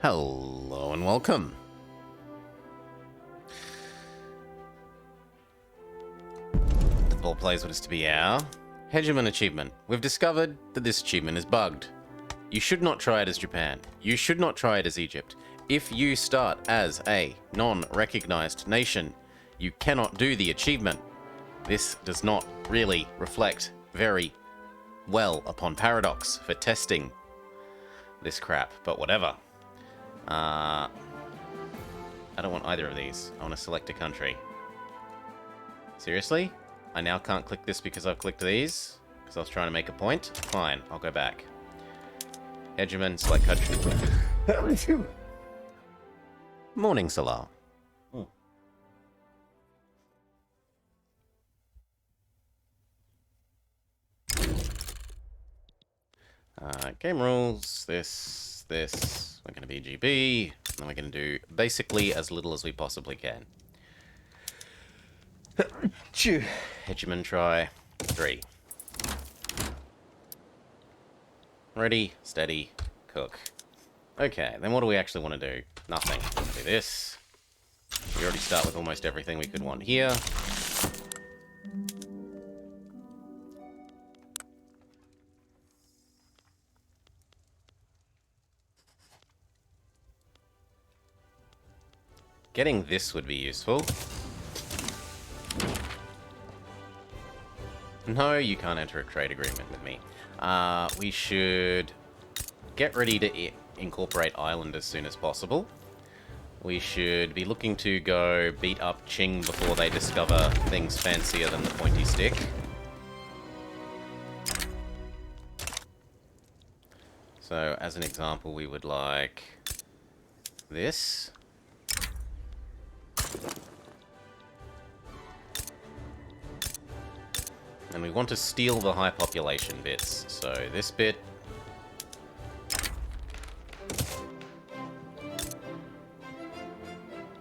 Hello and welcome. The ball plays what is to be our Hegemon achievement. We've discovered that this achievement is bugged. You should not try it as Japan. You should not try it as Egypt. If you start as a non-recognized nation, you cannot do the achievement. This does not really reflect very well upon Paradox for testing this crap, but whatever. I don't want either of these. I want to select a country. Seriously? I now can't click this because I've clicked these? Because I was trying to make a point? Fine, I'll go back. Hegemon, select country. Morning, Salah. Game rules, this, we're going to be GB, and we're going to do basically as little as we possibly can. Hegemon try 3. Ready, steady, cook. Okay, then what do we actually want to do? Nothing. Do this. We already start with almost everything we could want here. Getting this would be useful. No, you can't enter a trade agreement with me. We should get ready to incorporate Ireland as soon as possible. We should be looking to go beat up Qing before they discover things fancier than the pointy stick. So, as an example, we would like this. And we want to steal the high population bits. So this bit.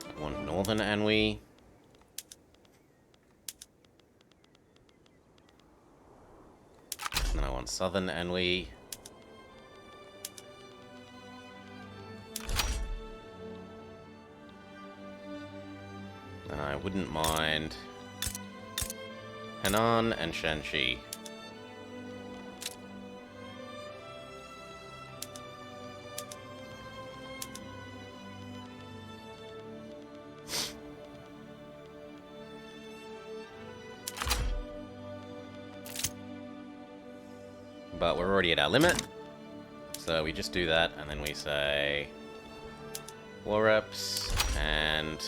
I want Northern Anhui. And then I want Southern Anhui. And I wouldn't mind Henan and Shanxi. But we're already at our limit, so we just do that, and then we say war reps, and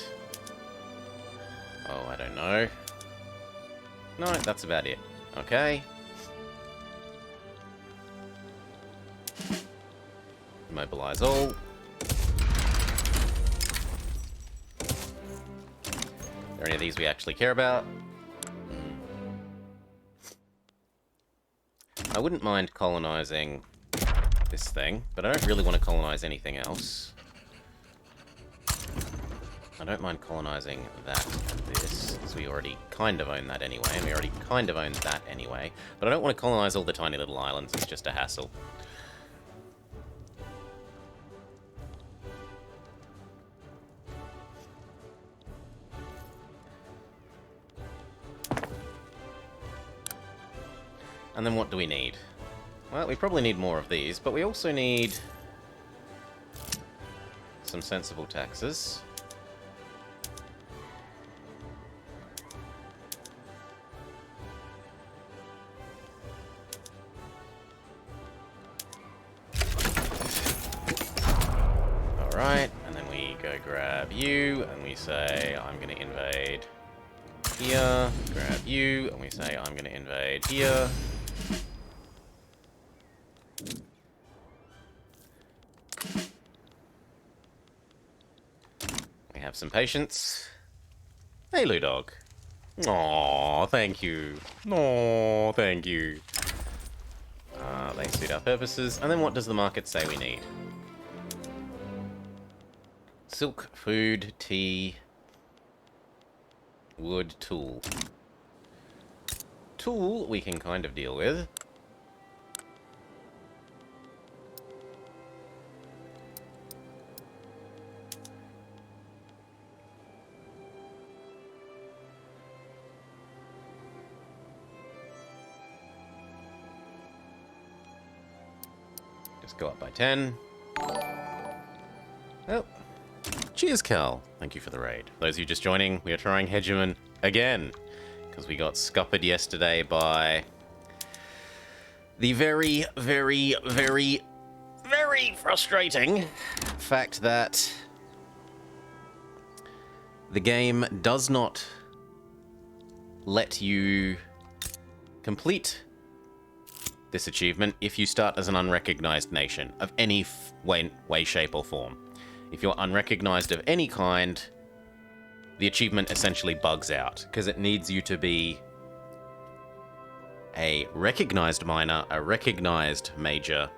oh, I don't know. No, that's about it. Okay. Mobilize all. Are there any of these we actually care about? I wouldn't mind colonizing this thing, but I don't really want to colonize anything else. I don't mind colonizing that and this, because we already kind of own that anyway, and we already kind of own that anyway. But I don't want to colonize all the tiny little islands, it's just a hassle. And then what do we need? Well, we probably need more of these, but we also need some sensible taxes. Alright, and then we go grab you, and we say, I'm going to invade here. Grab you, and we say, I'm going to invade here. We have some patience. Hey, Ludog. Aww, thank you. Aww, thank you. They suit our purposes. And then what does the market say we need? Silk, food, tea, wood, tool. Tool we can kind of deal with. Just go up by 10. Oh. Cheers, Cal. Thank you for the raid. Those of you just joining, we are trying Hegemon again. Because we got scuppered yesterday by the very, very, very, very frustrating fact that the game does not let you complete this achievement if you start as an unrecognized nation of any way, shape, or form. If you're unrecognized of any kind, the achievement essentially bugs out, because it needs you to be a recognized minor, a recognized major,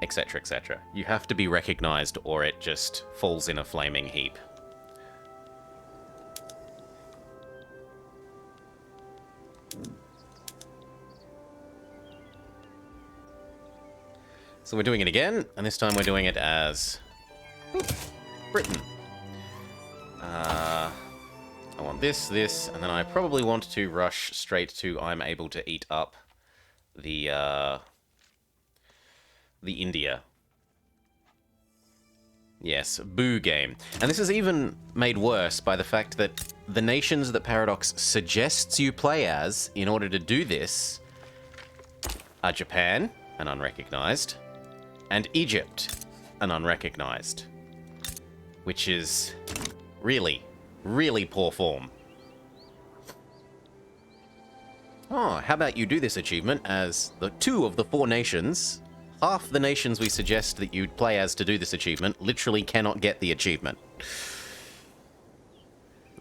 etc., etc. You have to be recognized or it just falls in a flaming heap. So we're doing it again, and this time we're doing it as Britain. I want this, and then I probably want to rush straight to I'm able to eat up the India. Yes, boo game. And this is even made worse by the fact that the nations that Paradox suggests you play as in order to do this are Japan, an unrecognized, and Egypt, an unrecognized, which is really, really poor form. Oh, how about you do this achievement as the 2 of the 4 nations, half the nations we suggest that you play as to do this achievement literally cannot get the achievement.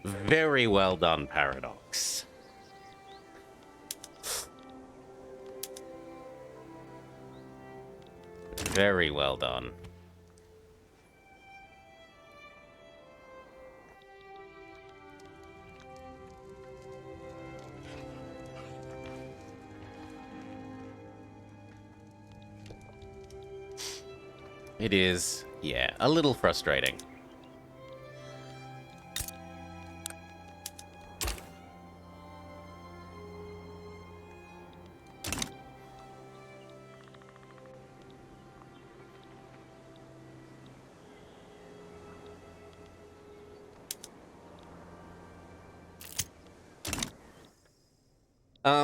Very well done, Paradox. Very well done. It is, yeah, a little frustrating.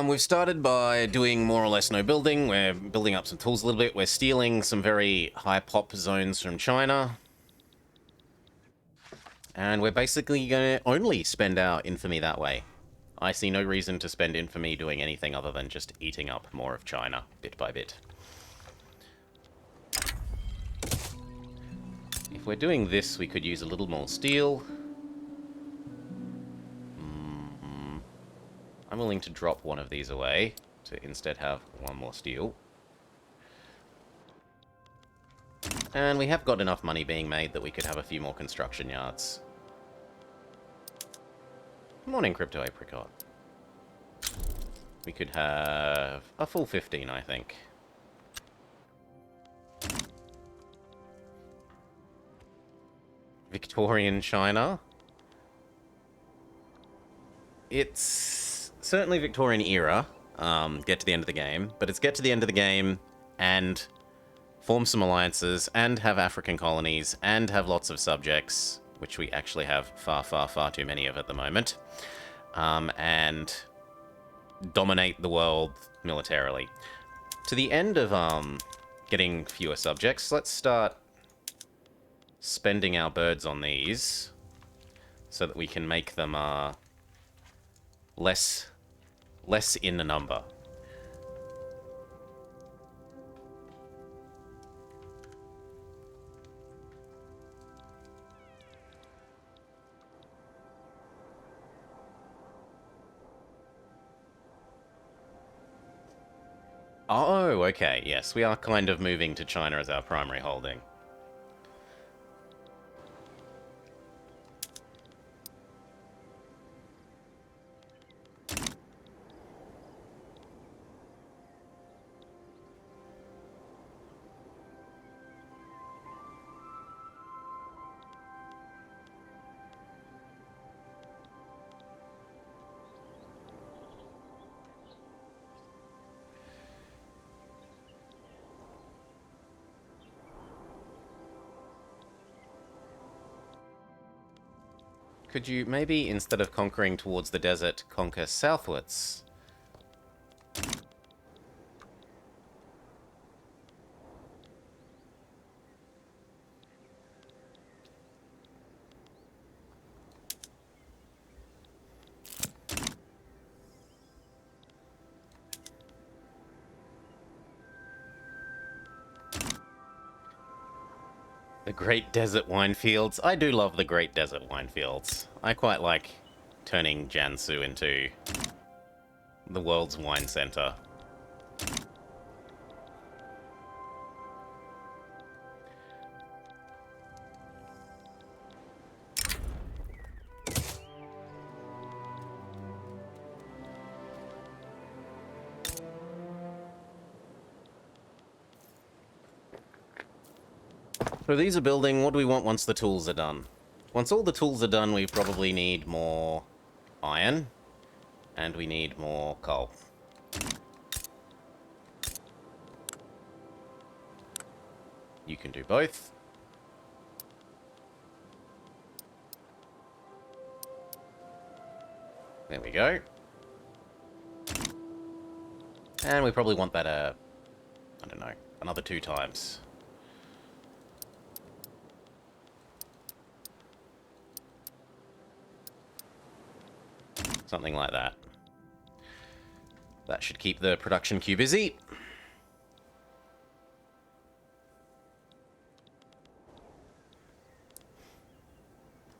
We've started by doing more or less no building. We're building up some tools a little bit. We're stealing some very high pop zones from China. And we're basically going to only spend our infamy that way. I see no reason to spend infamy doing anything other than just eating up more of China, bit by bit. If we're doing this, we could use a little more steel. I'm willing to drop one of these away to instead have one more steel. And we have got enough money being made that we could have a few more construction yards. Morning, Crypto Apricot. We could have a full 15, I think. Victorian China. It's certainly Victorian era, get to the end of the game, but it's get to the end of the game and form some alliances and have African colonies and have lots of subjects, which we actually have far, far, far too many of at the moment, and dominate the world militarily. To the end of getting fewer subjects, let's start spending our birds on these so that we can make them less in the number. Oh, okay, yes, we are kind of moving to China as our primary holding. could you maybe, instead of conquering towards the desert, conquer southwards? The Great Desert Wine Fields. I do love the Great Desert Wine Fields. I quite like turning Jiangsu into the world's wine center. So these are building. What do we want once the tools are done? Once all the tools are done, we probably need more iron. And we need more coal. You can do both. There we go. And we probably want that, I don't know, another 2 times. Something like that. That should keep the production queue busy.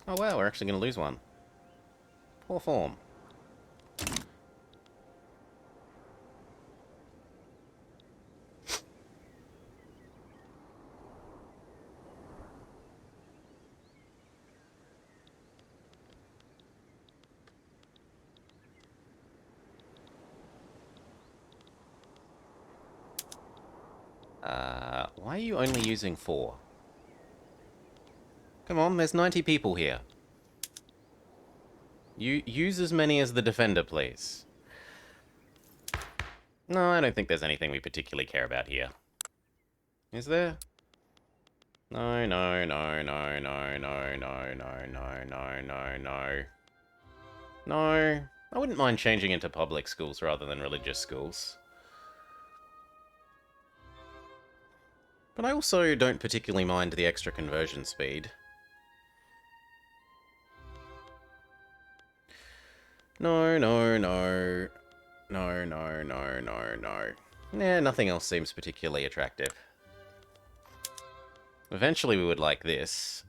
Oh wow, we're actually going to lose one. Poor form. Why are you only using 4? Come on, there's 90 people here. You use as many as the defender, please. No, I don't think there's anything we particularly care about here. Is there? No, no, no, no, no, no, no, no, no, no, no, no. No. I wouldn't mind changing into public schools rather than religious schools. But I also don't particularly mind the extra conversion speed. No, no, no. No, no, no, no, no. Nah, nothing else seems particularly attractive. Eventually we would like this.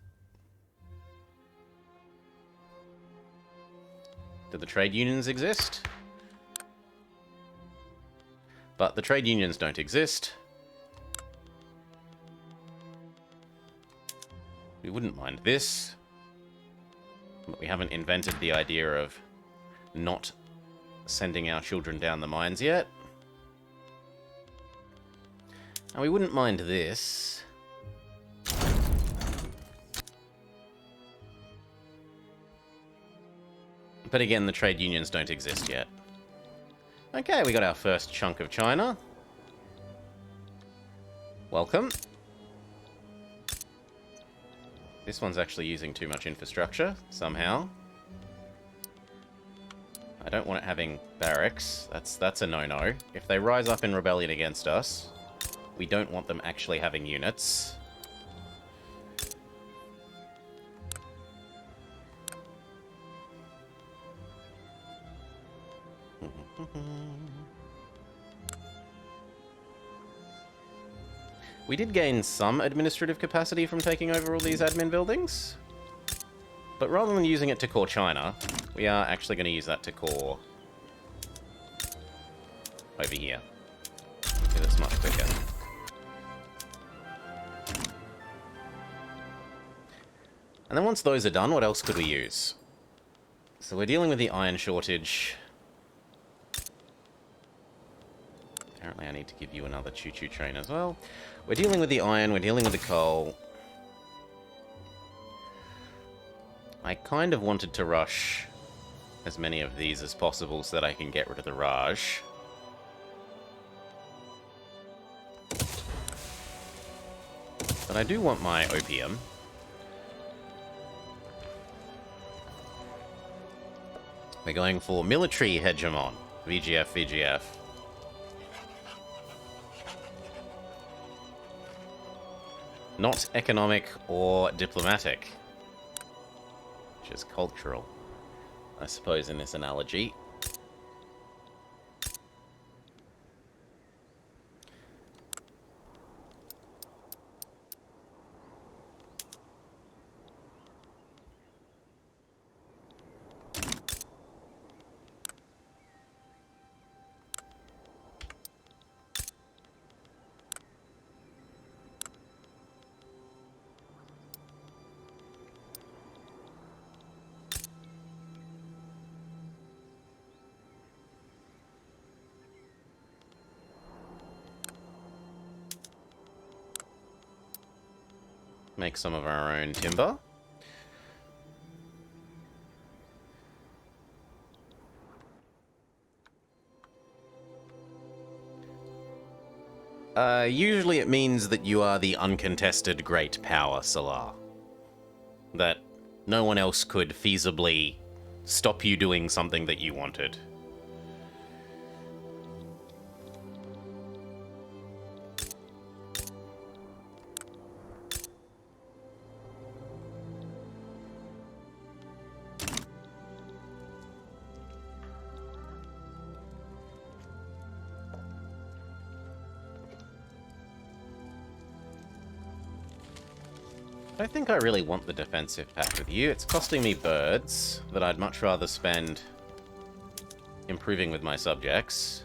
Do the trade unions exist? But the trade unions don't exist. We wouldn't mind this. But we haven't invented the idea of not sending our children down the mines yet. And we wouldn't mind this. But again, the trade unions don't exist yet. Okay, we got our first chunk of China. Welcome. This one's actually using too much infrastructure, somehow. I don't want it having barracks. That's a no-no. If they rise up in rebellion against us, we don't want them actually having units. We did gain some administrative capacity from taking over all these admin buildings. But rather than using it to core China, we are actually going to use that to core over here. Okay, that's much quicker. And then once those are done, what else could we use? So we're dealing with the iron shortage. Apparently I need to give you another choo-choo train as well. We're dealing with the iron, we're dealing with the coal. I kind of wanted to rush as many of these as possible so that I can get rid of the Raj. But I do want my opium. We're going for military hegemon. VGF, VGF. Not economic or diplomatic. Which is cultural, I suppose, in this analogy. Make some of our own timber. Usually it means that you are the uncontested great power, Salar. That no one else could feasibly stop you doing something that you wanted. I think I really want the defensive pact with you. It's costing me birds that I'd much rather spend improving with my subjects.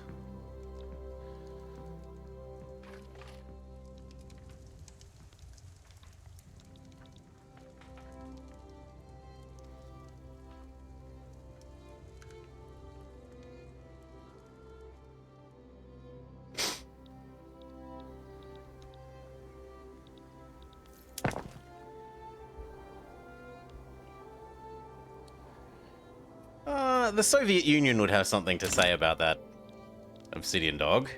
The Soviet Union would have something to say about that, Obsidian Dog.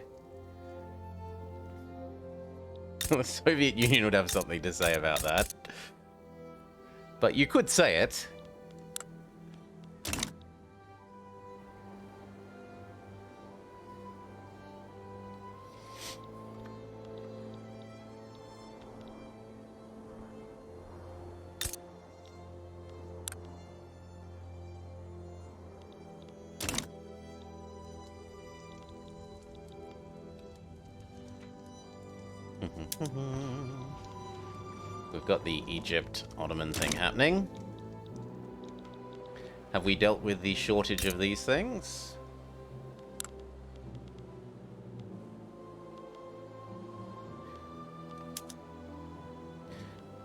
The Soviet Union would have something to say about that. But you could say it. We've got the Egypt Ottoman thing happening. Have we dealt with the shortage of these things?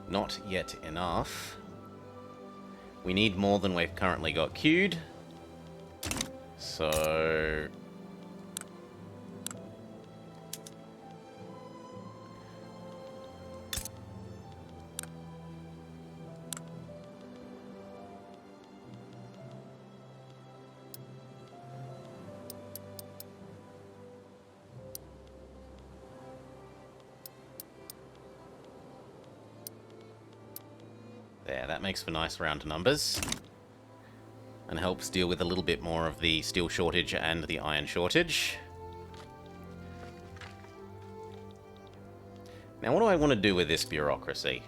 Not yet enough. We need more than we've currently got queued. So... there, that makes for nice round numbers. And helps deal with a little bit more of the steel shortage and the iron shortage. Now, what do I want to do with this bureaucracy?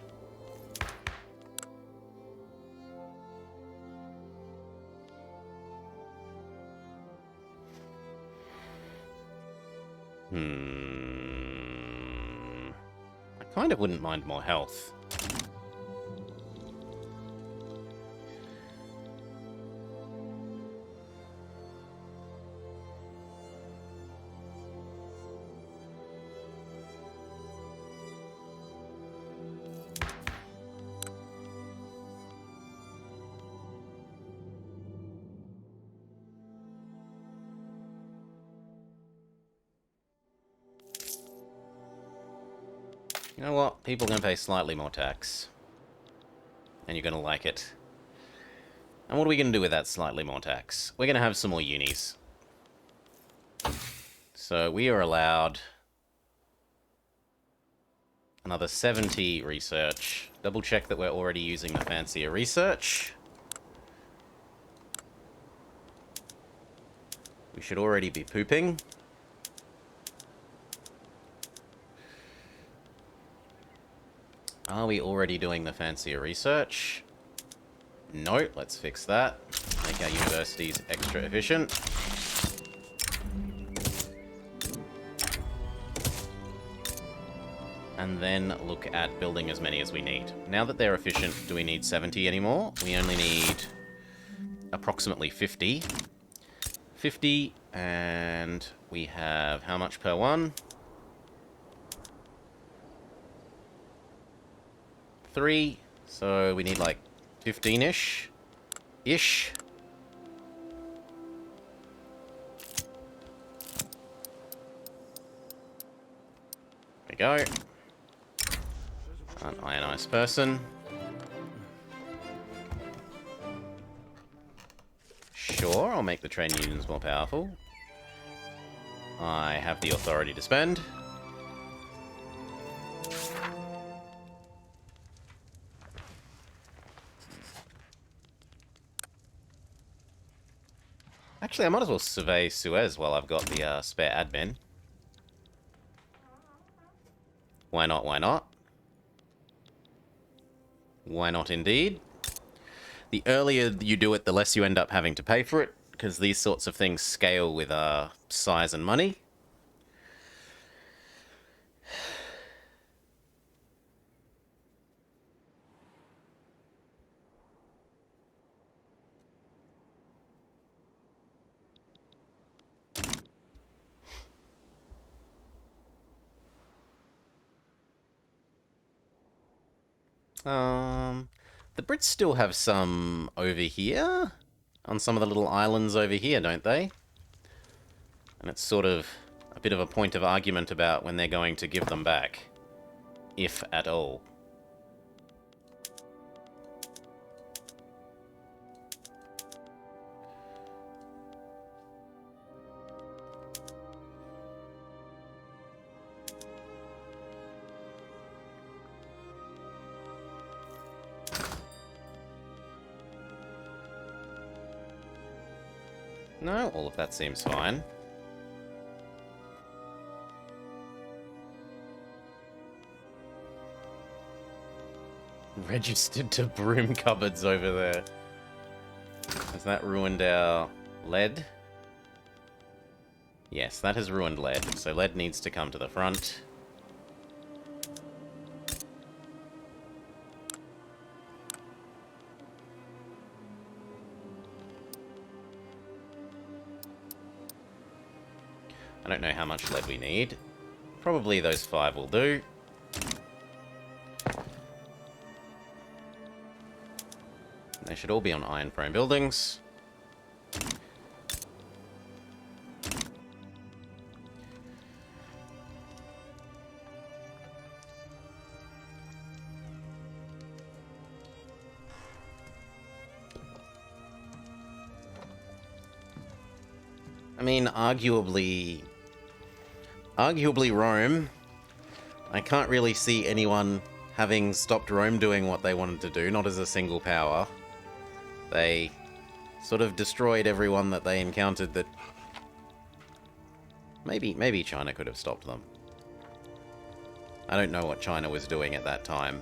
I kind of wouldn't mind more health. You know what? People are going to pay slightly more tax. And you're going to like it. And what are we going to do with that slightly more tax? We're going to have some more unis. So we are allowed another 70 research. Double check that we're already using the fancier research. We should already be pooping. Are we already doing the fancier research? No, let's fix that. Make our universities extra efficient. And then look at building as many as we need. Now that they're efficient, do we need 70 anymore? We only need approximately 50. 50, and we have how much per one? 3, so we need like 15-ish. Ish. There we go. An ionized person. Sure, I'll make the trade unions more powerful. I have the authority to spend. Actually, I might as well survey Suez while I've got the spare admin. Why not, why not? Why not indeed? The earlier you do it, the less you end up having to pay for it, because these sorts of things scale with size and money. The Brits still have some over here, on some of the little islands over here, don't they? And it's sort of a bit of a point of argument about when they're going to give them back, if at all. No, all of that seems fine. Registered to broom cupboards over there. Has that ruined our lead? Yes, that has ruined lead, so lead needs to come to the front. I don't know how much lead we need. Probably those 5 will do. They should all be on iron-prone buildings. I mean, arguably Rome, I can't really see anyone having stopped Rome doing what they wanted to do, not as a single power. They sort of destroyed everyone that they encountered that... Maybe China could have stopped them. I don't know what China was doing at that time.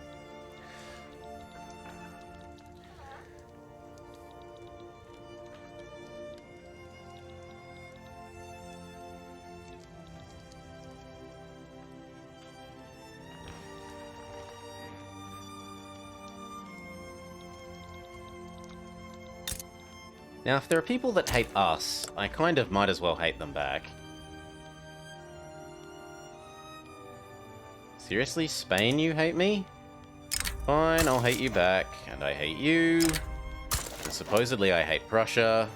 Now, if there are people that hate us, I kind of might as well hate them back. Seriously? Spain, you hate me? Fine, I'll hate you back. And I hate you. And supposedly I hate Prussia.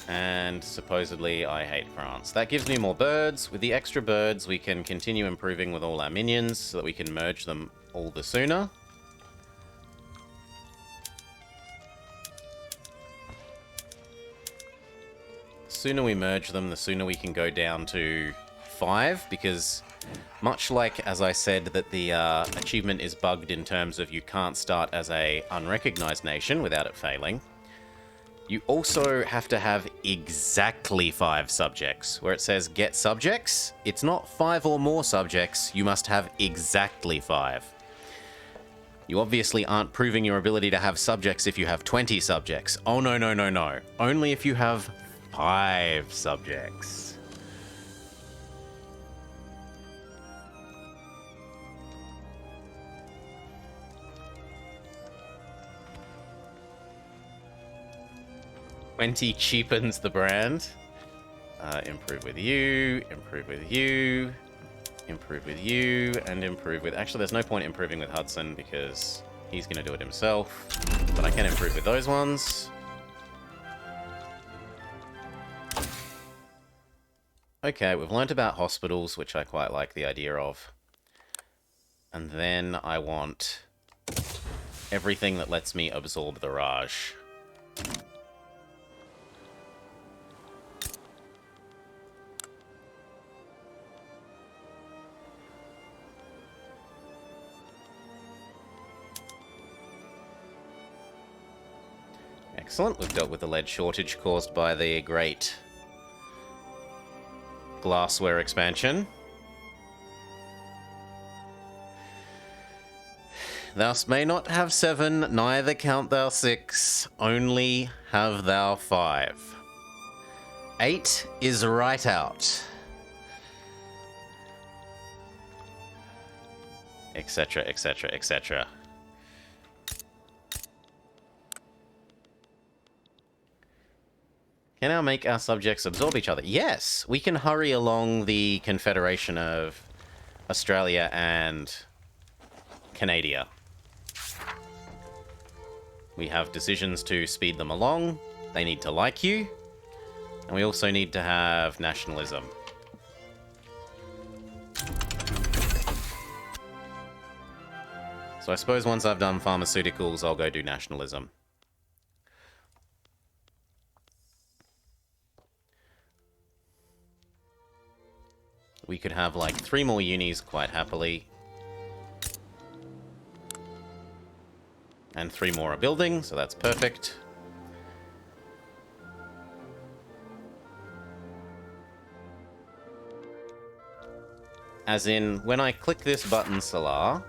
And supposedly I hate France. That gives me more birds. With the extra birds, we can continue improving with all our minions so that we can merge them all the sooner. The sooner we merge them, the sooner we can go down to 5, because much like, as I said, that the achievement is bugged in terms of you can't start as a unrecognized nation without it failing, You also have to have exactly 5 subjects. Where it says get subjects, it's not 5 or more subjects, you must have exactly 5. You obviously aren't proving your ability to have subjects if you have 20 subjects. Oh no, no, no, no. Only if you have 5 subjects. $20 cheapens the brand. Improve with you, improve with you, improve with you, and improve with... Actually, there's no point improving with Hudson because he's going to do it himself. But I can improve with those ones. Okay, we've learnt about hospitals, which I quite like the idea of. And then I want everything that lets me absorb the Raj. Excellent. We've dealt with the lead shortage caused by the great glassware expansion. Thou may not have 7, neither count thou 6, only have thou 5. 8 is right out. Etc., etc., etc. Can I make our subjects absorb each other? Yes! We can hurry along the Confederation of Australia and Canada. We have decisions to speed them along. They need to like you. And we also need to have nationalism. So I suppose once I've done pharmaceuticals, I'll go do nationalism. We could have like 3 more unis quite happily. And 3 more a building, so that's perfect. As in, when I click this button, Salar,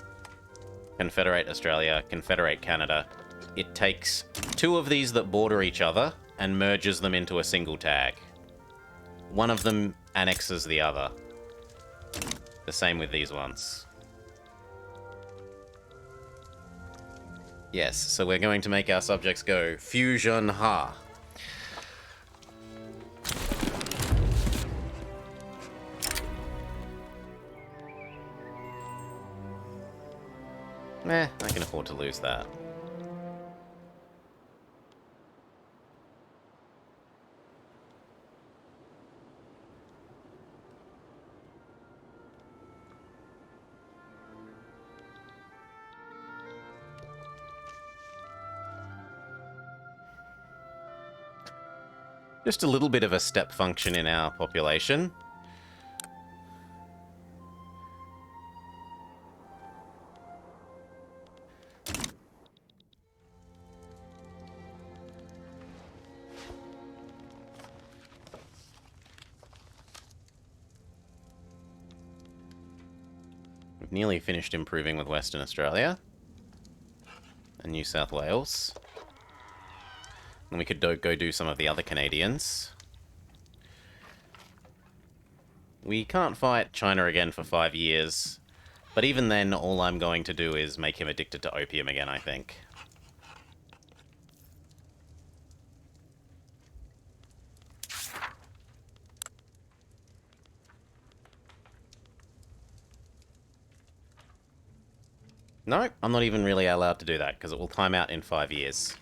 Confederate Australia, Confederate Canada, it takes 2 of these that border each other and merges them into a single tag. One of them annexes the other. The same with these ones. Yes, so we're going to make our subjects go fusion ha. I can afford to lose that. Just a little bit of a step function in our population. We've nearly finished improving with Western Australia and New South Wales. And we could go do some of the other Canadians. We can't fight China again for 5 years. But even then, all I'm going to do is make him addicted to opium again, I think. No, I'm not even really allowed to do that, because it will time out in 5 years.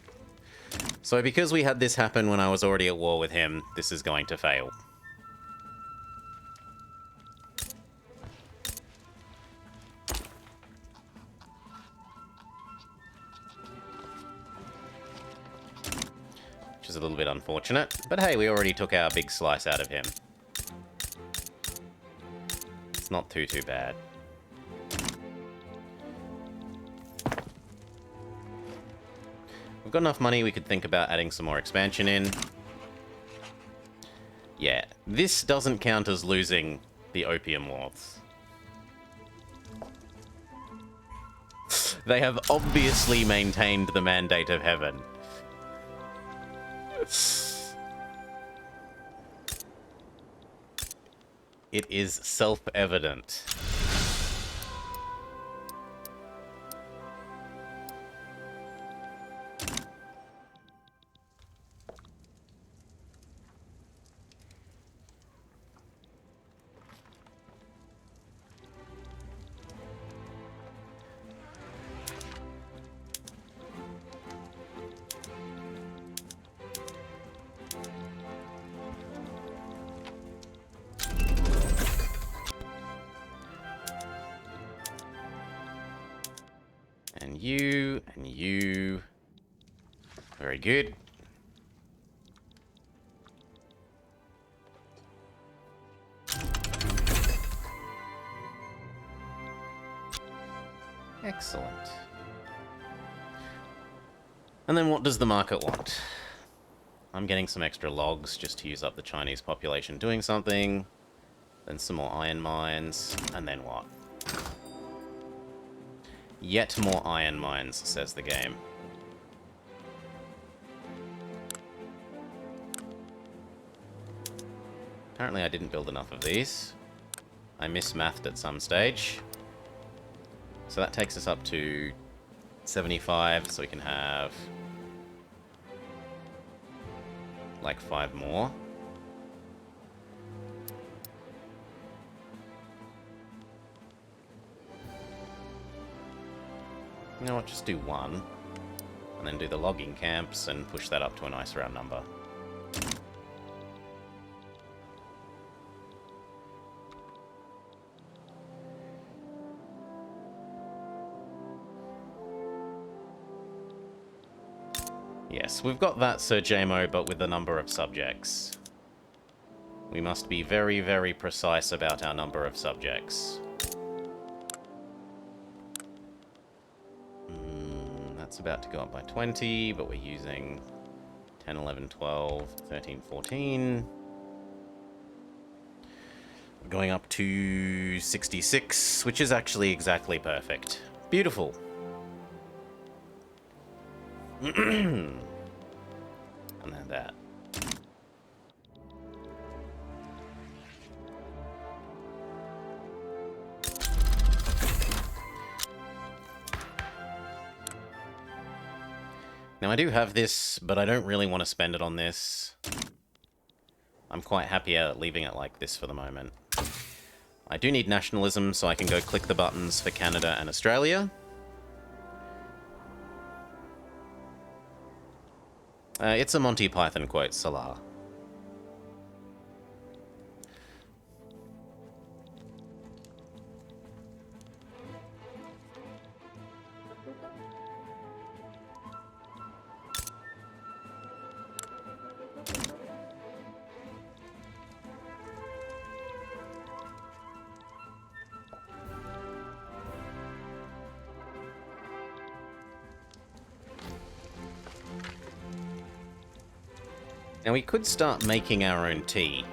So because we had this happen when I was already at war with him, this is going to fail. Which is a little bit unfortunate, but hey, we already took our big slice out of him. It's not too bad. We've got enough money, we could think about adding some more expansion in. Yeah, this doesn't count as losing the opium lords. They have obviously maintained the mandate of heaven. It is self-evident. And you, and you. Very good. Excellent. And then what does the market want? I'm getting some extra logs just to use up the Chinese population doing something. Then some more iron mines. And then what? Yet more iron mines, says the game. Apparently I didn't build enough of these. I mismathed at some stage. So that takes us up to 75, so we can have like 5 more. You know what, just do 1. And then do the logging camps and push that up to a nice round number. Yes, we've got that Sir Jamo, but with the number of subjects. We must be very, very precise about our number of subjects. That's about to go up by 20, but we're using 10, 11, 12, 13, 14. We're going up to 66, which is actually exactly perfect. Beautiful. And then that. Now I do have this, but I don't really want to spend it on this. I'm quite happy leaving it like this for the moment. I do need nationalism, so I can go click the buttons for Canada and Australia. It's a Monty Python quote, Salah. Now we could start making our own tea.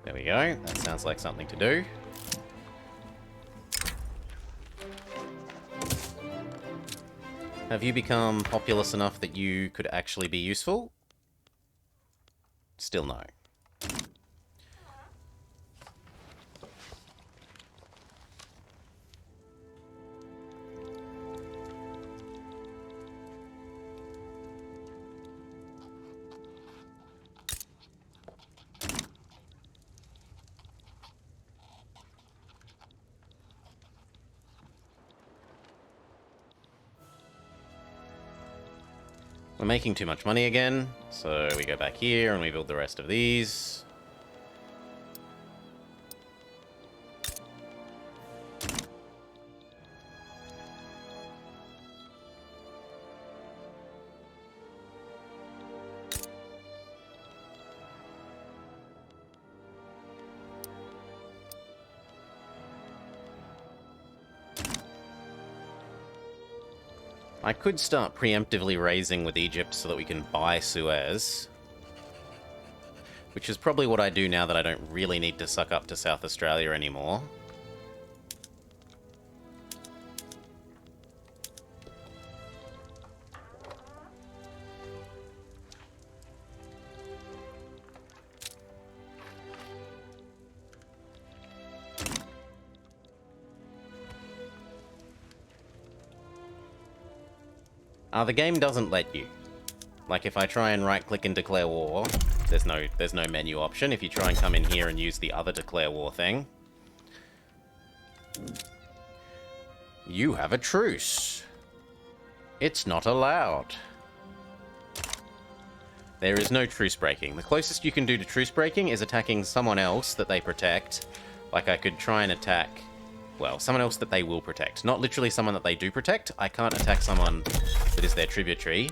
There we go. That sounds like something to do. Have you become populous enough that you could actually be useful? Still no. We're making too much money again, so we go back here and we build the rest of these. I could start preemptively raising with Egypt so that we can buy Suez. Which is probably what I do now that I don't really need to suck up to South Australia anymore. The game doesn't let you. Like, if I try and right-click and declare war, there's no menu option. If you try and come in here and use the other declare war thing, you have a truce. It's not allowed. There is no truce breaking. The closest you can do to truce breaking is attacking someone else that they protect. Like, I could try and attack... Well, someone else that they will protect. Not literally someone that they do protect. I can't attack someone that is their tributary.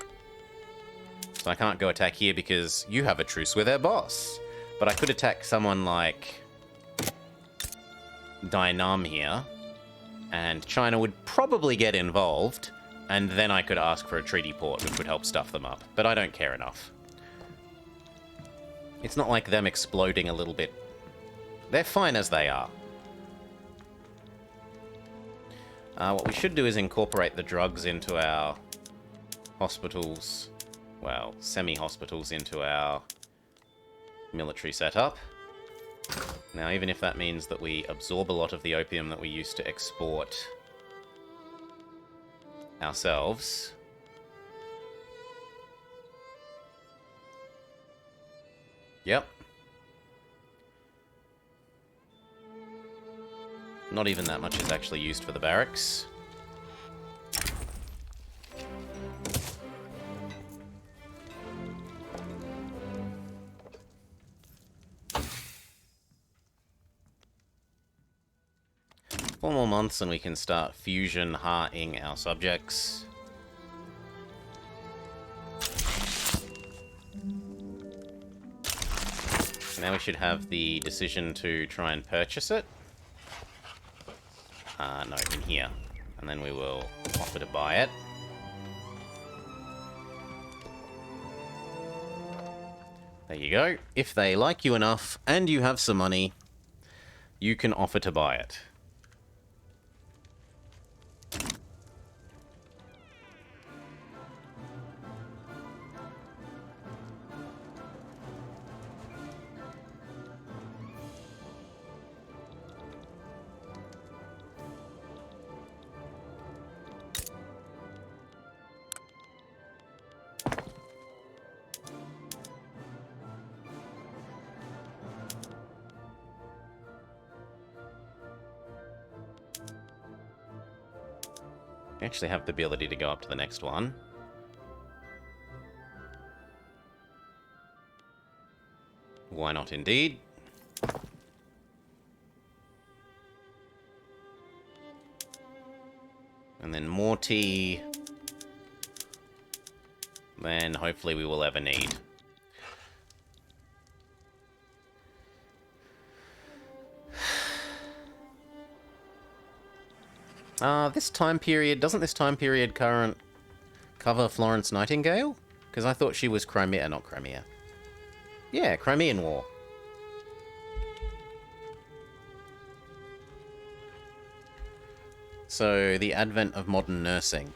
So I can't go attack here because you have a truce with their boss. But I could attack someone like Dynam here. And China would probably get involved. And then I could ask for a treaty port, which would help stuff them up. But I don't care enough. It's not like them exploding a little bit. They're fine as they are. What we should do is incorporate the drugs into our hospitals, well, semi-hospitals into our military setup. Now, even if that means that we absorb a lot of the opium that we used to export ourselves. Yep. Not even that much is actually used for the barracks. Four more months and we can start fusion hearting our subjects. Now we should have the decision to try and purchase it. No, in here. And then we will offer to buy it. There you go. If they like you enough, and you have some money, you can offer to buy it. Actually have the ability to go up to the next one. Why not indeed? And then more tea than hopefully we will ever need. This time period, doesn't this time period cover Florence Nightingale? Because I thought she was Crimea, not Crimea. Yeah, Crimean War. So, the advent of modern nursing.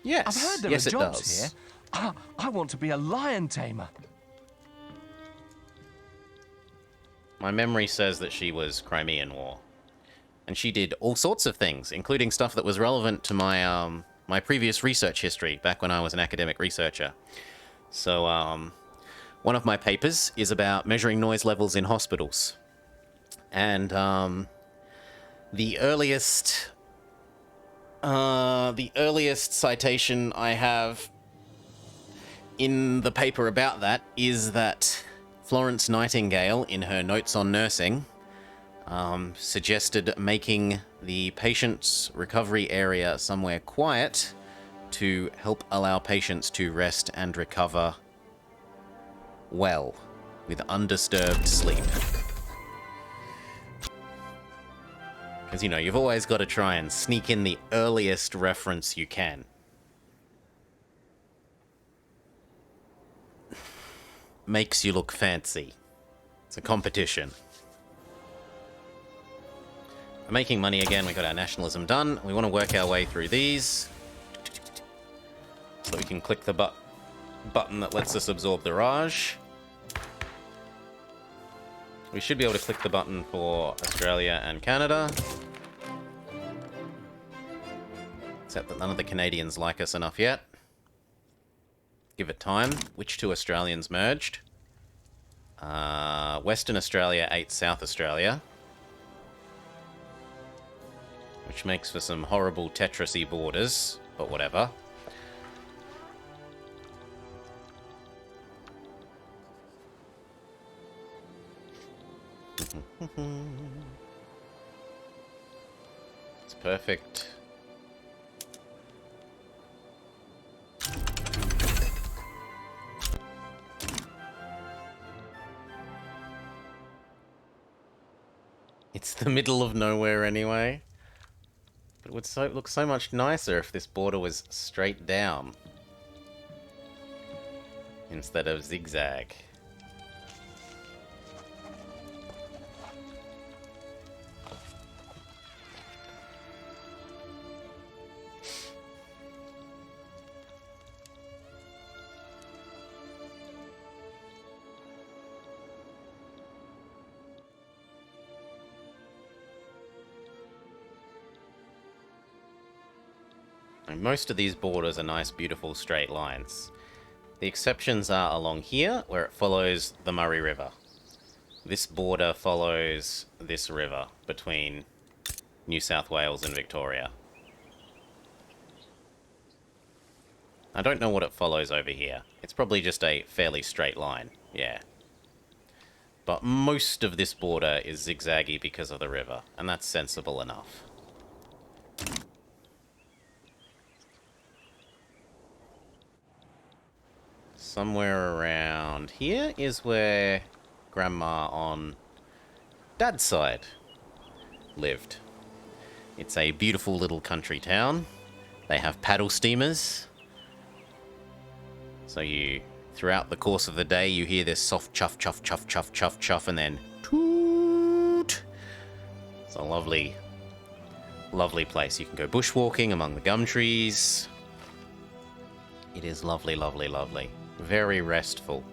Yes, I've heard there yes, are it jobs does. here. I want to be a lion tamer. My memory says that she was Crimean War. And she did all sorts of things, including stuff that was relevant to my my previous research history, back when I was an academic researcher. So, one of my papers is about measuring noise levels in hospitals. And the earliest citation I have in the paper about that is that Florence Nightingale, in her notes on nursing, suggested making the patient's recovery area somewhere quiet to help allow patients to rest and recover well, with undisturbed sleep. Because, you know, you've always got to try and sneak in the earliest reference you can. makes you look fancy. It's a competition. We're making money again. We got our nationalism done. We want to work our way through these. So we can click the button that lets us absorb the Raj. We should be able to click the button for Australia and Canada. Except that none of the Canadians like us enough yet. Give it time. Which two Australians merged? Western Australia ate South Australia. Which makes for some horrible Tetris-y borders, but whatever. It's perfect. It's the middle of nowhere anyway. But it would look so much nicer if this border was straight down instead of zigzag. Most of these borders are nice, beautiful, straight lines. The exceptions are along here, where it follows the Murray River. This border follows this river between New South Wales and Victoria. I don't know what it follows over here. It's probably just a fairly straight line, yeah. But most of this border is zigzaggy because of the river, and that's sensible enough. Somewhere around here is where Grandma on Dad's side lived. It's a beautiful little country town. They have paddle steamers. So throughout the course of the day, you hear this soft chuff, chuff, chuff, chuff, chuff, chuff, and then toot. It's a lovely, lovely place. You can go bushwalking among the gum trees. It is lovely, lovely, lovely. Very restful.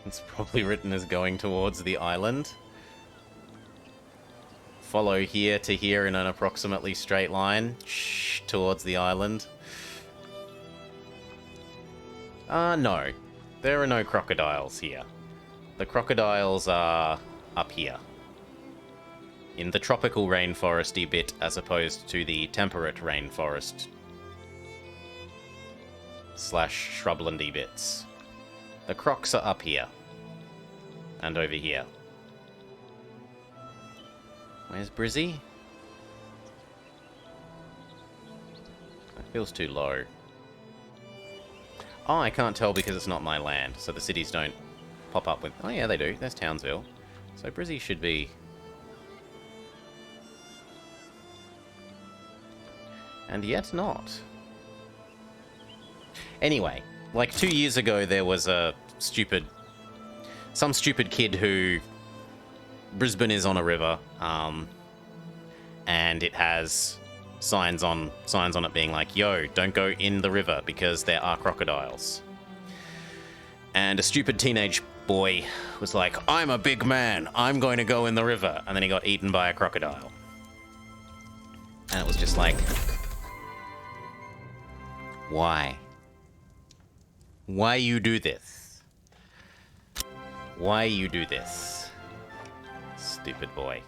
It's probably written as going towards the island. Follow here to here in an approximately straight line. Shh, towards the island. No. There are no crocodiles here. The crocodiles are up here. In the tropical rainforesty bit, as opposed to the temperate rainforest / shrublandy bits. The crocs are up here. And over here. Where's Brizzy? That feels too low. Oh, I can't tell because it's not my land, so the cities don't pop up with... Oh yeah, they do. There's Townsville. So Brizzy should be... And yet not. Anyway, like 2 years ago there was some stupid kid who... Brisbane is on a river, and it has signs on it being like, yo, don't go in the river because there are crocodiles. And a stupid teenage boy was like, I'm a big man, I'm going to go in the river. And then he got eaten by a crocodile. And it was just like, why? Why you do this? Why you do this? Stupid boy.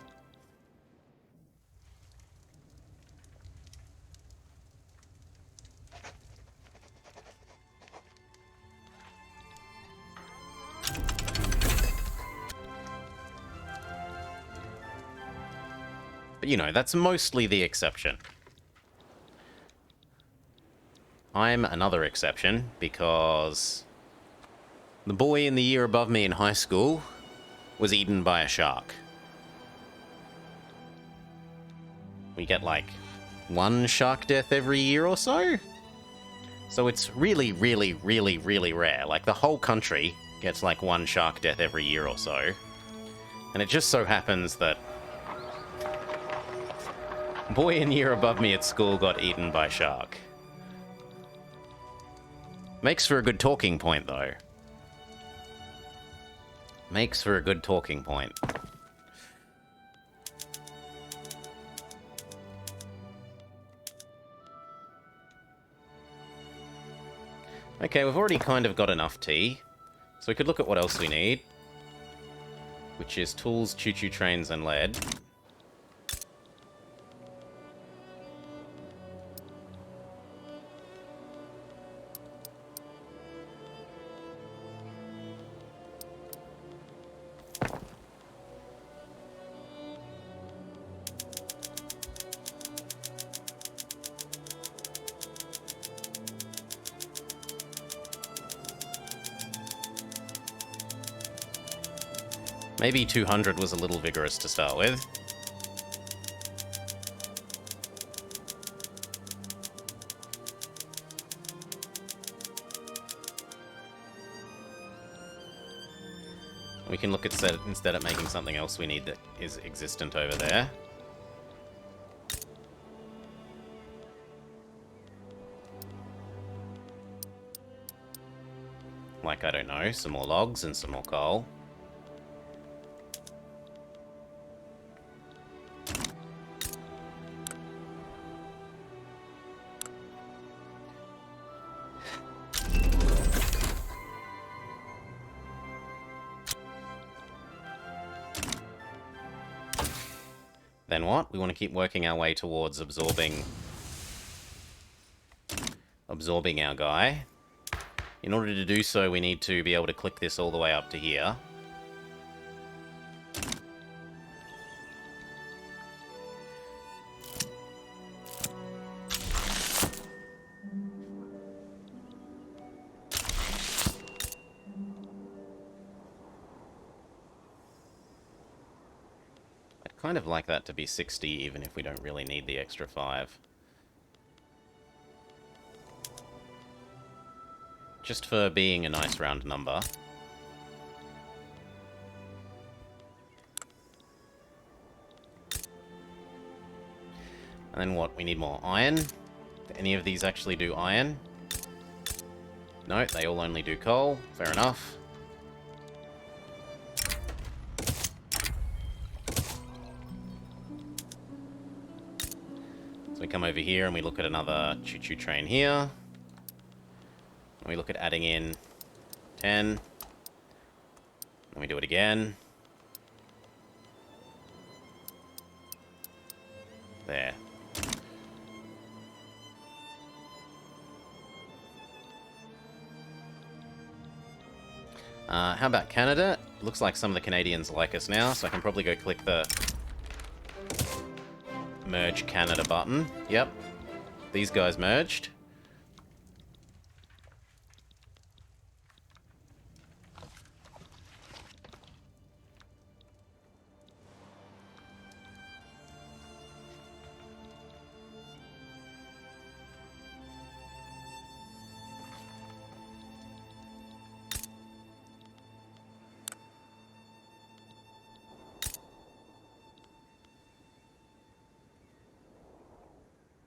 But you know, that's mostly the exception. I'm another exception because the boy in the year above me in high school was eaten by a shark. We get like 1 shark death every year or so. So it's really, really, really, really rare. Like the whole country gets like 1 shark death every year or so. And it just so happens that boy in year above me at school got eaten by shark. Makes for a good talking point, though. Makes for a good talking point. Okay, we've already kind of got enough tea. So we could look at what else we need. Which is tools, choo-choo trains, and lead. Maybe 200 was a little vigorous to start with. We can look at instead at making something else we need that is existent over there. Like, I don't know, some more logs and some more coal. Then what? We want to keep working our way towards absorbing our guy. In order to do so, we need to be able to click this all the way up to here. Kind of like that to be 60, even if we don't really need the extra 5. Just for being a nice round number. And then what? We need more iron. Do any of these actually do iron? No, they all only do coal. Fair enough. So we come over here and we look at another choo-choo train here. And we look at adding in 10. And we do it again. There. How about Canada? Looks like some of the Canadians like us now, so I can probably go click the Merge Canada button. Yep. These guys merged.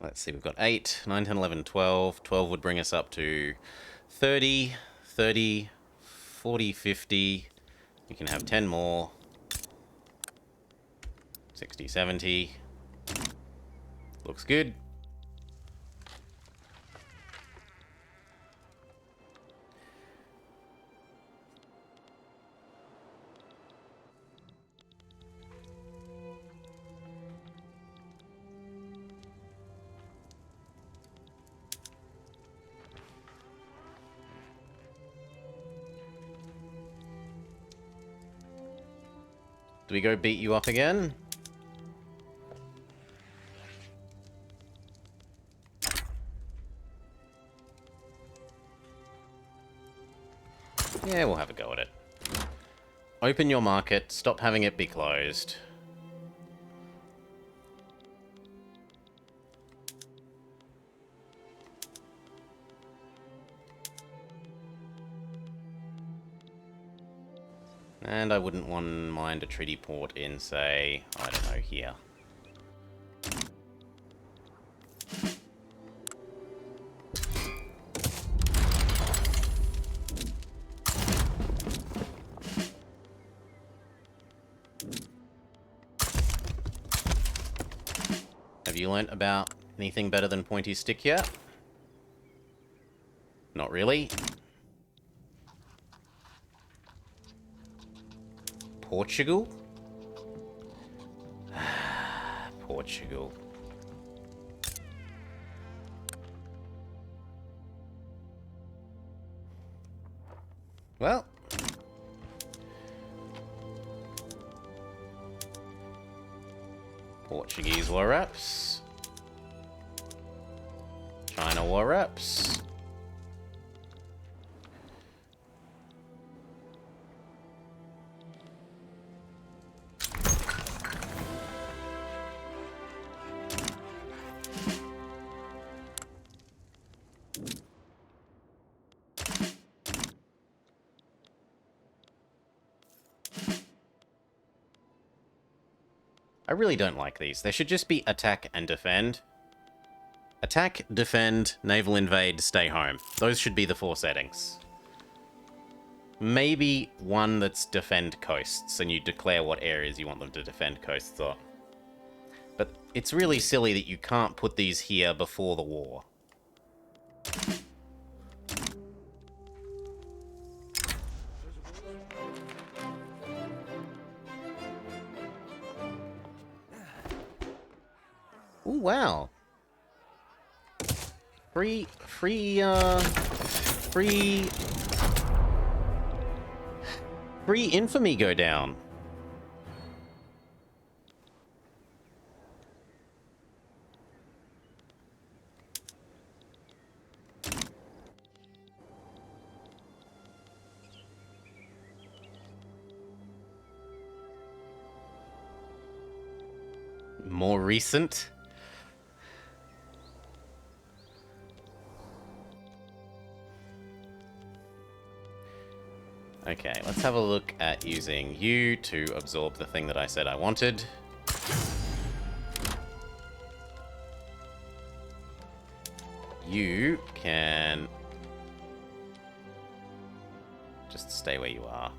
Let's see, we've got 8, 9, 10, 11, 12. 12 would bring us up to 30, 30, 40, 50. We can have 10 more. 60, 70. Looks good. Do we go beat you up again? Yeah, we'll have a go at it. Open your market, stop having it be closed. And I wouldn't mind a treaty port in, say, I don't know, here. Have you learnt about anything better than pointy stick yet? Not really. Portugal? Portugal. Well. Portuguese war reps. China war reps. I really don't like these. There should just be attack and defend. Attack, defend, naval invade, stay home. Those should be the 4 settings. Maybe one that's defend coasts, and you declare what areas you want them to defend coasts on. But it's really silly that you can't put these here before the war. Ooh, wow. Free infamy go down. More recent. Okay, let's have a look at using you to absorb the thing that I said I wanted. You can just stay where you are.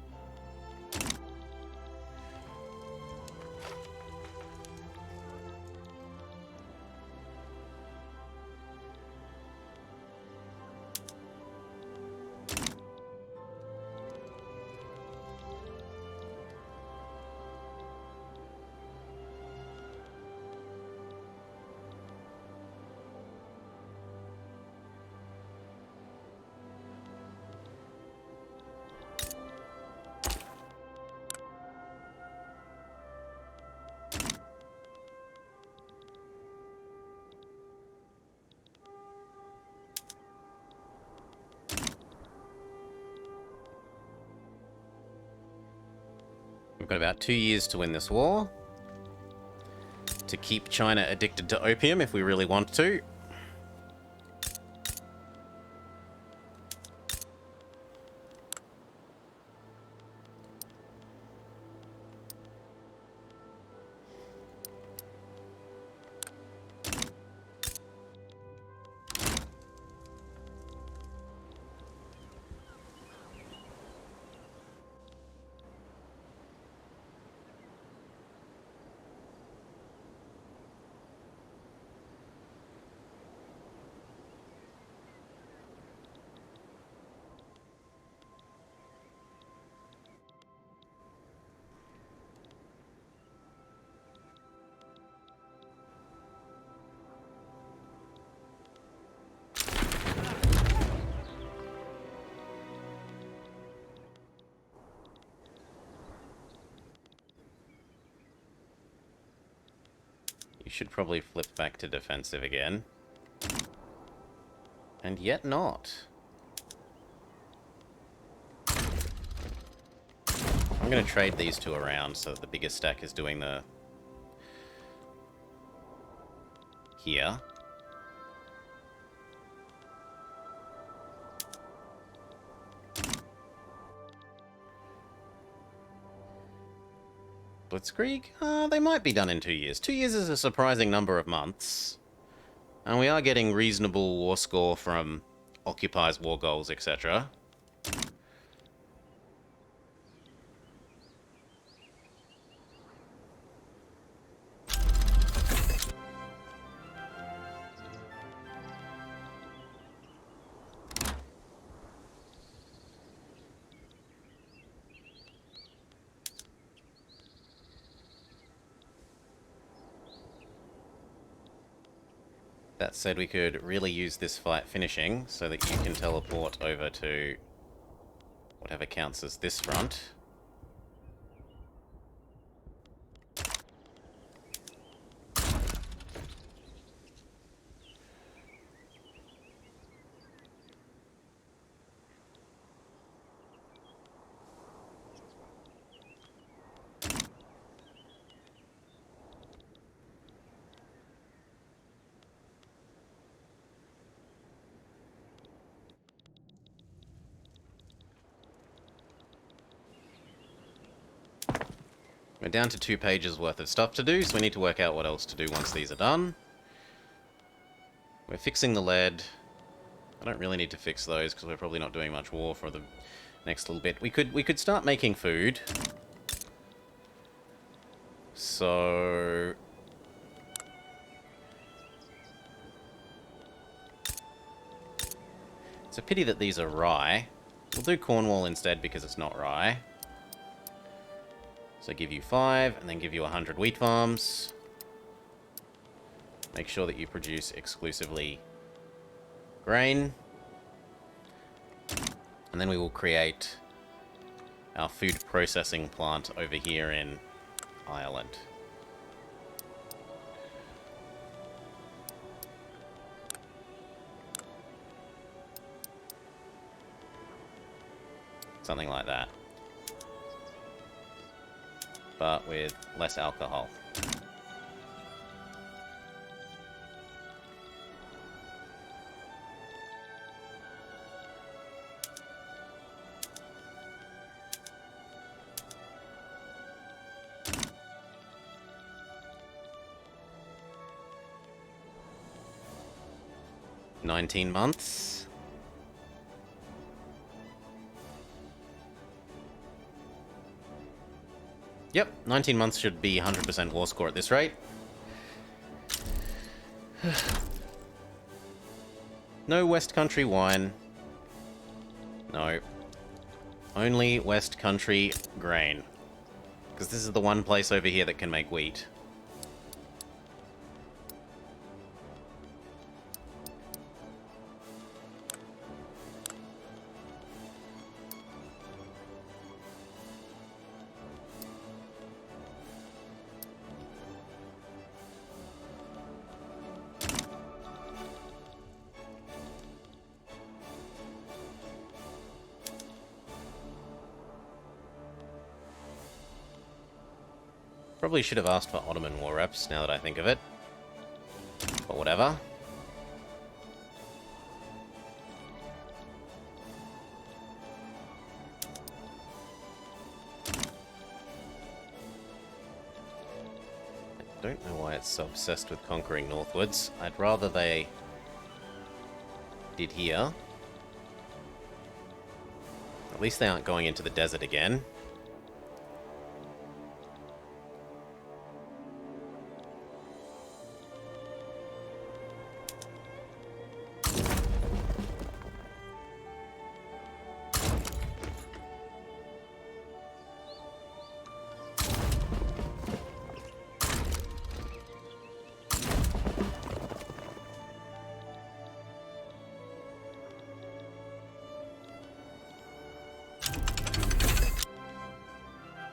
We've got about 2 years to win this war. To keep China addicted to opium if we really want to. You should probably flip back to defensive again. And yet not. I'm going to trade these two around so that the bigger stack is doing the... here. Blitzkrieg? They might be done in 2 years. 2 years is a surprising number of months. And we are getting reasonable war score from occupies, war goals, etc. That said, we could really use this fight finishing so that you can teleport over to whatever counts as this front. We're down to 2 pages worth of stuff to do, so we need to work out what else to do once these are done. We're fixing the lead. I don't really need to fix those because we're probably not doing much war for the next little bit. We could start making food. So it's a pity that these are rye. We'll do Cornwall instead because it's not rye. So give you 5, and then give you 100 wheat farms. Make sure that you produce exclusively grain. And then we will create our food processing plant over here in Ireland. Something like that. But with less alcohol. "19 months. Yep, 19 months should be 100% war score at this rate. No West Country wine. No. Only West Country grain. Because this is the one place over here that can make wheat. Probably should have asked for Ottoman war reps, now that I think of it. But whatever. I don't know why it's so obsessed with conquering northwards. I'd rather they did here. At least they aren't going into the desert again.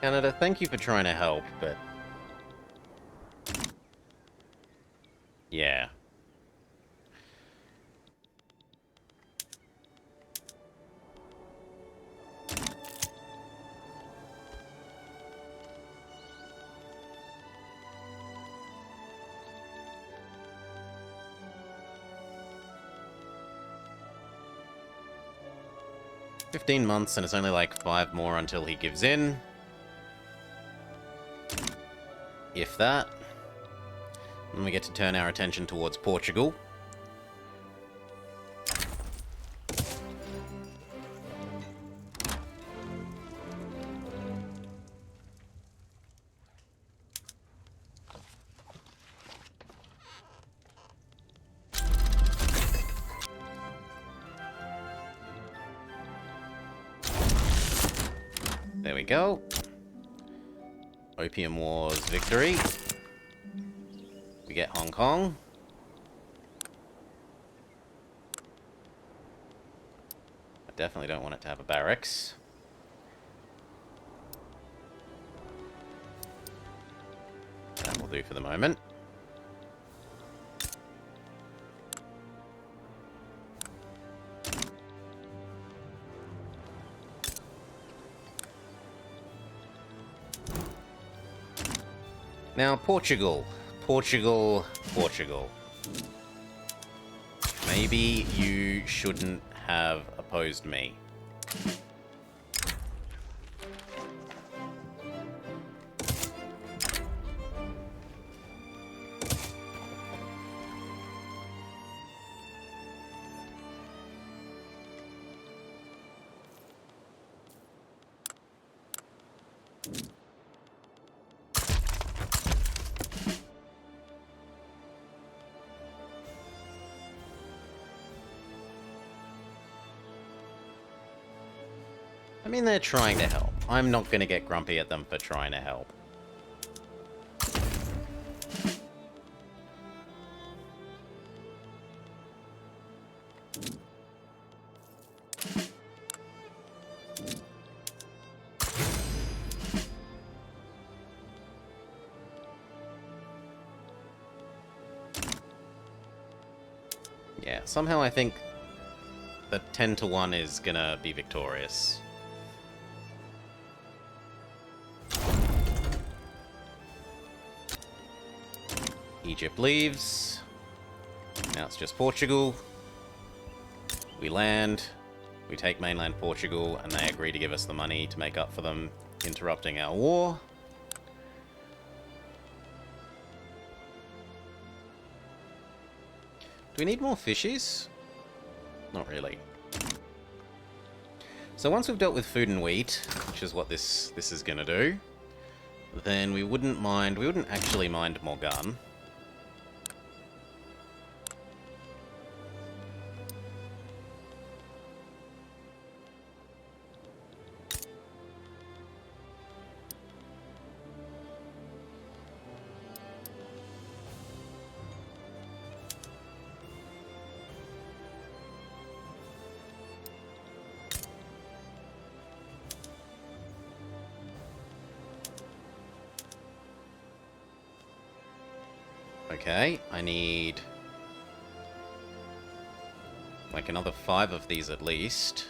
Canada, thank you for trying to help, but... yeah. "15 months, and it's only like 5 more until he gives in. if that. And we get to turn our attention towards Portugal. There we go. Opium Wars victory. We get Hong Kong. I definitely don't want it to have a barracks. That will do for the moment. Now, Portugal. Portugal. Maybe you shouldn't have opposed me. I mean, they're trying to help. I'm not going to get grumpy at them for trying to help. Yeah, somehow I think that 10-1 is gonna be victorious. Egypt leaves. Now it's just Portugal. We land. We take mainland Portugal, and they agree to give us the money to make up for them interrupting our war. Do we need more fishies? Not really. So once we've dealt with food and wheat, which is what this is gonna do, then we wouldn't actually mind more gun. Okay, I need like another 5 of these at least.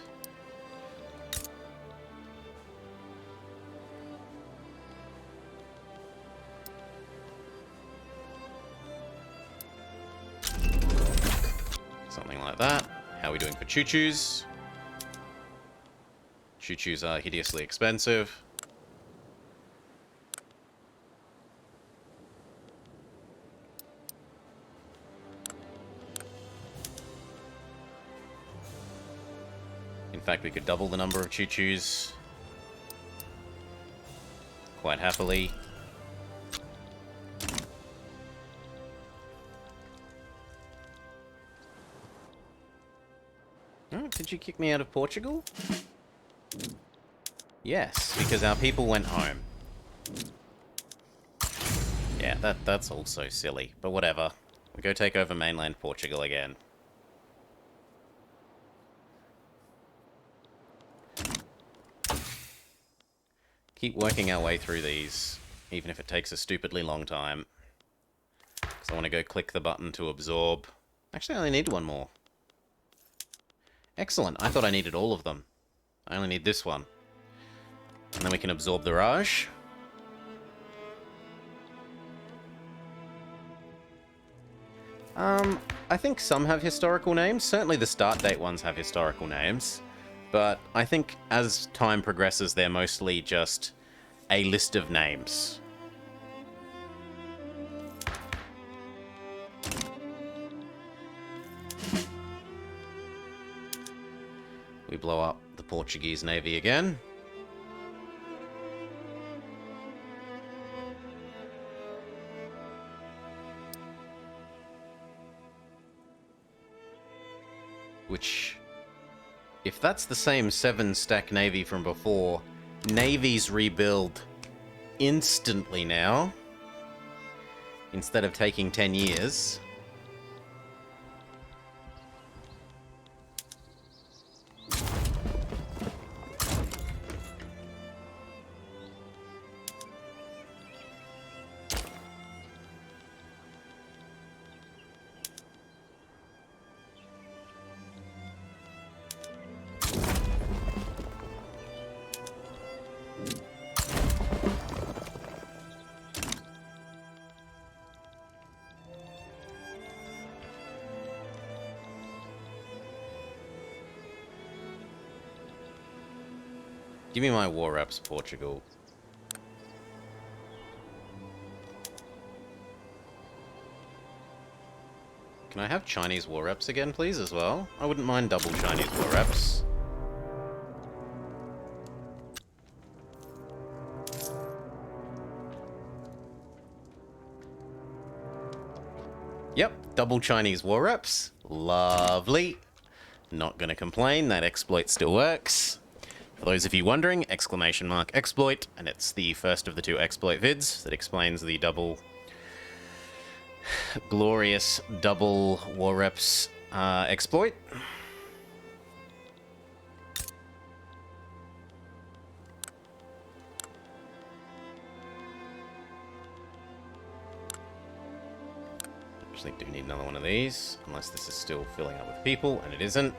Something like that. How are we doing for choo-choos? Choo-choos are hideously expensive. In fact, we could double the number of choo-choos quite happily. Oh, did you kick me out of Portugal? Yes, because our people went home. Yeah, that's also silly, but whatever. We go take over mainland Portugal again. Keep working our way through these, even if it takes a stupidly long time. Because I want to go click the button to absorb. Actually, I only need one more. Excellent. I thought I needed all of them. I only need this one. And then we can absorb the Raj. I think some have historical names. Certainly the start date ones have historical names. But I think as time progresses, they're mostly just a list of names. blow up the Portuguese Navy again. Which, if that's the same 7-stack Navy from before, navies rebuild instantly now, instead of taking 10 years. Give me my war reps, Portugal. Can I have Chinese war reps again, please, as well? I wouldn't mind double Chinese war reps. Yep, double Chinese war reps. Lovely. Not gonna complain, that exploit still works. For those of you wondering, !exploit, and it's the first of the 2 exploit vids that explains the double glorious double war reps exploit. Actually do need another one of these, unless this is still filling up with people, and it isn't.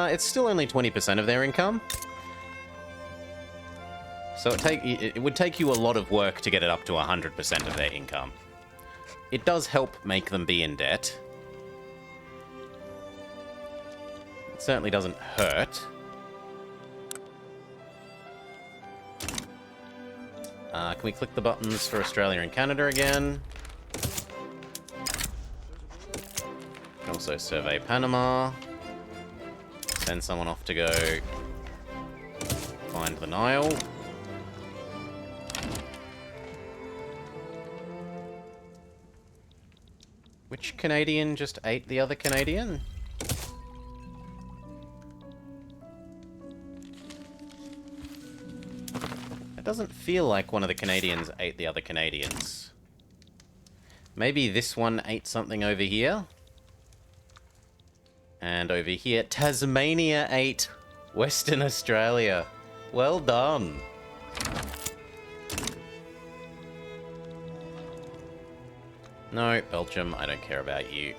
It's still only 20% of their income. So it would take you a lot of work to get it up to 100% of their income. It does help make them be in debt. It certainly doesn't hurt. Can we click the buttons for Australia and Canada again? Can also survey Panama. Send someone off to go find the Nile. Which Canadian just ate the other Canadian? It doesn't feel like one of the Canadians ate the other Canadians. Maybe this one ate something over here? And over here, Tasmania ate Western Australia. Well done. No, Belgium, I don't care about you.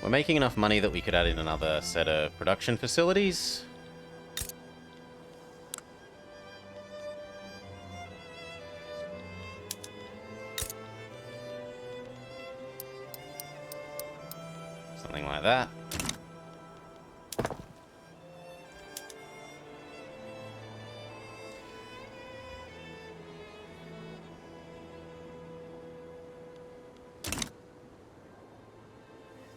We're making enough money that we could add in another set of production facilities. Something like that.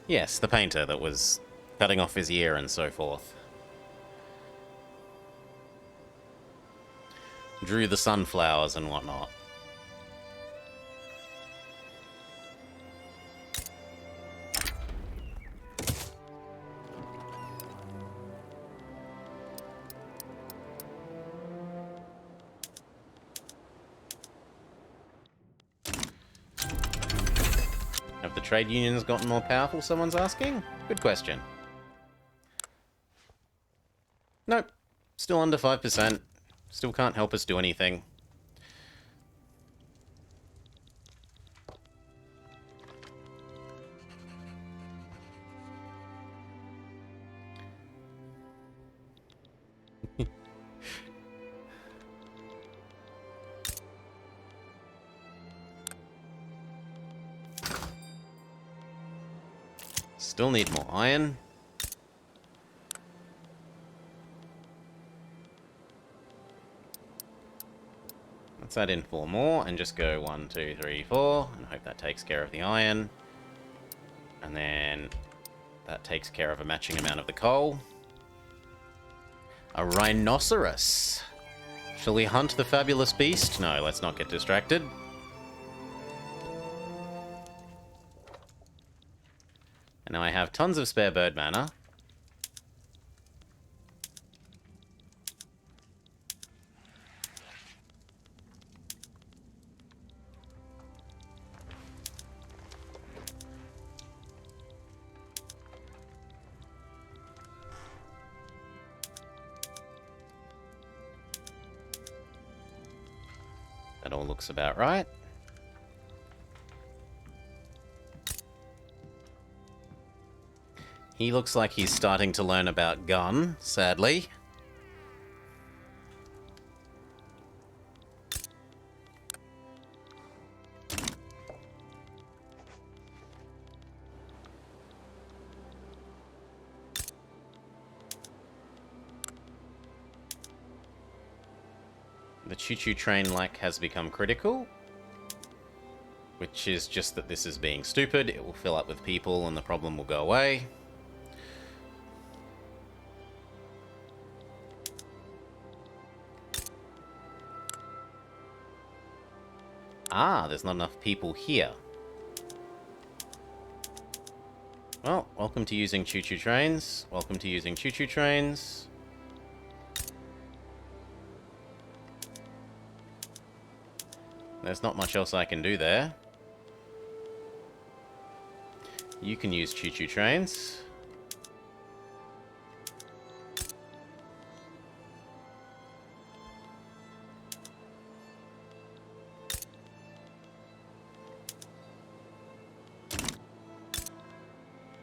Yes, the painter that was cutting off his ear and so forth. Drew the sunflowers and whatnot. Have the trade unions gotten more powerful, someone's asking? Good question. Nope. Still under 5%. Still can't help us do anything. Still need more iron. Let's add in 4 more and just go 1, 2, 3, 4, and hope that takes care of the iron. And then that takes care of a matching amount of the coal. A rhinoceros. Shall we hunt the fabulous beast? No, let's not get distracted. And now I have tons of spare bird mana. That all looks about right. He looks like he's starting to learn about gun, sadly. The choo-choo train lack has become critical, which is just that this is being stupid. It will fill up with people and the problem will go away. Ah, there's not enough people here. Well, welcome to using choo-choo trains. Welcome to using choo-choo trains. There's not much else I can do there. You can use choo-choo trains.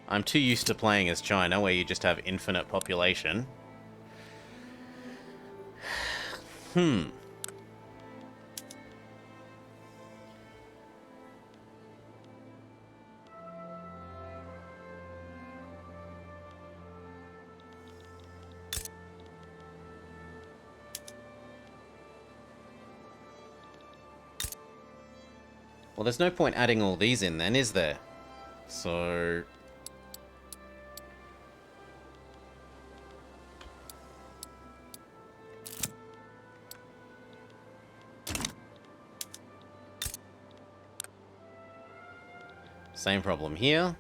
I'm too used to playing as China, where you just have infinite population. Well, there's no point adding all these in then, is there? So... same problem here.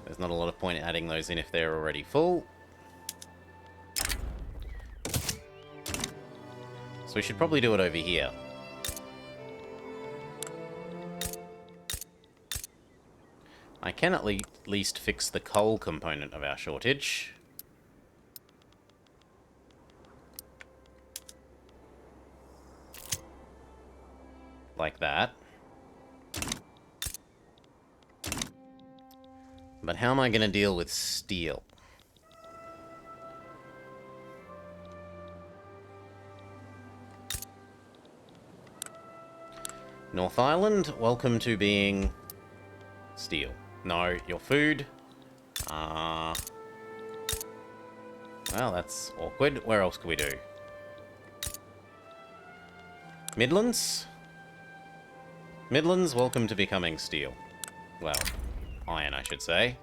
There's not a lot of point adding those in if they're already full. So we should probably do it over here. I can at least fix the coal component of our shortage. Like that. But how am I going to deal with steel? North Island, welcome to being steel. No, your food. Well, that's awkward. Where else can we do? Midlands? Midlands, welcome to becoming steel. Well, iron, I should say.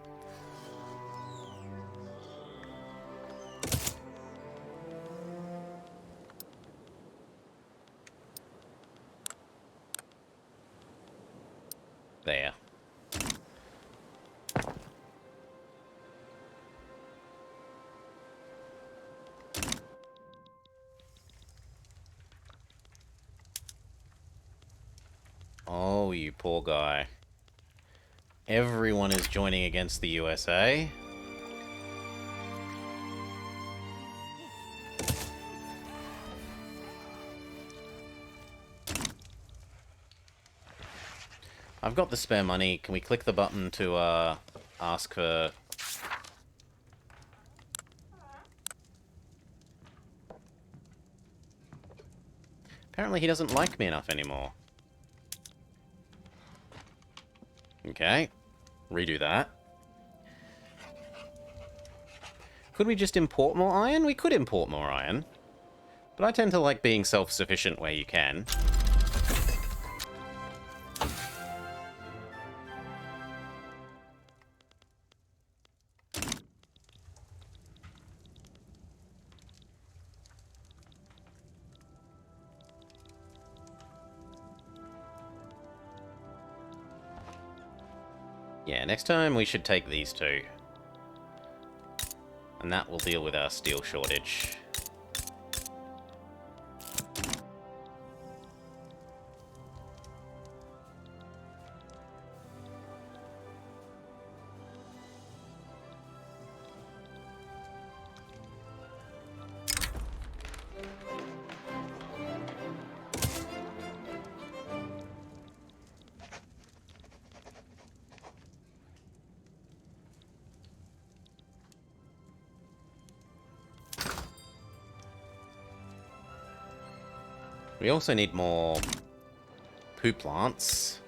There. Oh, you poor guy. Everyone is joining against the USA. I've got the spare money. Can we click the button to ask for... Apparently he doesn't like me enough anymore. Okay. Redo that. Could we just import more iron? We could import more iron. But I tend to like being self-sufficient where you can. Yeah, next time we should take these two. And that will deal with our steel shortage. We also need more poo plants.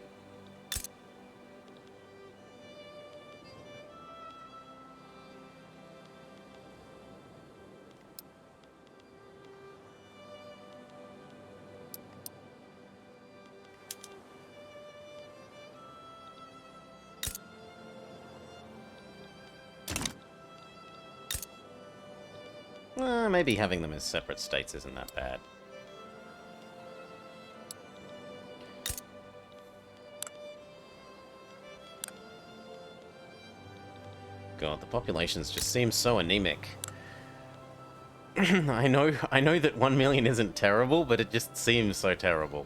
Maybe having them as separate states isn't that bad. God, the populations just seem so anemic. I know that 1 million isn't terrible, but it just seems so terrible.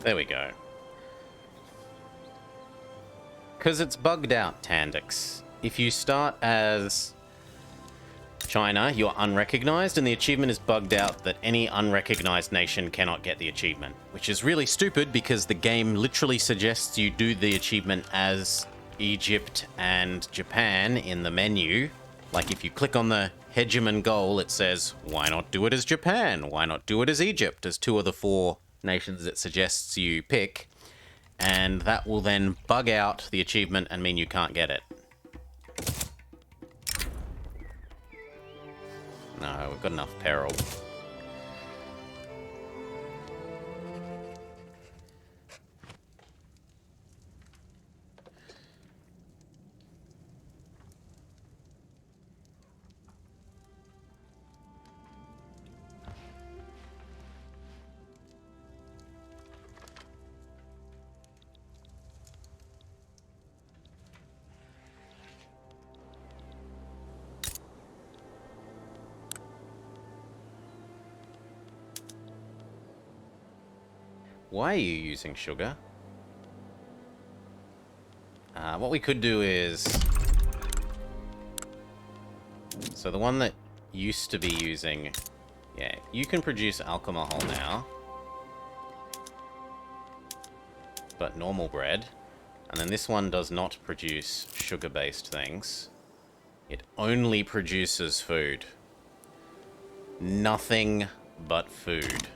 There we go. Because it's bugged out, Tandix. If you start as China, you're unrecognized, and the achievement is bugged out that any unrecognized nation cannot get the achievement. Which is really stupid because the game literally suggests you do the achievement as Egypt and Japan in the menu. Like if you click on the Hegemon goal, it says, why not do it as Japan? Why not do it as Egypt? As 2 of the 4 nations it suggests you pick, and that will then bug out the achievement and mean you can't get it. No, we've got enough peril. Why are you using sugar? What we could do is... So the one that used to be using... Yeah, you can produce alcohol now. But normal bread. And then this one does not produce sugar-based things. It only produces food. Nothing but food.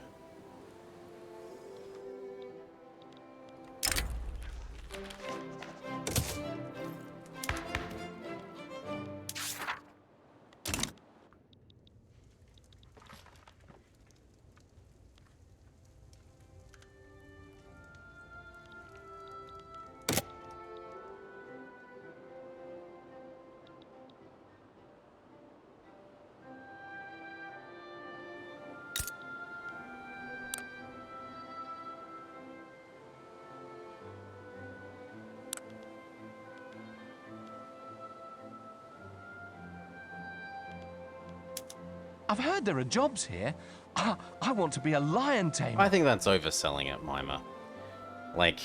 I've heard there are jobs here. I want to be a lion tamer. I think that's overselling it, Mima. Like,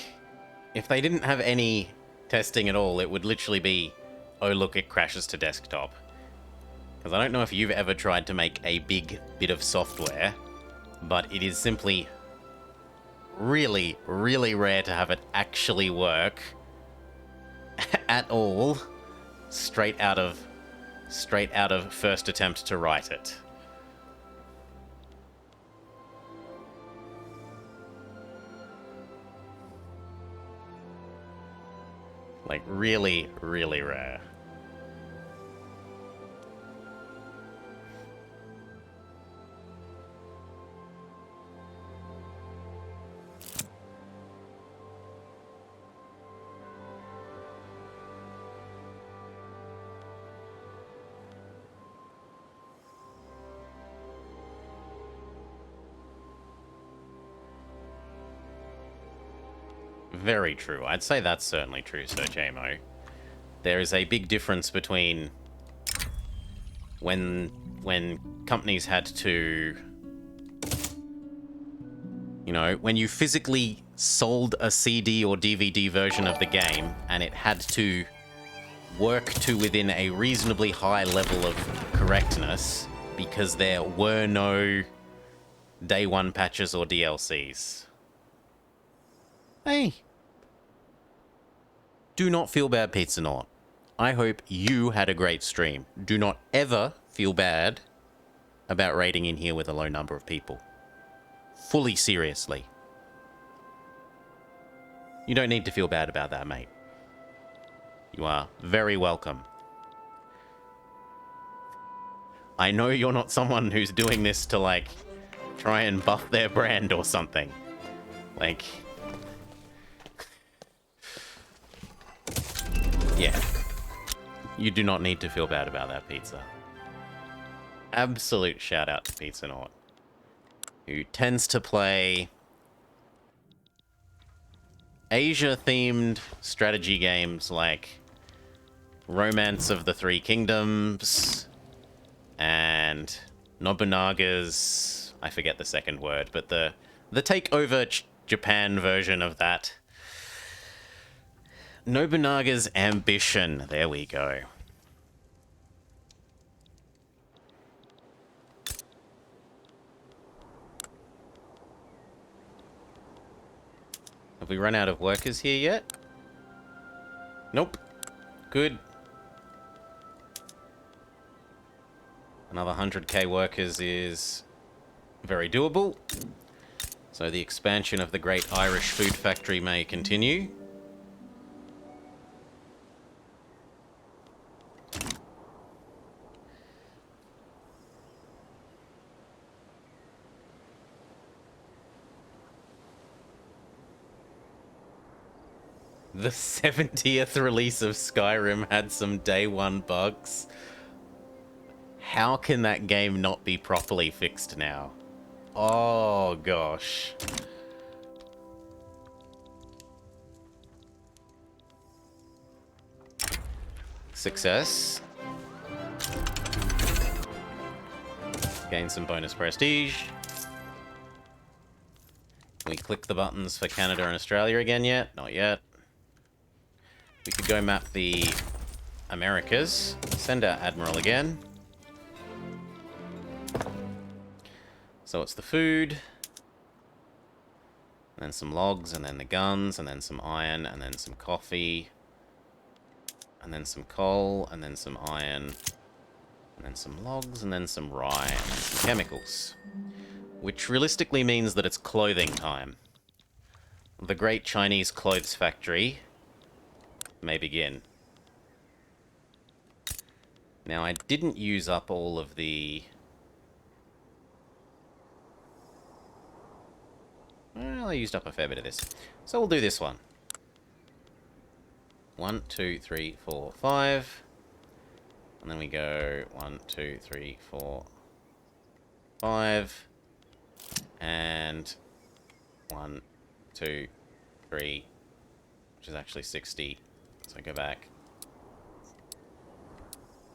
if they didn't have any testing at all, it would literally be, oh look, it crashes to desktop. Because I don't know if you've ever tried to make a big bit of software, but it is simply really, really rare to have it actually work at all straight out of first attempt to write it. Like, really, really rare. Very true. I'd say that's certainly true, Sir JMO. There is a big difference between when companies had to, you know, when you physically sold a CD or DVD version of the game and it had to work to within a reasonably high level of correctness because there were no day one patches or DLCs. Hey. Do not feel bad, Pizza Nort. I hope you had a great stream. Do not ever feel bad about raiding in here with a low number of people. Fully seriously. You don't need to feel bad about that, mate. You are very welcome. I know you're not someone who's doing this to, like, try and buff their brand or something. Like... yeah. You do not need to feel bad about that, Pizza. Absolute shout out to Pizza Nort, who tends to play Asia-themed strategy games like Romance of the Three Kingdoms and Nobunaga's... I forget the second word, but the takeover Japan version of that. Nobunaga's Ambition. There we go. Have we run out of workers here yet? Nope. Good. Another 100k workers is very doable. So the expansion of the Great Irish Food Factory may continue. The 70th release of Skyrim had some day one bugs. How can that game not be properly fixed now? Oh, gosh. Success. Gain some bonus prestige. Can we click the buttons for Canada and Australia again yet? Not yet. We could go map the Americas. Send out Admiral again. So it's the food, and then some logs, and then the guns, and then some iron, and then some coffee, and then some coal, and then some iron, and then some logs, and then some rye, and then some chemicals. Which realistically means that it's clothing time. The Great Chinese Clothes Factory may begin. Now, I didn't use up all of the... well, I used up a fair bit of this. So we'll do this one. 1, 2, 3, 4, 5. And then we go 1, 2, 3, 4, 5. And 1, 2, 3, which is actually 60. So go back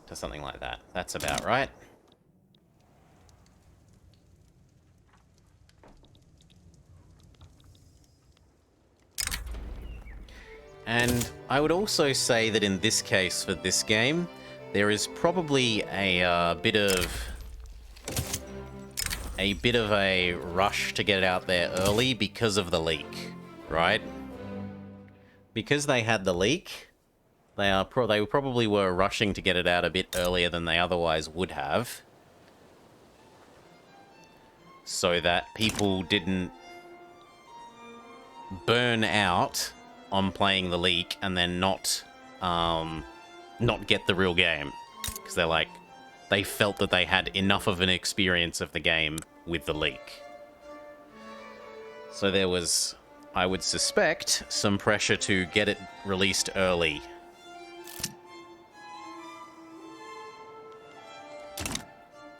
to something like that. That's about right. And I would also say that in this case, for this game, there is probably a bit of a rush to get it out there early because of the leak, right? Because they had the leak, they probably were rushing to get it out a bit earlier than they otherwise would have, so that people didn't burn out on playing the leak and then not get the real game, because they felt that they had enough of an experience of the game with the leak. So there was, I would suspect, some pressure to get it released early.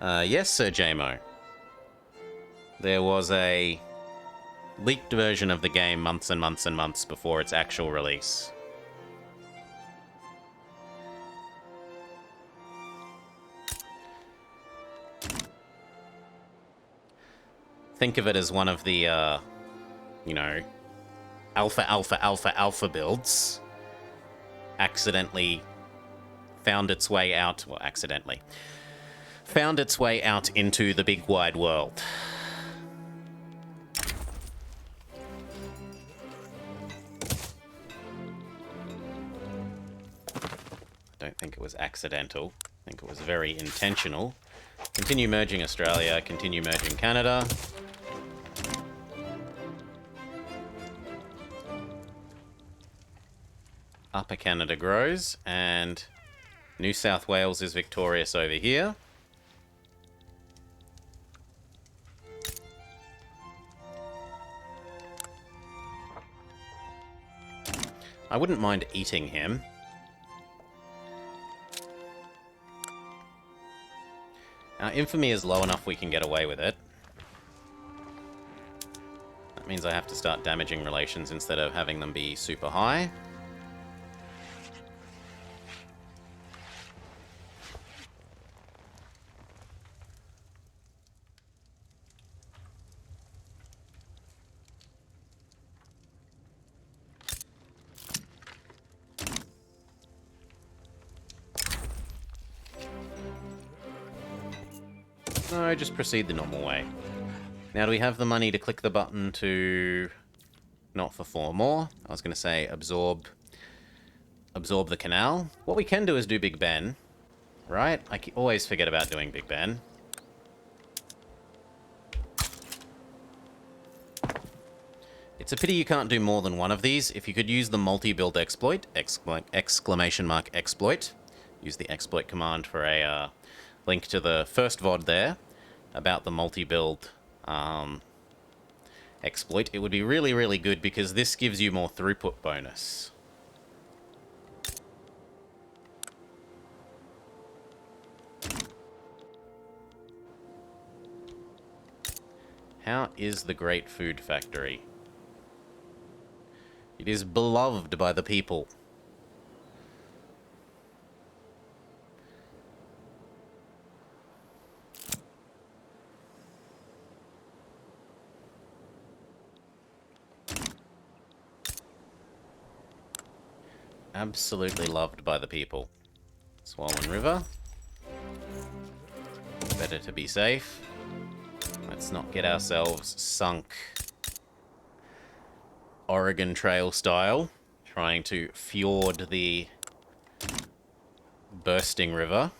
Yes, Sir JMO. There was a leaked version of the game months and months and months before its actual release. Think of it as one of the, you know, alpha builds accidentally found its way out, well, accidentally, found its way out into the big wide world. I don't think it was accidental. I think it was very intentional. Continue merging Australia, continue merging Canada. Upper Canada grows, and New South Wales is victorious over here. I wouldn't mind eating him. Our infamy is low enough we can get away with it. That means I have to start damaging relations instead of having them be super high. No, just proceed the normal way. Now, do we have the money to click the button to... Not for 4 more. I was going to say absorb the canal. What we can do is do Big Ben, right? I always forget about doing Big Ben. It's a pity you can't do more than one of these. If you could use the multi-build exploit, exclamation mark exploit, use the exploit command for a link to the first VOD there about the multi-build exploit, it would be really, really good because this gives you more throughput bonus. How is the Great Food Factory? It is beloved by the people. Absolutely loved by the people. Swollen River. Better to be safe. Let's not get ourselves sunk Oregon Trail style, trying to fjord the bursting river.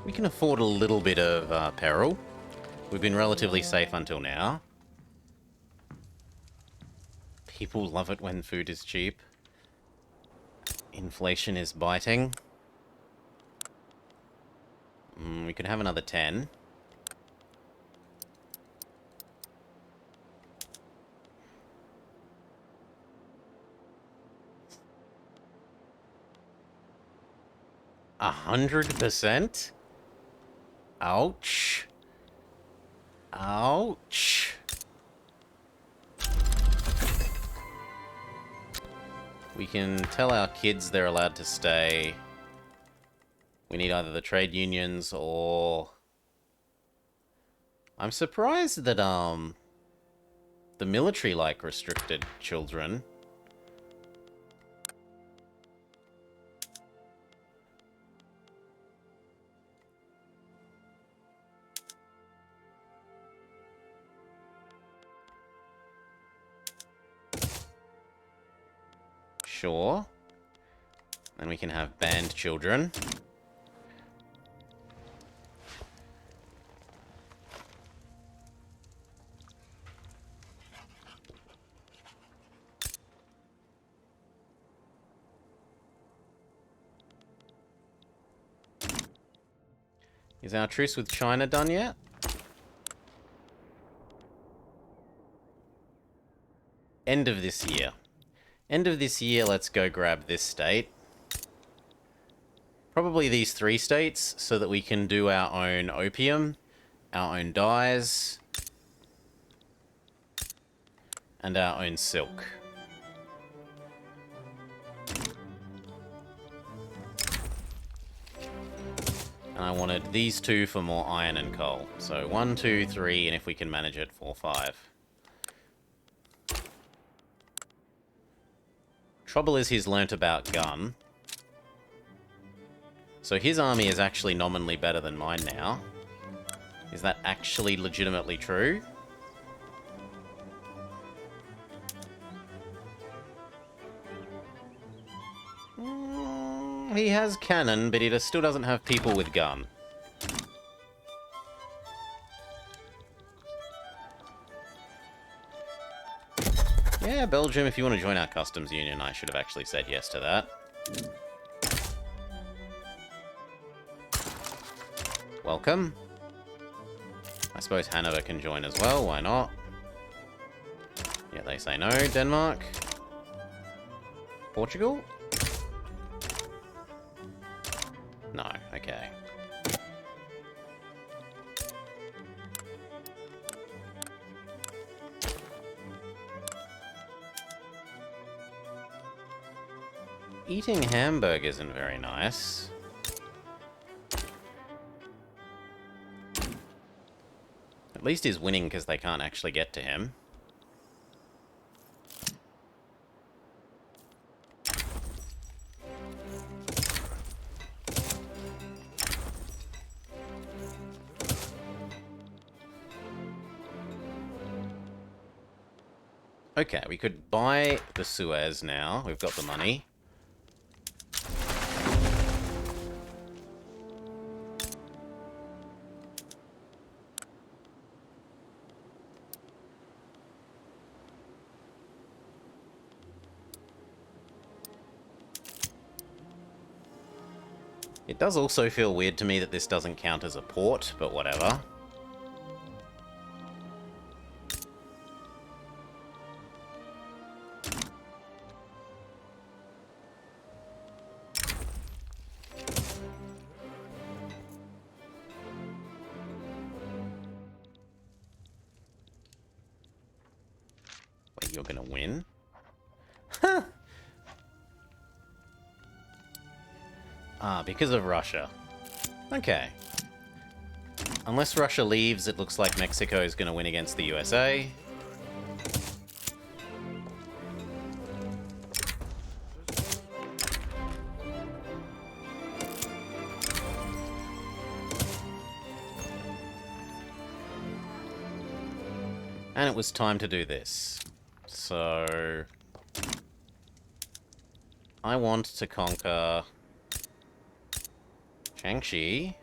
We can afford a little bit of peril. We've been relatively safe until now. People love it when food is cheap. Inflation is biting. We could have another 10. A 100%? Ouch. Ouch. We can tell our kids they're allowed to stay. We need either the trade unions or... I'm surprised that, the military, like, restricted children. Sure. Then we can have banned children. Is our truce with China done yet? End of this year. End of this year, let's go grab this state. Probably these 3 states, so that we can do our own opium, our own dyes, and our own silk. And I wanted these 2 for more iron and coal. So 1, 2, 3, and if we can manage it, 4, 5. Trouble is he's learnt about gun. So his army is actually nominally better than mine now. Is that actually legitimately true? He has cannon, but he still doesn't have people with gun. Yeah, Belgium, if you want to join our customs union, I should have actually said yes to that. Welcome. I suppose Hanover can join as well, why not? Yeah, they say no. Denmark? Portugal? No, okay. Eating hamburgers isn't very nice. At least he's winning because they can't actually get to him. Okay, we could buy the Suez now. We've got the money. It does also feel weird to me that this doesn't count as a port, but whatever. Wait, you're gonna win? Huh! Ah, because of Russia. Okay. Unless Russia leaves, it looks like Mexico is going to win against the USA. And it was time to do this. So... I want to conquer... Shaanxi.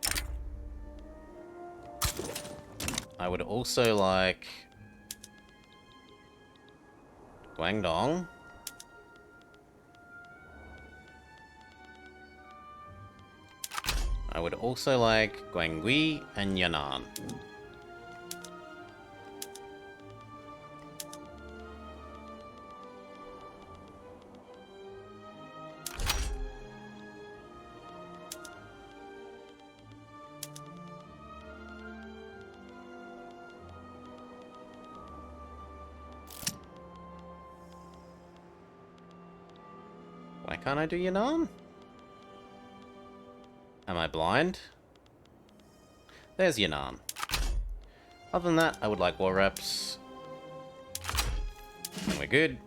I would also like Guangdong. I would also like Guangui and Yan'an. Why can't I do Yan'an? Am I blind? There's Yan'an. Other than that, I would like war reps. And we're good.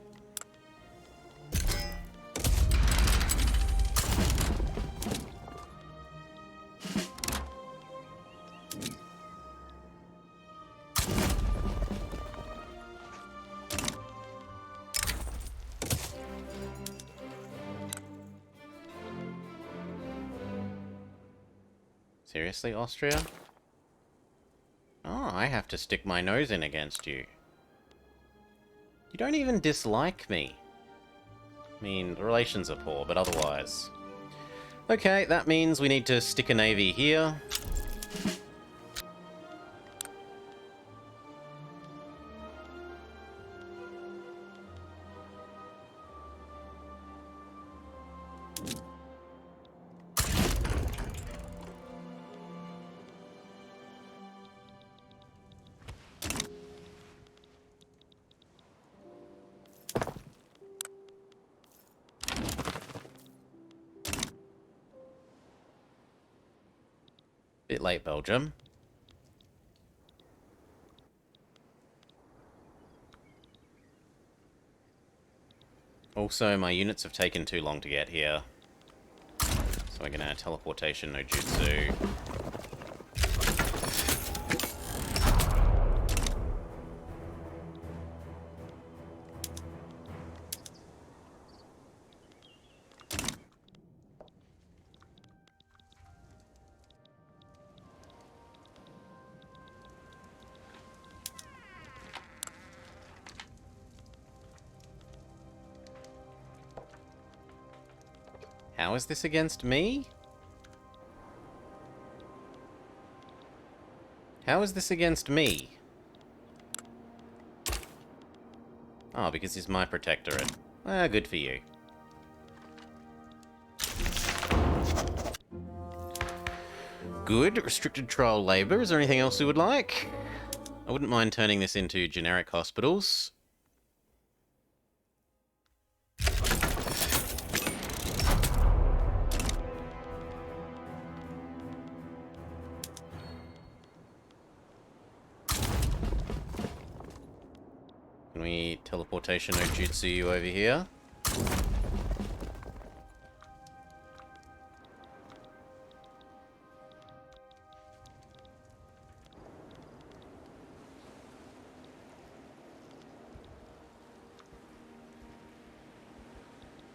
Seriously, Austria? Oh, I have to stick my nose in against you. You don't even dislike me. I mean, the relations are poor, but otherwise. Okay, that means we need to stick a navy here. Bit late, Belgium. Also, my units have taken too long to get here. So we're gonna teleportation no jutsu. How is this against me? How is this against me? Oh, because he's my protectorate. Ah, good for you. Good. Restricted trial labor. Is there anything else you would like? I wouldn't mind turning this into generic hospitals. Can we teleportation no jutsu you over here?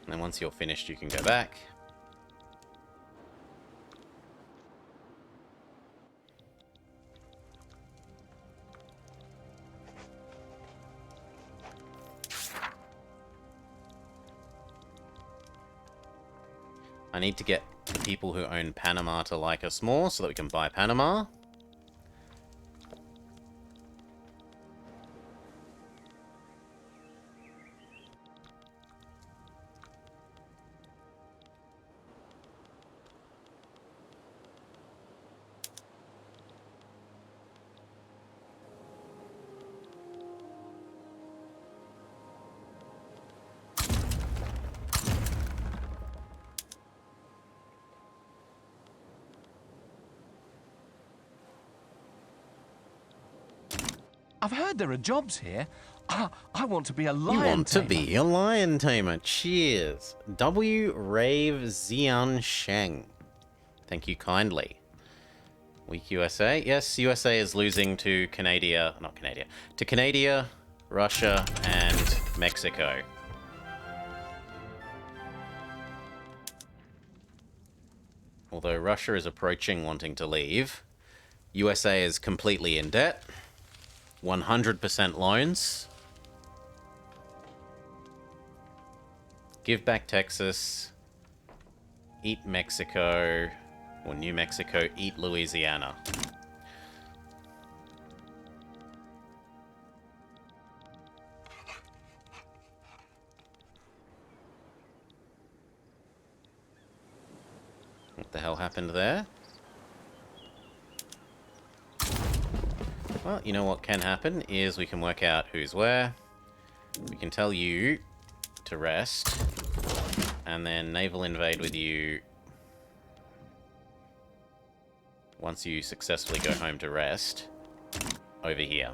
And then once you're finished, you can go back. I need to get the people who own Panama to like us more so that we can buy Panama. I've heard there are jobs here. I want to be a lion You want tamer. to be a lion tamer. Cheers. W. Rave Xian Sheng. Thank you kindly. Weak USA. Yes, USA is losing to Canada. Not Canada. To Canada, Russia, and Mexico. Although Russia is approaching wanting to leave, USA is completely in debt. 100% loans. Give back Texas. Eat Mexico. Or New Mexico, eat Louisiana. What the hell happened there? Well, you know what can happen is we can work out who's where. We can tell you to rest, and then naval invade with you once you successfully go home to rest over here.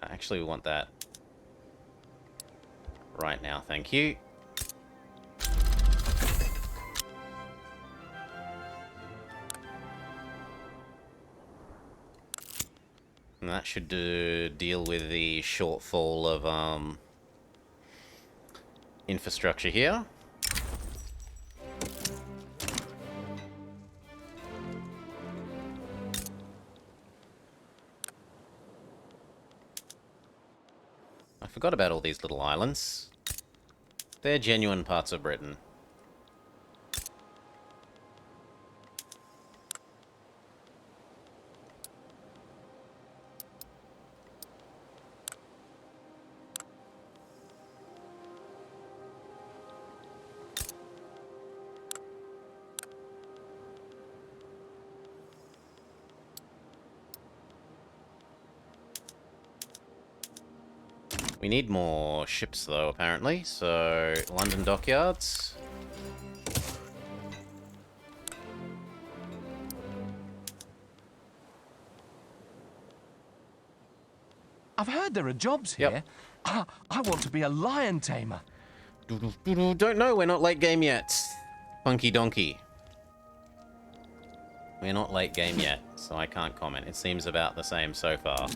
Actually, we want that right now, thank you. And that should deal with the shortfall of infrastructure here. I forgot about all these little islands. They're genuine parts of Britain. We need more ships, though, apparently. So, London dockyards. I've heard there are jobs here. I want to be a lion tamer. Don't know, we're not late game yet. Funky donkey. We're not late game yet, so I can't comment. It seems about the same so far.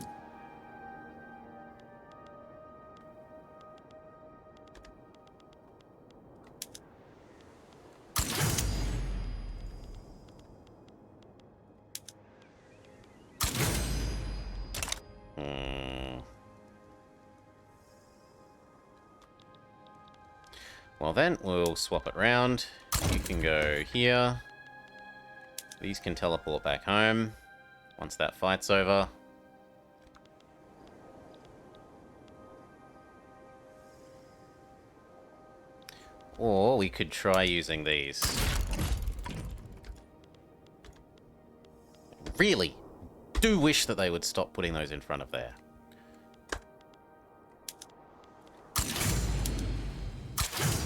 Well then, we'll swap it round. You can go here. These can teleport back home once that fight's over. Or we could try using these. Really do wish that they would stop putting those in front of there.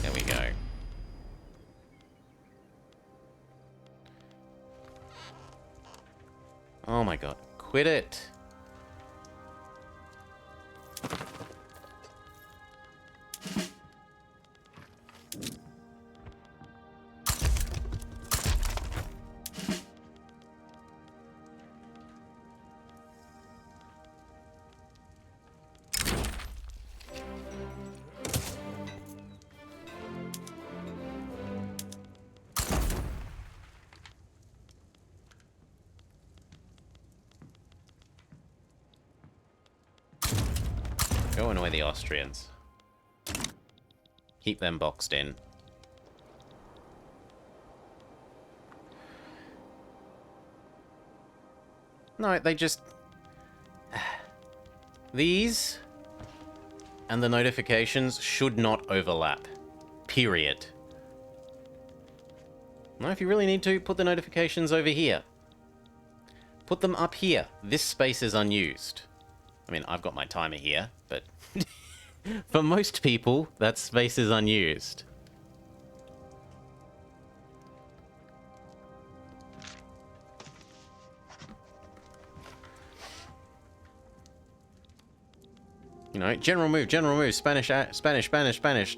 There we go. Oh my god. Quit it. Go annoy the Austrians. Keep them boxed in. No, they just... These and the notifications should not overlap. Period. No, if you really need to, put the notifications over here. Put them up here. This space is unused. I mean, I've got my timer here, but for most people, that space is unused. You know, general move, Spanish, Spanish.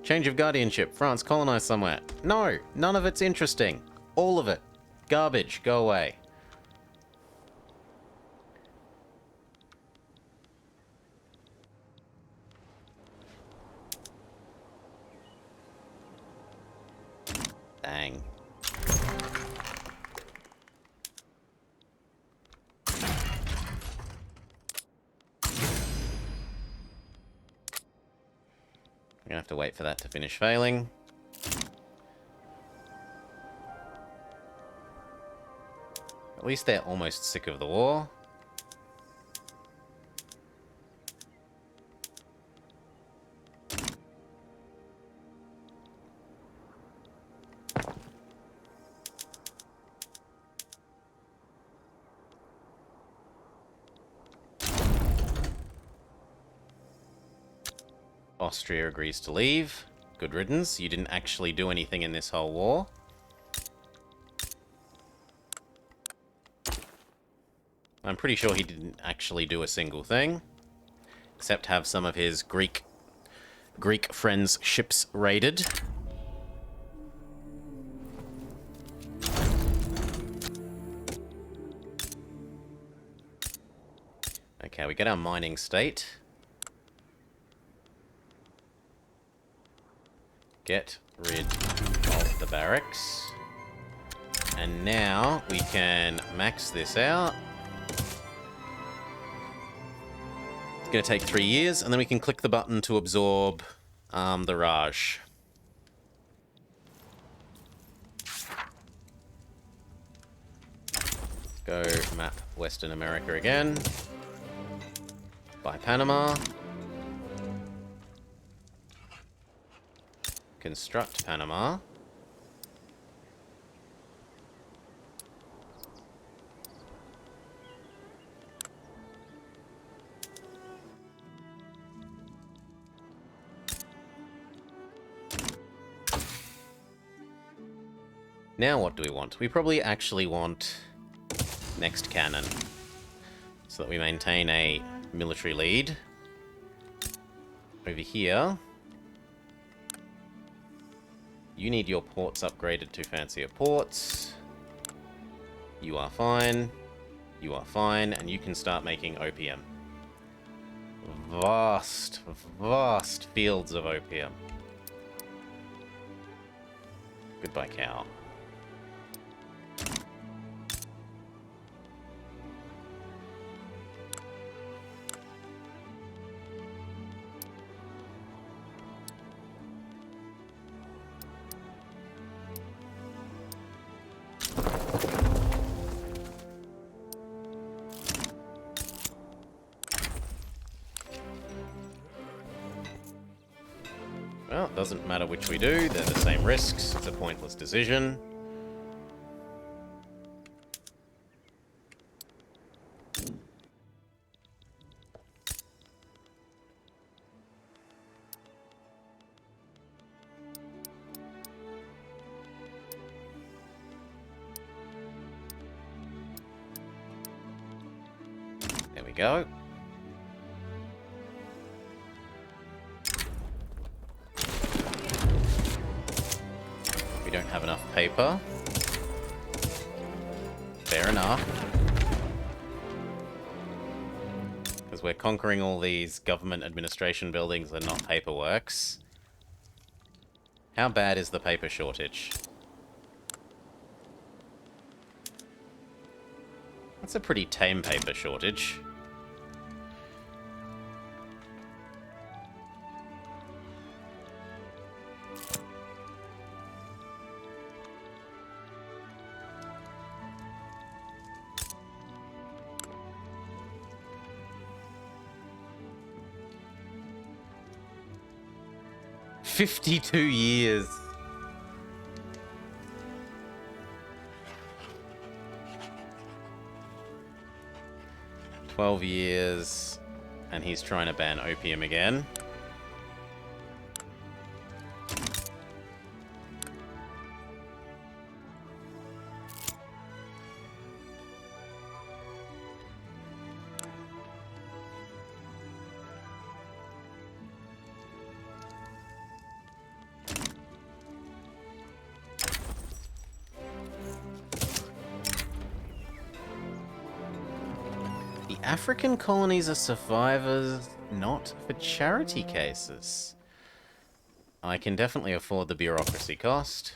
Change of guardianship, France, colonize somewhere. No, none of it's interesting. All of it. Garbage, go away. Dang. We're gonna have to wait for that to finish failing. At least they're almost sick of the war. Austria agrees to leave. Good riddance. You didn't actually do anything in this whole war. I'm pretty sure he didn't actually do a single thing, except have some of his Greek friends' ships raided. Okay, we get our mining state. Get rid of the barracks. And now we can max this out. It's going to take 3 years, and then we can click the button to absorb the Raj. Let's go map Western America again. Buy Panama. Construct Panama. Now what do we want? We probably actually want next cannon, so that we maintain a military lead. Over here, you need your ports upgraded to fancier ports. You are fine. You are fine, and you can start making opium. Vast, vast fields of opium. Goodbye, cow. Well, it doesn't matter which we do, they're the same risks, it's a pointless decision. There we go. We don't have enough paper. Fair enough. Because we're conquering all these government administration buildings and not paperworks. How bad is the paper shortage? That's a pretty tame paper shortage. "52 years. "12 years, and he's trying to ban opium again. African colonies are survivors, not for charity cases. I can definitely afford the bureaucracy cost.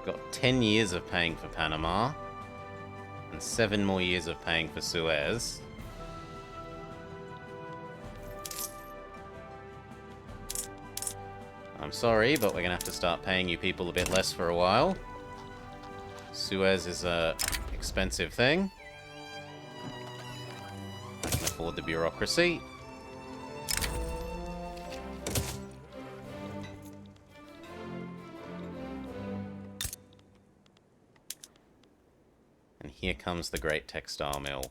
Got 10 years of paying for Panama. And 7 more years of paying for Suez. I'm sorry, but we're going to have to start paying you people a bit less for a while. Suez is a expensive thing. I can afford the bureaucracy. And here comes the great textile mill.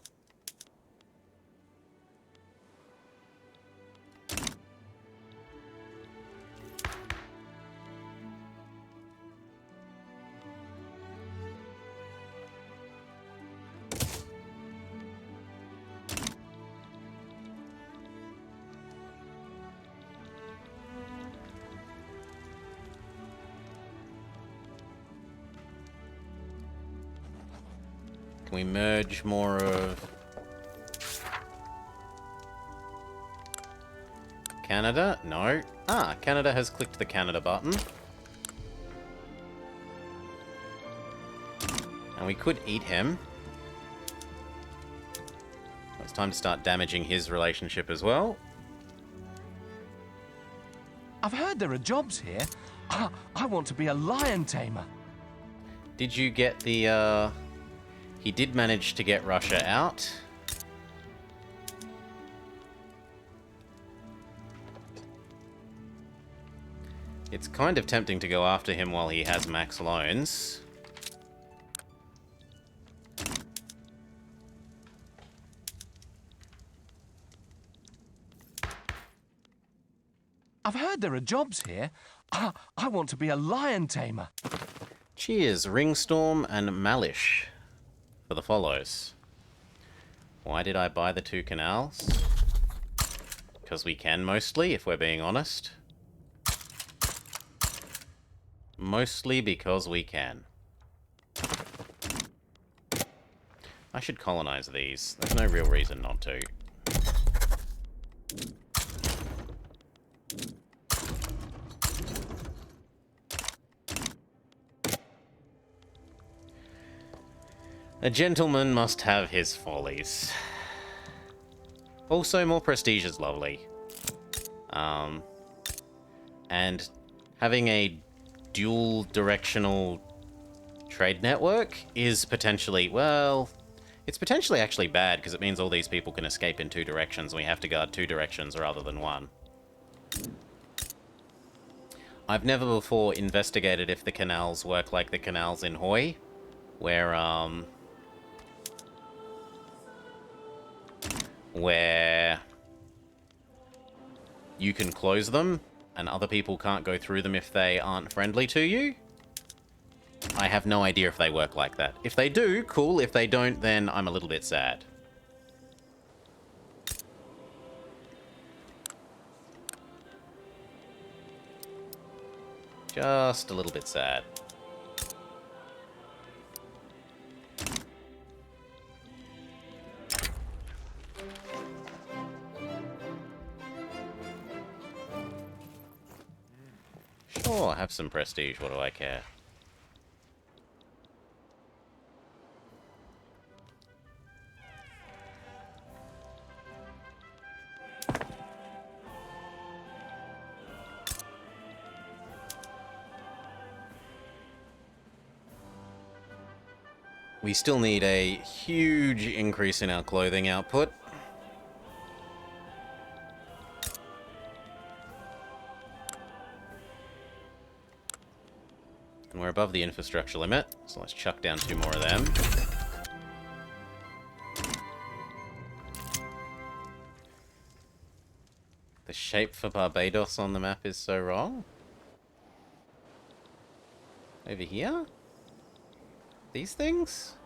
Can we merge more of Canada? No. Ah, Canada has clicked the Canada button. And we could eat him. It's time to start damaging his relationship as well. I've heard there are jobs here. I want to be a lion tamer. Did you get the, He did manage to get Russia out. It's kind of tempting to go after him while he has max loans. I've heard there are jobs here. I want to be a lion tamer. Cheers, Ringstorm and Malish for the follows. Why did I buy the 2 canals? Because we can mostly, if we're being honest. Mostly because we can. I should colonize these. There's no real reason not to. A gentleman must have his follies. Also, more prestige is lovely. And having a dual-directional trade network is potentially, well, it's potentially actually bad because it means all these people can escape in 2 directions and we have to guard 2 directions rather than 1. I've never before investigated if the canals work like the canals in Hoi, where you can close them and other people can't go through them if they aren't friendly to you. I have no idea if they work like that. If they do, cool. If they don't, then I'm a little bit sad. Just a little bit sad. Sure, have some prestige, what do I care? We still need a huge increase in our clothing output. And we're above the infrastructure limit, so let's chuck down 2 more of them. The shape for Barbados on the map is so wrong. Over here? These things?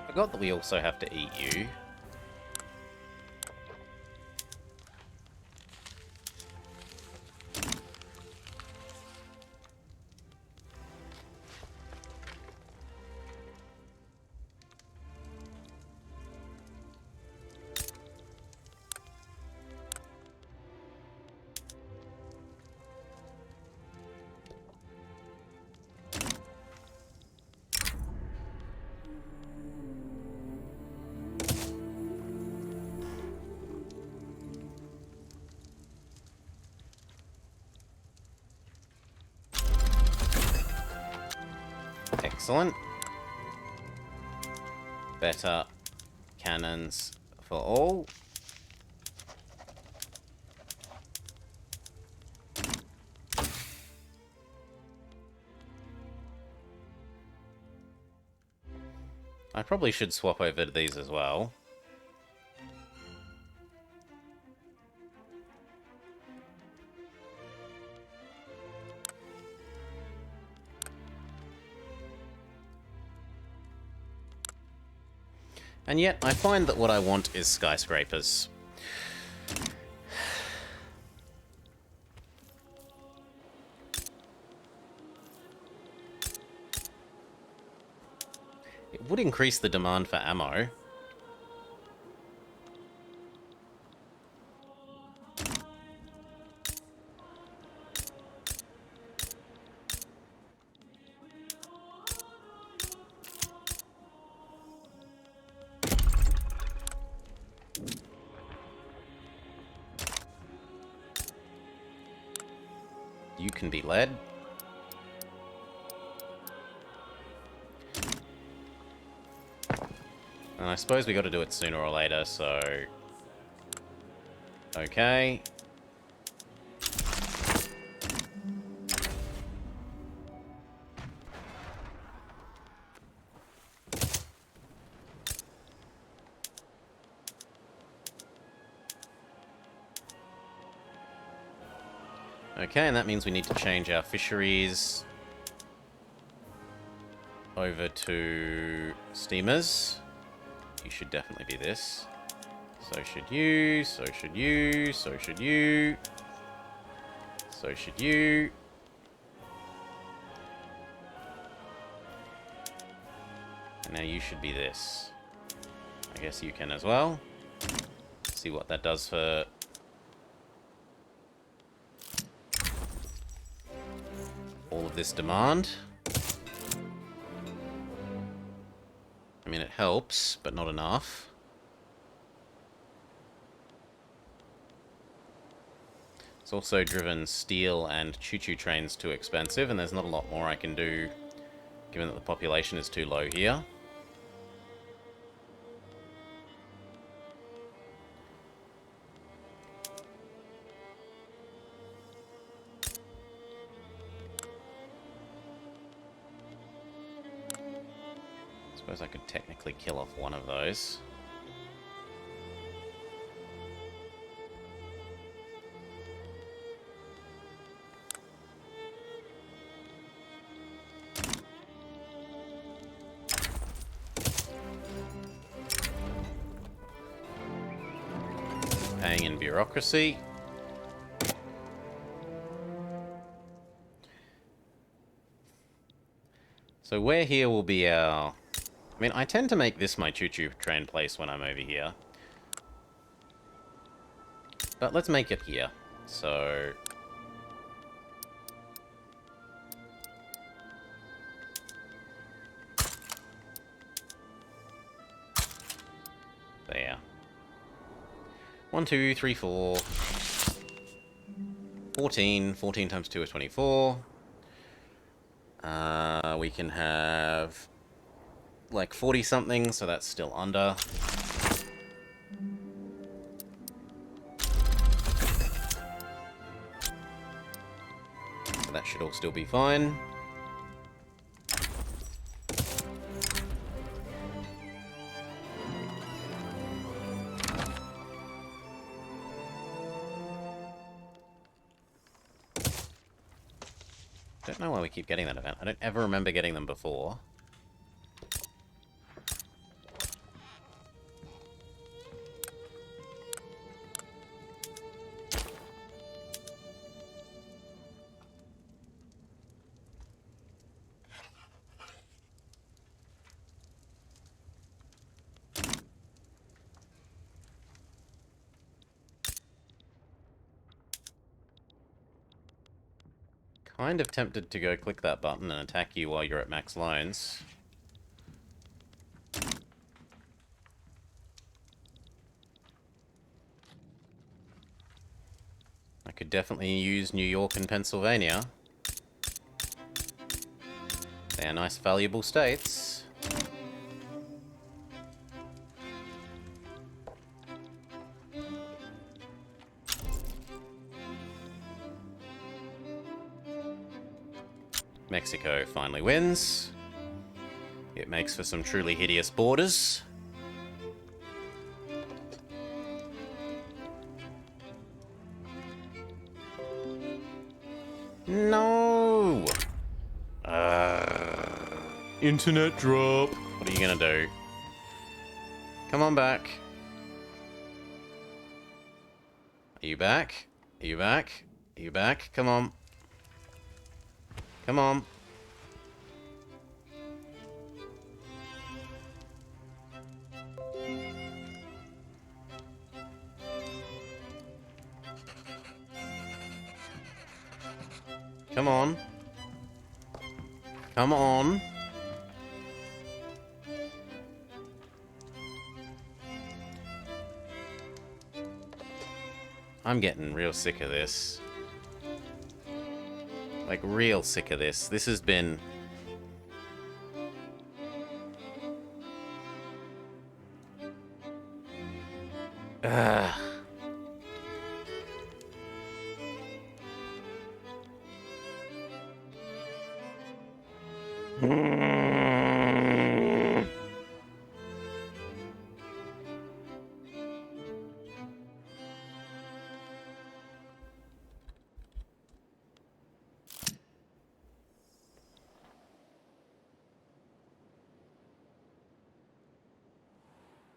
Forgot that we also have to eat you. Excellent. Better cannons for all. I probably should swap over to these as well. And yet, I find that what I want is skyscrapers. It would increase the demand for ammo. You can be led. And I suppose we got to do it sooner or later, so... Okay. Okay, and that means we need to change our fisheries over to steamers. You should definitely be this. So should you, so should you, so should you. So should you. And now you should be this. I guess you can as well. See what that does for... all of this demand. I mean, it helps, but not enough. It's also driven steel and choo-choo trains too expensive, and there's not a lot more I can do, given that the population is too low here. Suppose I could technically kill off one of those. Paying in bureaucracy. So where here will be our... I mean, I tend to make this my choo-choo train place when I'm over here. But let's make it here. So... there. 1, 2, 3, 4... 14. 14 times 2 is 24. We can have... like 40 something, so that's still under. So that should all still be fine. Don't know why we keep getting that event. I don't ever remember getting them before. Kind of tempted to go click that button and attack you while you're at max loans. I could definitely use New York and Pennsylvania. They're nice, valuable states. Mexico finally wins. It makes for some truly hideous borders. No! Internet drop. What are you gonna do? Come on back. Are you back? Are you back? Are you back? Come on. Come on. Come on. Come on. I'm getting real sick of this. Like, real sick of this. This has been... Ugh.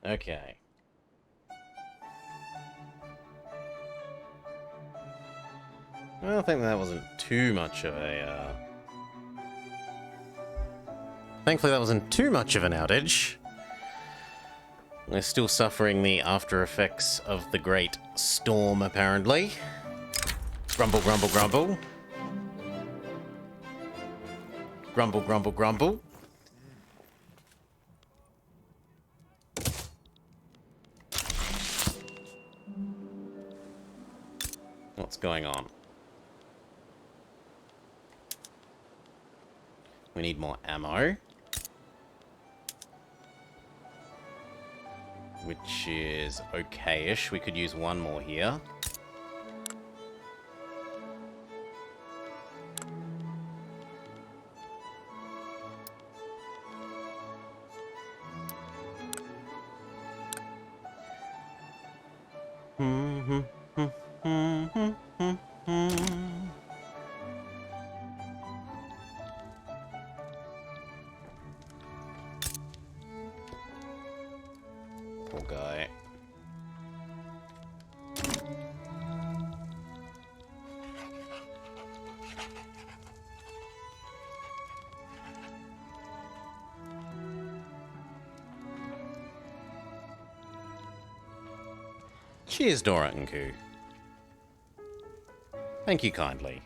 Okay. Well, I think that wasn't too much of a, Thankfully that wasn't too much of an outage. We're still suffering the after effects of the great storm, apparently. Grumble, grumble, grumble. Grumble, grumble, grumble. What's going on? We need more ammo. Which is okay-ish. We could use one more here. Poor guy. Cheers, Dora Nku. Thank you kindly.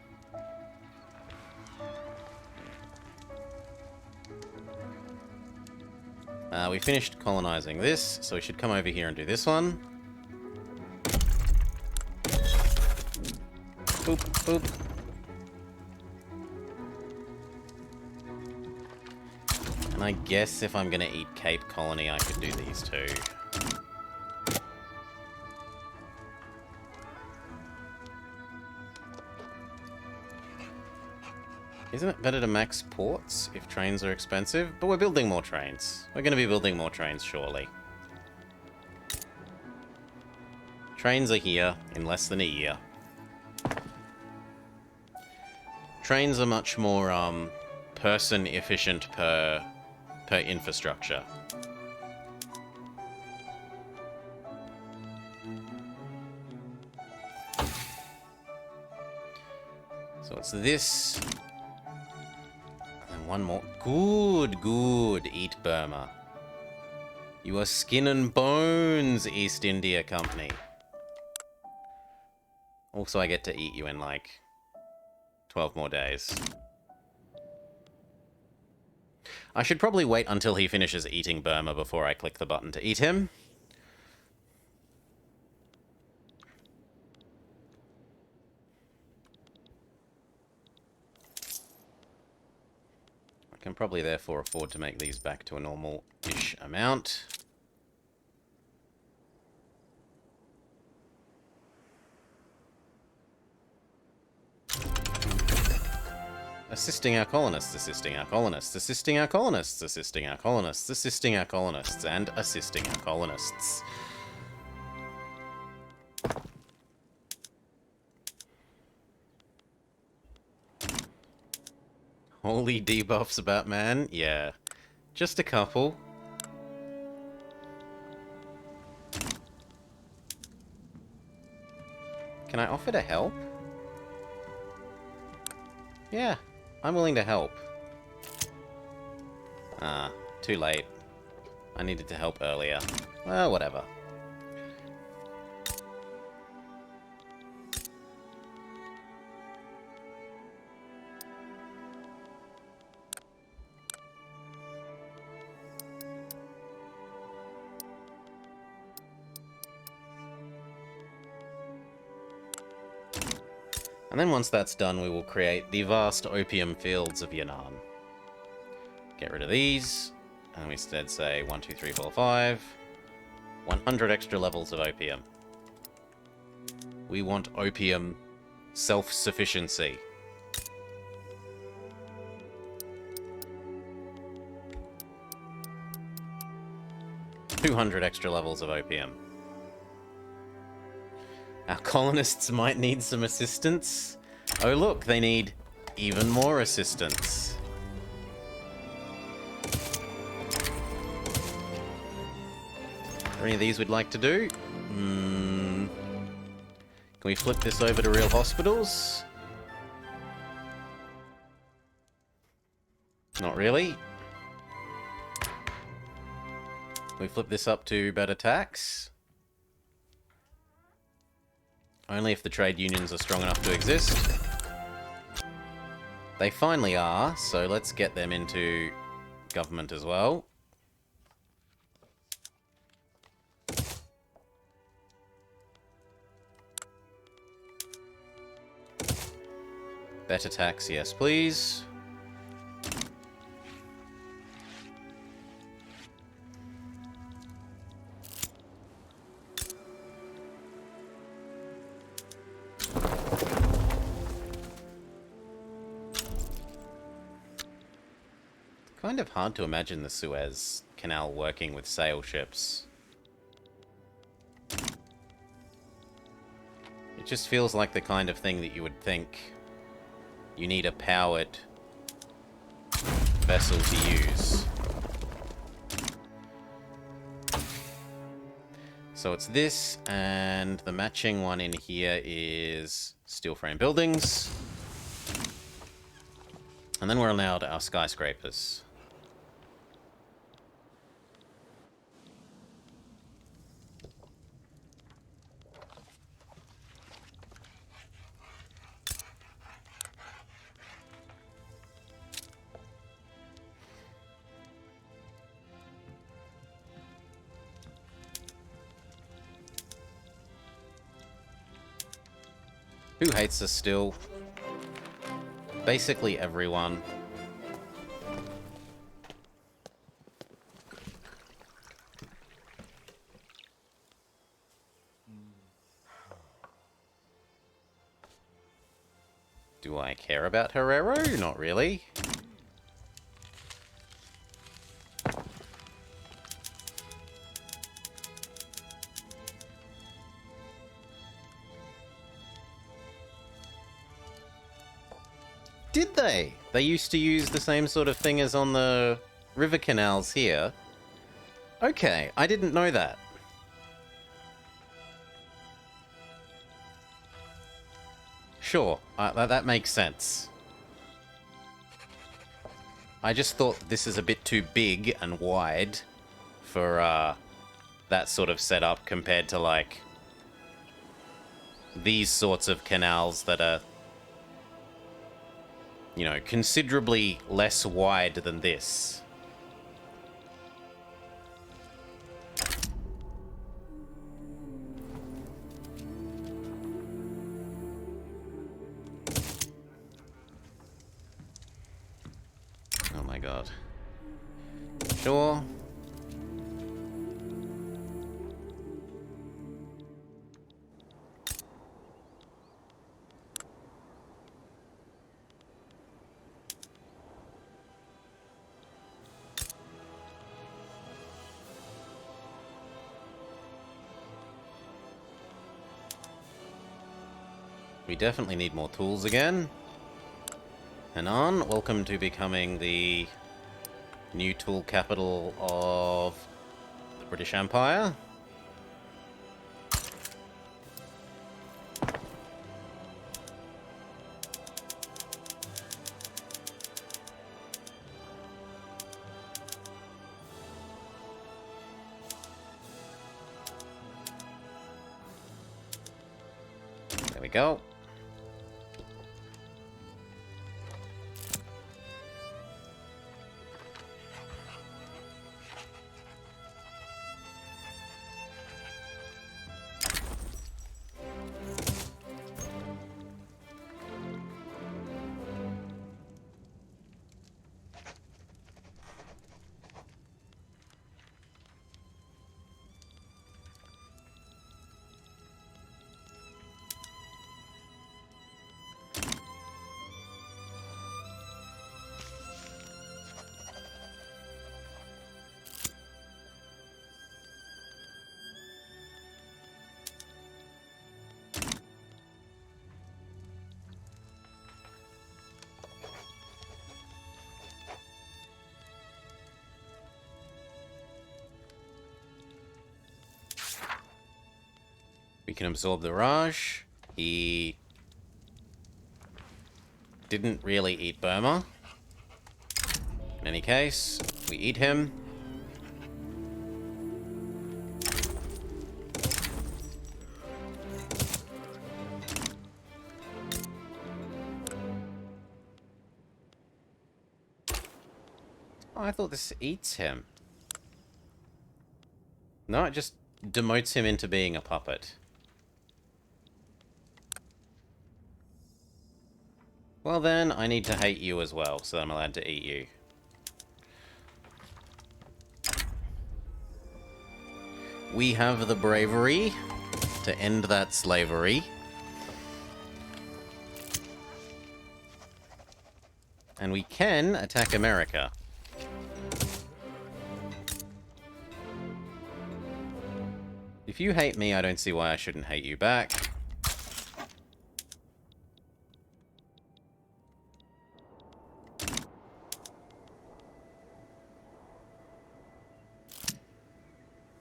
We finished colonizing this, so we should come over here and do this one. Boop, boop. And I guess if I'm gonna eat Cape Colony, I could do these two. Isn't it better to max ports if trains are expensive? But we're building more trains. We're going to be building more trains, surely. Trains are here in less than a year. Trains are much more person efficient per infrastructure. So it's this. One more. Good, good. Eat Burma. You are skin and bones, East India Company. Also, I get to eat you in, like, 12 more days. I should probably wait until he finishes eating Burma before I click the button to eat him. I can probably therefore afford to make these back to a normal-ish amount. Assisting our colonists, assisting our colonists, assisting our colonists, assisting our colonists, assisting our colonists, and assisting our colonists. Holy debuffs about man? Yeah. Just a couple. Can I offer to help? Yeah. I'm willing to help. Ah, too late. I needed to help earlier. Well, whatever. And then once that's done, we will create the vast opium fields of Yan'an. Get rid of these, and we instead say 1, 2, 3, 4, 5. 100 extra levels of opium. We want opium self-sufficiency. $200 extra levels of opium. Our colonists might need some assistance. Oh look, they need even more assistance. Are there any of these we'd like to do? Can we flip this over to real hospitals? Not really. Can we flip this up to better tax? Only if the trade unions are strong enough to exist. They finally are, so let's get them into government as well. Better tax, yes please. Kind of hard to imagine the Suez Canal working with sail ships. It just feels like the kind of thing that you would think you need a powered vessel to use. So it's this, and the matching one in here is steel frame buildings. And then we're allowed our skyscrapers. Who hates us still? Basically everyone. Do I care about Herrero? Not really. Did they? They used to use the same sort of thing as on the river canals here. Okay, I didn't know that. Sure, that makes sense. I just thought this is a bit too big and wide for that sort of setup compared to, like, these sorts of canals that are you know, considerably less wide than this. Oh my god. Sure. We definitely need more tools again. Hanan, welcome to becoming the new tool capital of the British Empire. There we go. We can absorb the Raj. He didn't really eat Burma. In any case, we eat him. Oh, I thought this eats him. No, it just demotes him into being a puppet. Well then, I need to hate you as well, so I'm allowed to eat you. We have the bravery to end that slavery. And we can attack America. If you hate me, I don't see why I shouldn't hate you back.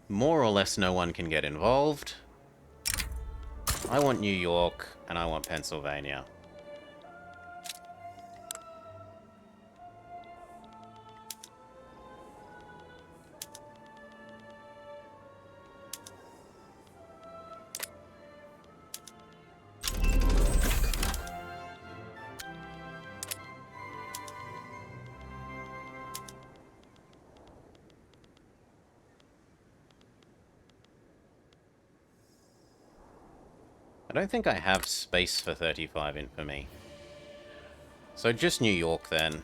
More or less no one can get involved. I want New York, and I want Pennsylvania. I don't think I have space for 35 infamy. So just New York then.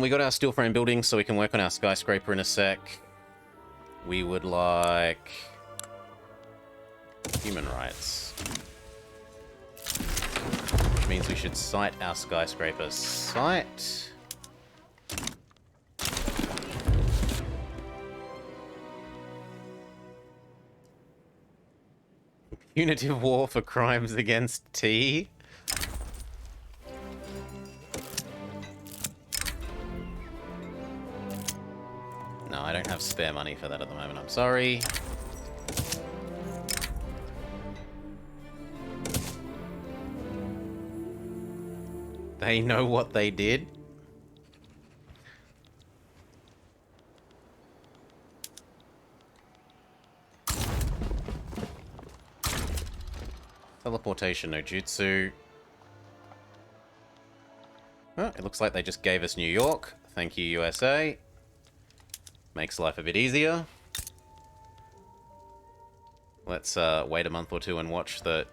We got our steel frame building, so we can work on our skyscraper in a sec. We would like human rights, which means we should site our skyscraper. Site. Punitive war for crimes against T. No, I don't have spare money for that at the moment, I'm sorry. They know what they did. Teleportation no jutsu. Oh, it looks like they just gave us New York. Thank you, USA. Makes life a bit easier. Let's wait a month or two and watch the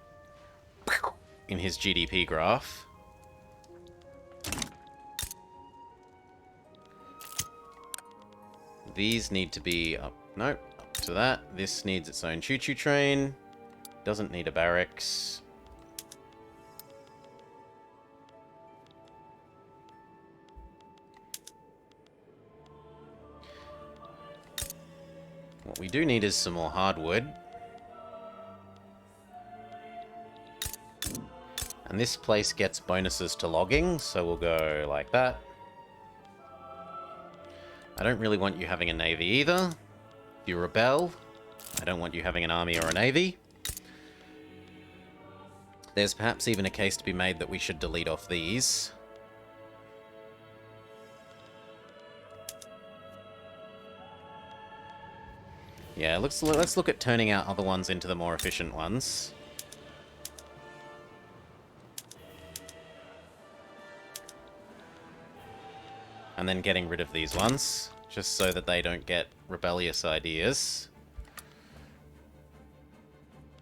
in his GDP graph. These need to be up. Nope, up to that. This needs its own choo-choo train. Doesn't need a barracks. What we do need is some more hardwood. And this place gets bonuses to logging, so we'll go like that. I don't really want you having a navy either. If you rebel, I don't want you having an army or a navy. There's perhaps even a case to be made that we should delete off these. Yeah, let's look at turning out other ones into the more efficient ones. And then getting rid of these ones, just so that they don't get rebellious ideas.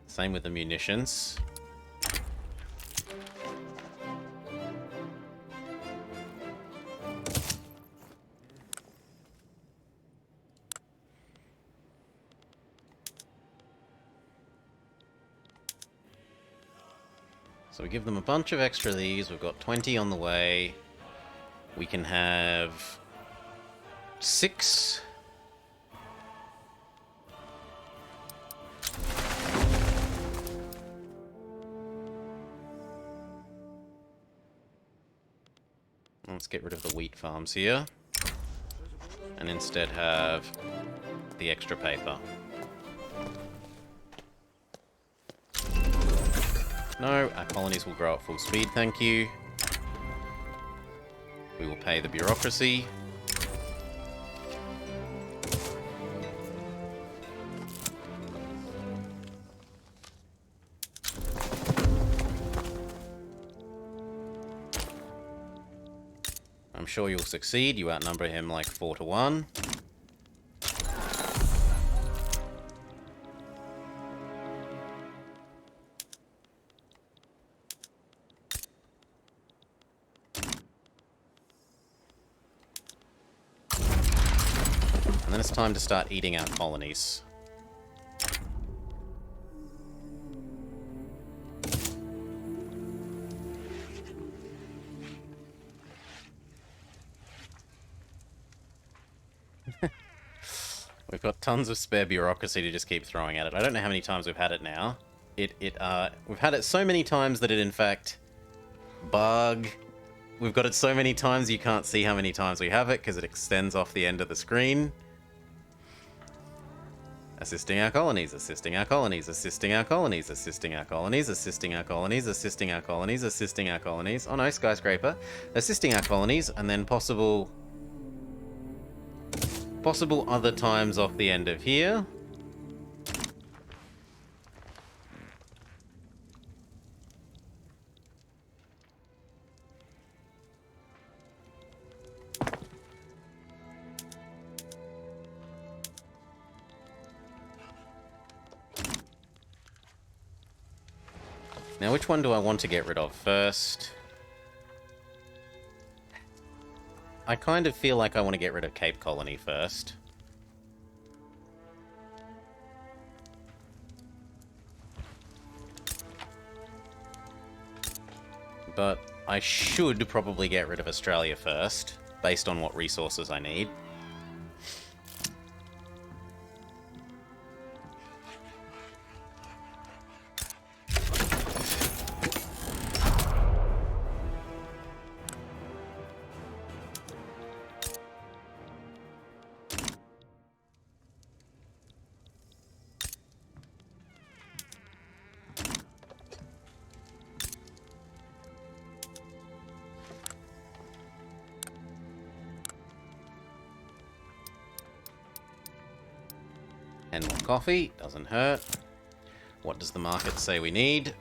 Same with the munitions. So we give them a bunch of extra of these. We've got 20 on the way. We can have 6. Let's get rid of the wheat farms here. And instead have the extra paper. No, our colonies will grow at full speed, thank you. We will pay the bureaucracy. I'm sure you'll succeed. You outnumber him like 4 to 1. And then it's time to start eating our colonies. We've got tons of spare bureaucracy to just keep throwing at it. I don't know how many times we've had it now. We've had it so many times that it in fact bug. We've got it so many times you can't see how many times we have it because it extends off the end of the screen. Assisting our colonies, assisting our colonies, assisting our colonies, assisting our colonies, assisting our colonies, assisting our colonies, assisting our colonies. Oh no, skyscraper. Assisting our colonies, and then possible other times off the end of here. Now, which one do I want to get rid of first? I kind of feel like I want to get rid of Cape Colony first. But I should probably get rid of Australia first, based on what resources I need. And more coffee, doesn't hurt. What does the market say we need?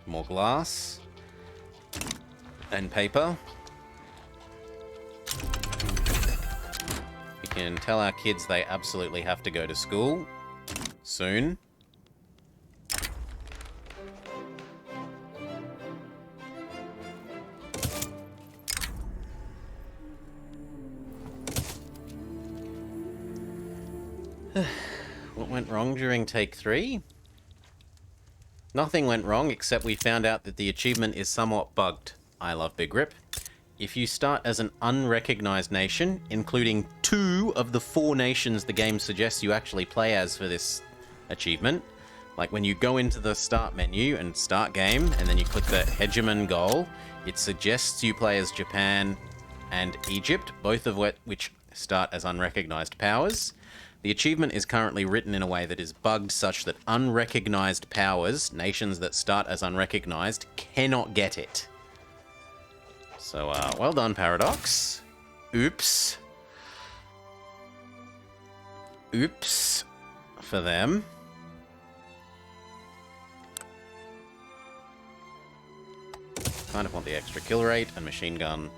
More glass. And paper. We can tell our kids they absolutely have to go to school. Soon. What went wrong during take 3? Nothing went wrong, except we found out that the achievement is somewhat bugged. I love Big Rip. If you start as an unrecognized nation, including 2 of the 4 nations the game suggests you actually play as for this achievement, like when you go into the start menu and start game, and then you click the Hegemon goal, it suggests you play as Japan and Egypt, both of which start as unrecognized powers. The achievement is currently written in a way that is bugged such that unrecognized powers, nations that start as unrecognized, cannot get it. So, well done, Paradox. Oops. Oops. For them. Kind of want the extra kill rate, and machine gun.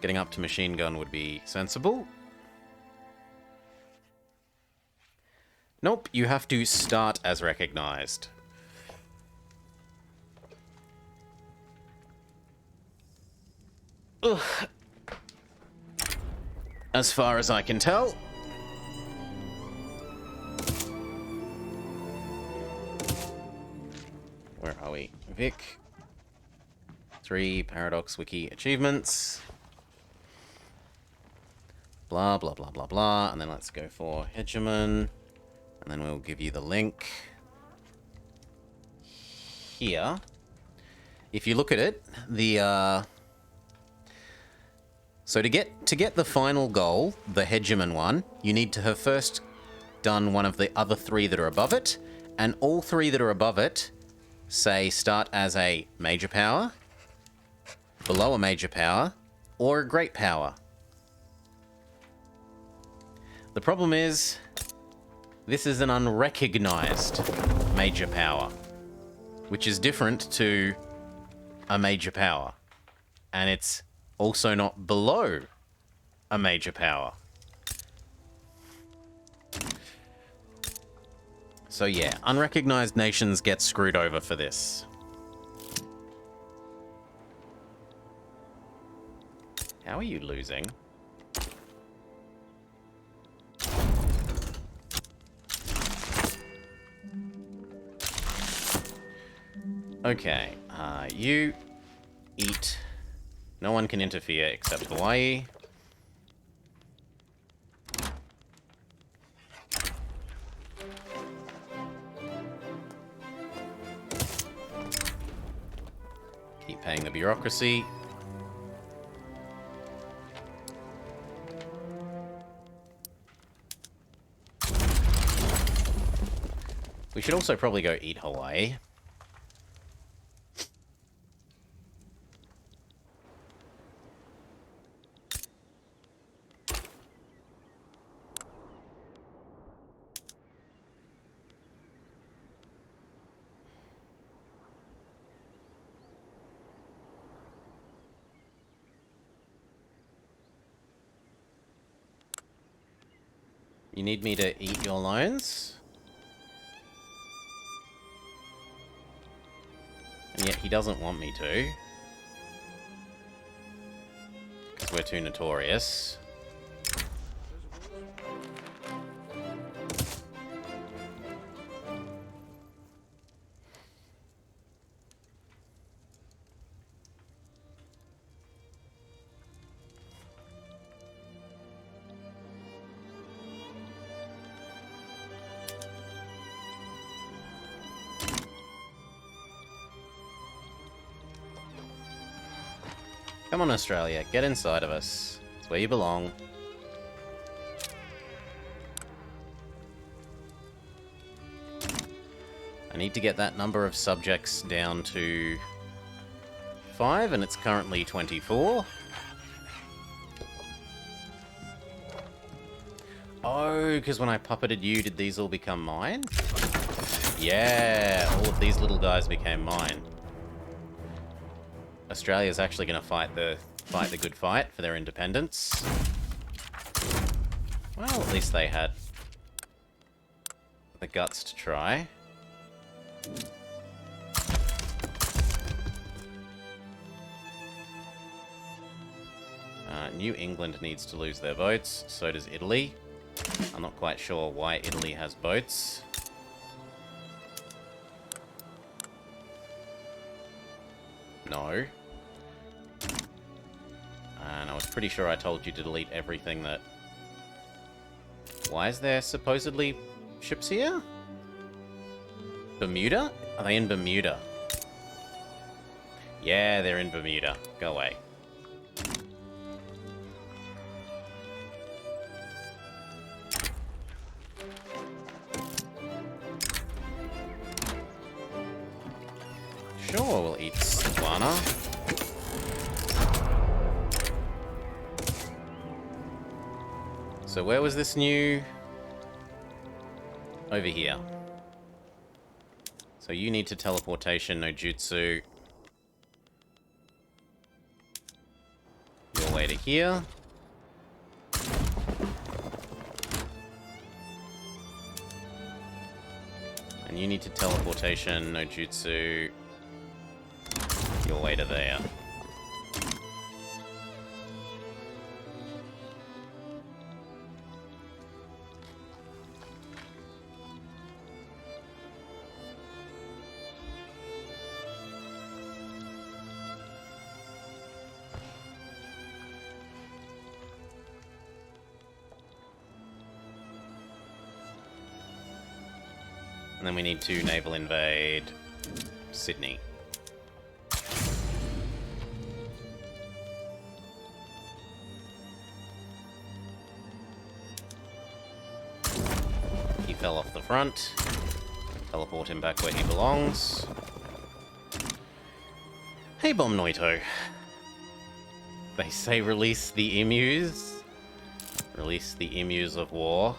Getting up to machine gun would be sensible. Nope, you have to start as recognized. Ugh. As far as I can tell. Where are we? VIC3 Paradox Wiki achievements. Blah, blah, blah, blah, blah. And then let's go for Hegemon. And then we'll give you the link here. If you look at it, so to get the final goal, the Hegemon one, you need to have first done one of the other 3 that are above it, and all 3 that are above it say start as a major power, below a major power, or a great power. The problem is, this is an unrecognized major power, which is different to a major power. And it's also not below a major power. So yeah, unrecognized nations get screwed over for this. How are you losing? Okay, you eat. No one can interfere except Hawaii. Keep paying the bureaucracy. We should also probably go eat Hawaii. You need me to eat your loans? And yet he doesn't want me to. Because we're too notorious. Come on, Australia, get inside of us. It's where you belong. I need to get that number of subjects down to 5, and it's currently 24. Oh, because when I puppeted you, did these all become mine? Yeah, all of these little guys became mine. Australia's actually going to fight the good fight for their independence. Well, at least they had the guts to try. New England needs to lose their boats, so does Italy. I'm not quite sure why Italy has boats. No. And I was pretty sure I told you to delete everything that... Why is there supposedly ships here? Bermuda? Are they in Bermuda? Yeah, they're in Bermuda. Go away. Sure, we'll eat Savannah. So where was this new... Over here. So you need to teleportation no jutsu. Your way to here. And you need to teleportation no jutsu. Your way to there. And then we need to naval invade Sydney. He fell off the front. Teleport him back where he belongs. Hey, Bomb Noito. They say release the emus. Release the emus of war.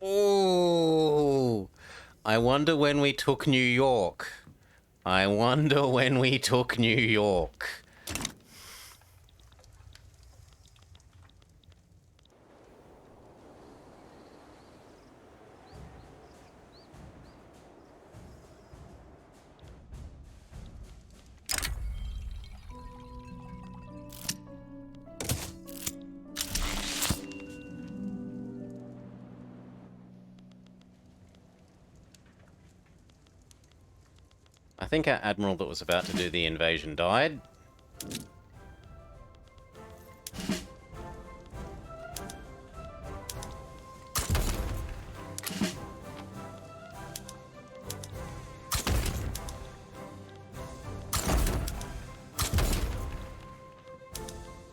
Oh, I wonder when we took New York. I wonder when we took New York. I think our admiral that was about to do the invasion died.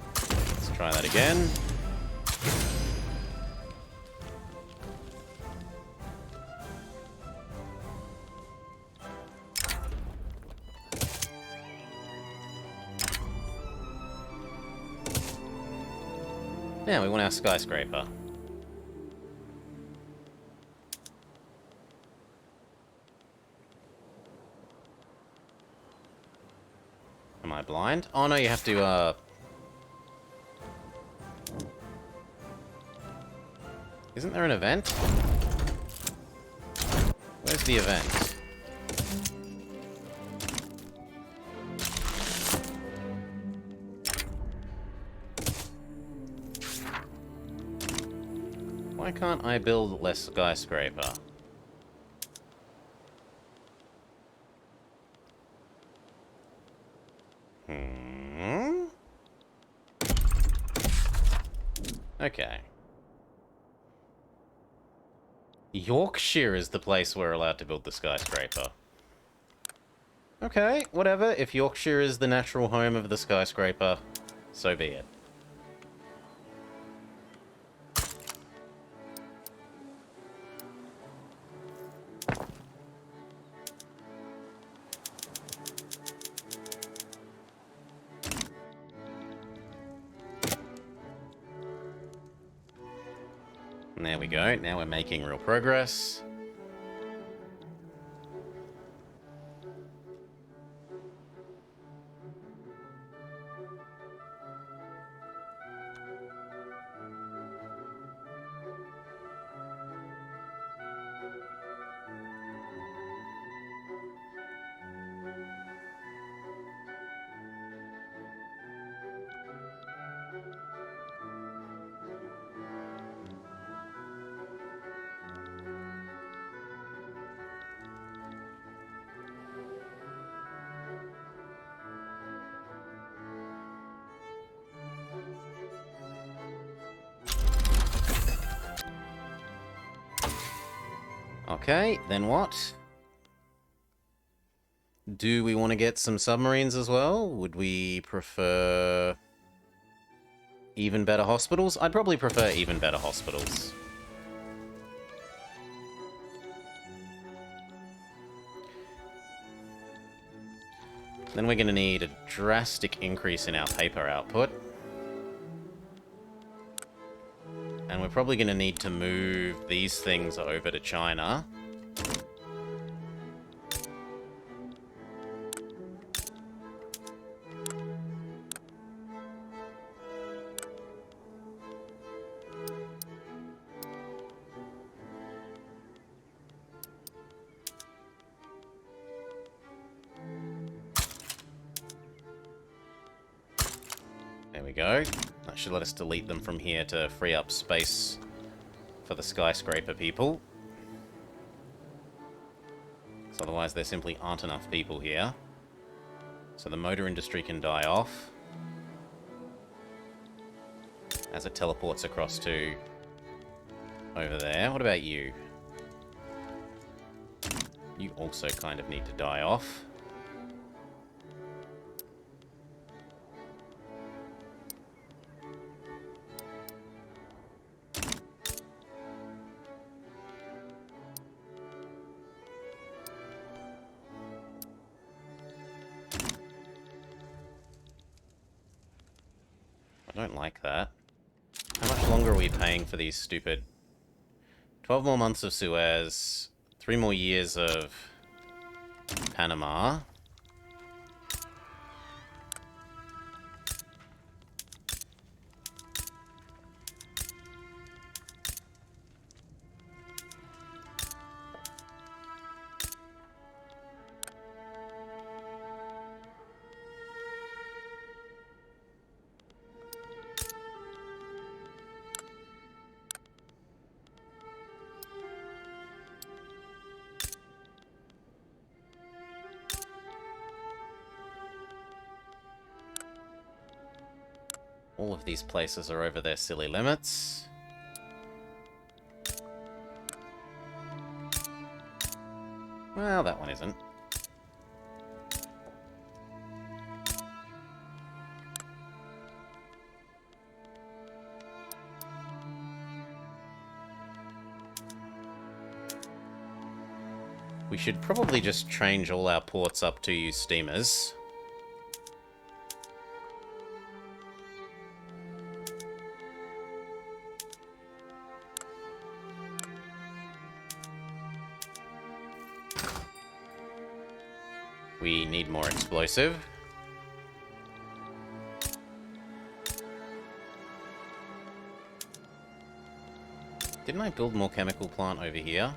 Let's try that again. Yeah, we want our skyscraper. Am I blind? Oh no, you have to, Isn't there an event? Where's the event? Why can't I build less skyscraper? Okay. Yorkshire is the place we're allowed to build the skyscraper. Okay, whatever. If Yorkshire is the natural home of the skyscraper, so be it. There we go. Now we're making real progress. Okay, then what? Do we want to get some submarines as well? Would we prefer even better hospitals? I'd probably prefer even better hospitals. Then we're going to need a drastic increase in our paper output. And we're probably going to need to move these things over to China. There we go. That should let us delete them from here to free up space for the skyscraper people. Because otherwise there simply aren't enough people here. So the motor industry can die off as it teleports across to over there. What about you? You also kind of need to die off. I don't like that. How much longer are we paying for these stupid... 12 more months of Suez, 3 more years of Panama. All of these places are over their silly limits. Well, that one isn't. We should probably just change all our ports up to use steamers. We need more explosive. Didn't I build more chemical plant over here?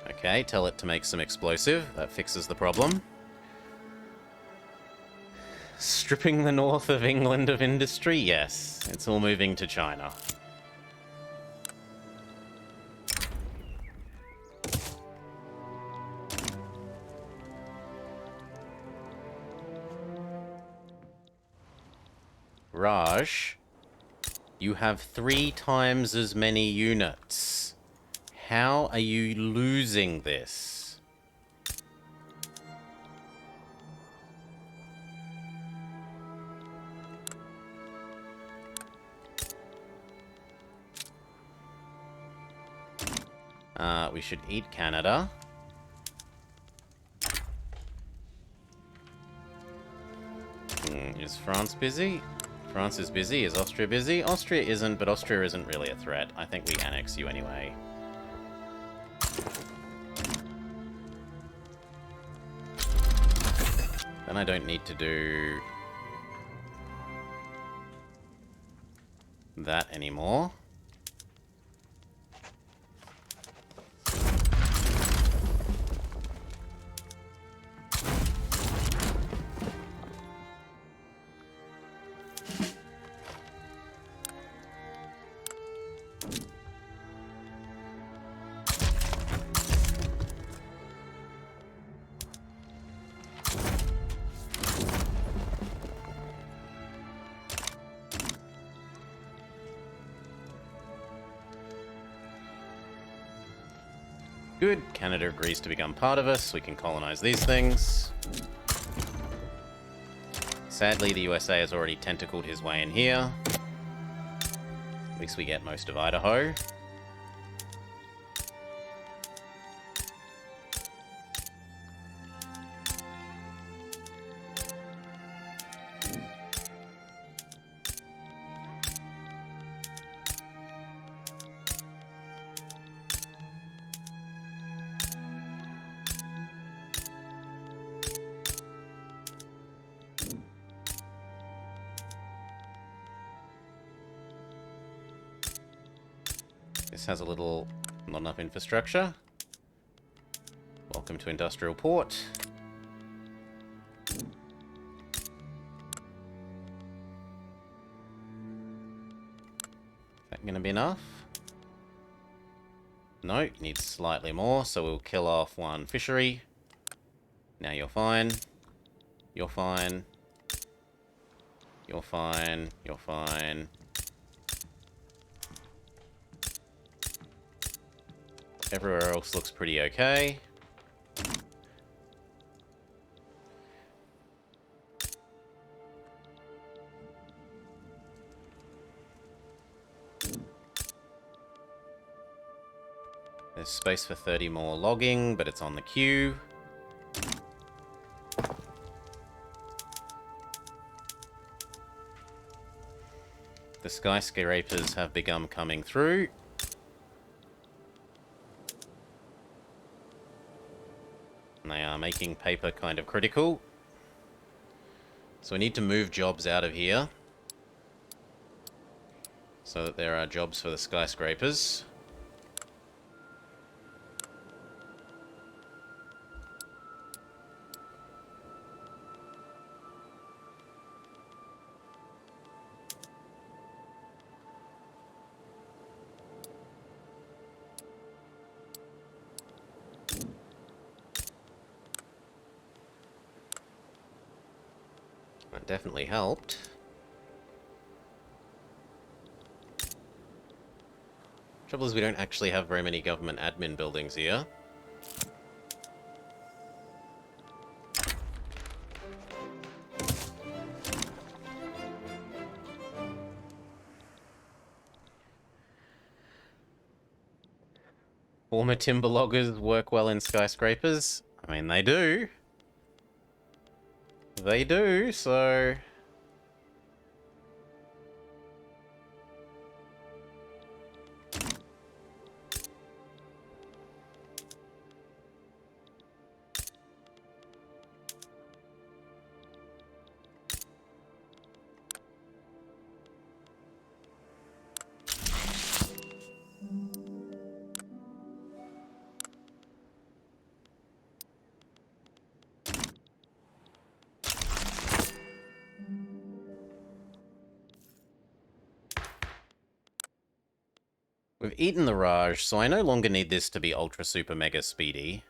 Okay, tell it to make some explosive. That fixes the problem. Stripping the north of England of industry? Yes, it's all moving to China. Raj, you have 3 times as many units. How are you losing this? We should eat Canada. Is France busy? France is busy. Is Austria busy? Austria isn't, but Austria isn't really a threat. I think we annex you anyway. Then I don't need to do that anymore. Good. Canada agrees to become part of us. We can colonize these things. Sadly, the USA has already tentacled his way in here. At least we get most of Idaho. This has a little, not enough infrastructure. Welcome to Industrial Port. Is that going to be enough? No, needs slightly more, so we'll kill off one fishery. Now you're fine. You're fine. You're fine. You're fine. Everywhere else looks pretty okay. There's space for 30 more logging, but it's on the queue. The skyscrapers have begun coming through. They are making paper kind of critical. So we need to move jobs out of here so that there are jobs for the skyscrapers. That definitely helped. Trouble is we don't actually have very many government admin buildings here. Former timber loggers work well in skyscrapers. I mean, they do. They do, so... We've eaten the Raj, so I no longer need this to be ultra super mega speedy.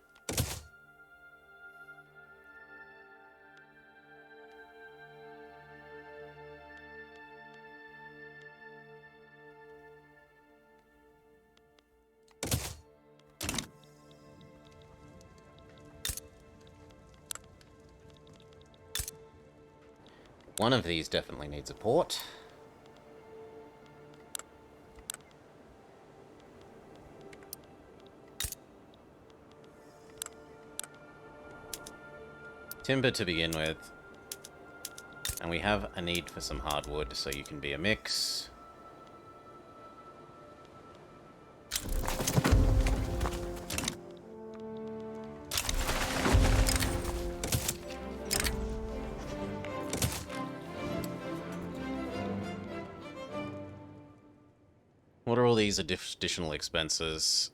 One of these definitely needs a port. Timber to begin with. And we have a need for some hardwood, so you can be a mix. What are all these additional expenses?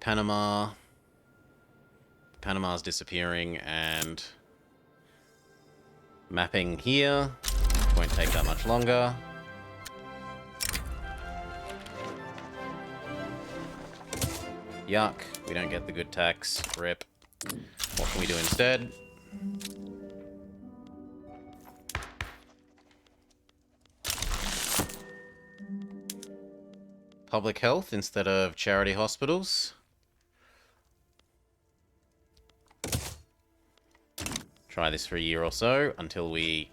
Panama. Panama's disappearing, and mapping here. Won't take that much longer. Yuck. We don't get the good tax. Rip. What can we do instead? Public health instead of charity hospitals. Try this for a year or so until we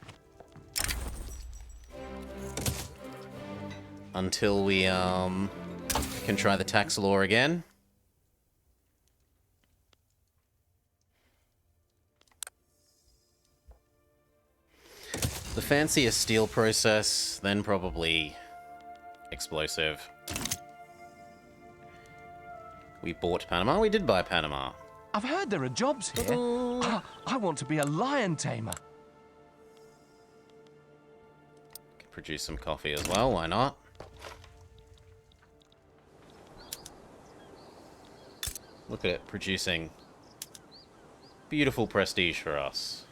can try the tax law again. The fancier steel process, then probably explosive. We bought Panama. We did buy Panama. I've heard there are jobs here. I want to be a lion tamer. Can produce some coffee as well. Why not? Look at it producing beautiful prestige for us.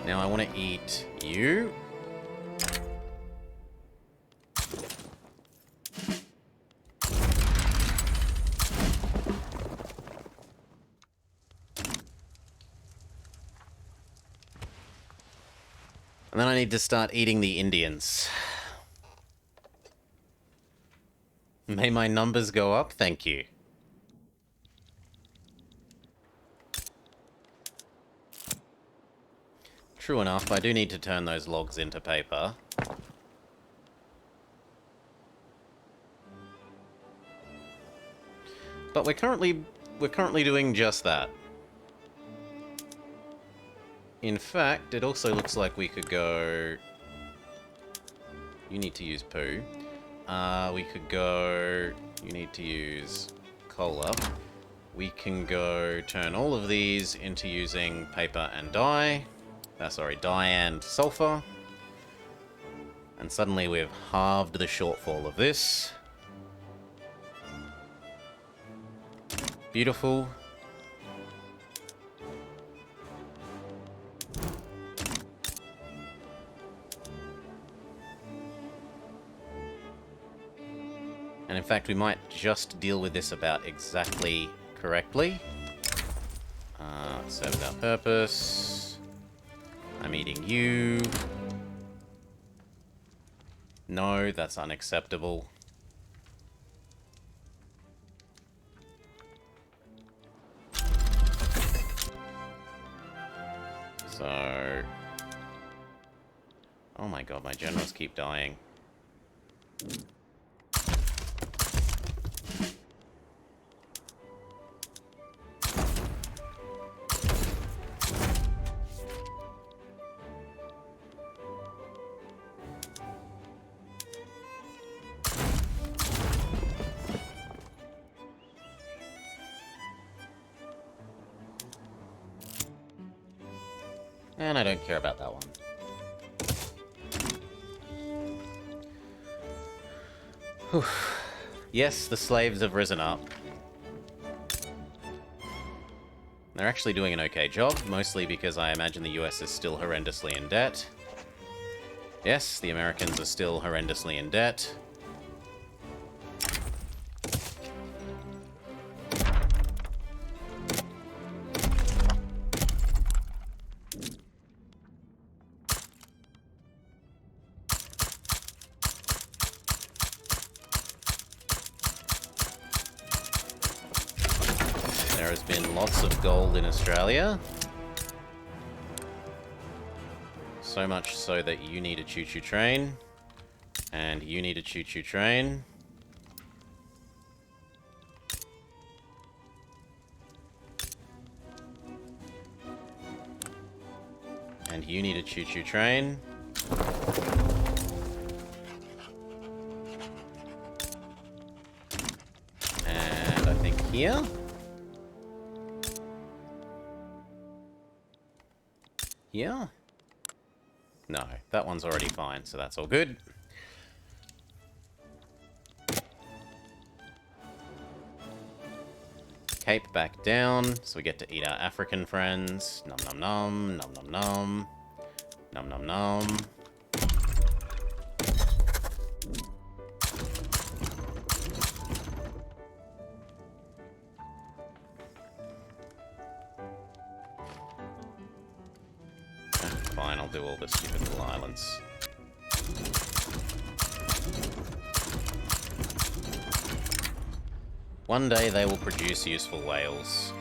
Now I want to eat you. And then I need to start eating the Indians. May my numbers go up, thank you. True enough, I do need to turn those logs into paper. But we're currently doing just that. In fact, it also looks like we could go... You need to use poo. We could go... You need to use cola. We can go turn all of these into using paper and dye. Sorry, dye and sulfur. And suddenly we've halved the shortfall of this. Beautiful. And in fact, we might just deal with this about exactly correctly. Serves our purpose. I'm eating you. No, that's unacceptable. So... Oh my god, my generals keep dying. And I don't care about that one. Whew. Yes, the slaves have risen up. They're actually doing an okay job, mostly because I imagine the US is still horrendously in debt. Yes, the Americans are still horrendously in debt. There has been lots of gold in Australia. So much so that you need a choo-choo train. And you need a choo-choo train. And you need a choo-choo train. And I think here. Here? No, that one's already fine, so that's all good. Cape back down, so we get to eat our African friends. Nom nom nom, nom nom nom. Nom nom nom. Fine, I'll do all the stupid little islands. One day they will produce useful whales.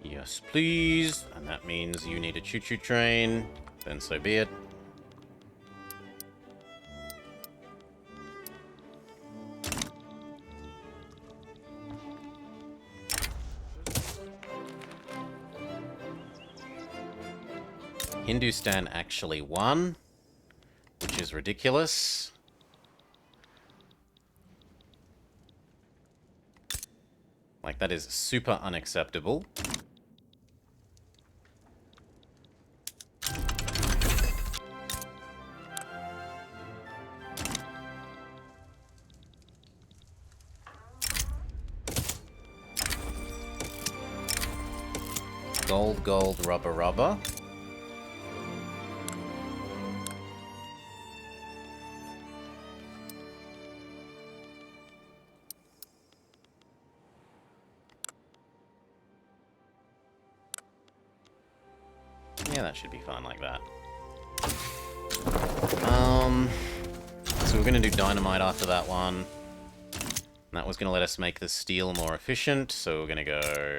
Yes, please. And that means you need a choo-choo train. Then so be it. Hindustan actually won, which is ridiculous. Like, that is super unacceptable. Gold, gold, rubber, rubber. Yeah, that should be fine like that. So we're going to do dynamite after that one. That was going to let us make the steel more efficient, so we're going to go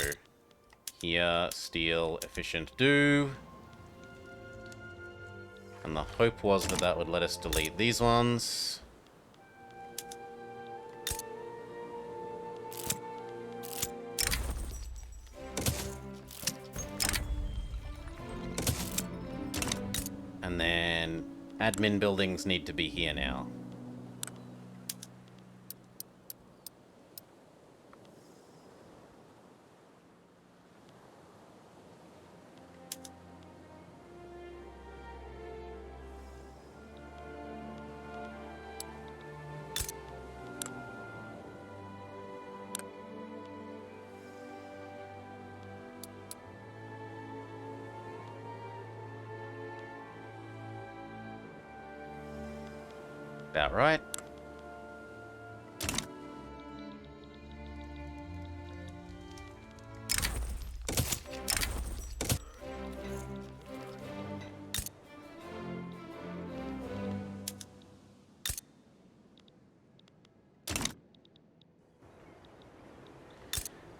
here, steel, efficient, do. And the hope was that that would let us delete these ones. And then admin buildings need to be here now. About right.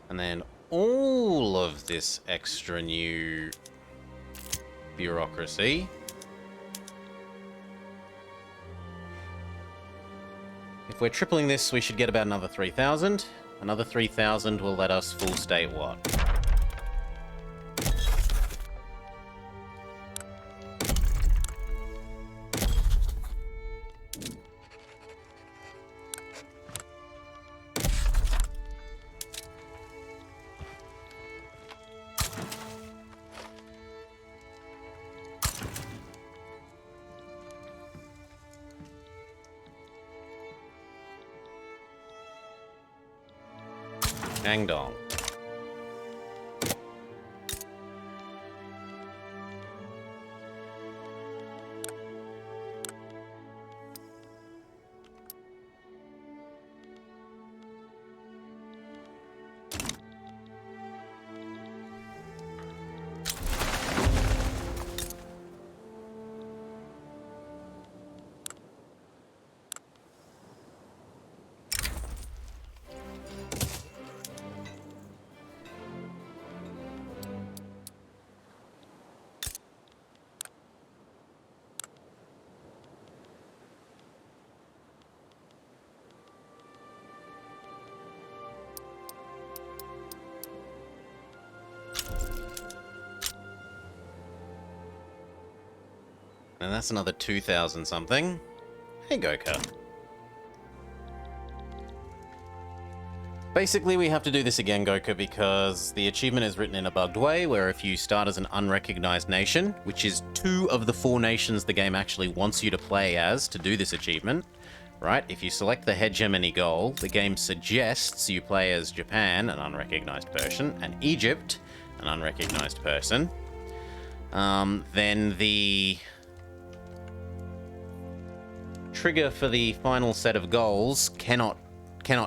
And then all of this extra new bureaucracy. If we're tripling this, we should get about another 3,000. Another 3,000 will let us full state what? Guangdong. And that's another 2,000 something. Hey, Goka. Basically, we have to do this again, Goka, because the achievement is written in a bugged way, where if you start as an unrecognized nation, which is 2 of the 4 nations the game actually wants you to play as to do this achievement, right? If you select the hegemony goal, the game suggests you play as Japan, an unrecognized person, and Egypt, an unrecognized person. Then the trigger for the final set of goals cannot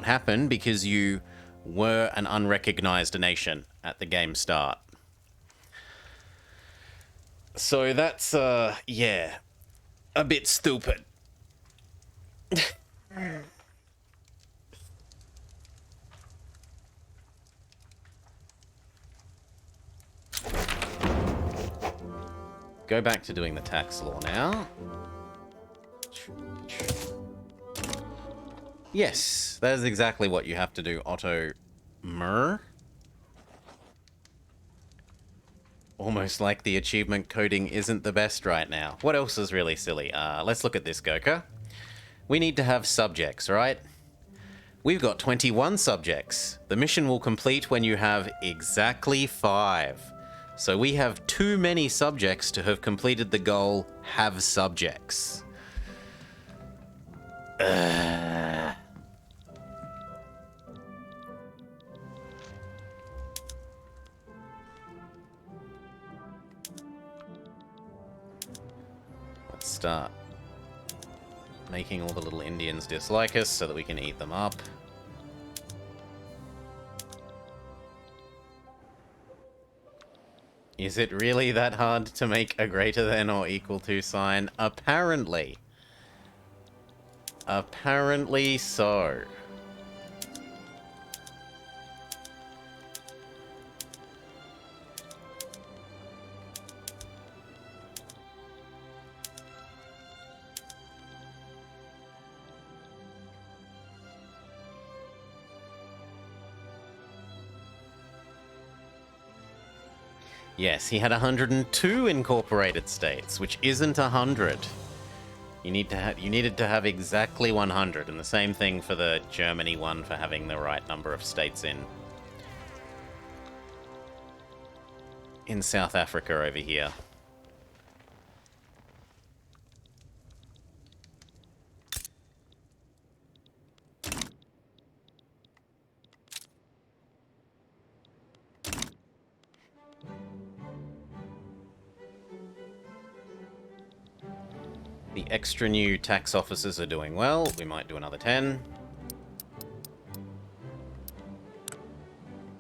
happen because you were an unrecognized nation at the game start. So that's, yeah, a bit stupid. Go back to doing the tax law now. Yes, that is exactly what you have to do, Otto Mur. Almost like the achievement coding isn't the best right now. What else is really silly? Let's look at this, Goka. We need to have subjects, right? We've got 21 subjects. The mission will complete when you have exactly 5. So we have too many subjects to have completed the goal, have subjects. Let's start making all the little Indians dislike us so that we can eat them up. Is it really that hard to make a greater than or equal to sign? Apparently. Apparently so. Yes, he had 102 incorporated states, which isn't 100. You needed to have exactly 100, and the same thing for the Germany one for having the right number of states in South Africa over here. The extra new tax officers are doing well. We might do another 10.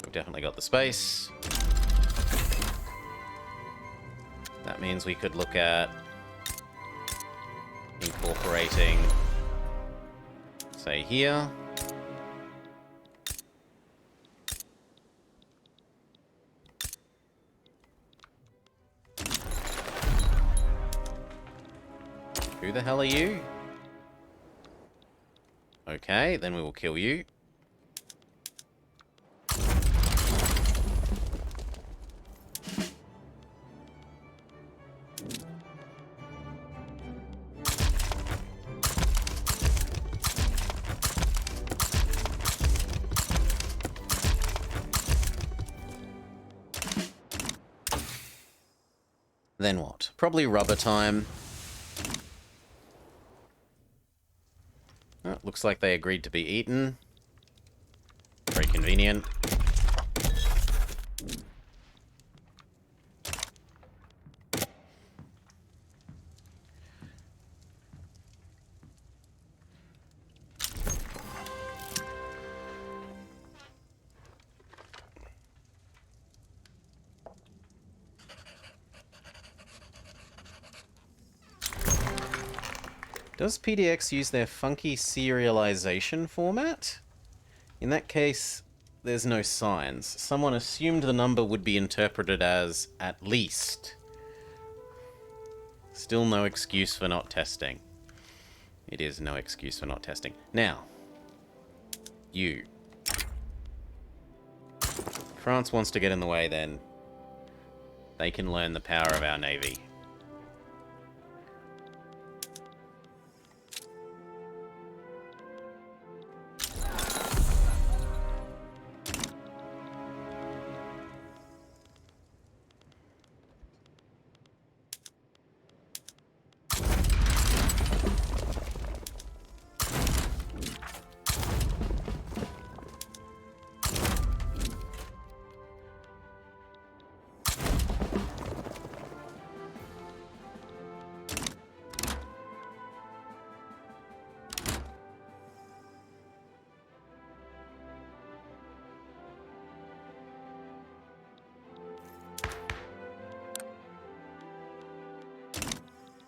We've definitely got the space. That means we could look at incorporating, say, here. Who the hell are you? Okay, then we will kill you. Then what? Probably rubber time. Oh, looks like they agreed to be eaten. Very convenient. Does PDX use their funky serialization format? In that case, there's no signs. Someone assumed the number would be interpreted as at least. Still no excuse for not testing. It is no excuse for not testing. Now, you. France wants to get in the way, then they can learn the power of our navy.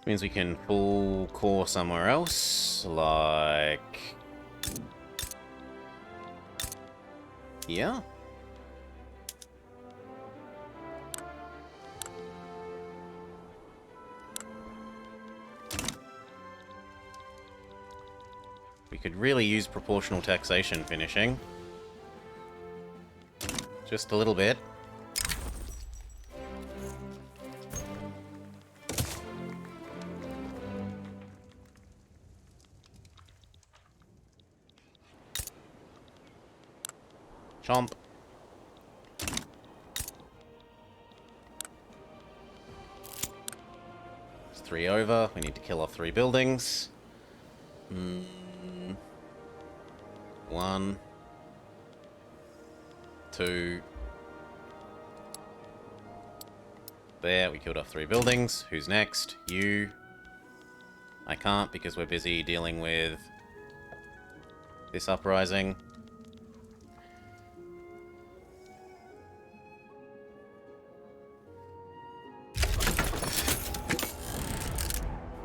Means we can pull core somewhere else, like... yeah. We could really use proportional taxation finishing. Just a little bit. Chomp. It's 3 over. We need to kill off 3 buildings. 1, 2. There, we killed off 3 buildings. Who's next? You. I can't because we're busy dealing with this uprising.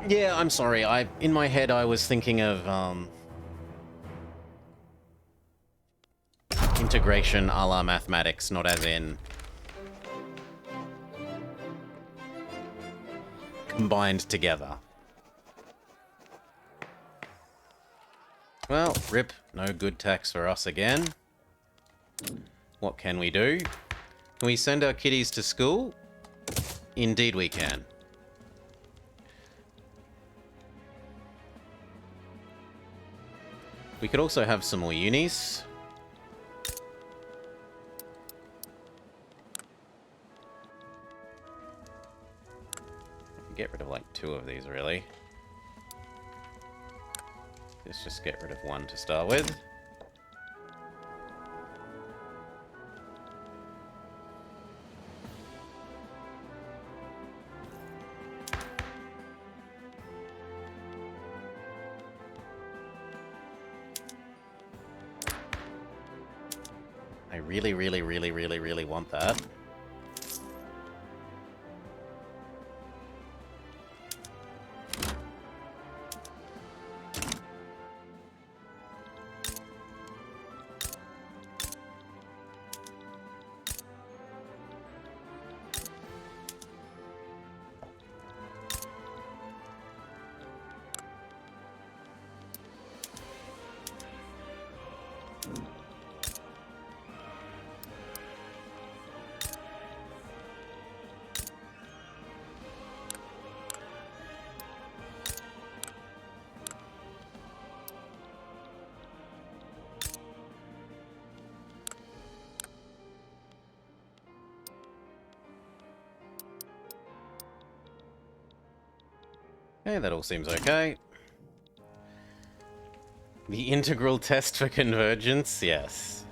Yeah, I'm sorry. In my head I was thinking of integration a la mathematics, not as in combined together. Well, rip, no good tax for us again. What can we do? Can we send our kiddies to school? Indeed we can. We could also have some more unis. Get rid of like 2 of these, really. Let's just get rid of 1 to start with. I really want that. Okay, that all seems okay. The integral test for convergence, yes.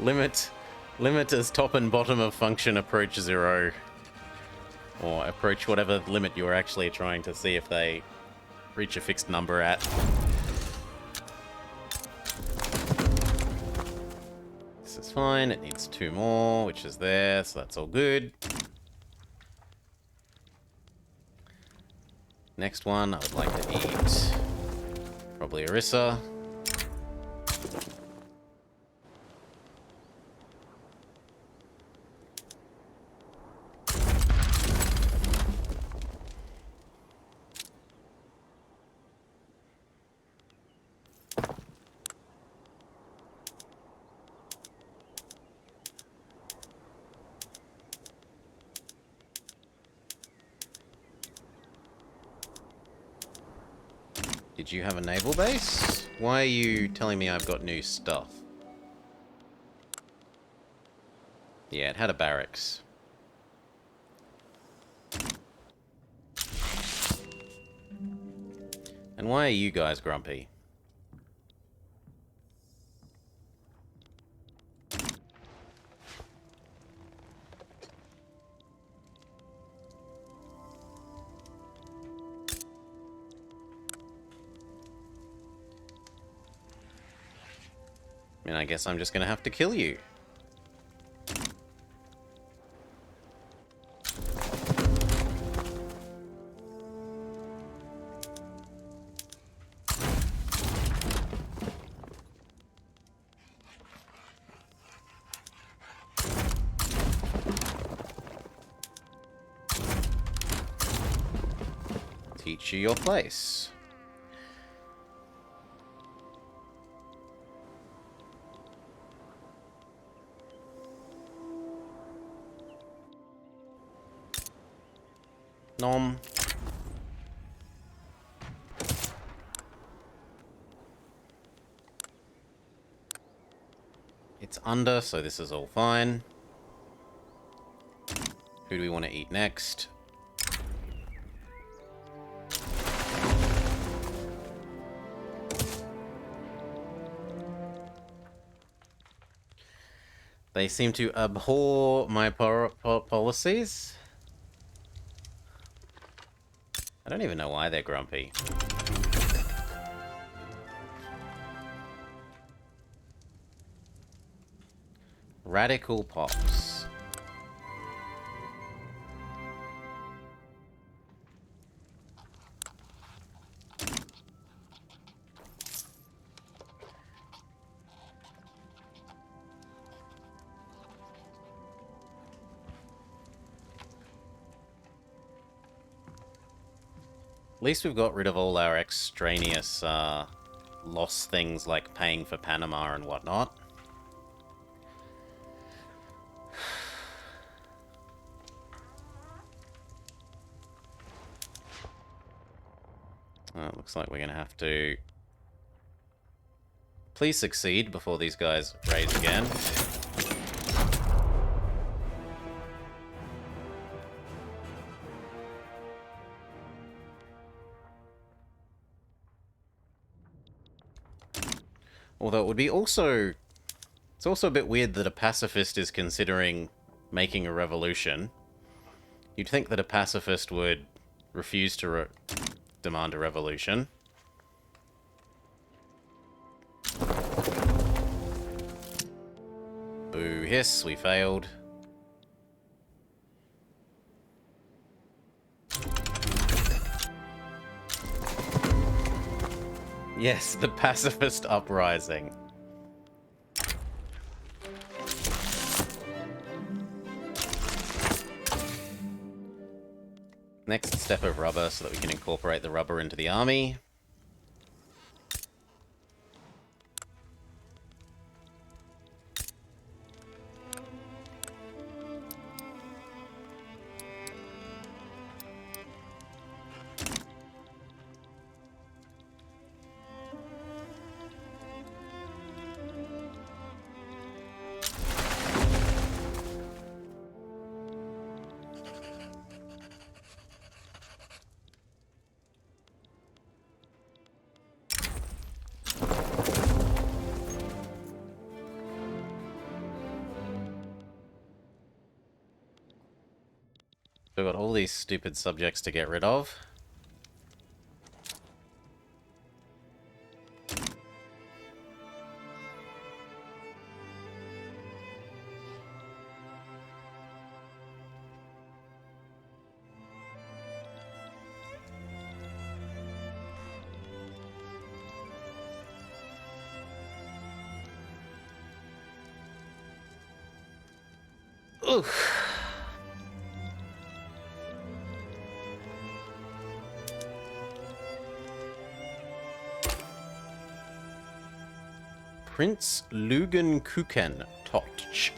Limit as top and bottom of function approach 0. Or approach whatever limit you're actually trying to see if they reach a fixed number at. This is fine, it needs 2 more, which is there, so that's all good. Next one, I would like to eat probably Orisa. Did you have a naval base? Why are you telling me I've got new stuff? Yeah, it had a barracks. And why are you guys grumpy? I mean, I guess I'm just gonna have to kill you. teach you your place. Nom. It's under, so this is all fine. Who do we want to eat next? They seem to abhor my policies. I don't even know why they're grumpy. Radical pops. At least we've got rid of all our extraneous loss things like paying for Panama and whatnot. It looks like we're going to have to... Please succeed before these guys raise again. Although it would be also... It's also a bit weird that a pacifist is considering making a revolution. You'd think that a pacifist would refuse to demand a revolution. Boo hiss, we failed. Yes, the pacifist uprising. Next step of rubber so that we can incorporate the rubber into the army. We've got all these stupid subjects to get rid of. Oof. Prince Lugan Kuken Totch.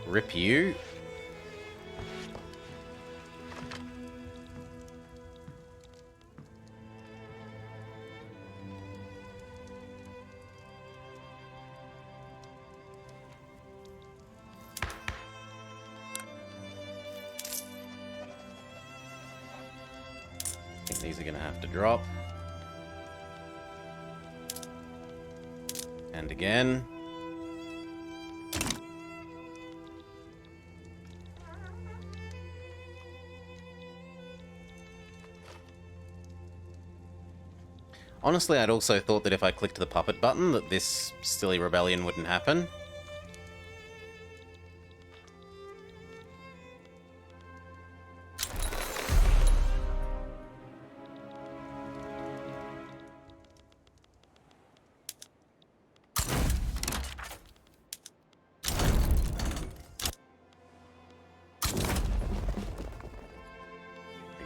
Rip you. I think these are going to have to drop. And again. Honestly, I'd also thought that if I clicked the puppet button that this silly rebellion wouldn't happen.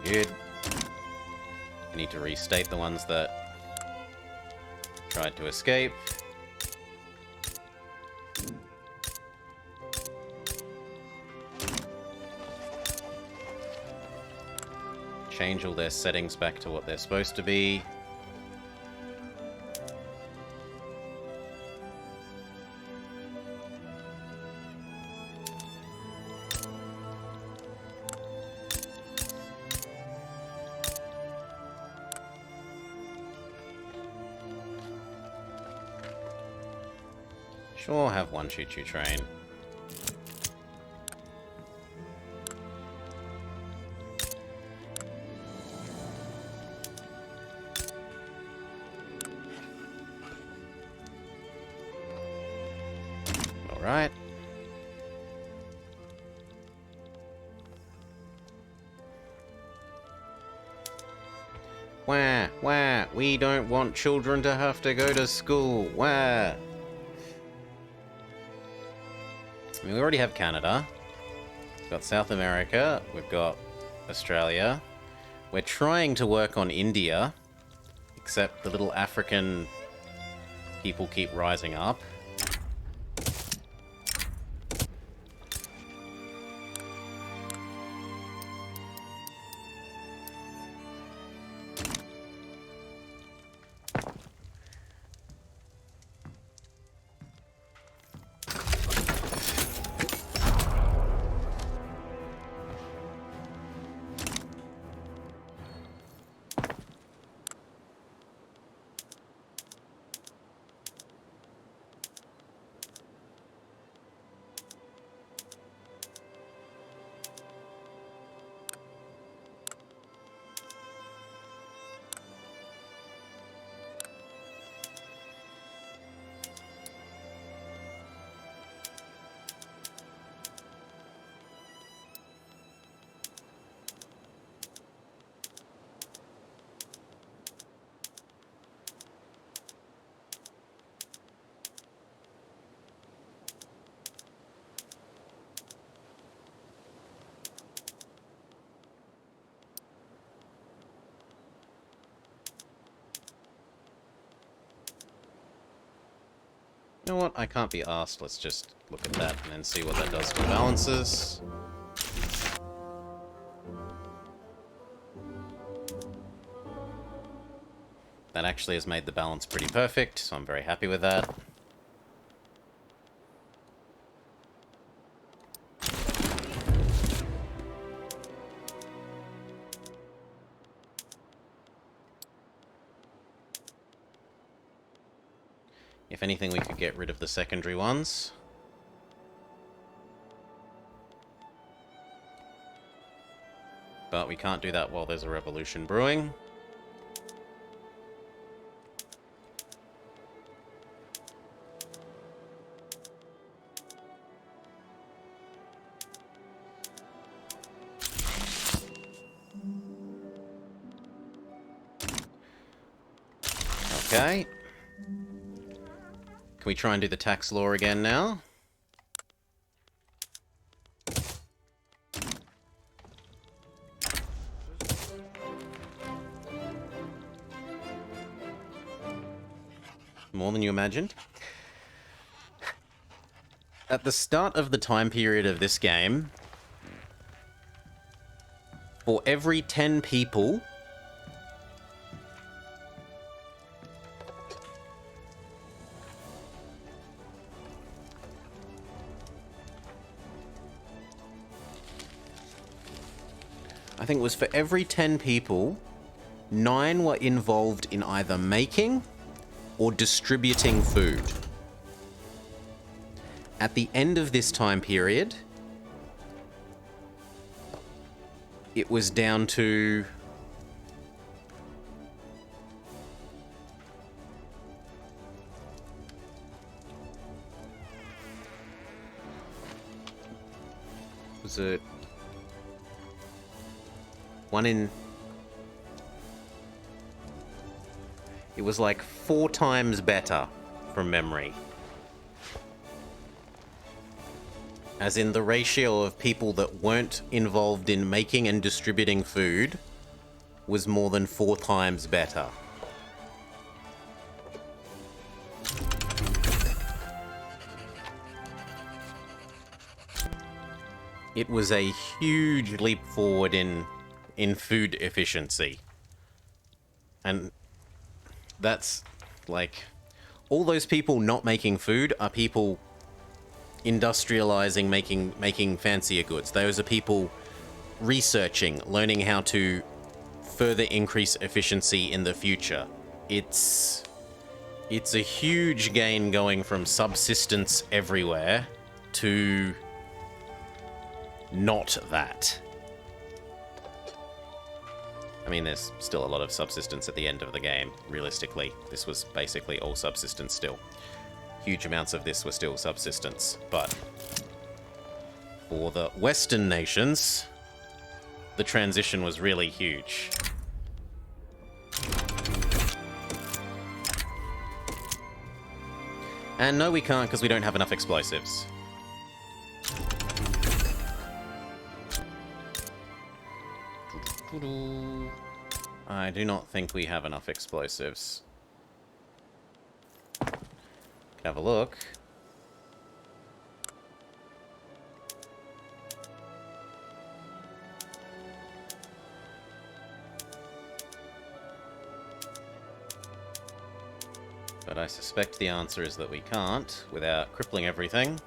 Good. I need to restate the ones that tried to escape. Change all their settings back to what they're supposed to be. Sure, have one choo-choo train. Alright. Wah, wah, we don't want children to have to go to school. Wah. I mean, we already have Canada. We've got South America. We've got Australia. We're trying to work on India, except the little African people keep rising up. You know what? I can't be asked. Let's just look at that and then see what that does to the balances. That actually has made the balance pretty perfect, so I'm very happy with that. If anything, we could get rid of the secondary ones. But we can't do that while there's a revolution brewing. Okay. Can we try and do the tax law again now? More than you imagined. At the start of the time period of this game, for every 10 people, I think it was for every 10 people, 9 were involved in either making or distributing food. At the end of this time period, it was down to was it one in... It was like 4 times better from memory. As in the ratio of people that weren't involved in making and distributing food was more than 4 times better. It was a huge leap forward in food efficiency. And that's, like, all those people not making food are people industrializing, making fancier goods. Those are people researching, learning how to further increase efficiency in the future. It's a huge gain going from subsistence everywhere to not that. I mean, there's still a lot of subsistence at the end of the game, realistically. This was basically all subsistence still. Huge amounts of this were still subsistence, but for the Western nations, the transition was really huge. And no, we can't because we don't have enough explosives. I do not think we have enough explosives. Can have a look. But I suspect the answer is that we can't without crippling everything.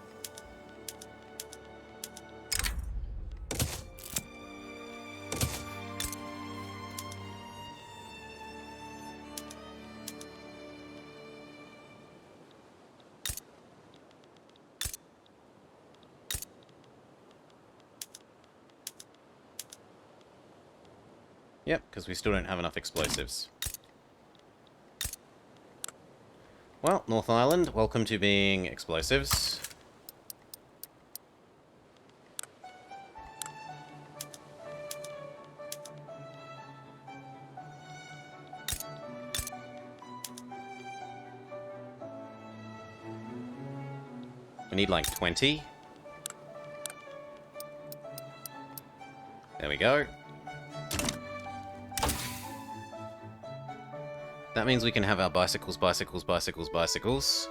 Yep, because we still don't have enough explosives. Well, North Island, welcome to being explosives. We need like 20. There we go. That means we can have our bicycles, bicycles, bicycles, bicycles.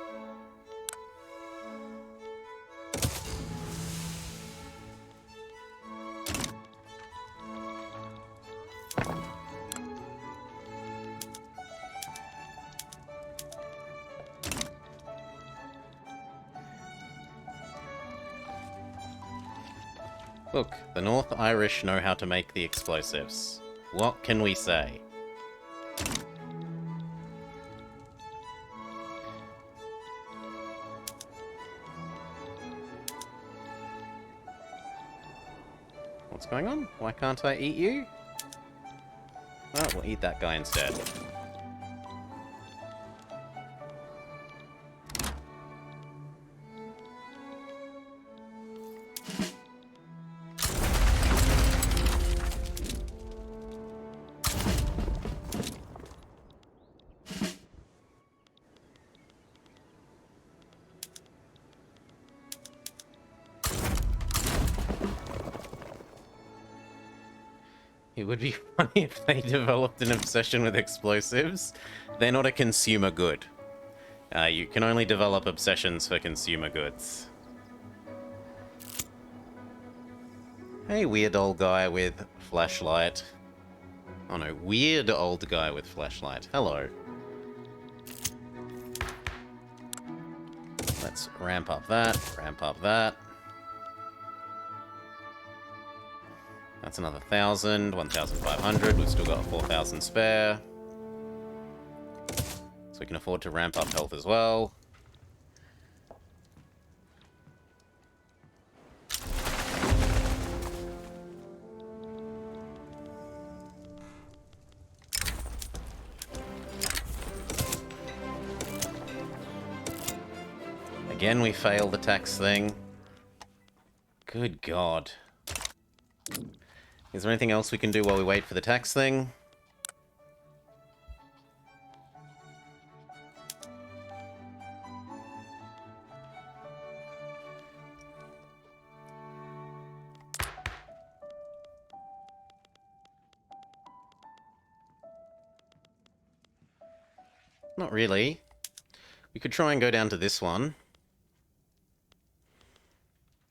Look, the North Irish know how to make the explosives. What can we say? What's going on? Why can't I eat you? Oh, we'll eat that guy instead. It would be funny if they developed an obsession with explosives. They're not a consumer good. You can only develop obsessions for consumer goods. Hey, weird old guy with flashlight. Oh no, weird old guy with flashlight. Hello. Let's ramp up that, ramp up that. That's another 1,000, 1,500. We've still got 4,000 spare. So we can afford to ramp up health as well. Again, we failed the tax thing. Good God. Is there anything else we can do while we wait for the tax thing? Not really. We could try and go down to this one,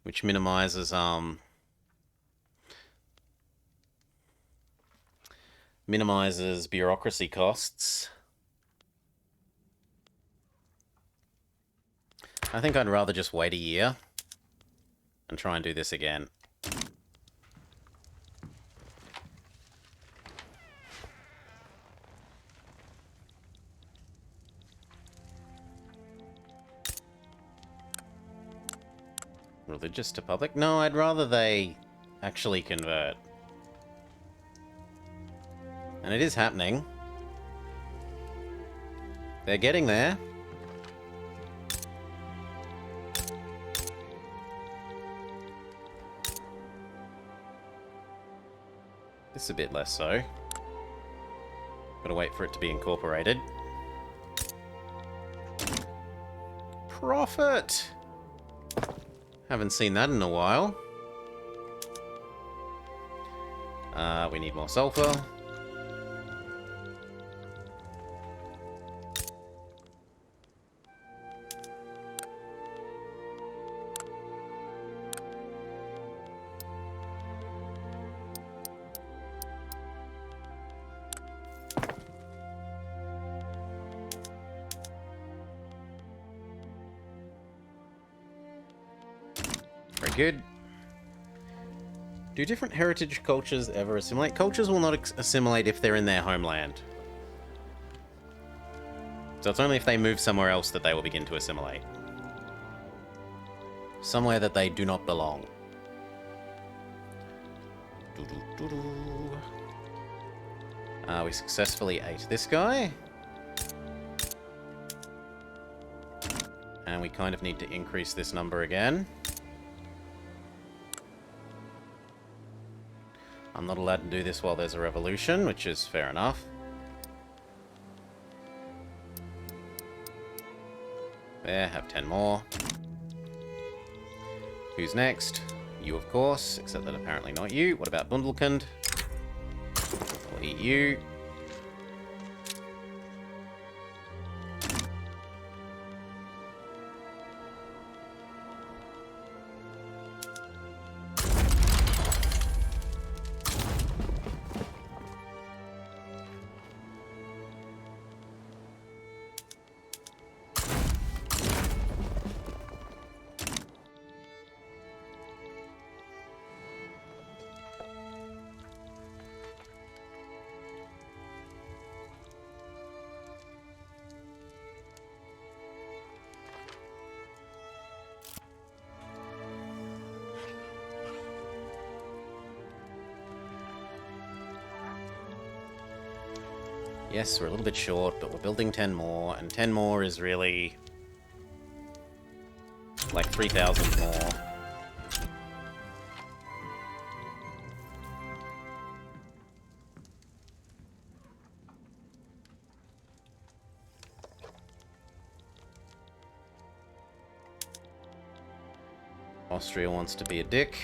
which minimizes bureaucracy costs. I think I'd rather just wait a year and try and do this again. Religious to public? No, I'd rather they actually convert. And it is happening. They're getting there. This is a bit less so. Gotta wait for it to be incorporated. Profit! Haven't seen that in a while. We need more sulfur. Very good. Do different heritage cultures ever assimilate? Cultures will not assimilate if they're in their homeland. So it's only if they move somewhere else that they will begin to assimilate. Somewhere that they do not belong. We successfully ate this guy. And we kind of need to increase this number again. I'm not allowed to do this while there's a revolution, which is fair enough. There, have 10 more. Who's next? You, of course, except that apparently not you. What about Bundelkund? We'll eat you. Yes, we're a little bit short, but we're building 10 more, and 10 more is really like 3,000 more. Austria wants to be a dick.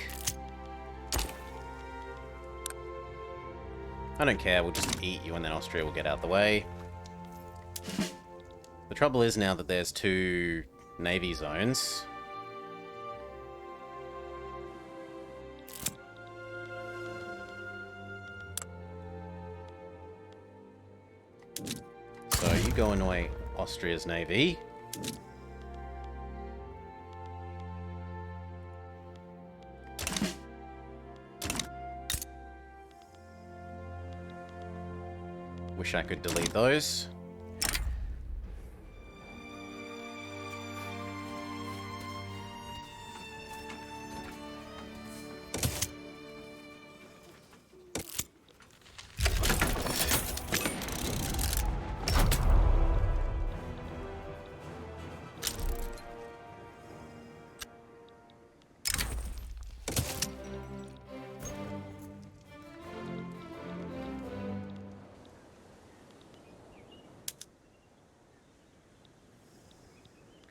I don't care, we'll just eat you and then Austria will get out the way. The trouble is now that there's 2 navy zones. So you go annoy Austria's navy. Wish I could delete those.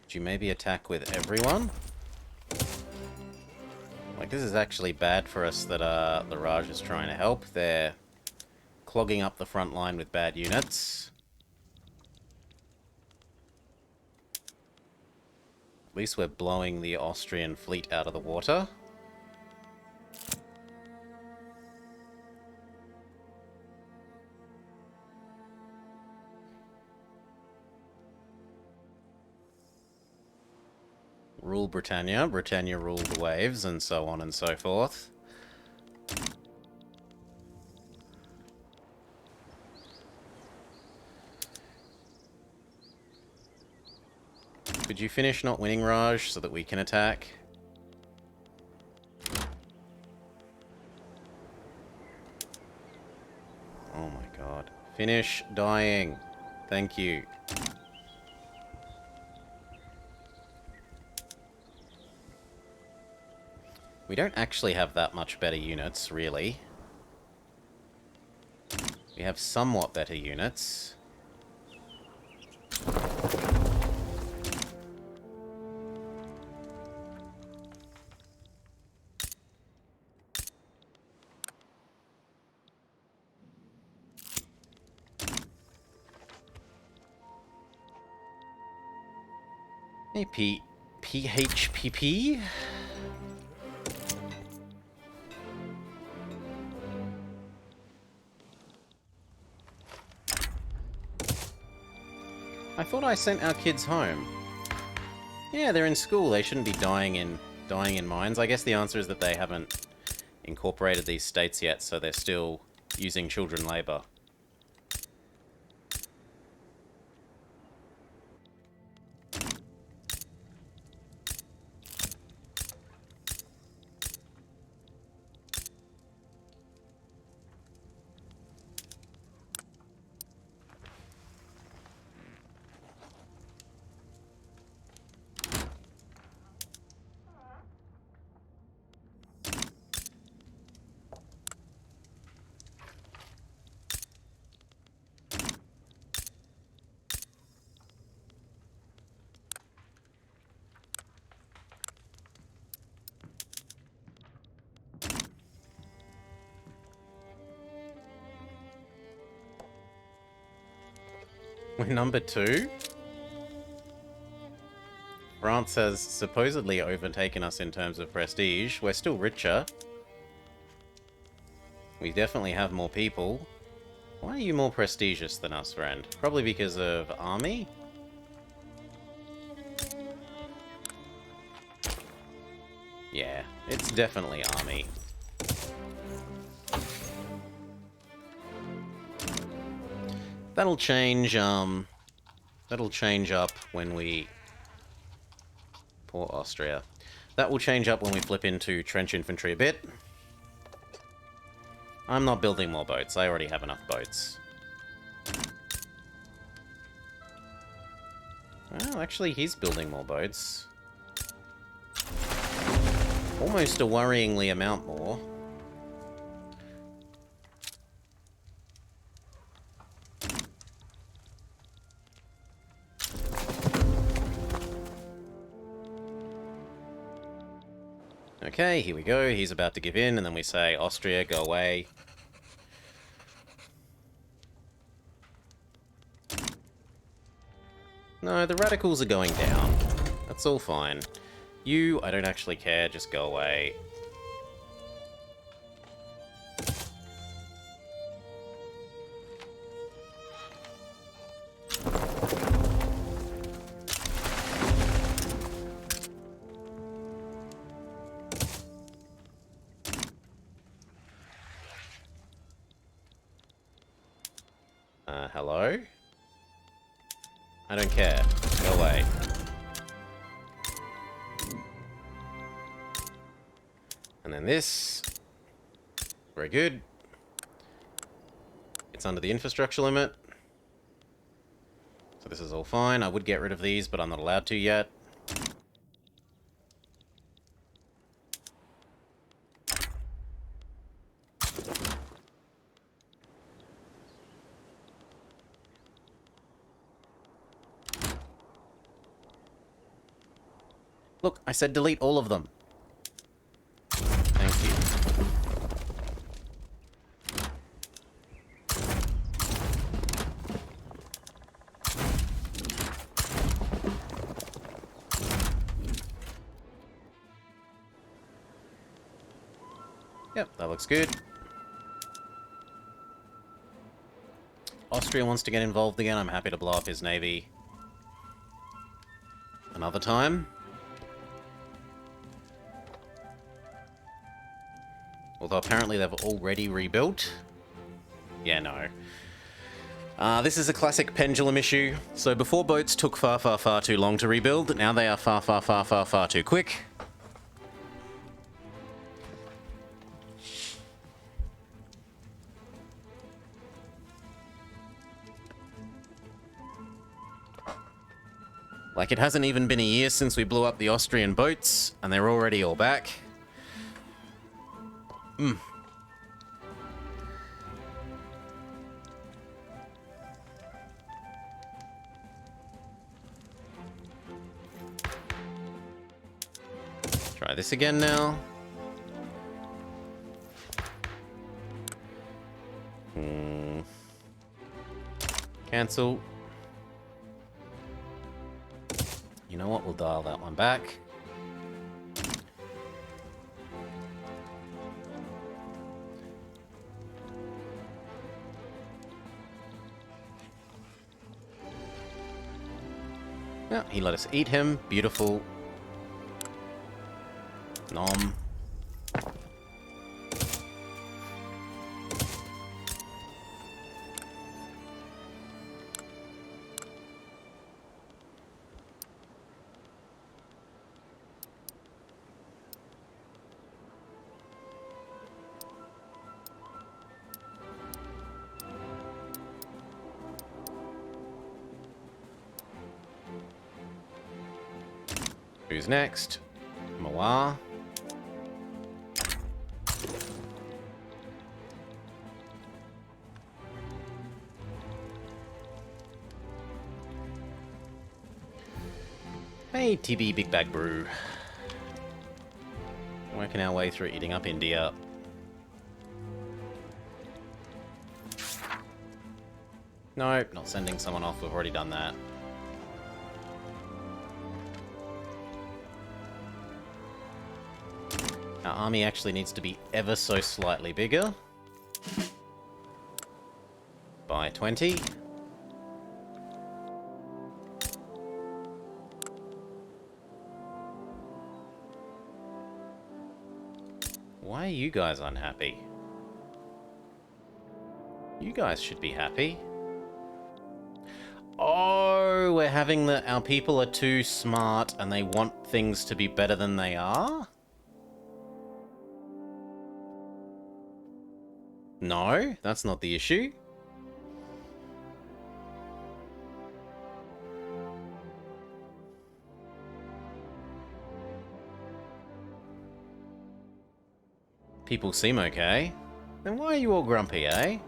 Could you maybe attack with everyone? Like, this is actually bad for us that the Raj is trying to help. They're clogging up the front line with bad units. least we're blowing the Austrian fleet out of the water. Rule Britannia. Britannia rule the waves, and so on and so forth. Could you finish not winning Raj so that we can attack? Oh my god. Finish dying. Thank you. We don't actually have that much better units, really. We have somewhat better units. Hey, PHPP? I thought I sent our kids home. Yeah, they're in school. They shouldn't be dying in mines. I guess the answer is that they haven't incorporated these states yet, so they're still using children labor. We're number 2? France has supposedly overtaken us in terms of prestige. We're still richer. We definitely have more people. Why are you more prestigious than us, friend? Probably because of army? Yeah, it's definitely army. That'll change up when we... Poor Austria. That will change up when we flip into trench infantry a bit. I'm not building more boats. I already have enough boats. Well, actually, he's building more boats. Almost a worryingly amount more. Okay, here we go. He's about to give in, and then we say, Austria, go away. No, the radicals are going down. That's all fine. You, I don't actually care, just go away. Hello? I don't care. Go away. And then this. Very good. It's under the infrastructure limit. So this is all fine. I would get rid of these, but I'm not allowed to yet. Look, I said delete all of them. Thank you. Yep, that looks good. Austria wants to get involved again. I'm happy to blow up his navy another time. Although apparently they've already rebuilt. Yeah, no. This is a classic pendulum issue. So before boats took far, far, far too long to rebuild, now they are far, far, far, far, far too quick. Like, it hasn't even been a year since we blew up the Austrian boats, and they're already all back. Try this again now. Cancel. You know what? We'll dial that one back. Yeah, he let us eat him. Beautiful. Nom. Who's next? Moa. Hey, TB Big Bag Brew. Working our way through eating up India. Nope, not sending someone off. We've already done that. Our army actually needs to be ever so slightly bigger. By 20. Why are you guys unhappy? You guys should be happy. Oh, we're having our people are too smart and they want things to be better than they are? No, that's not the issue. People seem okay. Then why are you all grumpy, eh?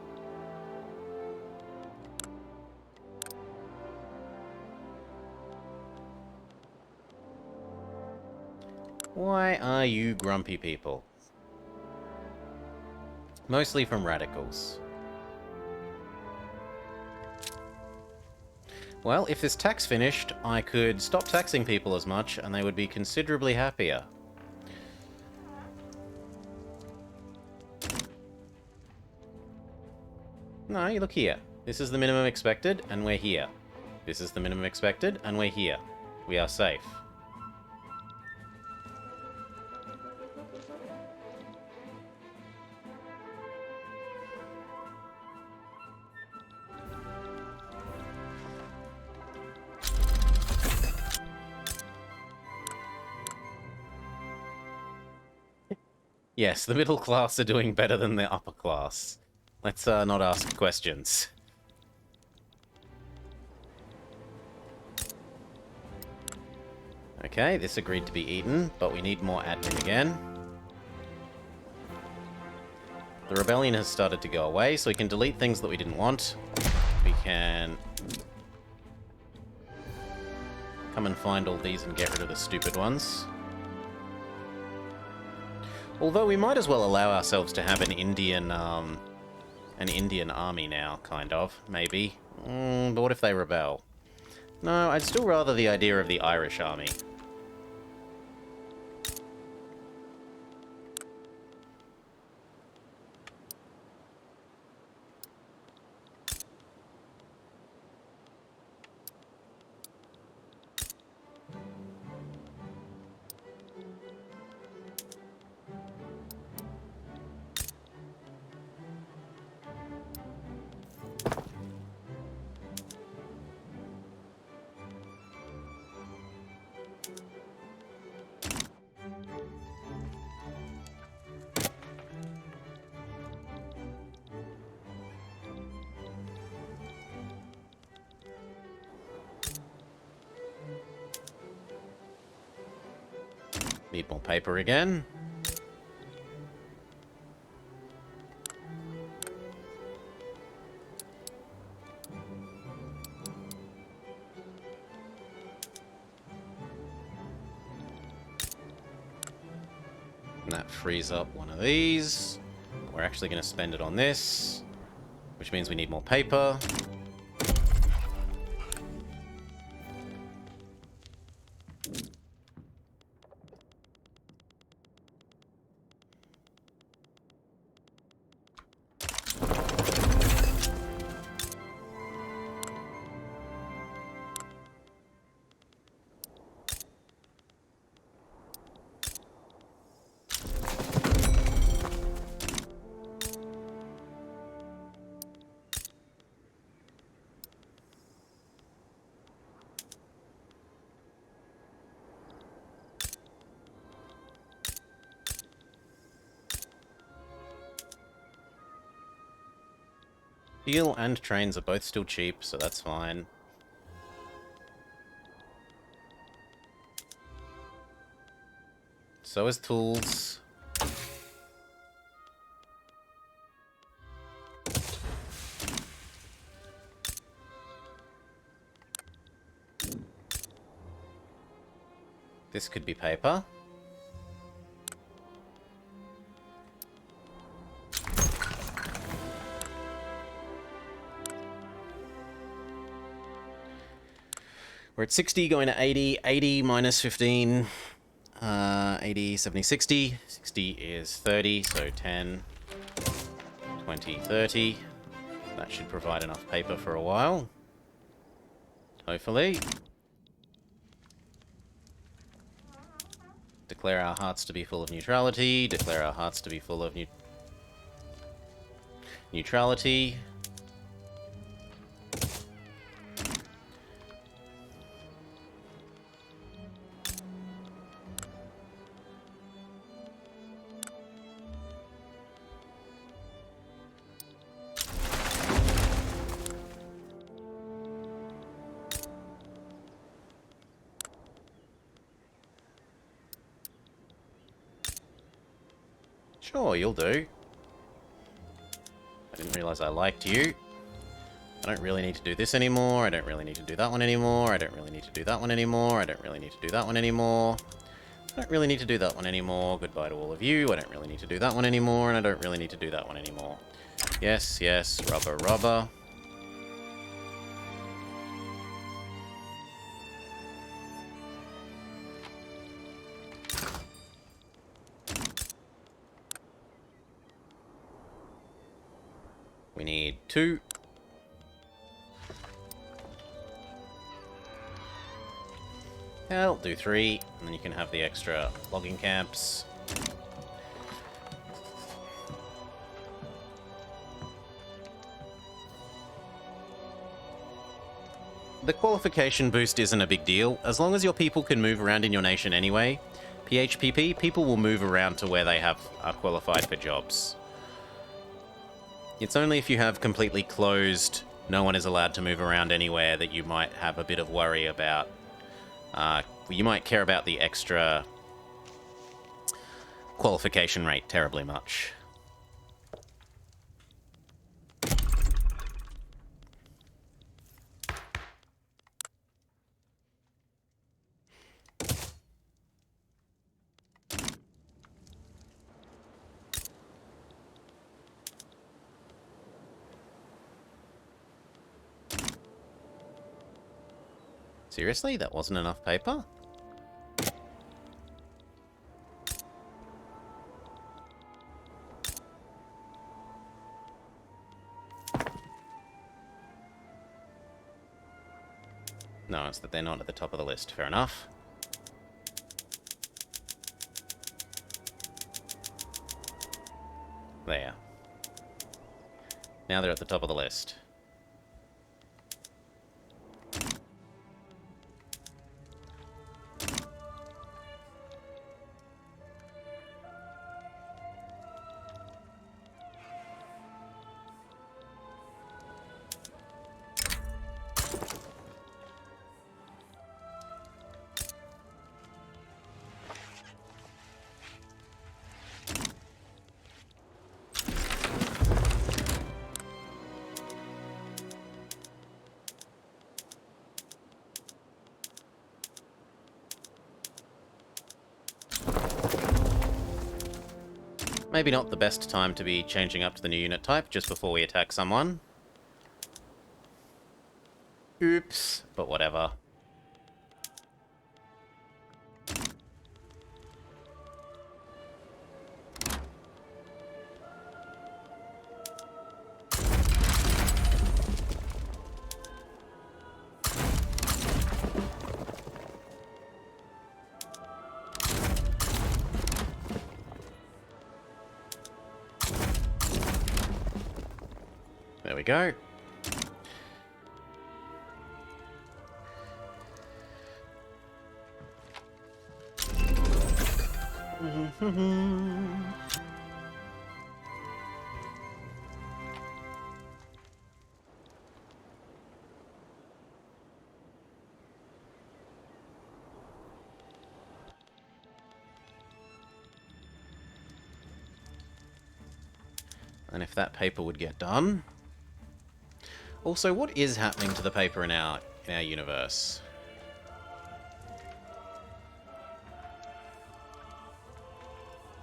Why are you grumpy people? Mostly from radicals. Well, if this tax finished, I could stop taxing people as much and they would be considerably happier. No, you look here. This is the minimum expected, and we're here. This is the minimum expected, and we're here. We are safe. Yes, the middle class are doing better than the upper class. Let's not ask questions. Okay, this agreed to be eaten, but we need more admin again. The rebellion has started to go away, so we can delete things that we didn't want. We can come and find all these and get rid of the stupid ones. Although we might as well allow ourselves to have an Indian army now, kind of, maybe. But what if they rebel? No, I'd still rather the idea of the Irish army. need more paper again. And that frees up one of these. We're actually going to spend it on this, which means we need more paper. Steel and trains are both still cheap, so that's fine. So is tools. This could be paper. We're at 60, going to 80. 80 minus 15. 80, 70, 60. 60 is 30, so 10, 20, 30. That should provide enough paper for a while. Hopefully. Declare our hearts to be full of neutrality. Declare our hearts to be full of neutrality. Sure, you'll do. I didn't realize I liked you. I don't really need to do this anymore. I don't really need to do that one anymore. I don't really need to do that one anymore. I don't really need to do that one anymore. I don't really need to do that one anymore. Goodbye to all of you. I don't really need to do that one anymore, and I don't really need to do that one anymore. Yes, yes, rubber, rubber. We need 2. Yeah, I'll do 3, and then you can have the extra logging camps. The qualification boost isn't a big deal. As long as your people can move around in your nation anyway, PHPP, people will move around to where they are qualified for jobs. It's only if you have completely closed, no one is allowed to move around anywhere, that you might have a bit of worry about. You might care about the extra qualification rate terribly much. Seriously? That wasn't enough paper? No, it's that they're not at the top of the list. Fair enough. There. Now they're at the top of the list. maybe not the best time to be changing up to the new unit type just before we attack someone. Oops, but whatever. There we go. And if that paper would get done. Also, what is happening to the paper in our universe?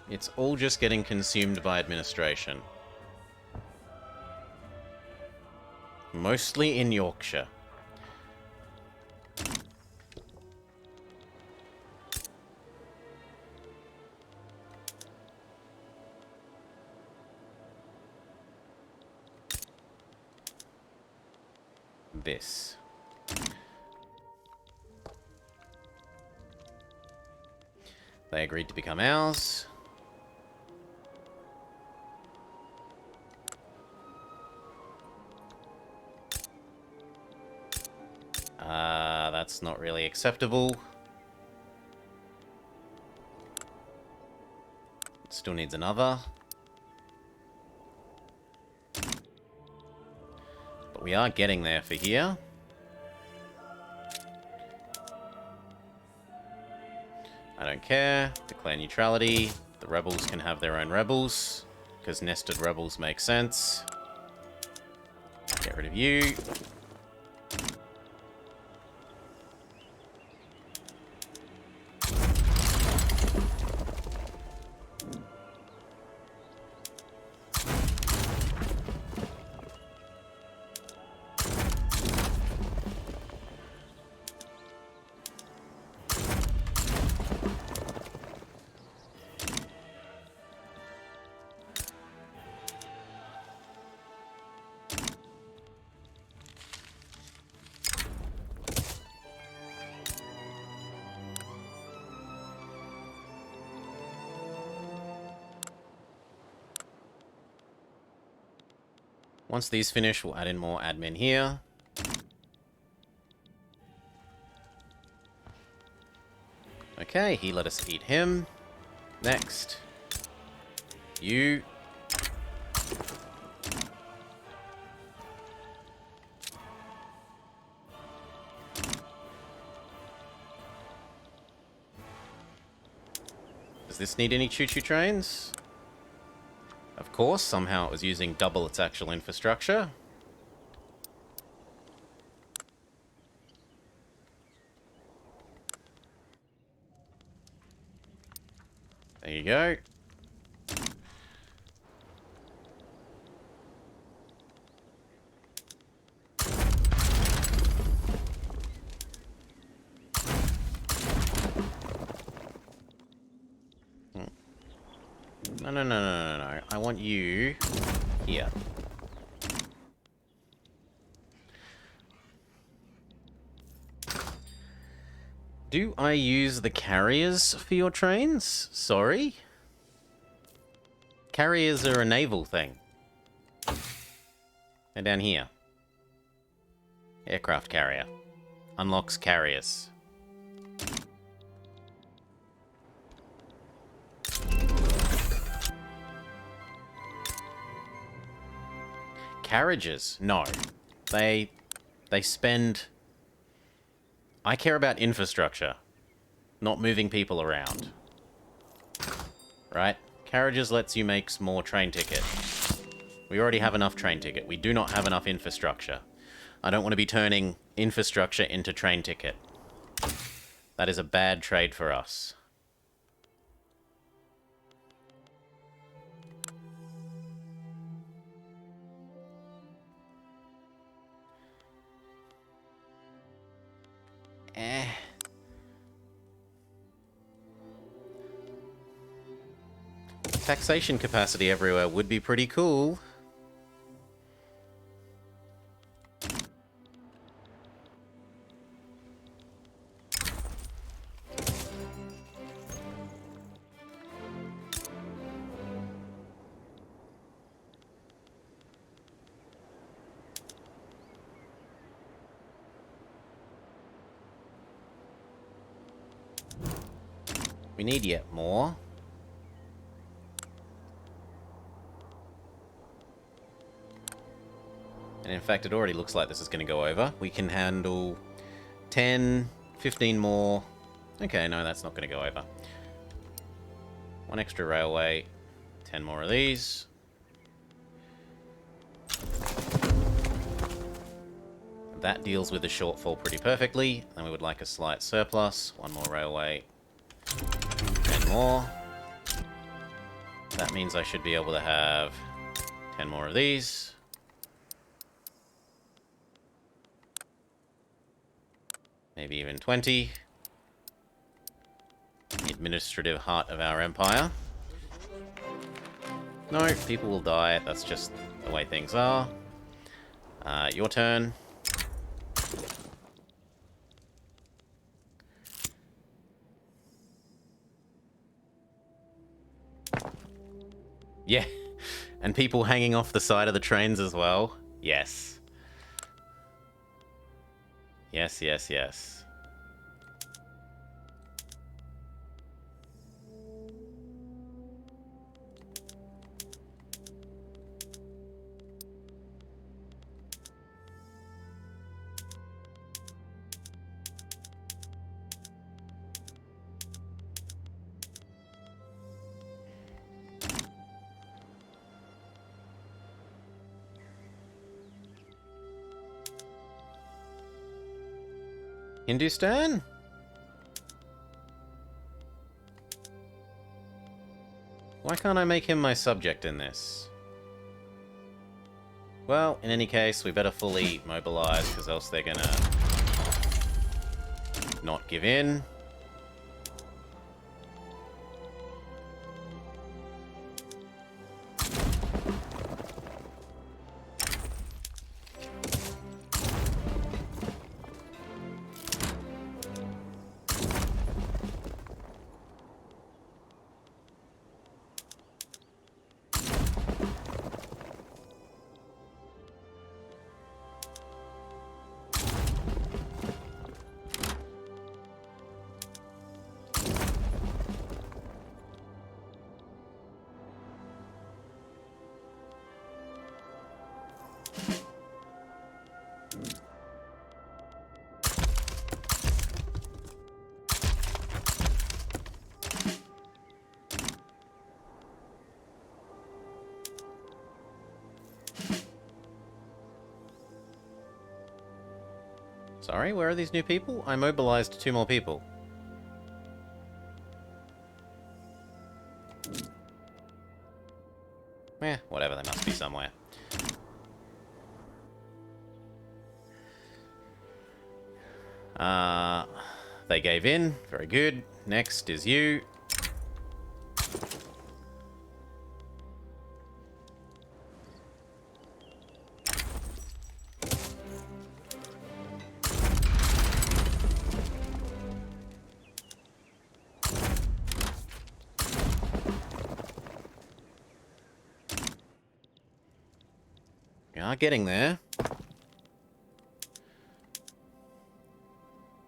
It's all just getting consumed by administration. Mostly in Yorkshire. This. They agreed to become ours. That's not really acceptable. It still needs another. But we are getting there for here. I don't care. Declare neutrality. The rebels can have their own rebels, because nested rebels make sense. Get rid of you. Once these finish, we'll add in more admin here. Okay, he let us eat him. Next. You. Does this need any choo-choo trains? Of course, somehow it was using double its actual infrastructure. There you go. No. I want you here. Do I use the carriers for your trains? Sorry? Carriers are a naval thing. They're down here. Aircraft carrier. Unlocks carriers. Carriages? No. They spend... I care about infrastructure, not moving people around. Right? Carriages lets you make more train ticket. We already have enough train ticket. We do not have enough infrastructure. I don't want to be turning infrastructure into train ticket. That is a bad trade for us. Taxation capacity everywhere would be pretty cool. We need yet more. And in fact, it already looks like this is going to go over. We can handle 10, 15 more. Okay, no, that's not going to go over. One extra railway, 10 more of these. That deals with the shortfall pretty perfectly. Then we would like a slight surplus. One more railway. 10 more. That means I should be able to have 10 more of these. Maybe even 20. The administrative heart of our empire. No, people will die. That's just the way things are. Your turn. Yeah, and people hanging off the side of the trains as well. Yes. Yes, yes, yes. Hindustan? Why can't I make him my subject in this? Well, in any case, we better fully mobilize, because else they're gonna not give in. Sorry, where are these new people? I mobilized 2 more people. Whatever, they must be somewhere. They gave in. Very good. Next is you. We are getting there.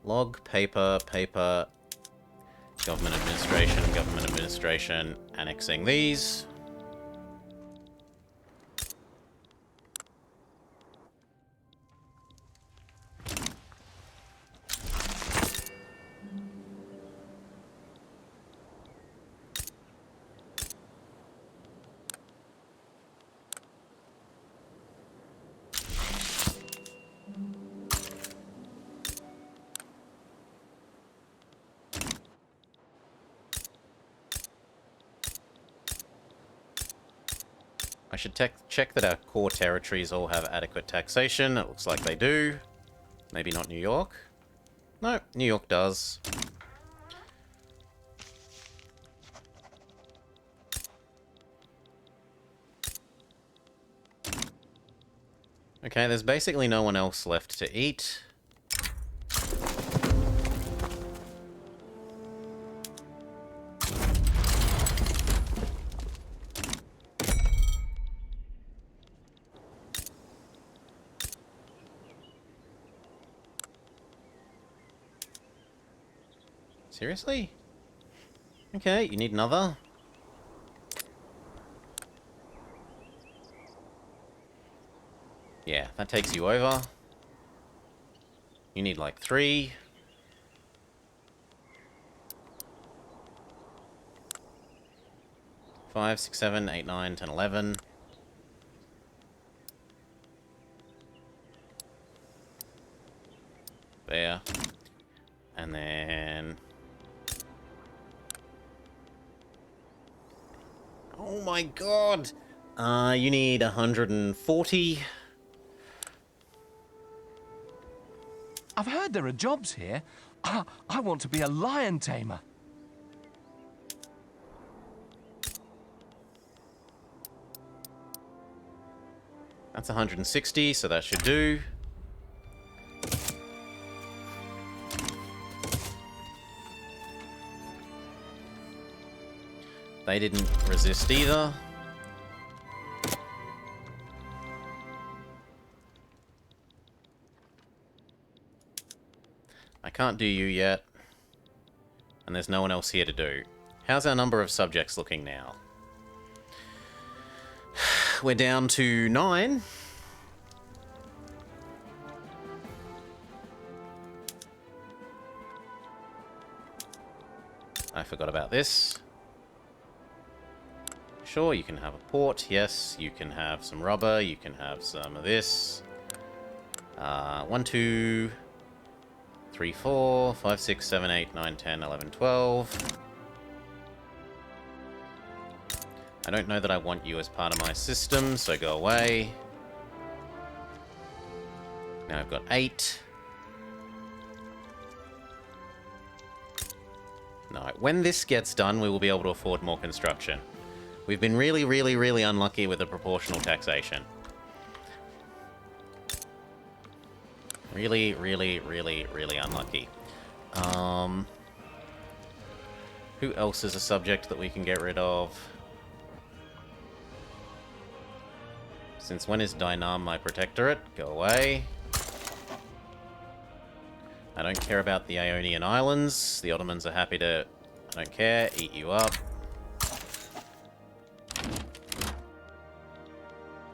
Log, paper, paper, government administration, annexing these. I should check that our core territories all have adequate taxation. It looks like they do. Maybe not New York. No, New York does. Okay, there's basically no one else left to eat. Seriously? Okay, you need another. Yeah, that takes you over. You need like 3. 5, 6, 7, 8, 9, 10, 11. There. And then... Oh my god! You need 140. I've heard there are jobs here. I want to be a lion tamer. That's 160, so that should do. They didn't resist either. I can't do you yet. And there's no one else here to do. How's our number of subjects looking now? We're down to 9. I forgot about this. Sure, you can have a port. Yes, you can have some rubber. You can have some of this. 1, 2, 3, 4, 5, 6, 7, 8, 9, 10, 11, 12. I don't know that I want you as part of my system, so go away. Now I've got 8. No, when this gets done, we will be able to afford more construction. We've been really, really, really unlucky with the proportional taxation. Really, really, really, really unlucky. Who else is a subject that we can get rid of? Since when is Dynam my protectorate? Go away. I don't care about the Ionian Islands. The Ottomans are happy to... I don't care. Eat you up.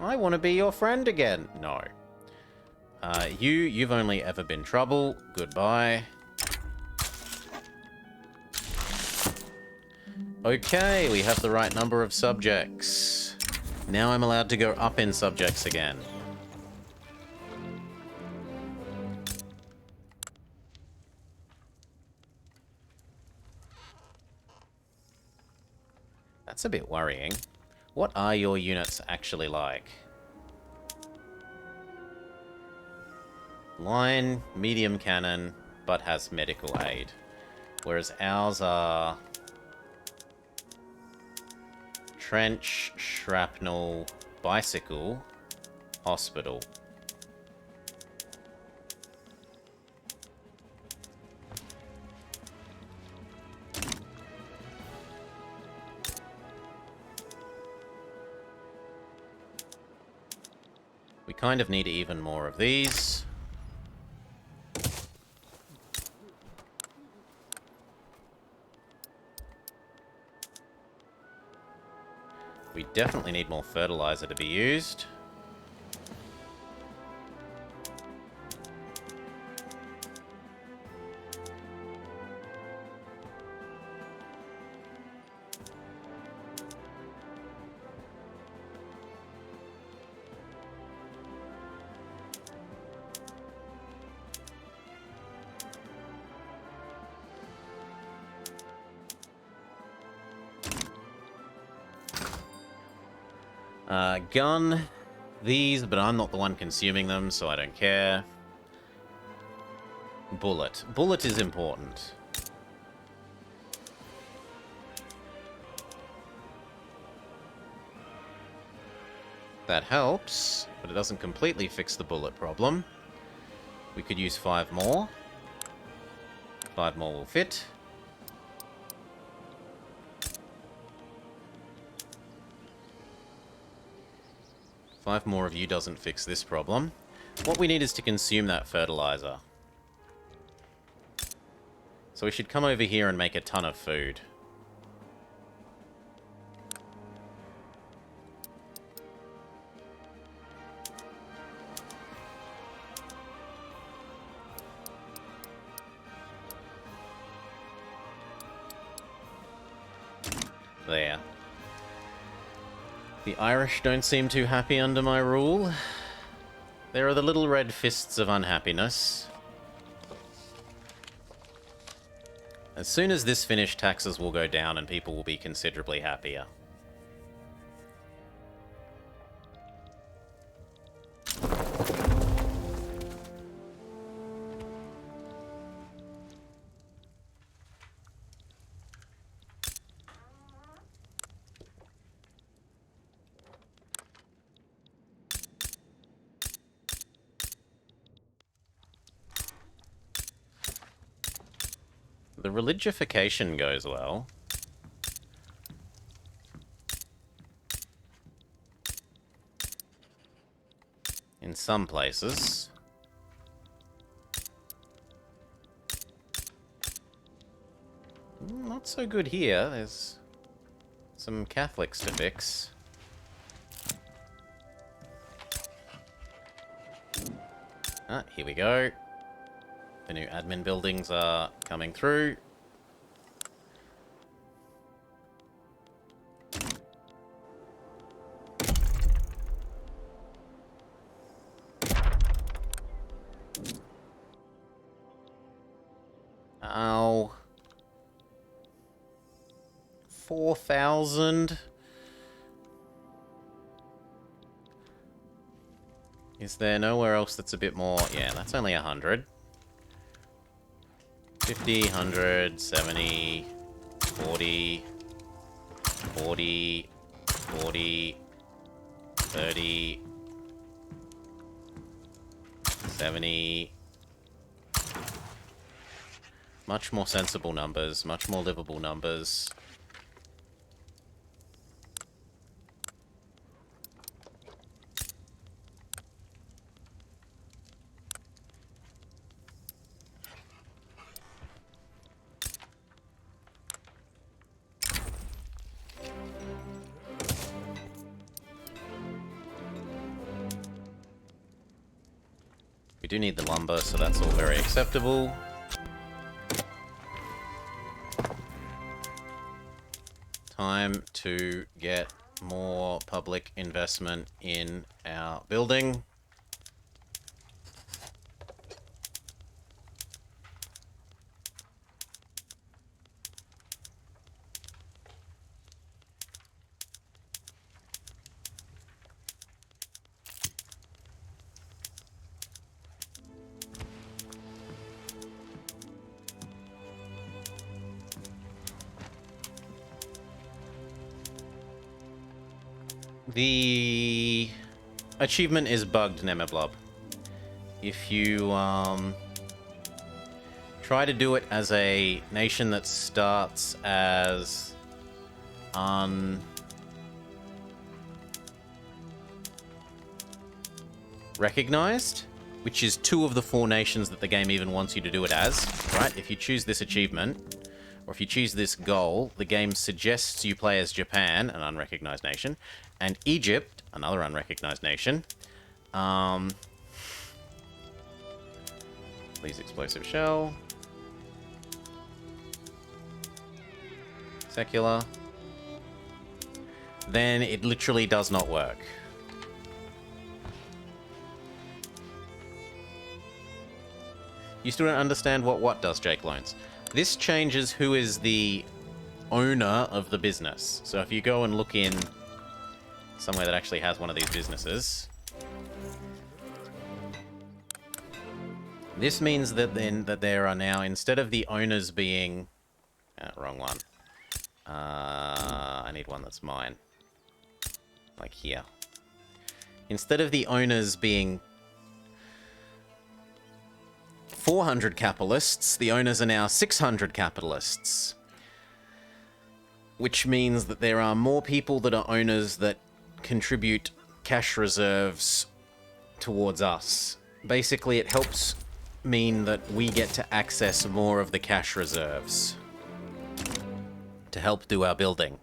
I want to be your friend again. No. You've only ever been trouble. Goodbye. Okay, we have the right number of subjects. Now I'm allowed to go up in subjects again. That's a bit worrying. What are your units actually like? Line, medium cannon, but has medical aid. Whereas ours are... trench, shrapnel, bicycle, hospital. We kind of need even more of these. We definitely need more fertilizer to be used. Gun these, but I'm not the one consuming them, so I don't care. Bullet. Bullet is important. That helps, but it doesn't completely fix the bullet problem. We could use 5 more. 5 more will fit. Five more of you doesn't fix this problem. What we need is to consume that fertilizer. So we should come over here and make a ton of food. There. The Irish don't seem too happy under my rule. There are the little red fists of unhappiness. As soon as this finished, taxes will go down and people will be considerably happier. The religification goes well. In some places. Not so good here. There's some Catholics to fix. Ah, here we go. The new admin buildings are coming through. Ow. 4,000? Is there nowhere else that's a bit more? Yeah, that's only 100. 50, 100, 70, 40, 40, 40, 30, 70. Much more sensible numbers, much more livable numbers. We do need the lumber, so that's all very acceptable. Time to get more public investment in our building. The achievement is bugged, Nemeblob. If you try to do it as a nation that starts as unrecognized, which is 2 of the 4 nations that the game even wants you to do it as, right? If you choose this achievement, or if you choose this goal, the game suggests you play as Japan, an unrecognized nation, and Egypt, another unrecognized nation. Please explosive shell. Secular. Then it literally does not work. You still don't understand what does, Jake Loans. This changes who is the owner of the business. So if you go and look in somewhere that actually has one of these businesses, this means that then that there are now, instead of the owners being wrong one. I need one that's mine. Like here. Instead of the owners being 400 capitalists, the owners are now 600 capitalists. Which means that there are more people that are owners that contribute cash reserves towards us. Basically, it helps mean that we get to access more of the cash reserves to help do our building.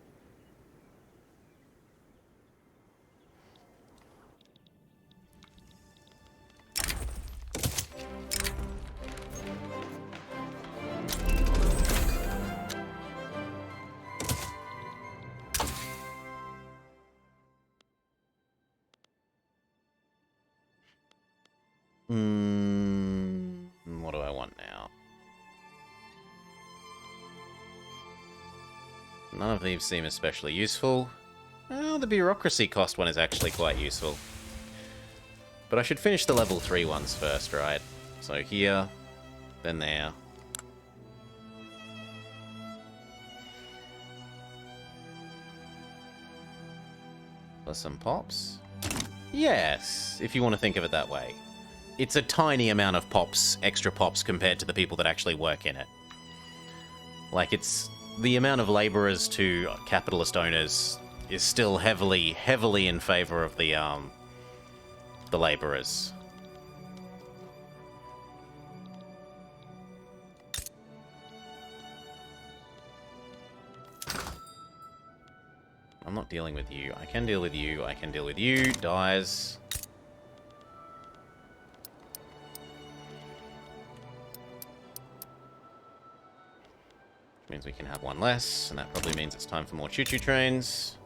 What do I want now? None of these seem especially useful. Well, the bureaucracy cost one is actually quite useful. But I should finish the level 3 ones first, right? So here, then there. For some pops? Yes, if you want to think of it that way. It's a tiny amount of pops, extra pops, compared to the people that actually work in it. Like, it's... the amount of laborers to capitalist owners is still heavily in favor of the laborers. I'm not dealing with you. I can deal with you. I can deal with you. Dies. Means we can have one less, and that probably means it's time for more choo-choo trains.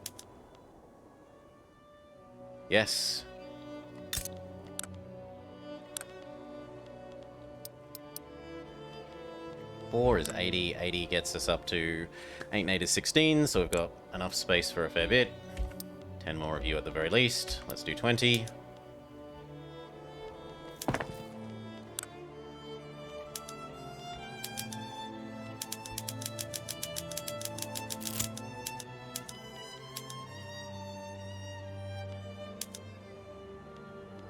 Yes. Four is 80. 80 gets us up to 8 and 8 is 16, so we've got enough space for a fair bit. 10 more of you at the very least. Let's do 20.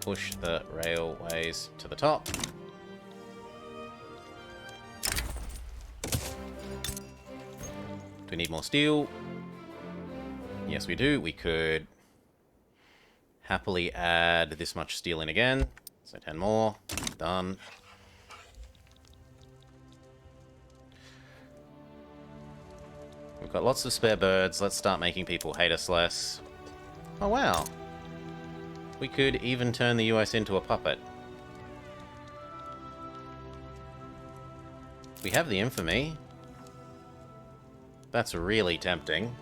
Push the railways to the top. Do we need more steel? Yes, we do. We could happily add this much steel in again. So 10 more. Done. We've got lots of spare birds. Let's start making people hate us less. Oh, wow. We could even turn the US into a puppet. We have the infamy. That's really tempting.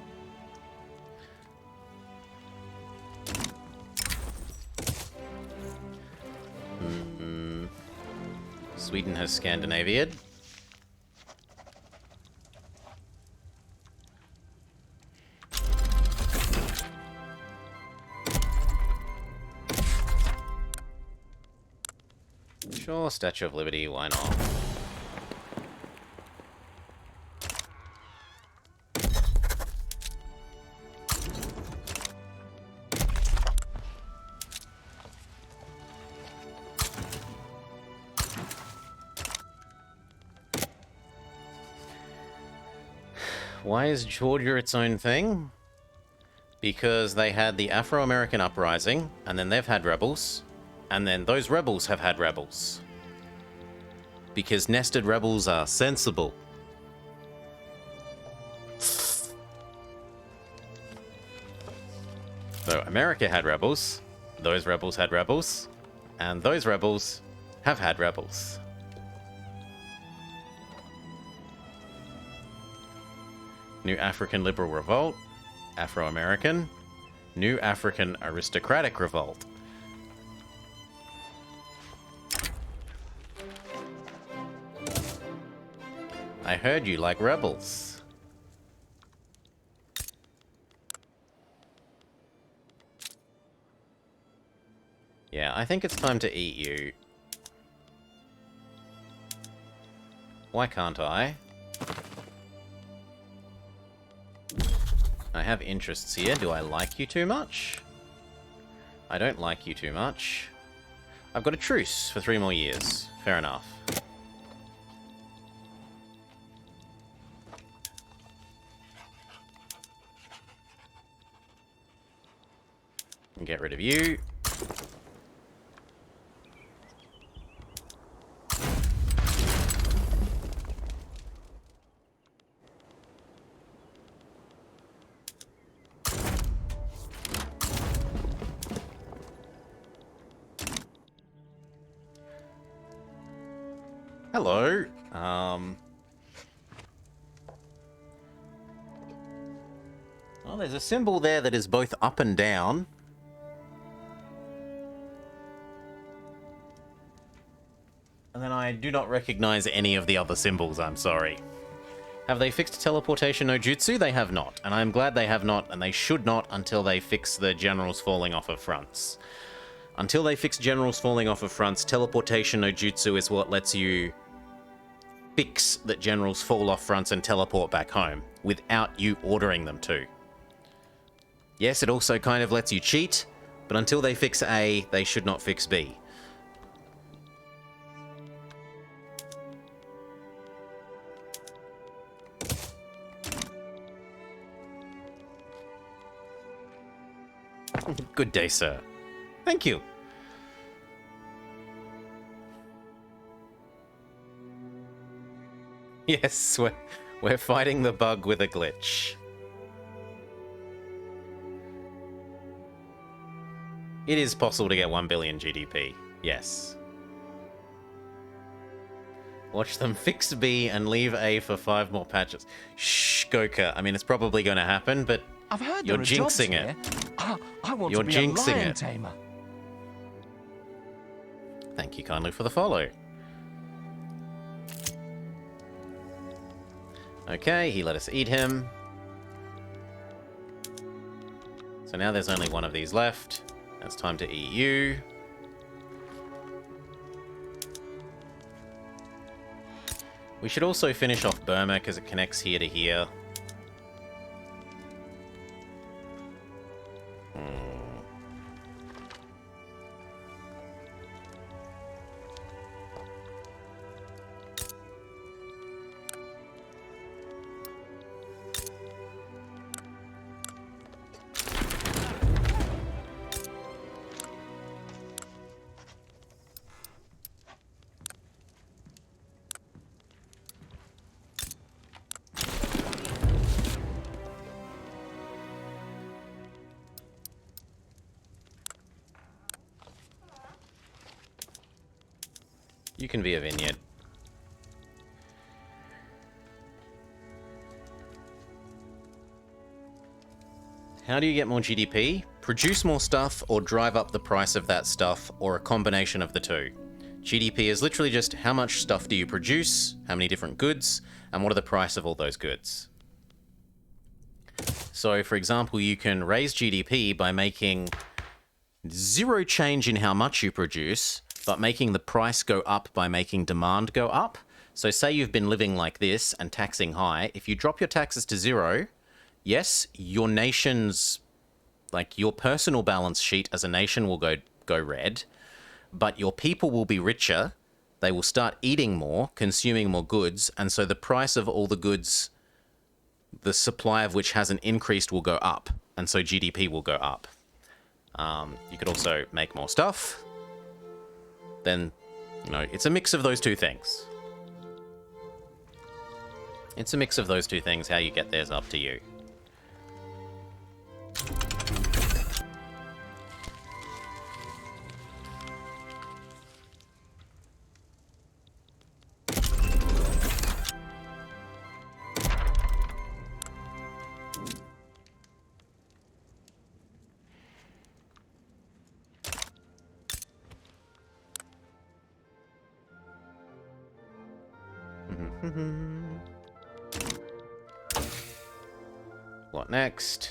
Sweden has Scandinavian. Sure, Statue of Liberty, why not? Why is Georgia its own thing? Because they had the Afro-American uprising, and then they've had rebels. And then those rebels have had rebels. Because nested rebels are sensible. So America had rebels, those rebels had rebels, and those rebels have had rebels. New African Liberal Revolt, Afro-American, New African Aristocratic Revolt. I heard you like rebels. Yeah, I think it's time to eat you. Why can't I? I have interests here. Do I like you too much? I don't like you too much. I've got a truce for 3 more years. Fair enough. And get rid of you. Hello. Well, there's a symbol there that is both up and down. And then I do not recognize any of the other symbols, I'm sorry. Have they fixed teleportation no jutsu? They have not. And I'm glad they have not, and they should not until they fix the generals falling off of fronts. Until they fix generals falling off of fronts, teleportation no jutsu is what lets you fix that generals fall off fronts and teleport back home without you ordering them to. Yes, it also kind of lets you cheat, but until they fix A, they should not fix B. Good day, sir. Thank you. Yes, we're fighting the bug with a glitch. It is possible to get 1 billion GDP, yes. Watch them fix B and leave A for 5 more patches. Shh, Goka. I mean, it's probably going to happen, but I've heard you're there are jobs jinxing here. it. I want You're to be jinxing a lion it. tamer. Thank you kindly for the follow. Okay, he let us eat him. So now there's only one of these left. It's time to eat you. We should also finish off Burma because it connects here to here. You can be a vineyard. How do you get more GDP? Produce more stuff or drive up the price of that stuff, or a combination of the two. GDP is literally just how much stuff do you produce, how many different goods, and what are the price of all those goods. So, for example, you can raise GDP by making zero change in how much you produce, but making the price go up by making demand go up. So say you've been living like this and taxing high. If you drop your taxes to 0, yes, your nation's, like your personal balance sheet as a nation will go red, but your people will be richer. They will start eating more, consuming more goods, and so the price of all the goods, the supply of which hasn't increased, will go up, and so GDP will go up. You could also make more stuff. Then, you know, it's a mix of those two things. It's a mix of those two things. How you get there is up to you. What next?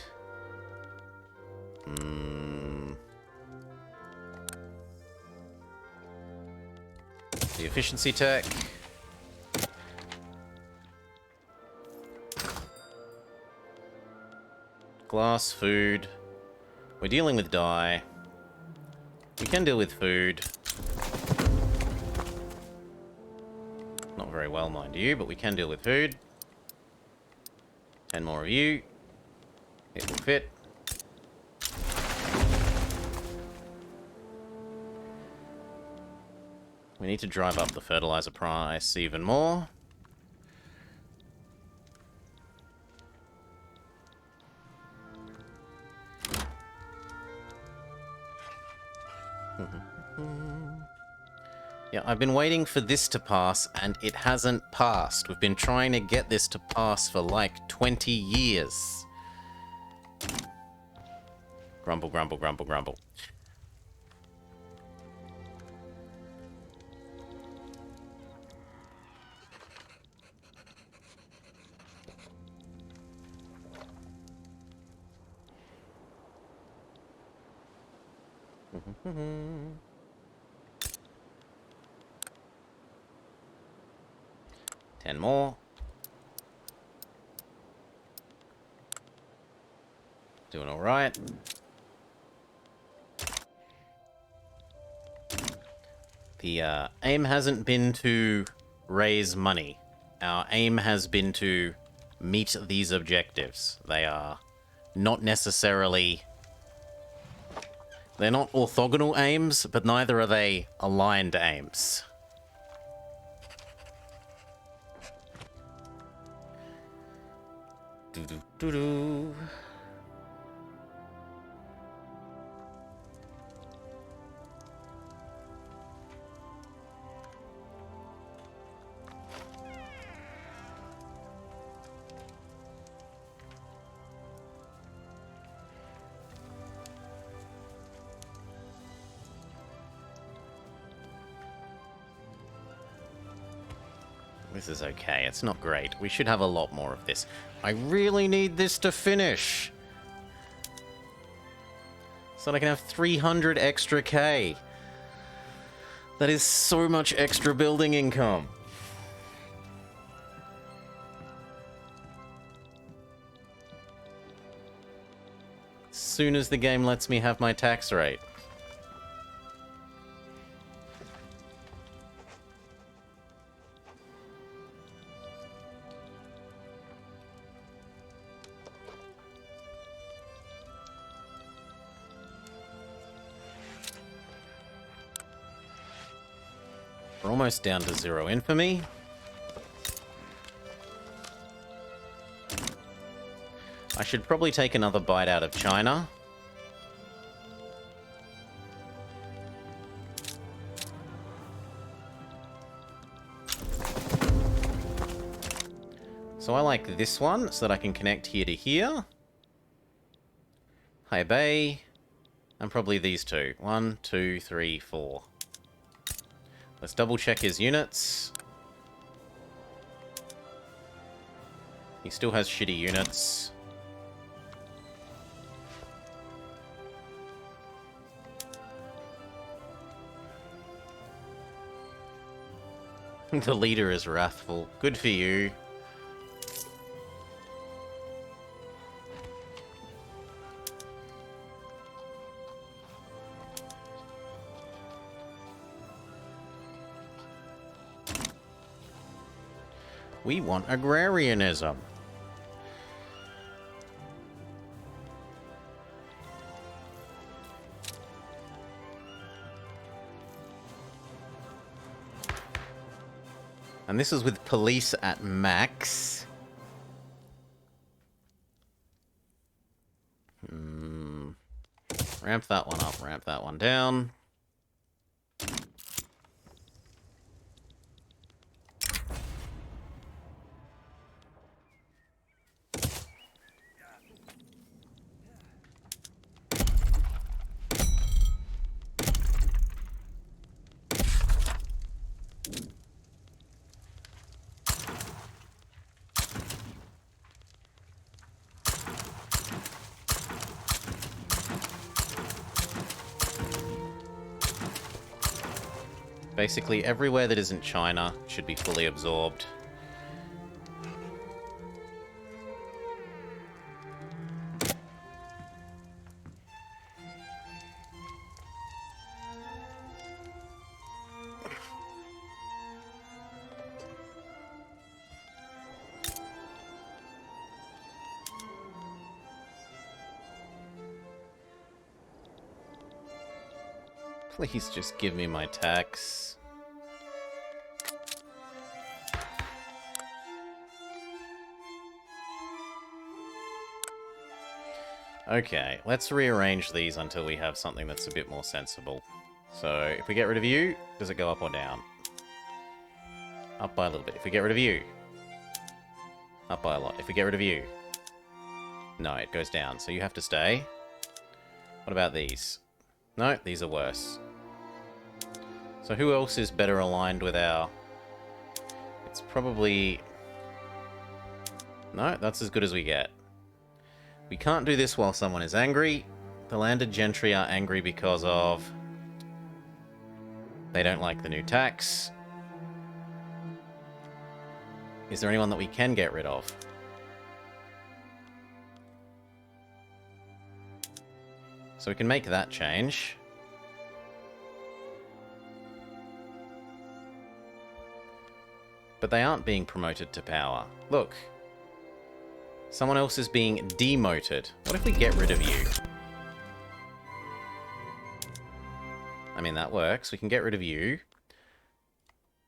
The efficiency tech. Glass, food. We're dealing with dye. We can deal with food. Not very well, mind you, but we can deal with food. 10 more of you. It will fit. We need to drive up the fertilizer price even more. Yeah, I've been waiting for this to pass, and it hasn't passed. We've been trying to get this to pass for like 20 years. Grumble, grumble, grumble, grumble. Ten more. Doing all right. The aim hasn't been to raise money. Our aim has been to meet these objectives. They are not necessarily... They're not orthogonal aims, but neither are they aligned aims. Doo-doo-doo-doo. This is okay. It's not great. We should have a lot more of this. I really need this to finish. So that I can have 300 extra K. That is so much extra building income. As soon as the game lets me have my tax rate. We're almost down to 0 infamy. I should probably take another bite out of China. So I like this one so that I can connect here to here. High Bay. And probably these two. 1, 2, 3, 4. Let's double check his units. He still has shitty units. The leader is wrathful. Good for you. We want agrarianism. And this is with police at max. Ramp that one up, ramp that one down. Basically, everywhere that isn't China should be fully absorbed. Please just give me my tax. Okay, let's rearrange these until we have something that's a bit more sensible. So, if we get rid of you, does it go up or down? Up by a little bit. If we get rid of you, up by a lot. If we get rid of you, no, it goes down. So you have to stay. What about these? No, these are worse. So who else is better aligned with our... It's probably... No, that's as good as we get. We can't do this while someone is angry. The landed gentry are angry because of... They don't like the new tax. Is there anyone that we can get rid of? So we can make that change. But they aren't being promoted to power. Look. Someone else is being demoted. What if we get rid of you? I mean, that works. We can get rid of you.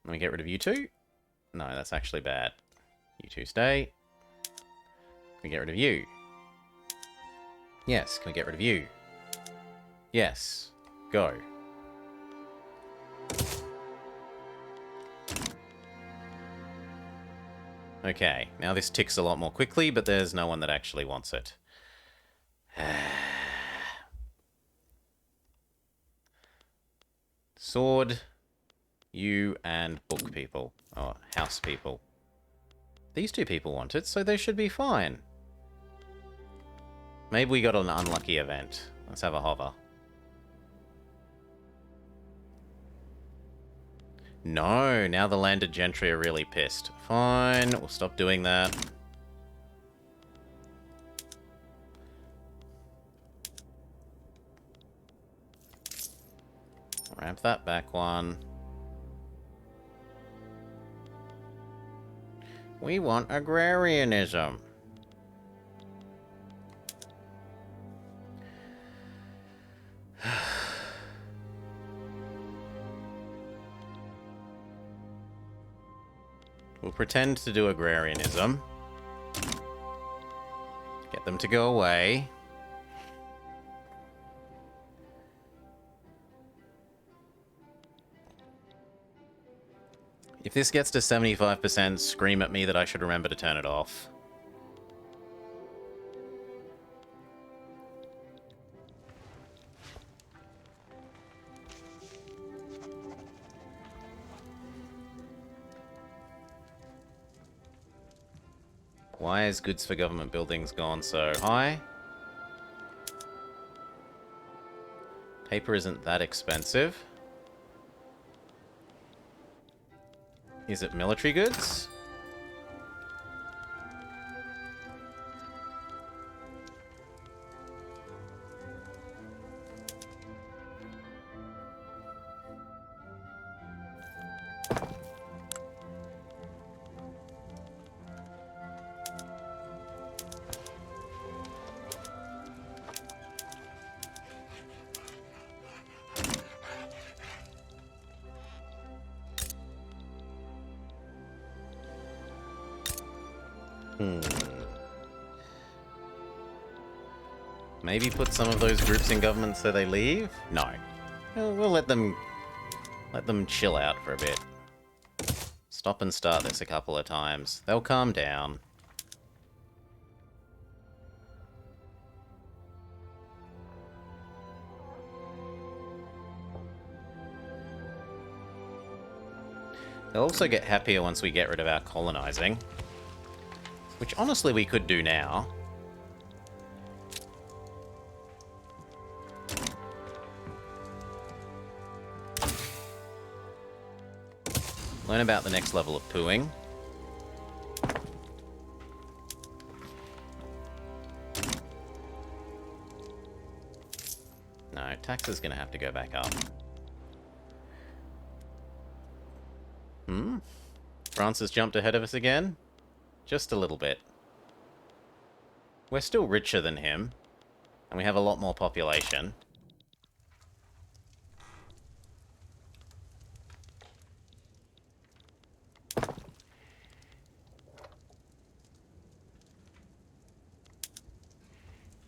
Can we get rid of you two? No, that's actually bad. You two stay. Can we get rid of you? Yes, can we get rid of you? Yes. Go. Okay, now this ticks a lot more quickly, but there's no one that actually wants it. Sword, you, and book people. Oh, house people. These two people want it, so they should be fine. Maybe we got an unlucky event. Let's have a hover. No, now the landed gentry are really pissed. Fine, we'll stop doing that. Ramp that back one. We want agrarianism. We'll pretend to do agrarianism. Get them to go away. If this gets to 75%, scream at me that I should remember to turn it off. Why is goods for government buildings gone so high? Paper isn't that expensive. Is it military goods? Maybe put some of those groups in government so they leave? No. We'll let them chill out for a bit. Stop and start this a couple of times. They'll calm down. They'll also get happier once we get rid of our colonizing. Which honestly we could do now. Learn about the next level of pooing. No, tax is going to have to go back up. France has jumped ahead of us again? Just a little bit. We're still richer than him, and we have a lot more population.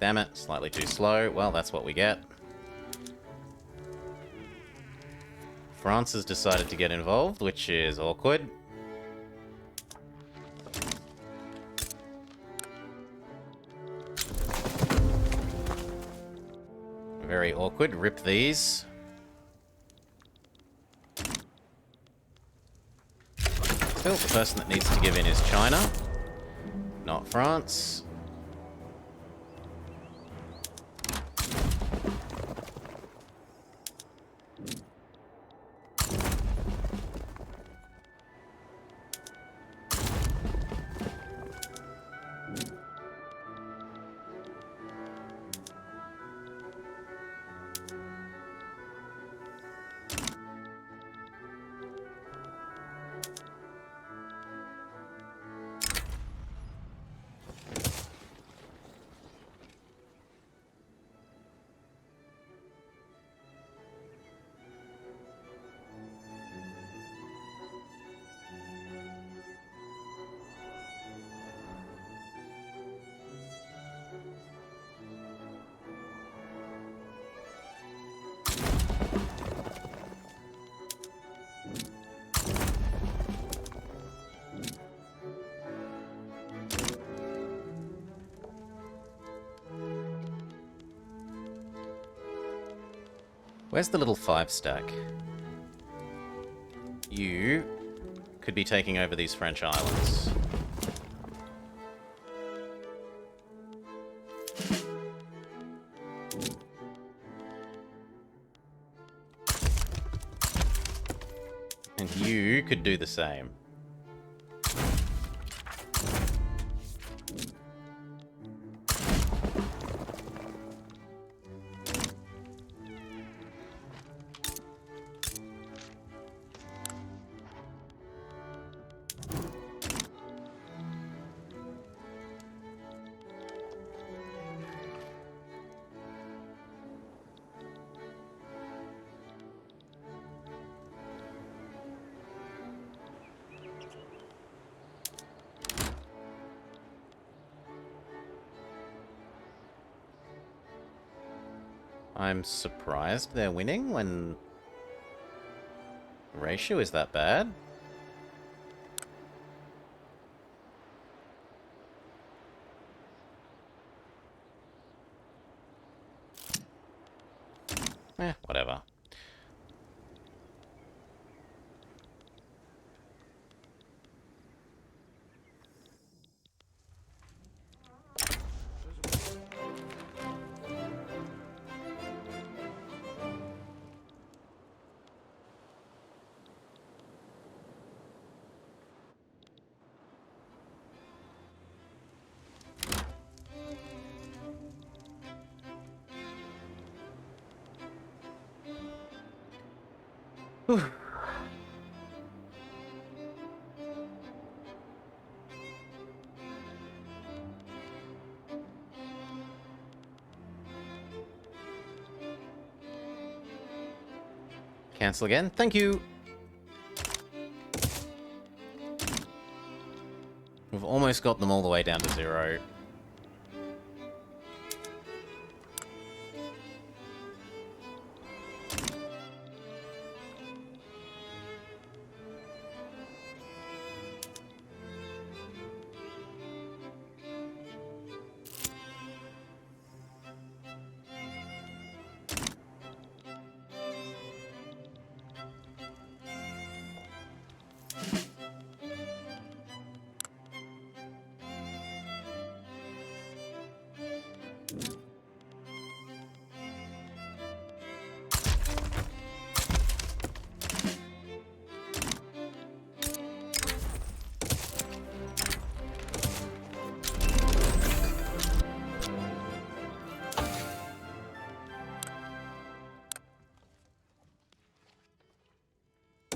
Damn it, slightly too slow. Well, that's what we get. France has decided to get involved, which is awkward. Very awkward. Rip these. Still, the person that needs to give in is China, not France. Where's the little 5 stack? You could be taking over these French islands. And you could do the same. I'm surprised they're winning when the ratio is that bad. Whatever. Whew. Cancel again. Thank you. We've almost got them all the way down to 0.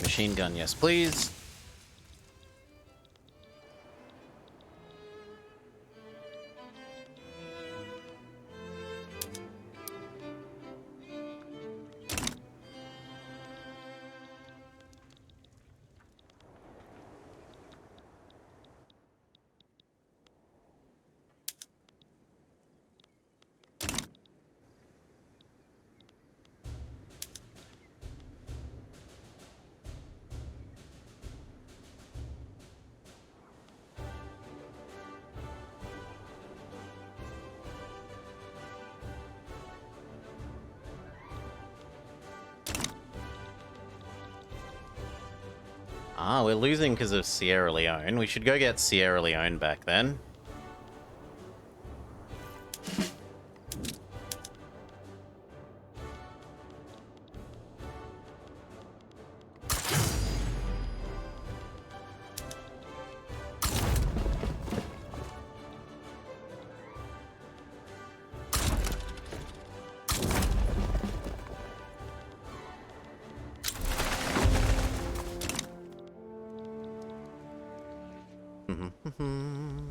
Machine gun, yes, please. Ah, we're losing because of Sierra Leone. We should go get Sierra Leone back then.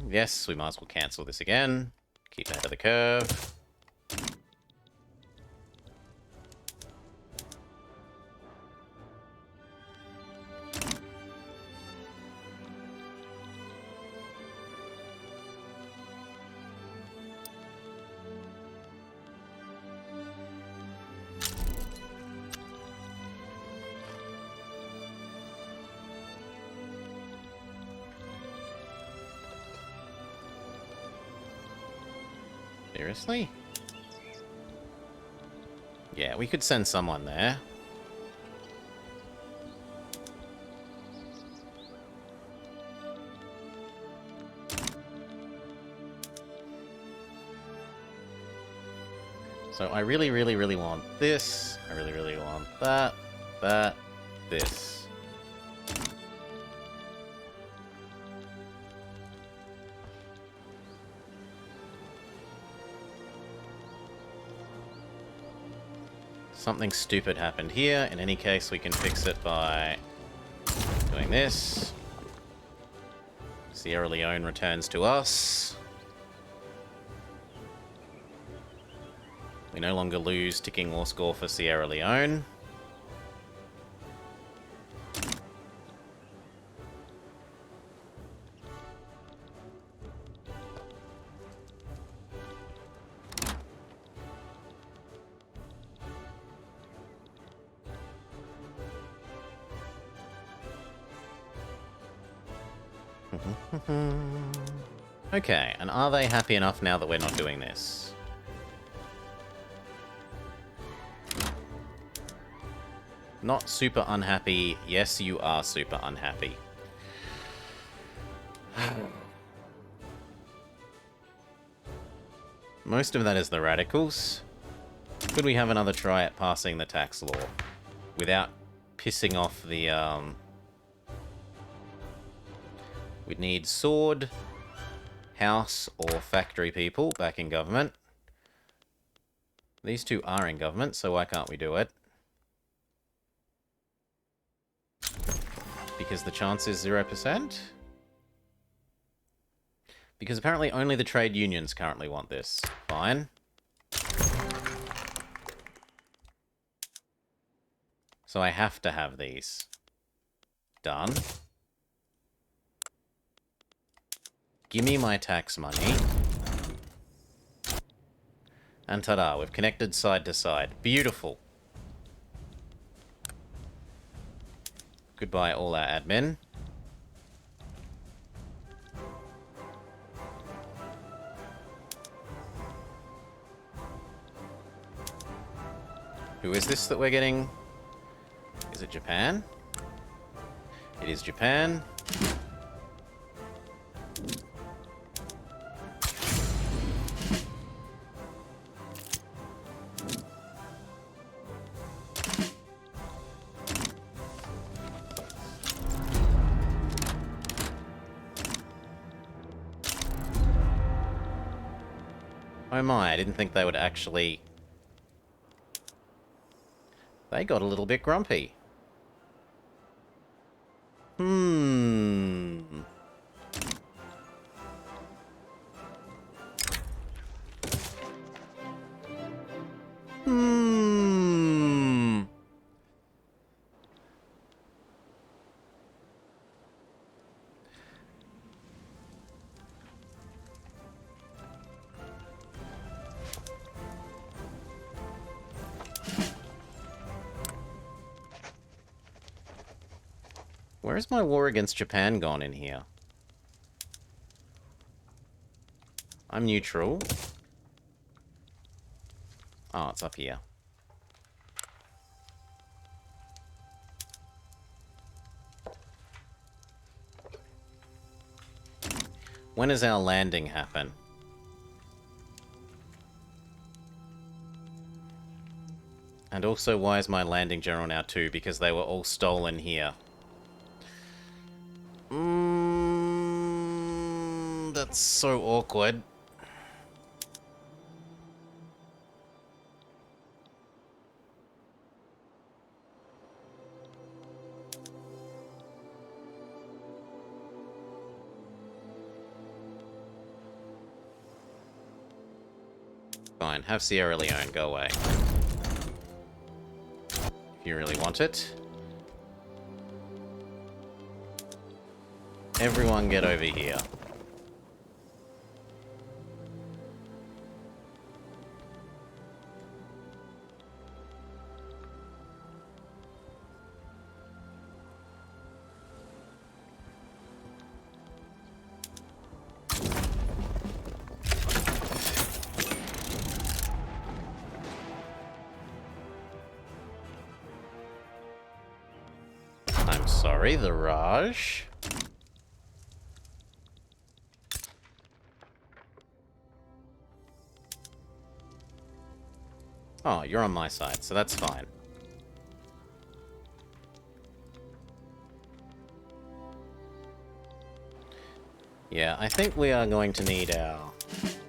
Yes, we might as well cancel this again. Keep ahead of the curve. Seriously? Yeah, we could send someone there. So I really, really, really want this. I really, really want that, this. Something stupid happened here. In any case, we can fix it by doing this. Sierra Leone returns to us. We no longer lose ticking war score for Sierra Leone. Okay, and are they happy enough now that we're not doing this? Not super unhappy. Yes, you are super unhappy. Most of that is the radicals. Could we have another try at passing the tax law without pissing off the, We'd need sword, house, or factory people back in government. These two are in government, so why can't we do it? Because the chance is 0%? Because apparently only the trade unions currently want this. Fine. So I have to have these. Done. Give me my tax money. And ta-da, we've connected side to side. Beautiful. Goodbye all our admin. Who is this that we're getting? Is it Japan? It is Japan. Oh my, I didn't think they would actually... They got a little bit grumpy. Hmm. Where's my war against Japan gone in here? I'm neutral. Oh, it's up here. When does our landing happen? And also, why is my landing general now 2? Because they were all stolen here. That's so awkward. Fine, have Sierra Leone go away. If you really want it. Everyone get over here. I'm sorry, the Raj. Oh, you're on my side, so that's fine. Yeah, I think we are going to need our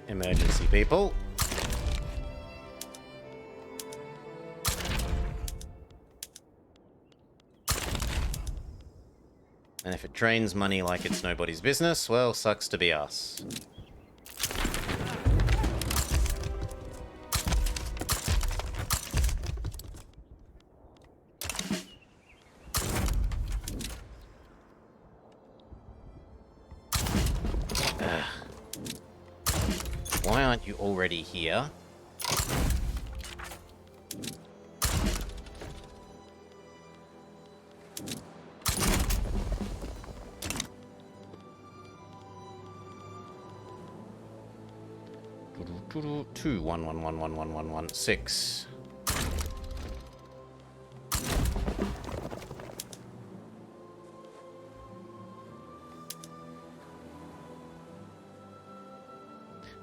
emergency people. And if it drains money like it's nobody's business, well, sucks to be us. Why aren't you already here? Two, 1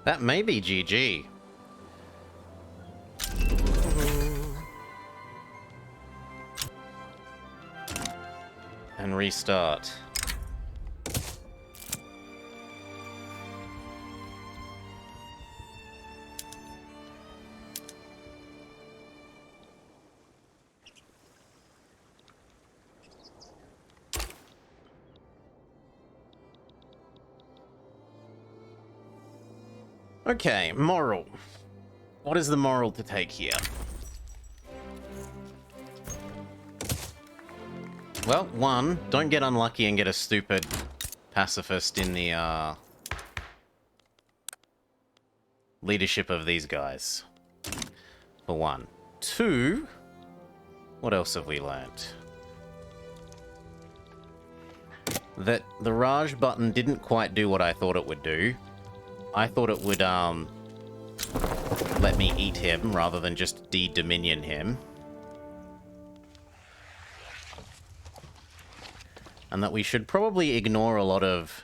That may be GG. And restart. Okay, moral. What is the moral to take here? Well, one, don't get unlucky and get a stupid pacifist in the, leadership of these guys. For one. Two, what else have we learnt? That the Raj button didn't quite do what I thought it would do. I thought it would, let me eat him rather than just de-dominion him. And that we should probably ignore a lot of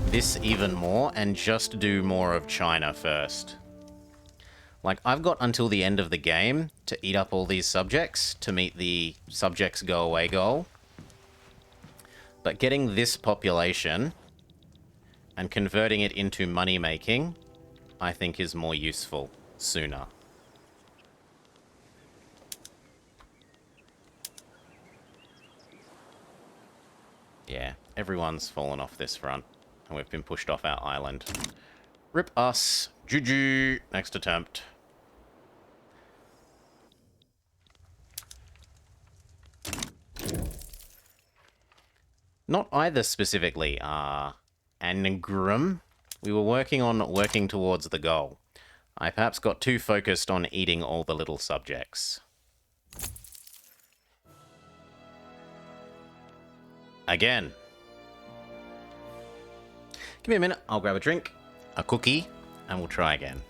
this even more and just do more of China first. Like, I've got until the end of the game to eat up all these subjects to meet the subjects go away goal. But getting this population and converting it into money making, I think is more useful sooner. Yeah, everyone's fallen off this front, and we've been pushed off our island. Rip us. GG. Next attempt. Not either specifically, Angrum. We were working towards the goal. I perhaps got too focused on eating all the little subjects. Again. Give me a minute, I'll grab a drink, a cookie, and we'll try again.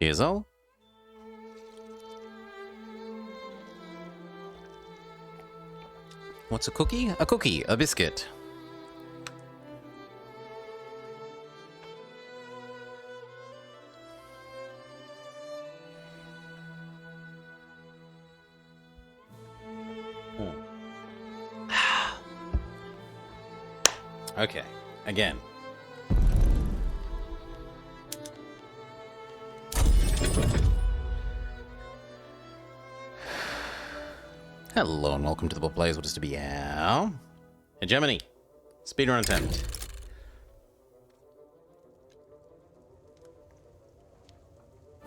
Here's all. What's a cookie? A cookie, a biscuit. Okay, again. Hello and welcome to the Book Players What Is To Be Our Hegemony. Speedrun attempt.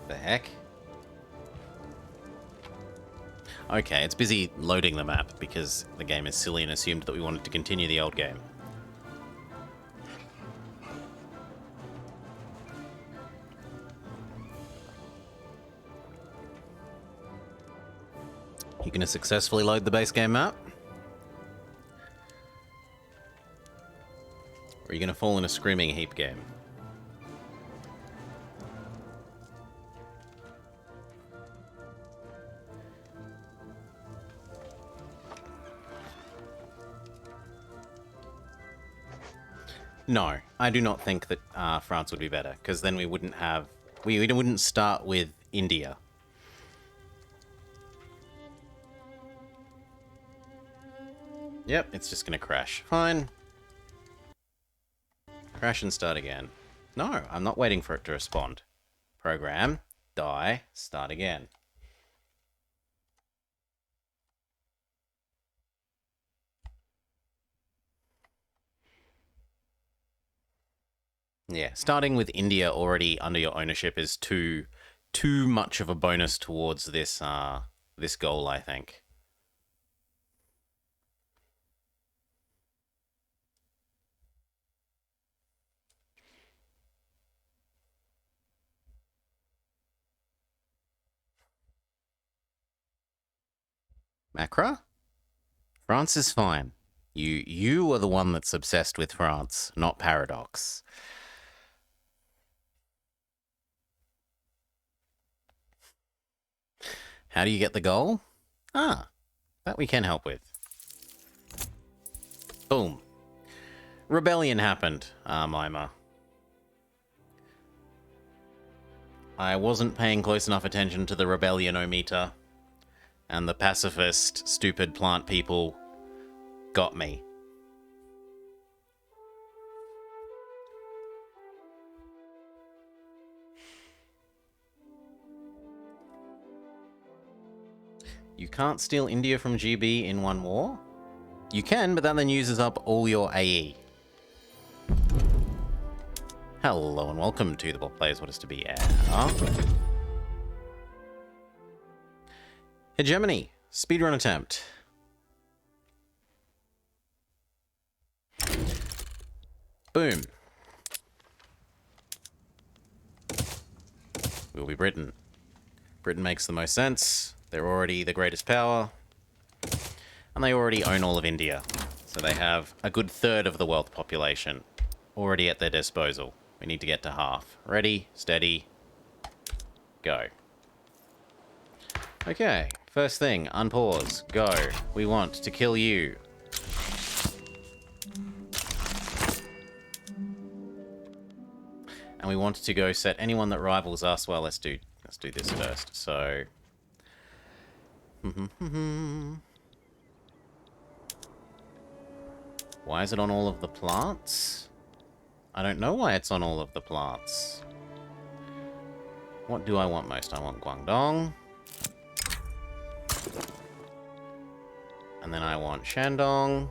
The heck? Okay, it's busy loading the map because the game is silly and assumed that we wanted to continue the old game. You gonna successfully load the base game map? Or are you gonna fall in a screaming heap game? No, I do not think that France would be better, because then we wouldn't have... We wouldn't start with India. Yep, it's just gonna crash. Fine. Crash and start again. No, I'm not waiting for it to respond. Program, die, start again. Yeah, starting with India already under your ownership is too much of a bonus towards this this goal, I think. Macra? France is fine. You are the one that's obsessed with France, not Paradox. How do you get the goal? Ah, that we can help with. Boom. Rebellion happened, Mima. I wasn't paying close enough attention to the rebellion-o-meter, and the pacifist, stupid plant people got me. You can't steal India from GB in one war? You can, but that then uses up all your AE. Hello and welcome to the Book Players What Is To Be Our Hegemony. Speedrun attempt. Boom. We'll be Britain. Britain makes the most sense. They're already the greatest power. And they already own all of India. So they have a good third of the wealth population already at their disposal. We need to get to half. Ready, steady, go. Okay, first thing, unpause, go. We want to kill you. And we want to go set anyone that rivals us. Well, let's do this first. So, why is it on all of the plants? I don't know why it's on all of the plants. What do I want most? I want Guangdong. And then I want Shandong.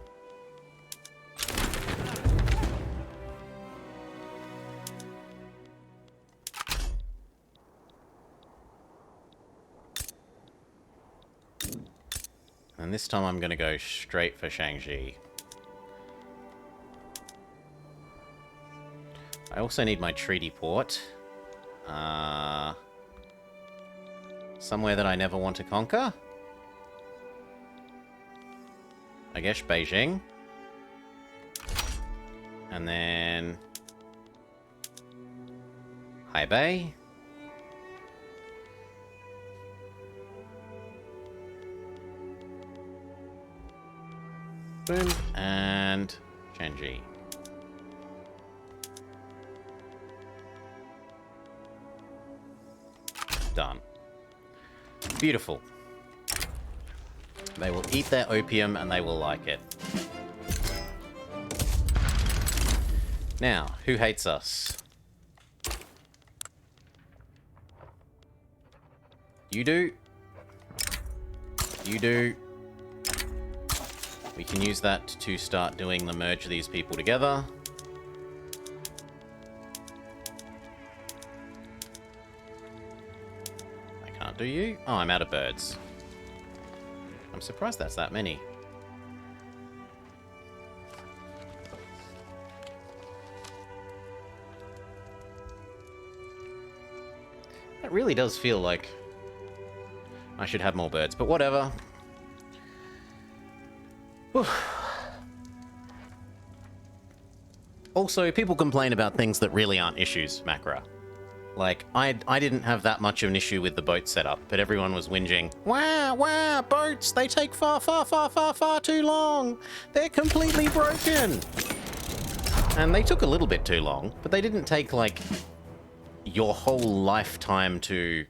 And this time I'm going to go straight for Shangji. I also need my treaty port. Somewhere that I never want to conquer. I guess Beijing. And then Hebei. Boom. And Genji. Done. Beautiful. They will eat their opium and they will like it. Now, who hates us? You do. You do. We can use that to start doing the merge these people together. I can't do you. Oh, I'm out of birds. I'm surprised that's that many. That really does feel like I should have more birds, but whatever. Whew. Also, people complain about things that really aren't issues, Macra. Like, I didn't have that much of an issue with the boat setup, but everyone was whinging, wow, boats, they take far too long. They're completely broken. And they took a little bit too long, but they didn't take, like, your whole lifetime to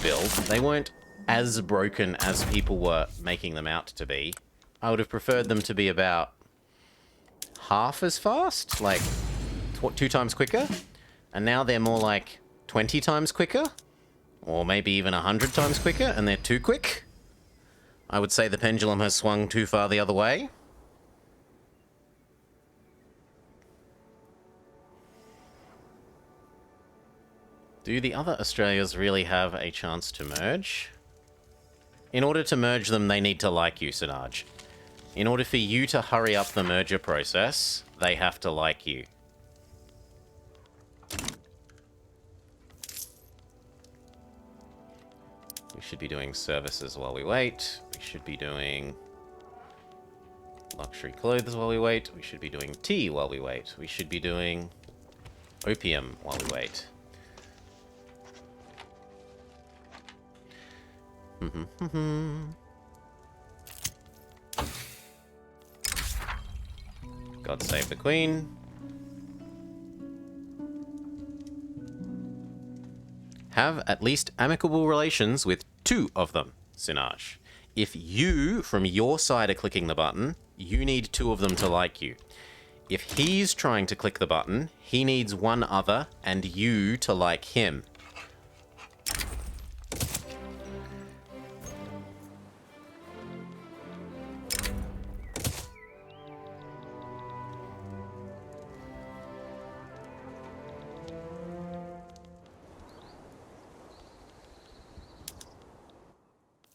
build. They weren't as broken as people were making them out to be. I would have preferred them to be about half as fast, like 2 times quicker, and now they're more like 20 times quicker, or maybe even 100 times quicker, and they're too quick. I would say the pendulum has swung too far the other way. Do the other Australias really have a chance to merge? In order to merge them, they need to like you, Sinaj. In order for you to hurry up the merger process, they have to like you. We should be doing services while we wait. We should be doing luxury clothes while we wait. We should be doing tea while we wait. We should be doing opium while we wait. God save the Queen. Have at least amicable relations with 2 of them, Sinaj. If you, from your side, are clicking the button, you need 2 of them to like you. If he's trying to click the button, he needs 1 other and you to like him.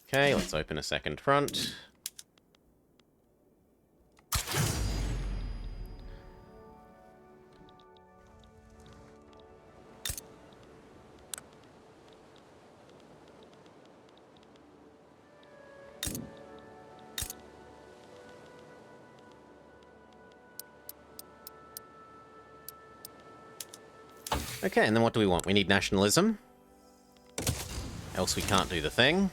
Okay, let's open a second front. Okay, and then what do we want? We need nationalism. Else we can't do the thing.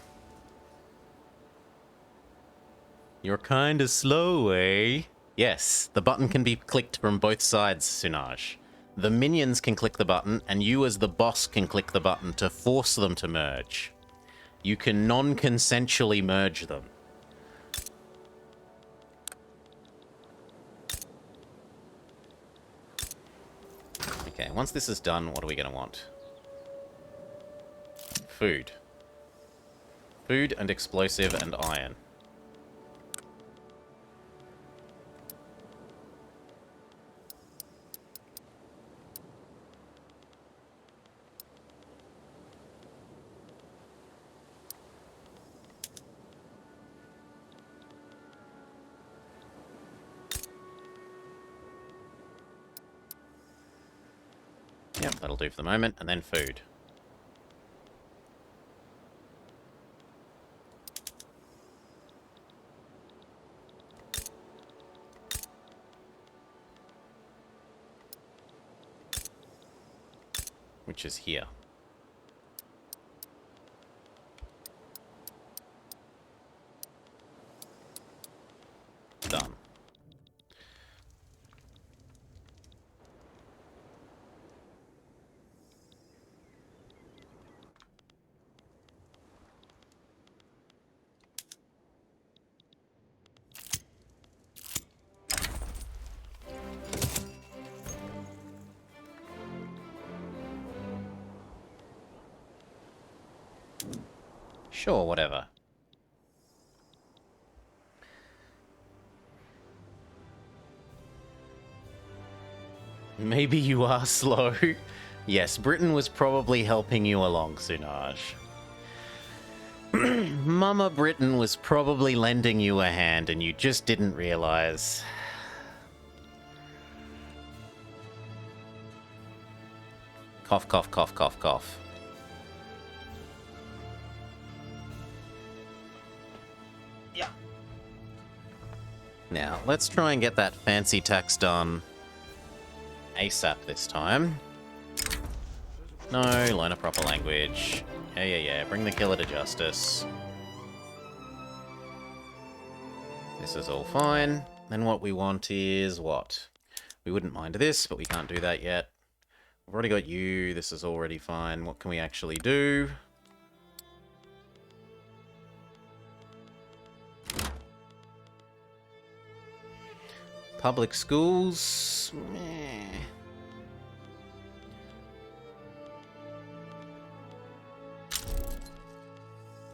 You're kinda slow, eh? Yes, the button can be clicked from both sides, Sinaj. The minions can click the button, and you as the boss can click the button to force them to merge. You can non-consensually merge them. Okay, once this is done, what are we gonna want? Food. Food and explosive and iron. Yep, that'll do for the moment, and then food. Which is here. Sure, whatever. Maybe you are slow. Yes, Britain was probably helping you along, Sunaj. Mama Britain was probably lending you a hand and you just didn't realize. Cough, cough, cough, cough, cough. Yeah. Now, let's try and get that fancy tax done ASAP this time. No, learn a proper language. Yeah. Bring the killer to justice. This is all fine. Then what we want is what? We wouldn't mind this, but we can't do that yet. We've already got you. This is already fine. What can we actually do? Public schools? Meh.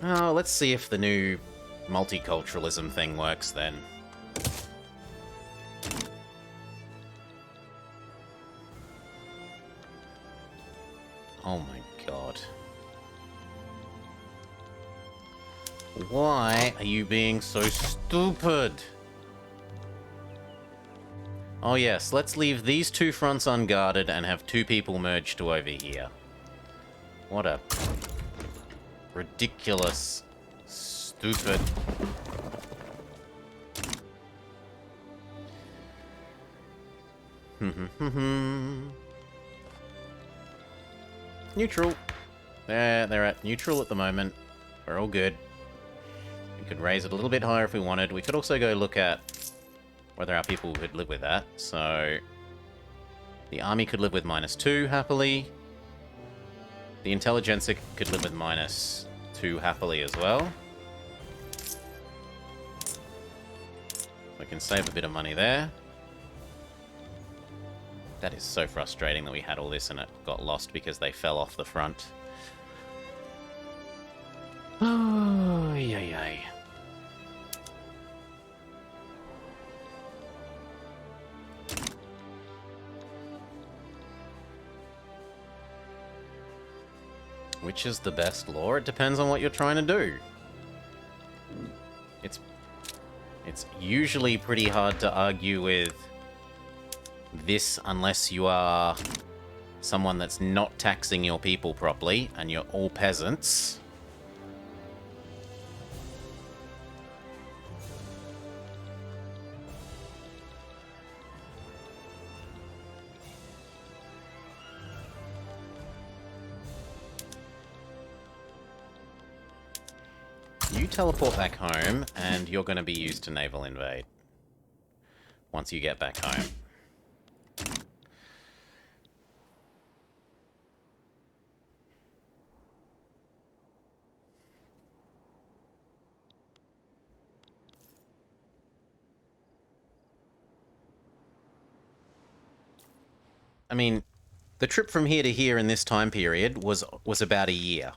Oh, let's see if the new multiculturalism thing works then. Oh my god. Why are you being so stupid? Oh yes, let's leave these two fronts unguarded and have two people merge to over here. What a ridiculous, stupid... Neutral. They're at neutral at the moment. We're all good. We could raise it a little bit higher if we wanted. We could also go look at whether our people could live with that. So, the army could live with -2 happily. The intelligentsia could live with -2 happily as well. We can save a bit of money there. That is so frustrating that we had all this and it got lost because they fell off the front. Oh, yay. Which is the best law? It depends on what you're trying to do. It's usually pretty hard to argue with this unless you are someone that's not taxing your people properly and you're all peasants. You teleport back home, and you're going to be used to naval invade once you get back home. I mean, the trip from here to here in this time period was about a year.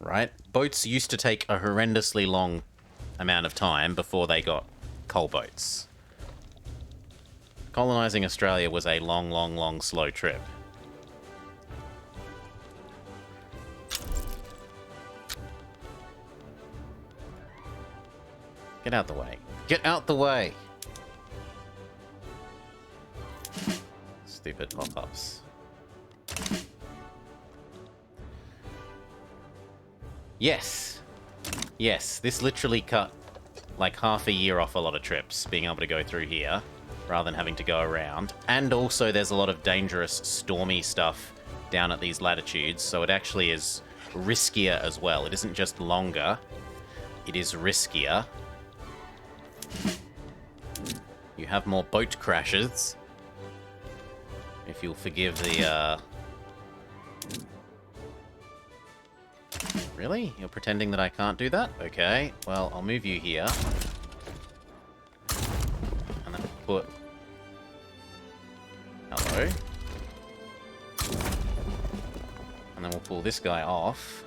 Right? Boats used to take a horrendously long amount of time before they got coal boats. Colonizing Australia was a long, slow trip. Get out the way. Get out the way! Stupid pop-ups. Yes. Yes, this literally cut like half a year off a lot of trips, being able to go through here, rather than having to go around. And also there's a lot of dangerous, stormy stuff down at these latitudes, so it actually is riskier as well. It isn't just longer, it is riskier. You have more boat crashes, if you'll forgive the, Really? You're pretending that I can't do that? Okay, well, I'll move you here. And then put... Hello. pull this guy off.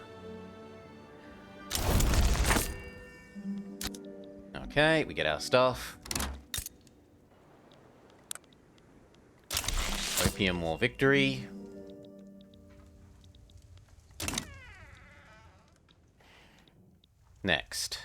Okay, we get our stuff. Opium or victory. Next.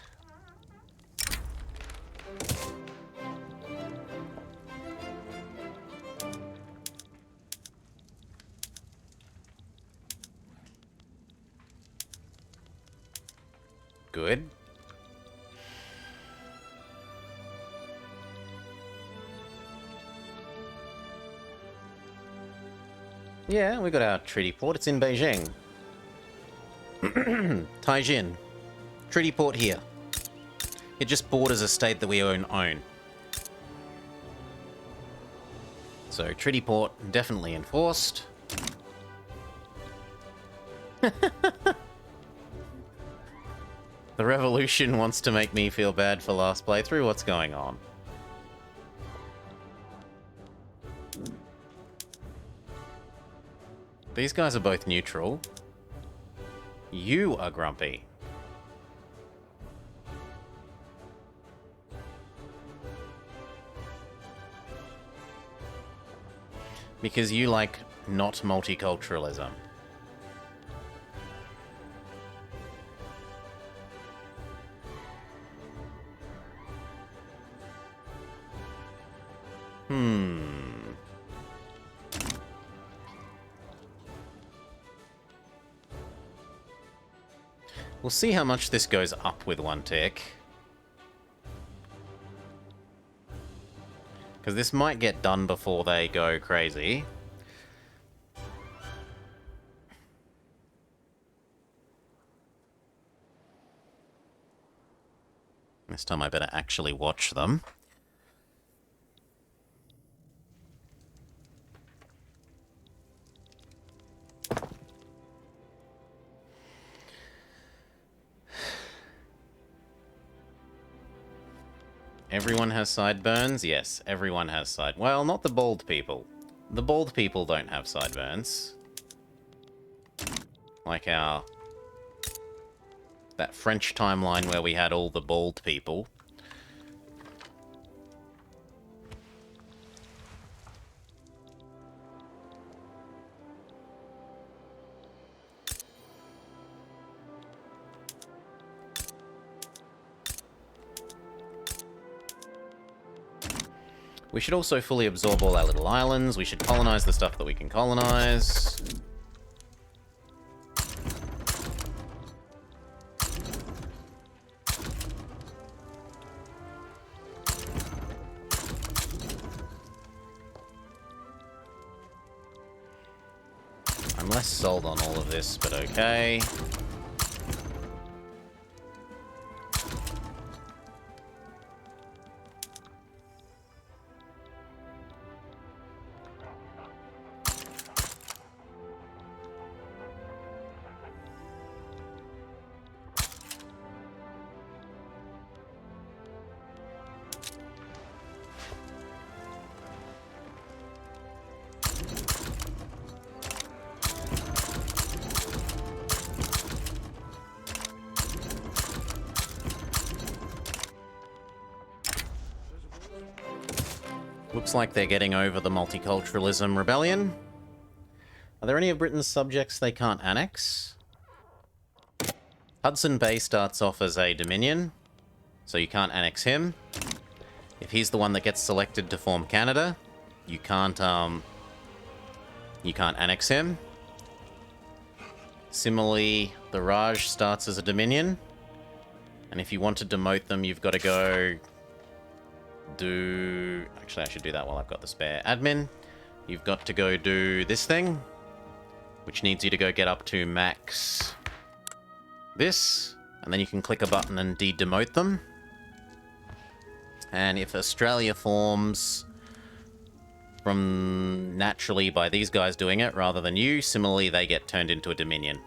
Good. Yeah, we got our treaty port. It's in Beijing. Taijin. Treaty port here. It just borders a state that we own. So, treaty port definitely enforced. The revolution wants to make me feel bad for last playthrough. What's going on? These guys are both neutral. You are grumpy. Because you like not multiculturalism. We'll see how much this goes up with one tick. Because this might get done before they go crazy. This time I better actually watch them. Everyone has sideburns? Yes, everyone has side... Well, not the bald people. The bald people don't have sideburns. Like our... that French timeline where we had all the bald people. We should also fully absorb all our little islands. We should colonize the stuff that we can colonize. I'm less sold on all of this, but okay. Looks like they're getting over the multiculturalism rebellion. Are there any of Britain's subjects they can't annex? Hudson Bay starts off as a dominion, so you can't annex him. If he's the one that gets selected to form Canada, you can't annex him. Similarly, the Raj starts as a dominion, and if you want to demote them, you've got to go do... Actually, I should do that while I've got the spare admin. You've got to go do this thing, which needs you to go get up to max this, and then you can click a button and de-demote them. And if Australia forms from naturally by these guys doing it rather than you, similarly they get turned into a dominion.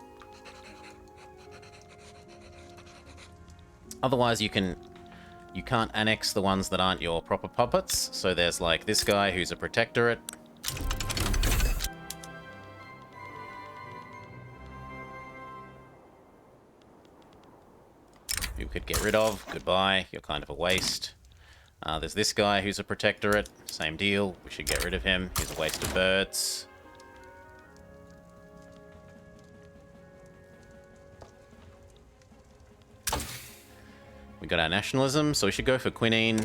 Otherwise you can't annex the ones that aren't your proper puppets. So there's like this guy who's a protectorate. rid of. Goodbye. You're kind of a waste. There's this guy who's a protectorate. Same deal. We should get rid of him. He's a waste of birds. We got our nationalism, so we should go for quinine.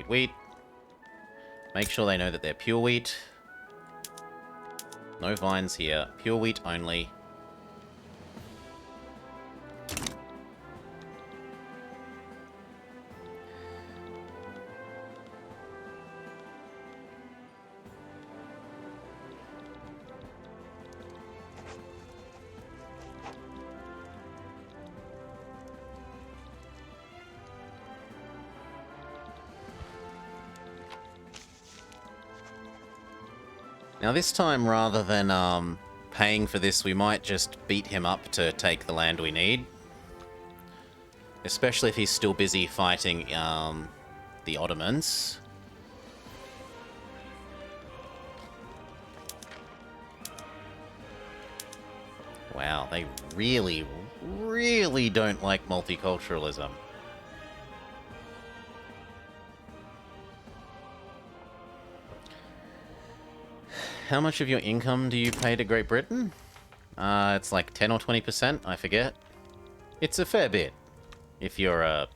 Wheat. Make sure they know that they're pure wheat. No vines here. Pure wheat only. Now this time, rather than paying for this, we might just beat him up to take the land we need. Especially if he's still busy fighting the Ottomans. Wow, they really, really don't like multiculturalism. How much of your income do you pay to Great Britain? It's like 10 or 20%, I forget. It's a fair bit, if you're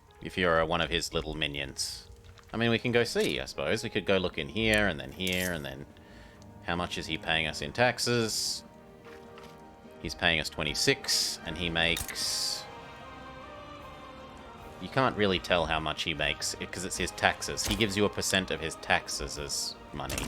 one of his little minions. I mean, we can go see, I suppose. We could go look in here, and then how much is he paying us in taxes? He's paying us 26, and he makes... You can't really tell how much he makes, because it's his taxes. He gives you a % of his taxes as money.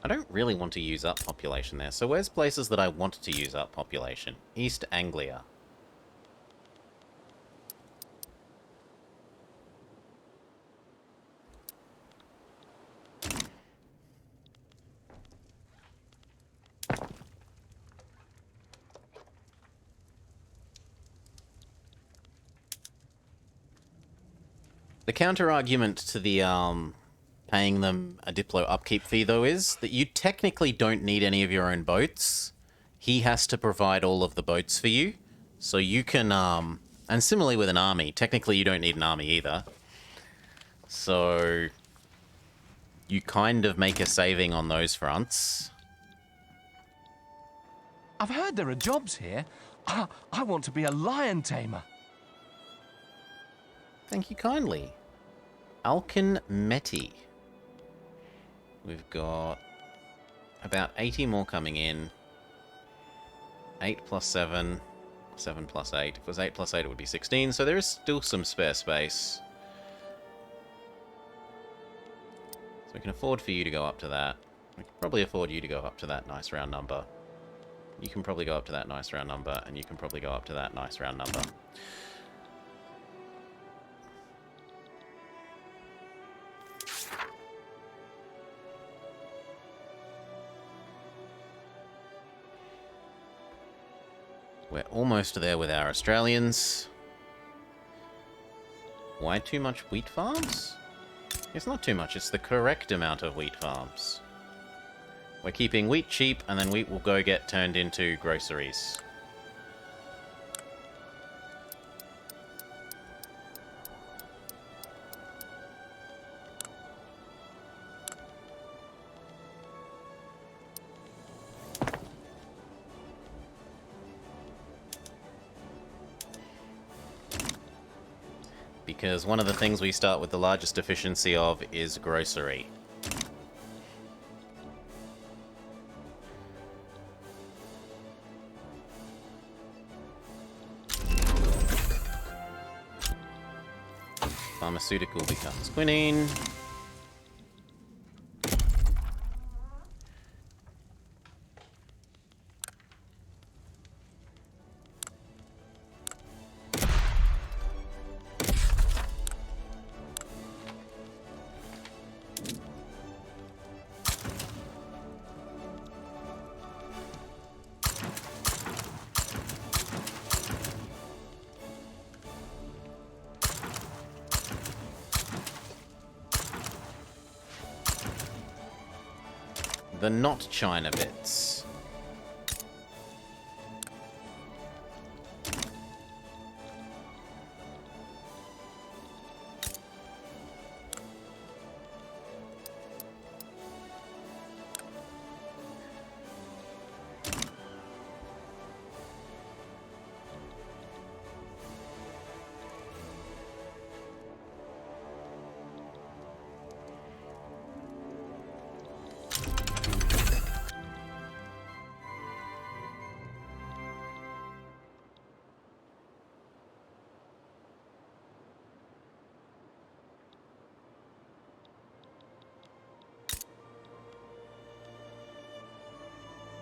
I don't really want to use up population there, so where's places that I want to use up population? East Anglia. The counter-argument to the, paying them a Diplo upkeep fee, though, is that you technically don't need any of your own boats. He has to provide all of the boats for you. So you can, and similarly with an army, technically you don't need an army either. So you kind of make a saving on those fronts. I've heard there are jobs here. I want to be a lion tamer. Thank you kindly. Alkin Meti. We've got about 80 more coming in. 8 plus 7. 7 plus 8. If it was 8 plus 8, it would be 16. So there is still some spare space. So we can afford for you to go up to that. We can probably afford you to go up to that nice round number. You can probably go up to that nice round number. And you can probably go up to that nice round number. We're almost there with our Australians. Why too much wheat farms? It's not too much, it's the correct amount of wheat farms. We're keeping wheat cheap, and then wheat will go get turned into groceries. Because one of the things we start with the largest efficiency of is grocery. Pharmaceutical becomes quinine. the not China bits.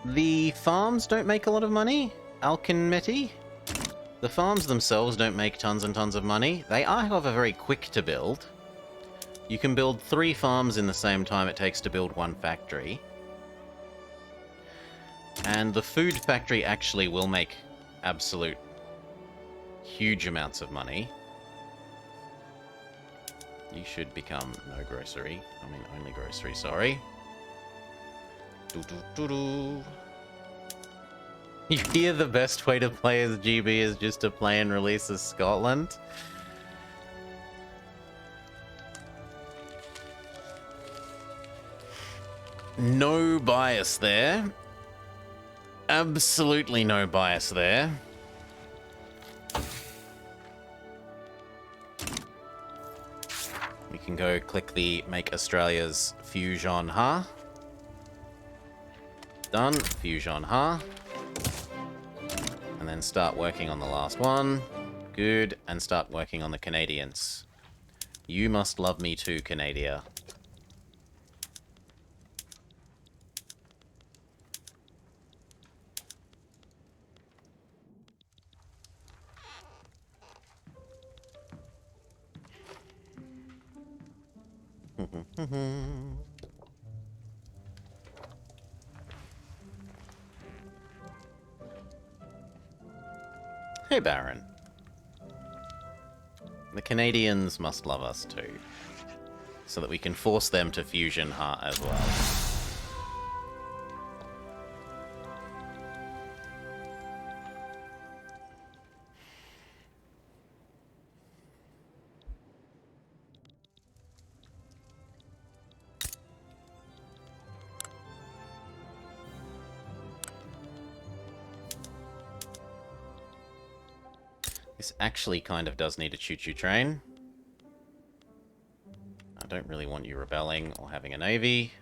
The farms don't make a lot of money, Alkenmeti. The farms themselves don't make tons and tons of money. They are, however, very quick to build. You can build 3 farms in the same time it takes to build 1 factory. And the food factory actually will make absolute huge amounts of money. You should become no grocery. I mean, only grocery, sorry. You hear the best way to play as GB is just to play and release as Scotland? No bias there. Absolutely no bias there. We can go click the Make Australia's Fusion, huh? Done. Fusion, huh? And then start working on the last one. Good. And start working on the Canadians. You must love me too, Canada. Hey, Baron. The Canadians must love us too, so that we can force them to fusion heart as well. This actually kind of does need a choo-choo train. I don't really want you rebelling or having a navy.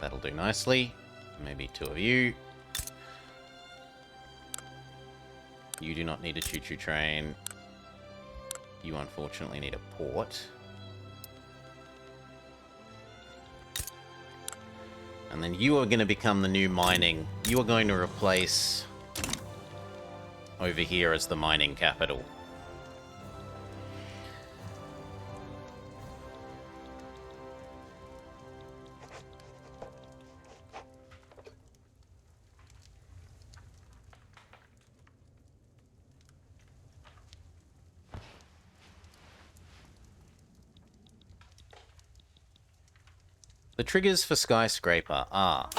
That'll do nicely. Maybe 2 of you. You do not need a choo-choo train. You unfortunately need a port. And then you are going to become the new mining. You are going to replace over here as the mining capital. The triggers for Skyscraper are...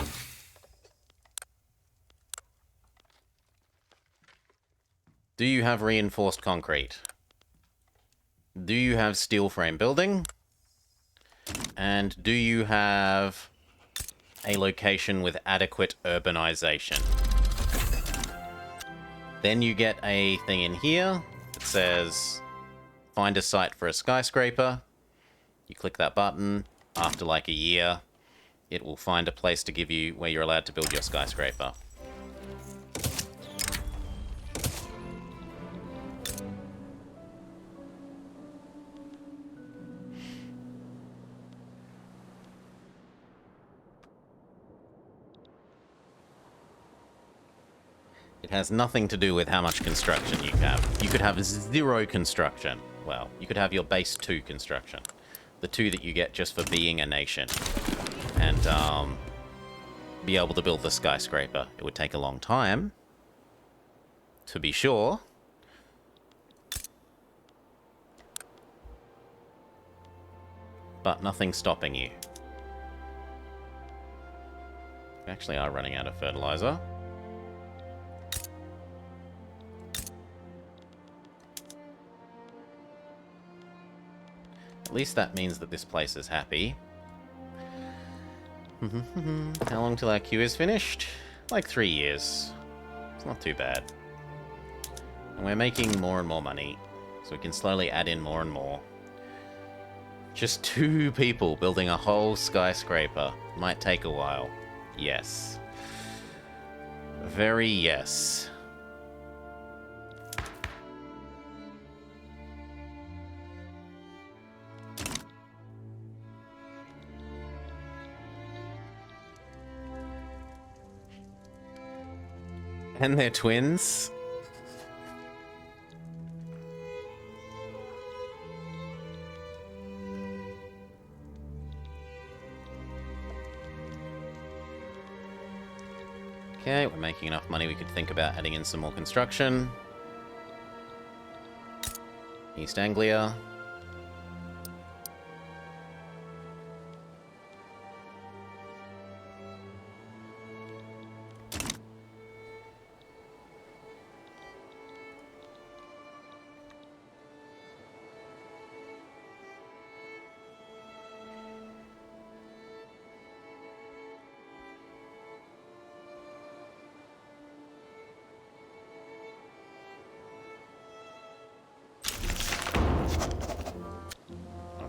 Do you have reinforced concrete? Do you have steel frame building? And do you have a location with adequate urbanization? Then you get a thing in here that says, find a site for a skyscraper. You click that button. After like a year, it will find a place to give you where you're allowed to build your skyscraper. It has nothing to do with how much construction you have. You could have 0 construction. Well, you could have your base 2 construction. The 2 that you get just for being a nation. And be able to build the skyscraper. It would take a long time, to be sure, but nothing's stopping you. We actually are running out of fertilizer. At least that means that this place is happy. How long till our queue is finished? Like 3 years. It's not too bad. And we're making more and more money, so we can slowly add in more and more. Just 2 people building a whole skyscraper might take a while. Yes. Very yes. And they're twins? Okay, we're making enough money we could think about adding in some more construction. East Anglia.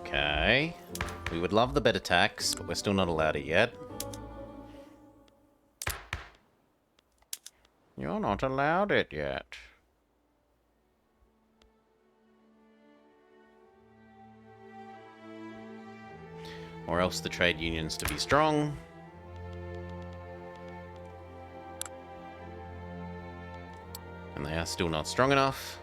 Okay. We would love the better tax, but we're still not allowed it yet. You're not allowed it yet. Or else the trade unions to be strong. And they are still not strong enough.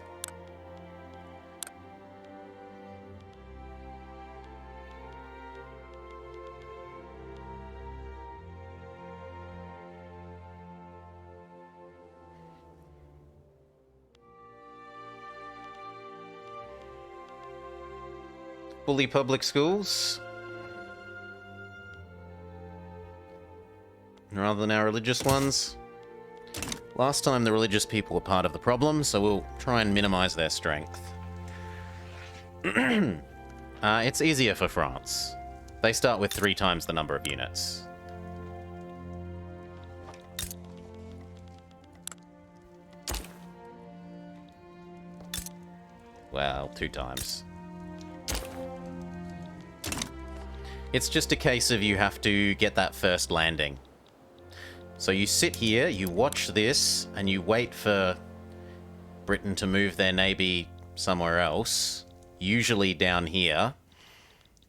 Fully public schools, rather than our religious ones. Last time the religious people were part of the problem, so we'll try and minimize their strength. It's easier for France. They start with 3 times the number of units. Well, 2 times. It's just a case of you have to get that first landing. So you sit here, you watch this, and you wait for Britain to move their navy somewhere else, usually down here,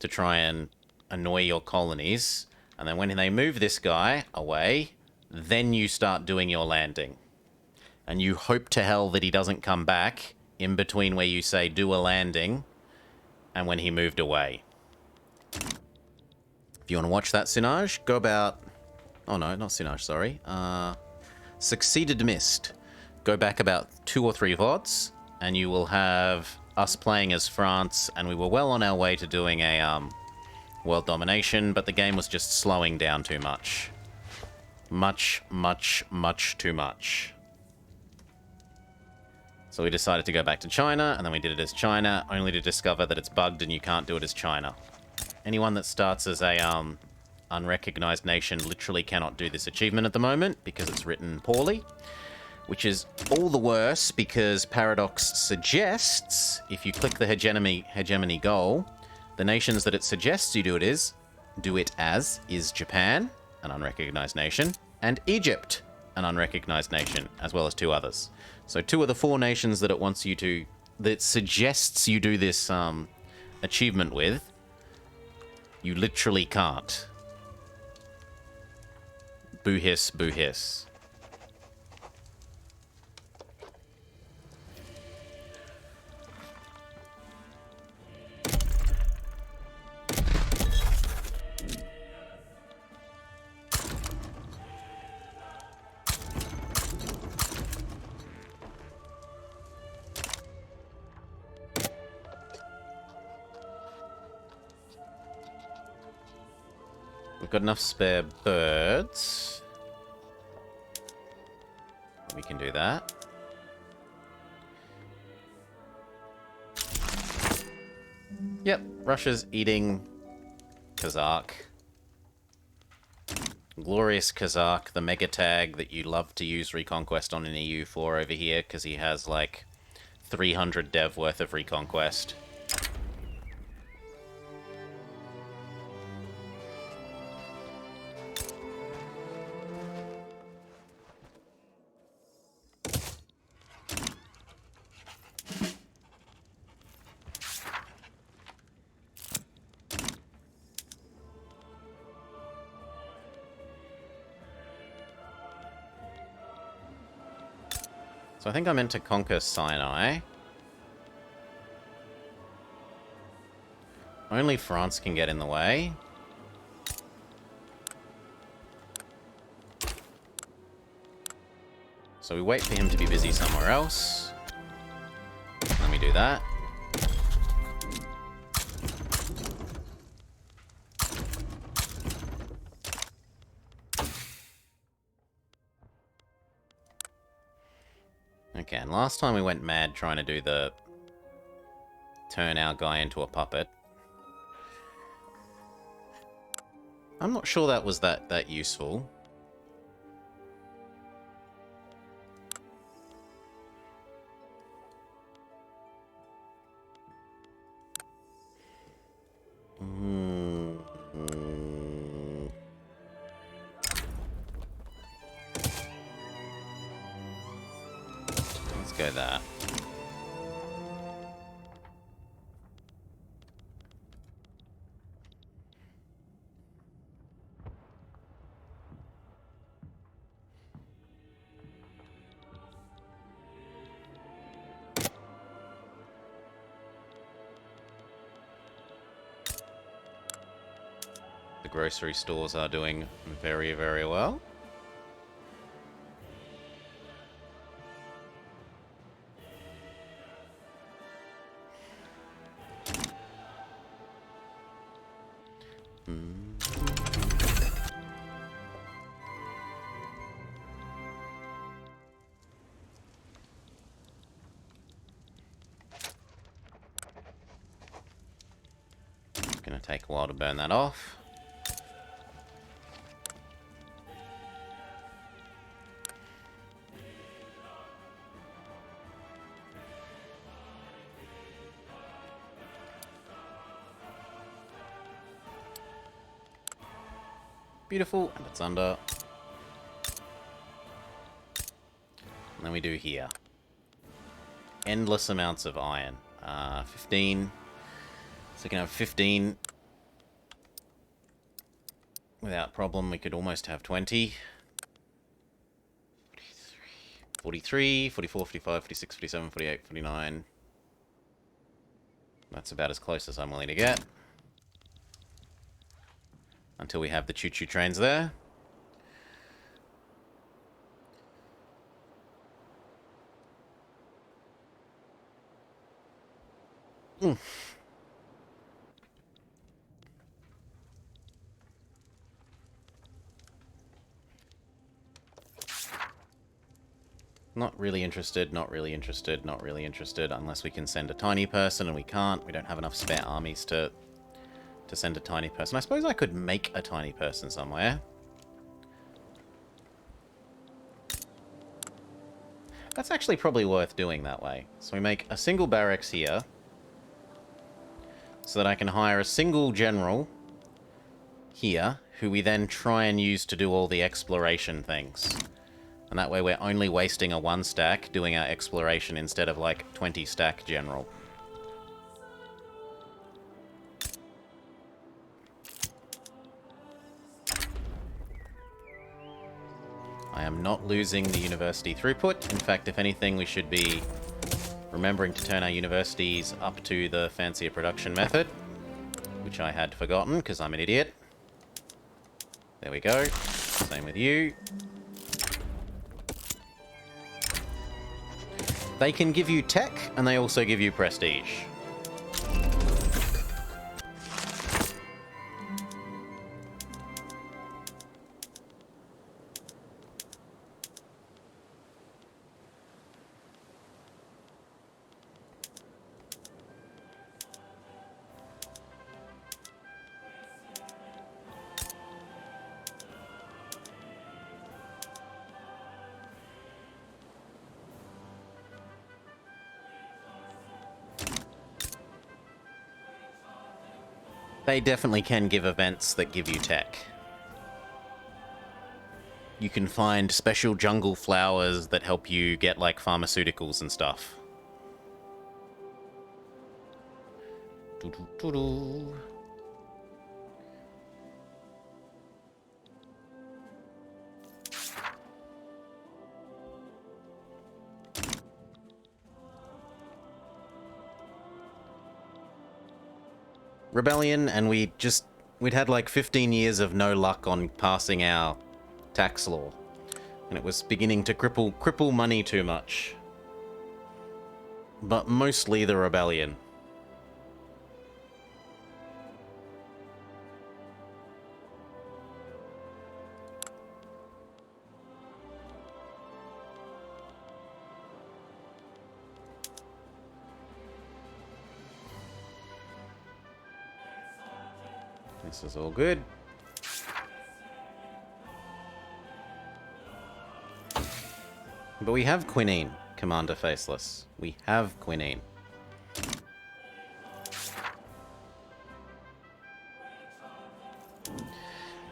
to try and annoy your colonies. And then when they move this guy away, then you start doing your landing. And you hope to hell that he doesn't come back in between where you say do a landing and when he moved away. If you want to watch that Sinage, go about... Oh no, not Sinage, sorry. Succeeded Missed. Go back about 2 or 3 VODs, and you will have us playing as France, and we were well on our way to doing a world domination, but the game was just slowing down too much. Much too much. So we decided to go back to China, and then we did it as China, only to discover that it's bugged and you can't do it as China. Anyone that starts as a unrecognized nation literally cannot do this achievement at the moment because it's written poorly, which is all the worse because Paradox suggests if you click the hegemony goal, the nations that it suggests you do it as is Japan, an unrecognized nation, and Egypt, an unrecognized nation, as well as 2 others. So 2 of the 4 nations that it suggests you do this achievement with, you literally can't. Boo hiss, boo hiss. We've got enough spare birds. We can do that. Yep, Russia's eating Kazakh. Glorious Kazakh, the mega tag that you love to use Reconquest on an EU for over here, because he has like 300 dev worth of Reconquest. So I think I meant to conquer Sinai. Only France can get in the way. So we wait for him to be busy somewhere else. Let me do that. Okay, and last time we went mad trying to do the turn our guy into a puppet. I'm not sure that was that useful. Let's go that. The grocery stores are doing very, very well. Gonna take a while to burn that off. Beautiful, and it's under. And then we do here. Endless amounts of iron. 15. So we can have 15. Without problem, we could almost have 20. 43, 44, 45, 46, 47, 48, 49. That's about as close as I'm willing to get. Until we have the choo-choo trains there. Not really interested, not really interested, not really interested, unless we can send a tiny person, and we can't. We don't have enough spare armies to send a tiny person. I suppose I could make a tiny person somewhere. That's actually probably worth doing that way. So we make a single barracks here, so that I can hire a single general here, who we then try and use to do all the exploration things. And that way we're only wasting a 1 stack doing our exploration instead of like 20 stack general. I am not losing the university throughput. In fact, if anything, we should be remembering to turn our universities up to the fancier production method, which I had forgotten because I'm an idiot. There we go. Same with you. They can give you tech, and they also give you prestige. They definitely can give events that give you tech. You can find special jungle flowers that help you get, like, pharmaceuticals and stuff. Doo-doo-doo-doo. Rebellion, and we'd had like 15 years of no luck on passing our tax law. And it was beginning to cripple money too much. But mostly the rebellion. This is all good. But we have quinine, Commander Faceless. We have quinine.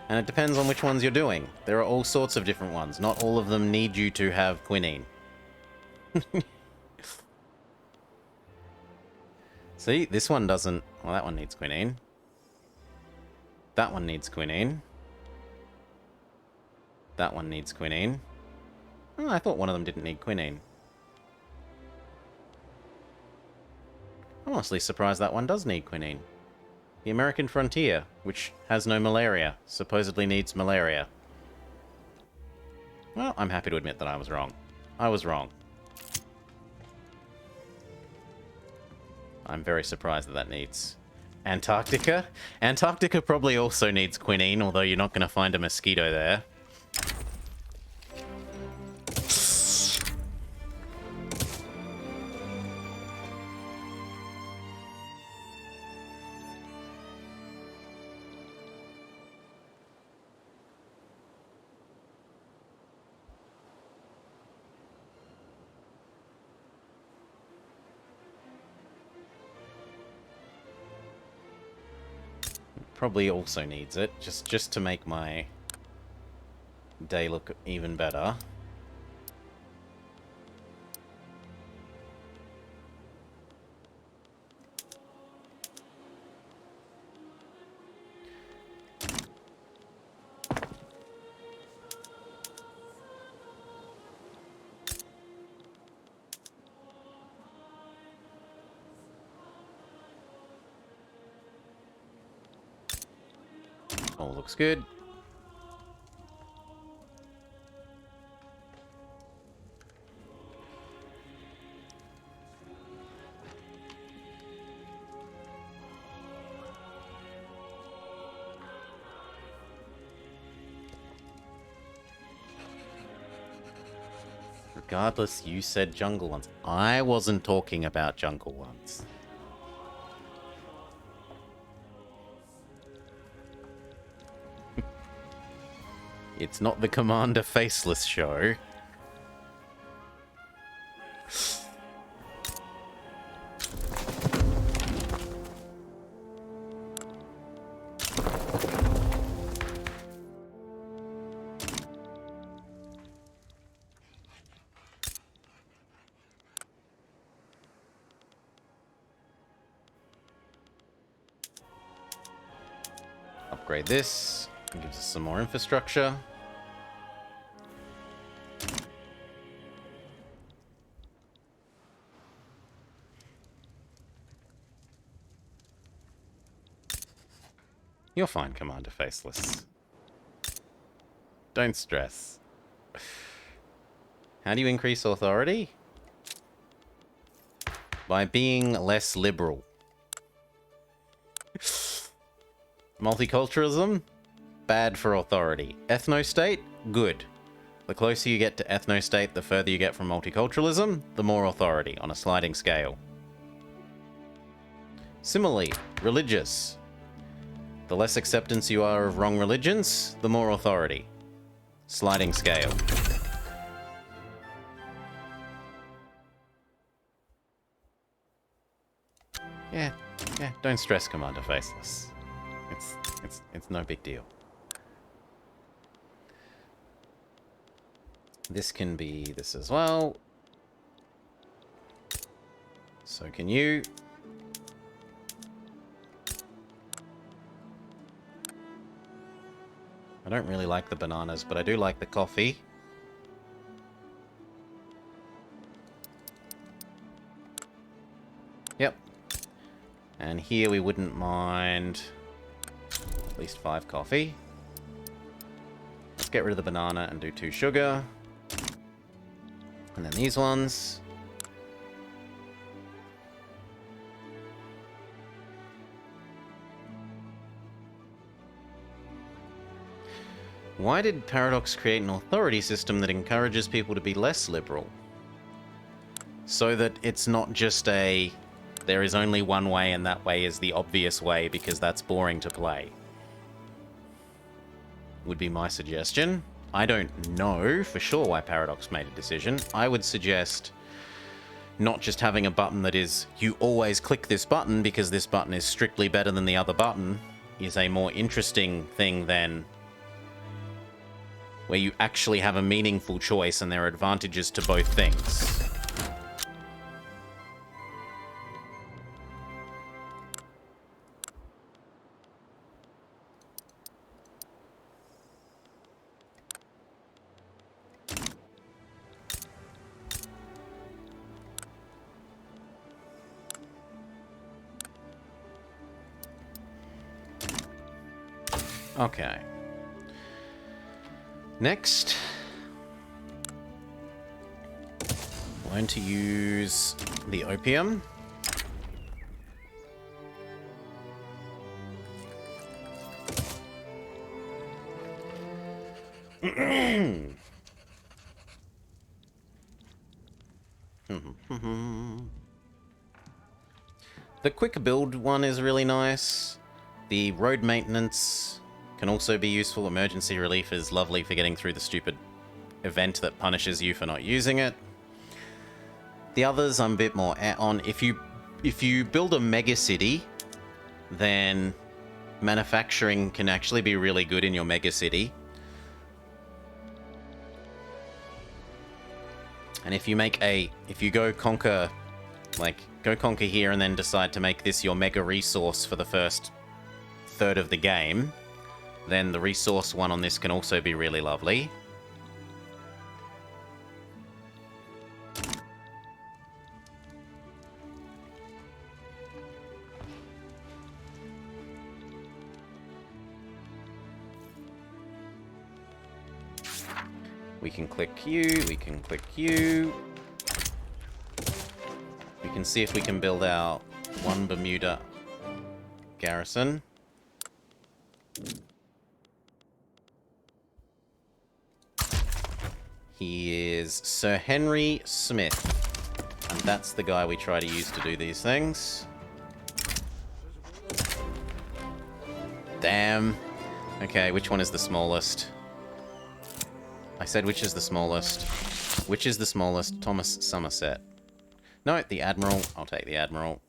And it depends on which ones you're doing. There are all sorts of different ones. Not all of them need you to have quinine. See, this one doesn't... Well, that one needs quinine. That one needs quinine. That one needs quinine. Oh, I thought one of them didn't need quinine. I'm honestly surprised that one does need quinine. The American Frontier, which has no malaria, supposedly needs malaria. Well, I'm happy to admit that I was wrong. I was wrong. I'm very surprised that that needs... Antarctica? Antarctica probably also needs quinine, although you're not going to find a mosquito there. Probably also needs it, just to make my day look even better. All looks good. Regardless, you said jungle ones. I wasn't talking about jungle ones. It's not the Commander Faceless show. Upgrade this. It gives us some more infrastructure. You're fine, Commander Faceless. Don't stress. How do you increase authority? By being less liberal. Multiculturalism? Bad for authority. Ethnostate? Good. The closer you get to ethnostate, the further you get from multiculturalism, the more authority, on a sliding scale. Similarly, religious. The less acceptance you are of wrong religions, the more authority. Sliding scale. Yeah, don't stress, Commander Faceless. It's no big deal. This can be this as well. So can you. I don't really like the bananas, but I do like the coffee. Yep. And here we wouldn't mind at least 5 coffee. Let's get rid of the banana and do 2 sugar. And then these ones. Why did Paradox create an authority system that encourages people to be less liberal? So that it's not just a, there is only one way and that way is the obvious way because that's boring to play. Would be my suggestion. I don't know for sure why Paradox made a decision. I would suggest not just having a button that is, you always click this button because this button is strictly better than the other button, is a more interesting thing than where you actually have a meaningful choice and there are advantages to both things. Okay. Next, I'm going to use the opium. The quick build one is really nice. The road maintenance can also be useful. Emergency relief is lovely for getting through the stupid event that punishes you for not using it. The others I'm a bit more on. If you build a mega city, then manufacturing can actually be really good in your mega city. And if you go conquer here and then decide to make this your mega resource for the first third of the game, then the resource one on this can also be really lovely. We can click you, we can click you. We can see if we can build out one Bermuda garrison. He is Sir Henry Smith, and that's the guy we try to use to do these things. Damn. Okay, which one is the smallest? I said which is the smallest. Which is the smallest? Thomas Somerset. No, the Admiral. I'll take the Admiral.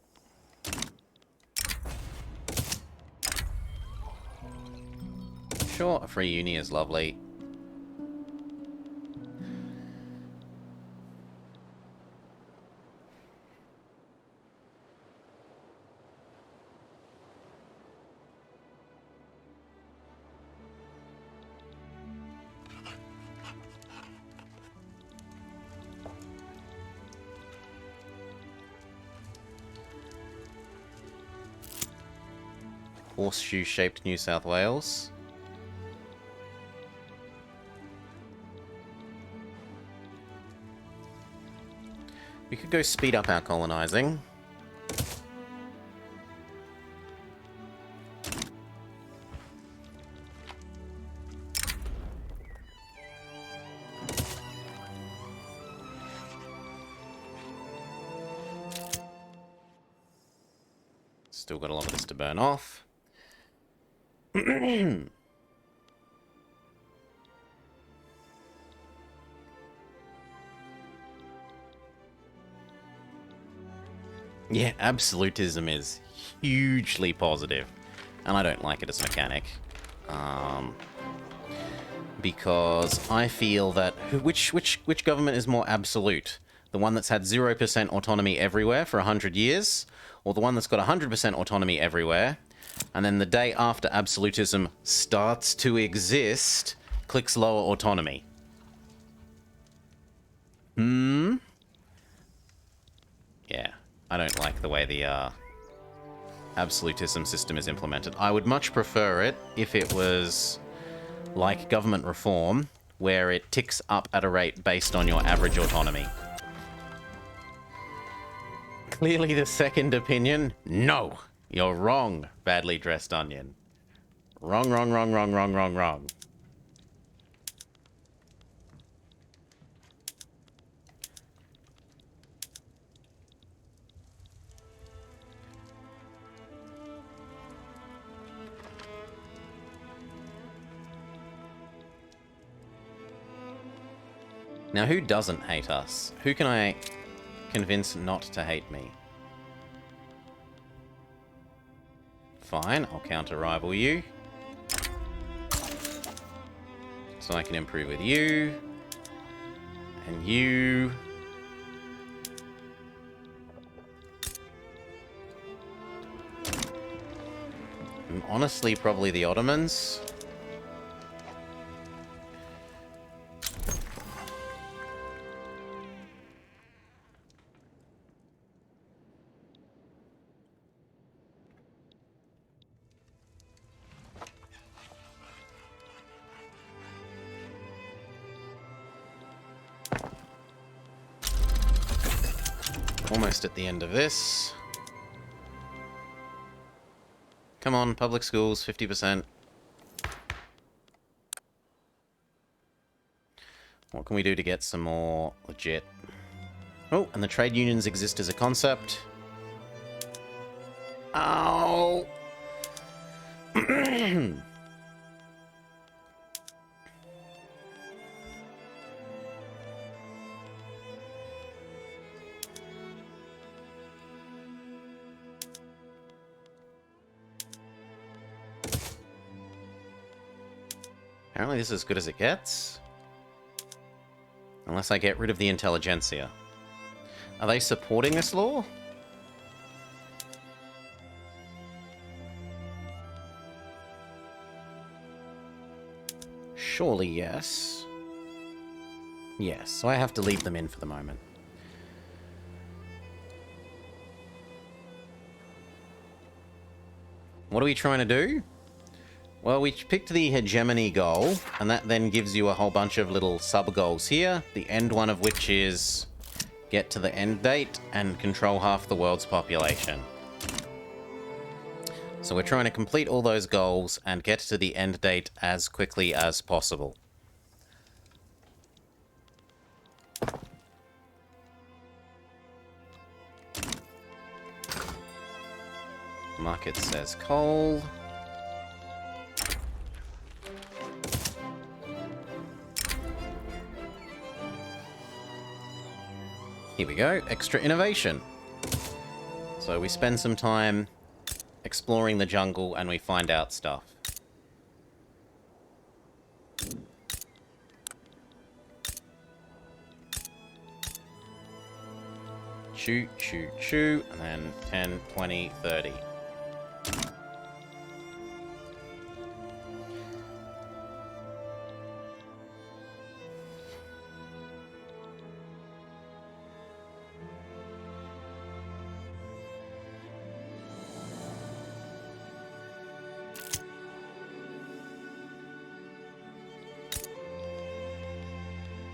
Sure, a free uni is lovely. Horseshoe-shaped New South Wales. We could go speed up our colonizing. Still got a lot of this to burn off. Yeah, absolutism is hugely positive. and I don't like it as a mechanic. Because I feel that which government is more absolute? The one that's had 0% autonomy everywhere for 100 years, or the one that's got 100% autonomy everywhere, and then the day after absolutism starts to exist, clicks lower autonomy? Yeah, I don't like the way the absolutism system is implemented. I would much prefer it if it was like government reform, where it ticks up at a rate based on your average autonomy. Clearly the second opinion? No! You're wrong, badly dressed onion. Wrong, wrong, wrong, wrong, wrong, wrong, wrong. Now, who doesn't hate us? Who can I convince not to hate me? Fine, I'll counter-rival you. So I can improve with you. And you. And honestly, probably the Ottomans. Almost at the end of this. Come on, public schools, 50%. What can we do to get some more legit? Oh, and the trade unions exist as a concept. Ow! Apparently this is as good as it gets. Unless I get rid of the intelligentsia. Are they supporting this law? Surely yes. Yes, so I have to leave them in for the moment. What are we trying to do? Well, we picked the hegemony goal, and that then gives you a whole bunch of little sub-goals here, the end one of which is get to the end date and control half the world's population. So we're trying to complete all those goals and get to the end date as quickly as possible. Market says coal. Here we go, extra innovation. So we spend some time exploring the jungle and we find out stuff. Shoot, shoot, shoot, and then 10, 20, 30.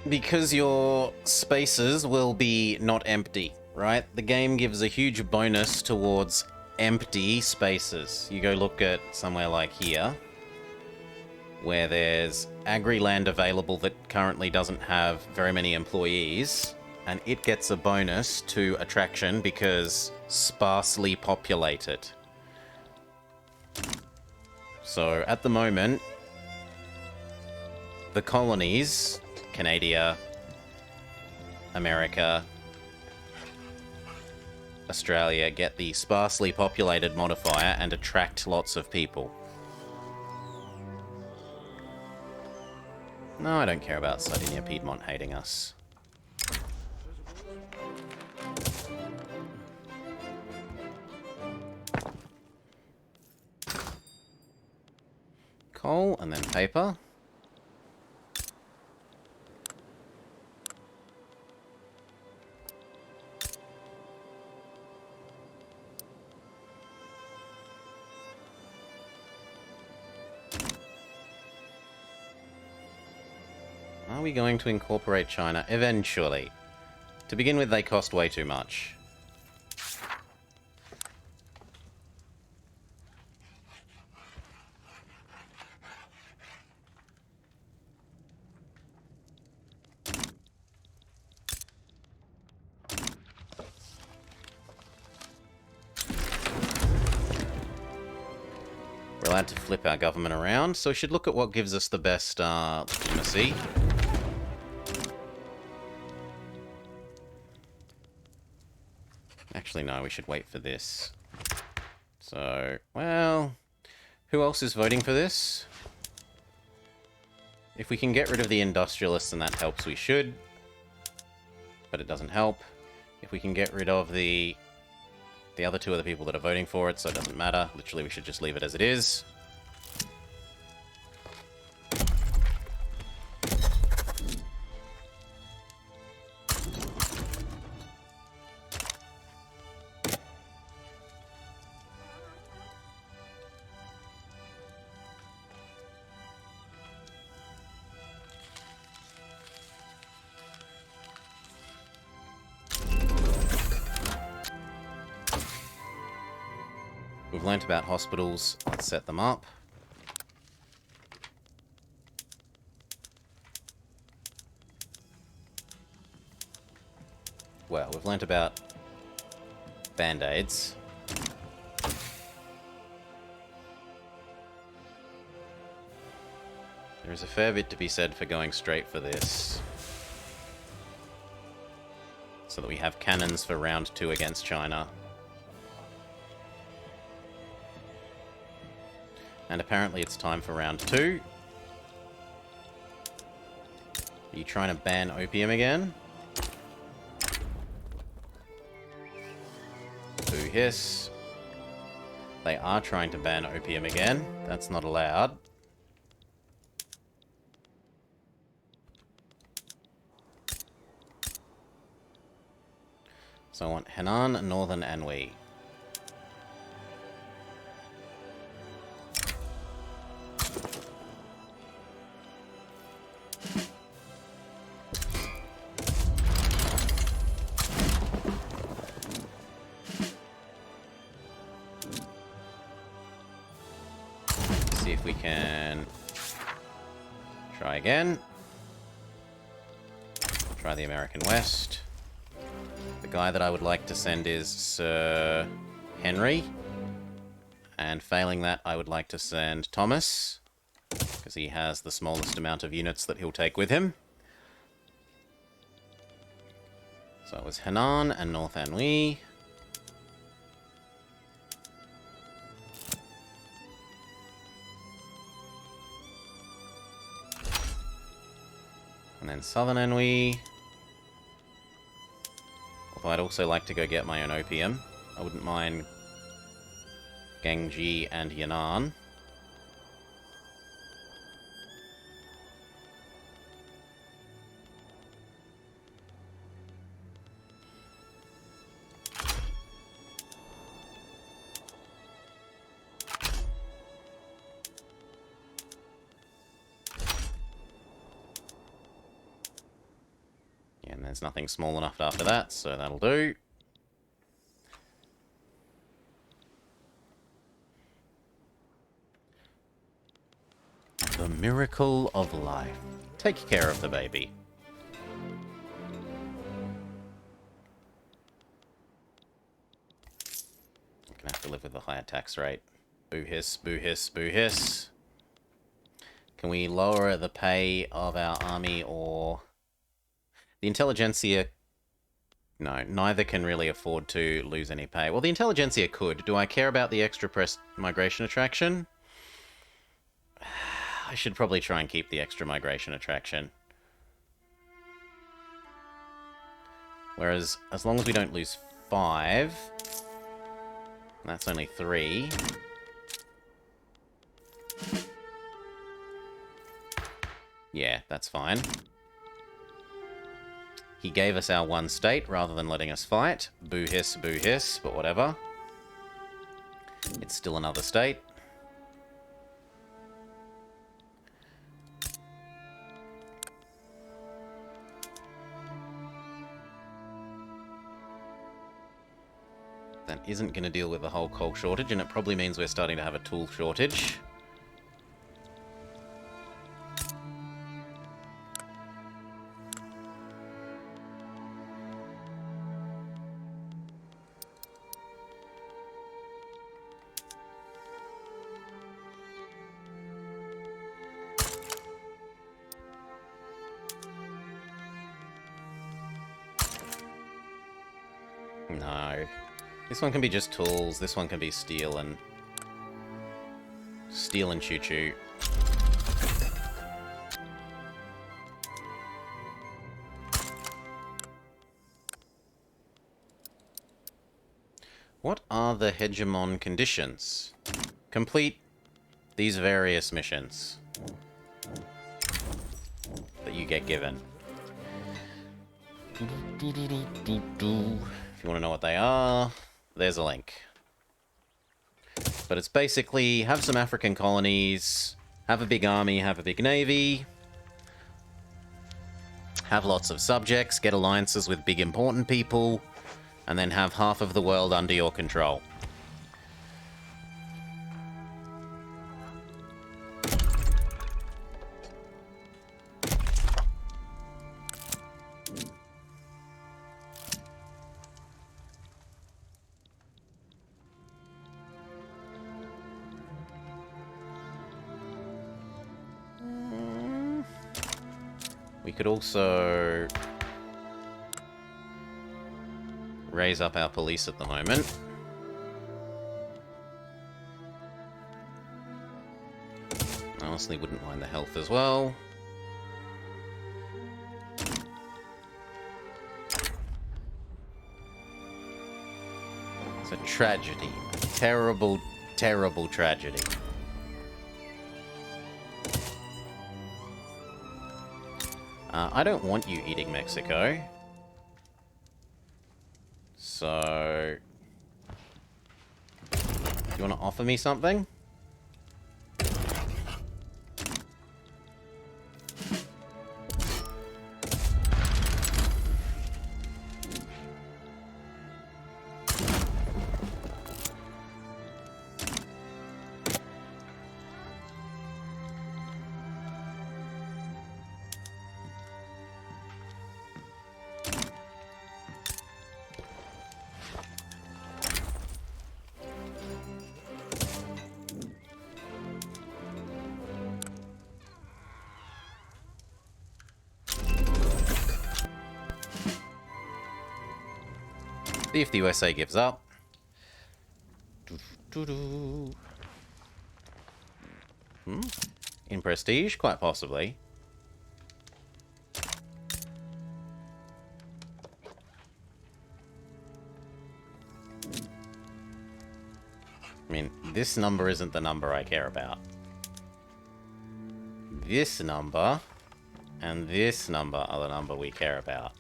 Because your spaces will be not empty, right? The game gives a huge bonus towards empty spaces. You go look at somewhere like here, where there's agri-land available that currently doesn't have very many employees, and it gets a bonus to attraction because sparsely populated. So at the moment, the colonies, Canada, America, Australia get the sparsely populated modifier and attract lots of people. No, I don't care about Sardinia Piedmont hating us. Coal and then paper. Are we going to incorporate China? Eventually. To begin with, they cost way too much. We're allowed to flip our government around, so we should look at what gives us the best legitimacy. Actually, no, we should wait for this. So, well, who else is voting for this? If we can get rid of the industrialists and that helps, we should. But it doesn't help. If we can get rid of the other two are the people that are voting for it, so it doesn't matter. Literally, we should just leave it as it is. We've learnt about hospitals. Let's set them up. Well, we've learnt about band-aids. There is a fair bit to be said for going straight for this. So that we have cannons for round 2 against China. And apparently it's time for round 2. Are you trying to ban opium again? Boo hiss. They are trying to ban opium again. That's not allowed. So I want Henan, Northern Anhui. See if we can try again. Try the American West. The guy that I would like to send is Sir Henry. And failing that, I would like to send Thomas, because he has the smallest amount of units that he'll take with him. So it was Henan and North Anhui. And then Southern Anhui. Although I'd also like to go get my own opium. I wouldn't mind Gangji and Yan'an. And there's nothing small enough after that, so that'll do. The miracle of life. Take care of the baby. I'm gonna have to live with a higher tax rate. Boo hiss, boo hiss, boo hiss. Can we lower the pay of our army or... The intelligentsia... No, neither can really afford to lose any pay. Well, the intelligentsia could. Do I care about the extra press migration attraction? I should probably try and keep the extra migration attraction. Whereas, as long as we don't lose 5... That's only 3. Yeah, that's fine. He gave us our one state rather than letting us fight. Boo hiss, but whatever. It's still another state. That isn't going to deal with the whole coal shortage, and it probably means we're starting to have a tool shortage. No. This one can be just tools. This one can be steel and choo-choo. What are the Hegemon conditions? Complete these various missions that you get given. If you want to know what they are, there's a link. But it's basically have some African colonies, have a big army, have a big navy, have lots of subjects, get alliances with big important people, and then have half of the world under your control. We could also raise up our police at the moment. I honestly wouldn't mind the health as well. It's a tragedy. A terrible, terrible tragedy. I don't want you eating Mexico. So... do you want to offer me something? See if the USA gives up. In prestige? Quite possibly. I mean, this number isn't the number I care about. This number and this number are the number we care about.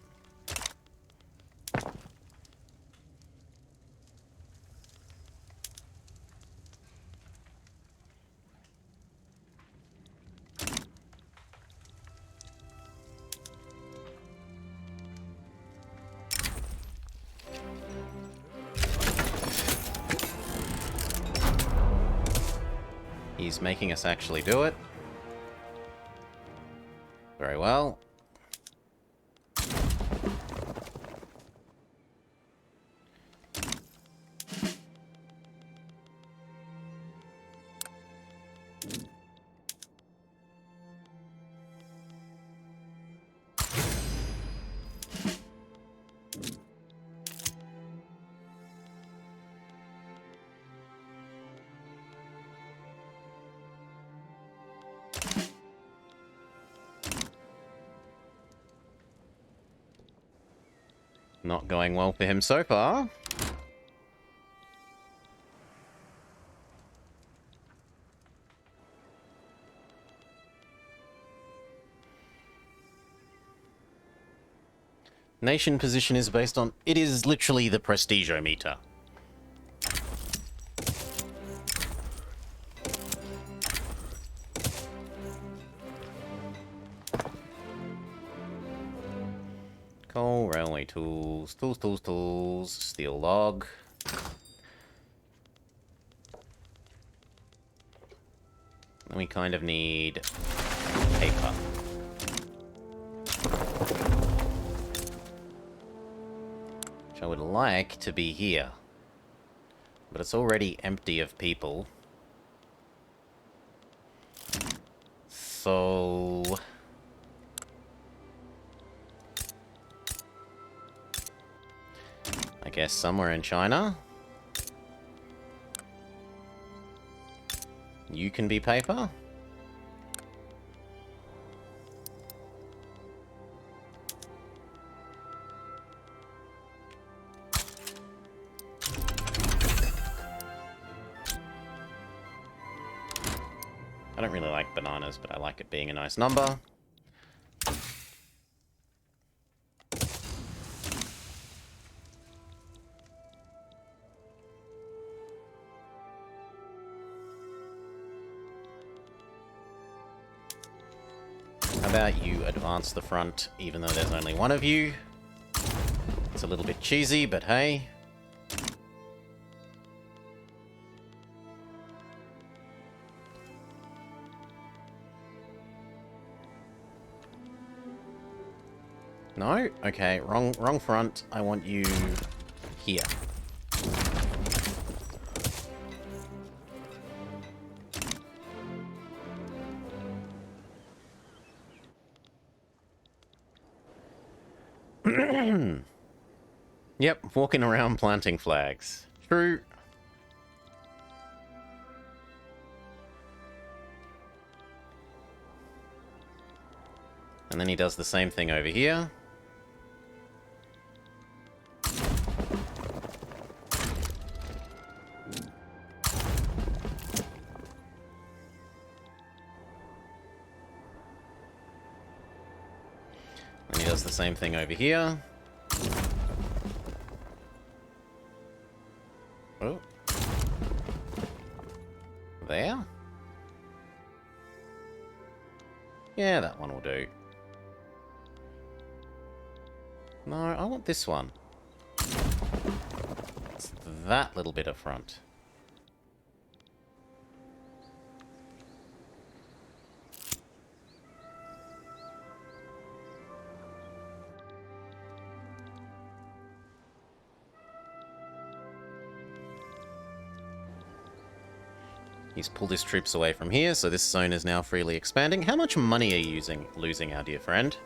He's making us actually do it. Very well. Not going well for him so far. Nation position is based on... It is literally the prestigeometer. Coal, railway tools, tools, steel log. And we kind of need paper. Which I would like to be here. But it's already empty of people. So... I guess somewhere in China. You can be paper. I don't really like bananas, but I like it being a nice number. How about you advance the front, even though there's only one of you? It's a little bit cheesy, but hey. No? Okay, wrong front. I want you here. Yep, walking around planting flags. True. And then he does the same thing over here. And he does the same thing over here. Oh. There? Yeah, that one will do. No, I want this one. It's that little bit of front. He's pulled his troops away from here, so this zone is now freely expanding. How much money are you losing, our dear friend?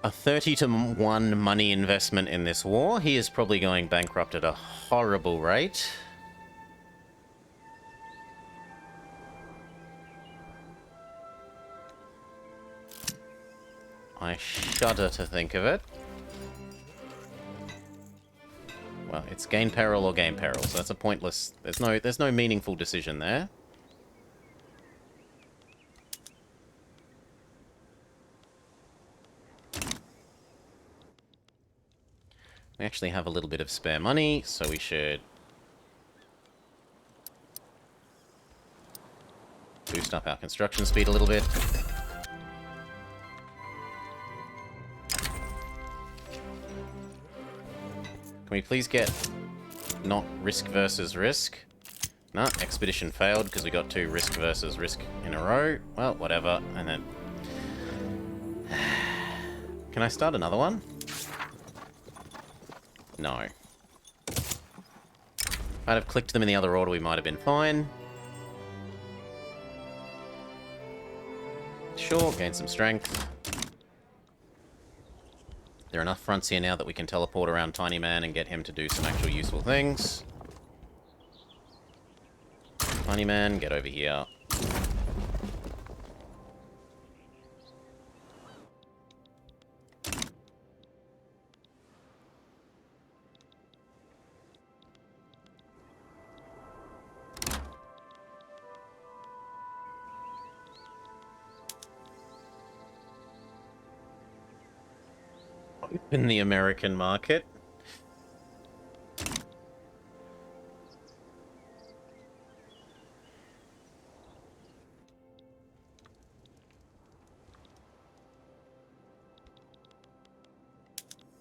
A 30-to-1 money investment in this war. He is probably going bankrupt at a horrible rate. I shudder to think of it. Well, it's gain peril or gain peril, so that's a pointless... There's no meaningful decision there. We actually have a little bit of spare money, so we should boost up our construction speed a little bit. Can we please get not risk versus risk? No, expedition failed because we got 2 risk versus risk in a row. Well, whatever. And then... Can I start another one? No. If I'd have clicked them in the other order, we might have been fine. Sure, gain some strength. There are enough fronts here now that we can teleport around Tiny Man and get him to do some actual useful things. Tiny Man, get over here. in the American market.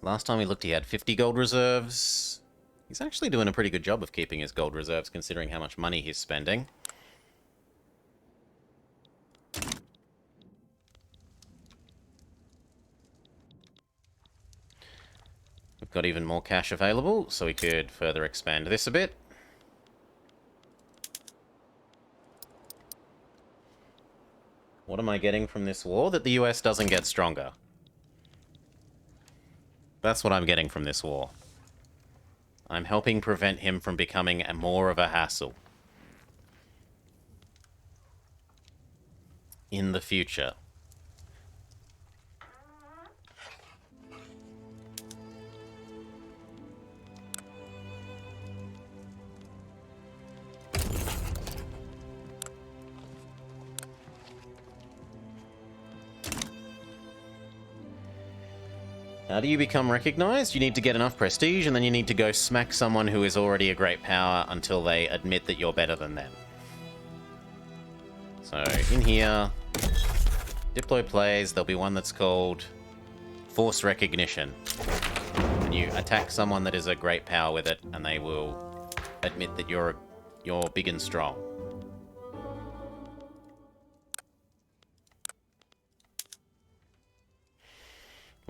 Last time we looked, he had 50 gold reserves. He's actually doing a pretty good job of keeping his gold reserves, considering how much money he's spending. We've got even more cash available, so we could further expand this a bit. What am I getting from this war? That the US doesn't get stronger. That's what I'm getting from this war. I'm helping prevent him from becoming more of a hassle in the future. How do you become recognized? You need to get enough prestige, and then you need to go smack someone who is already a great power until they admit that you're better than them. So, in here, Diplo plays, there'll be one that's called Force Recognition. And you attack someone that is a great power with it, and they will admit that you're big and strong.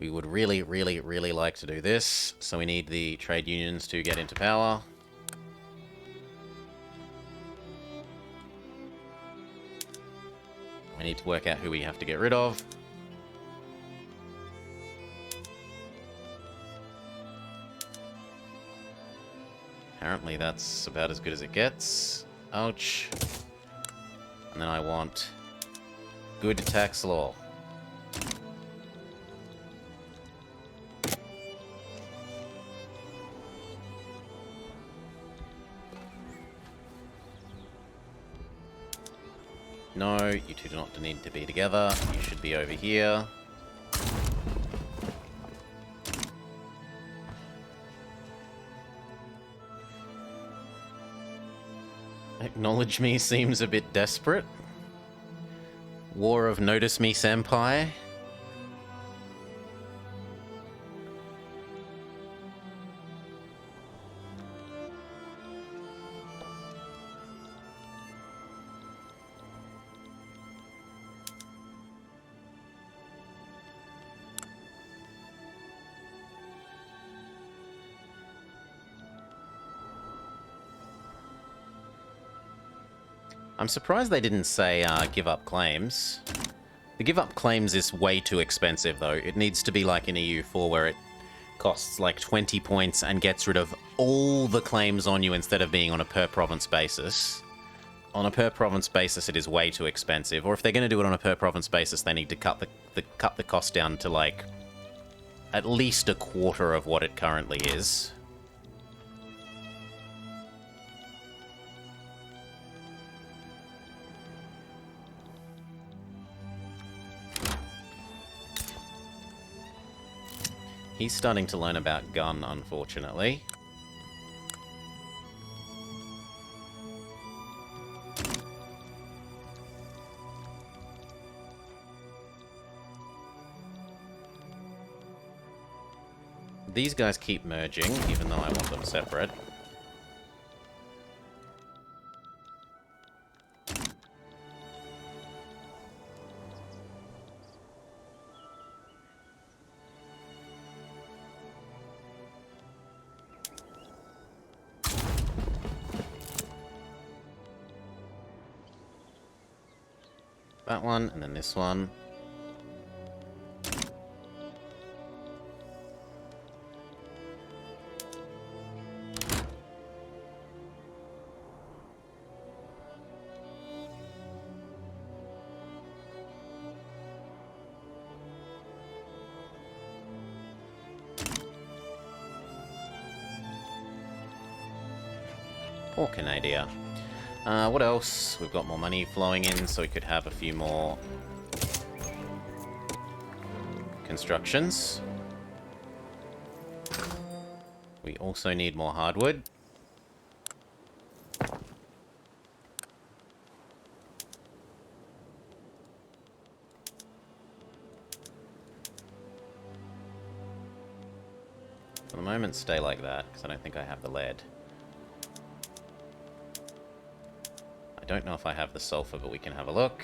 We would really, really, really like to do this, so we need the trade unions to get into power. We need to work out who we have to get rid of. Apparently that's about as good as it gets. Ouch. And then I want good tax law. No, you two do not need to be together. You should be over here. Acknowledge me seems a bit desperate. War of Notice Me Senpai. I'm surprised they didn't say give up claims. The give up claims is way too expensive, though. It needs to be like in EU4, where it costs like 20 points and gets rid of all the claims on you instead of being on a per-province basis. On a per-province basis, it is way too expensive. Or if they're going to do it on a per-province basis, they need to cut the cost down to, like, at least a quarter of what it currently is. He's starting to learn about gun, unfortunately. These guys keep merging, even though I want them separate. That one, and then this one. Poor Canada. What else? We've got more money flowing in, so we could have a few more constructions. We also need more hardwood. For the moment, stay like that, because I don't think I have the lead. I don't know if I have the sulfur, but we can have a look.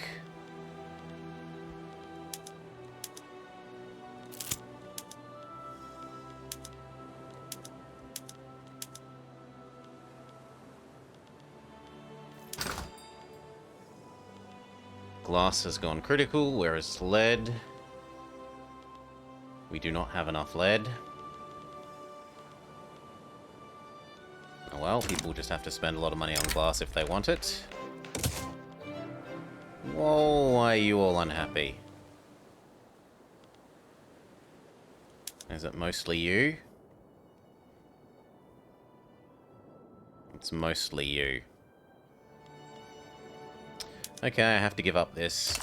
Glass has gone critical, whereas lead... We do not have enough lead. Oh well, people just have to spend a lot of money on glass if they want it. Whoa, why are you all unhappy? Is it mostly you? It's mostly you. Okay, I have to give up this.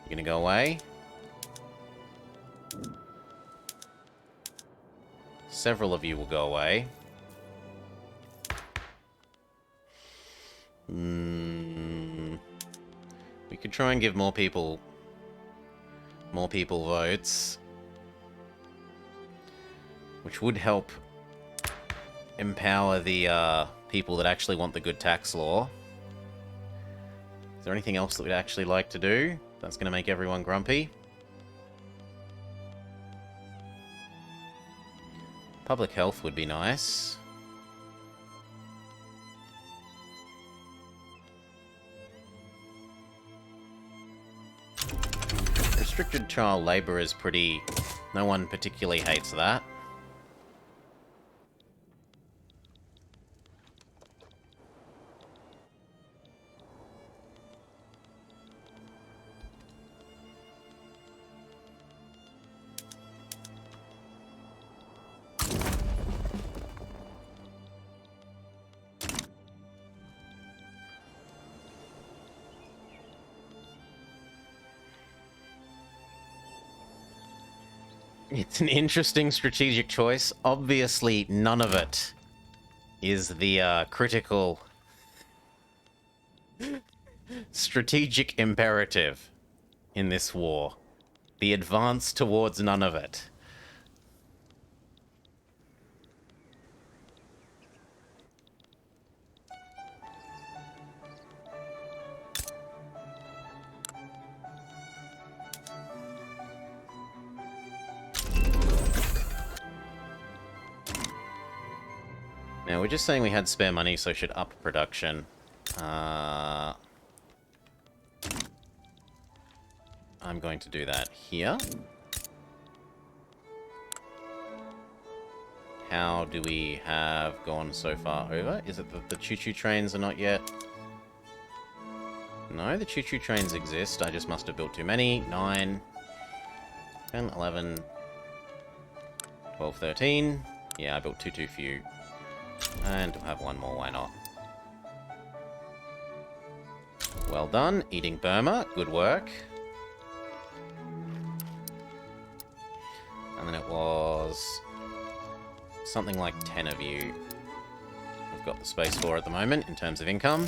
You gonna go away? Several of you will go away. We could try and give more people votes, which would help empower the people that actually want the good tax law. Is there anything else that we'd actually like to do that's going to make everyone grumpy? Public health would be nice. Restricted child labour is pretty... No one particularly hates that. It's an interesting strategic choice. Obviously, none of it is the critical strategic imperative in this war. The advance towards none of it. Now, we're just saying we had spare money, so should up production. I'm going to do that here. How do we have gone so far over? Is it that the choo-choo trains are not yet? No, the choo-choo trains exist. I just must have built too many. 9, 10, 11, 12, 13. Yeah, I built too few. And we'll have one more, why not? Well done, eating Burma. Good work. And then it was something like 10 of you we've got the space for at the moment in terms of income.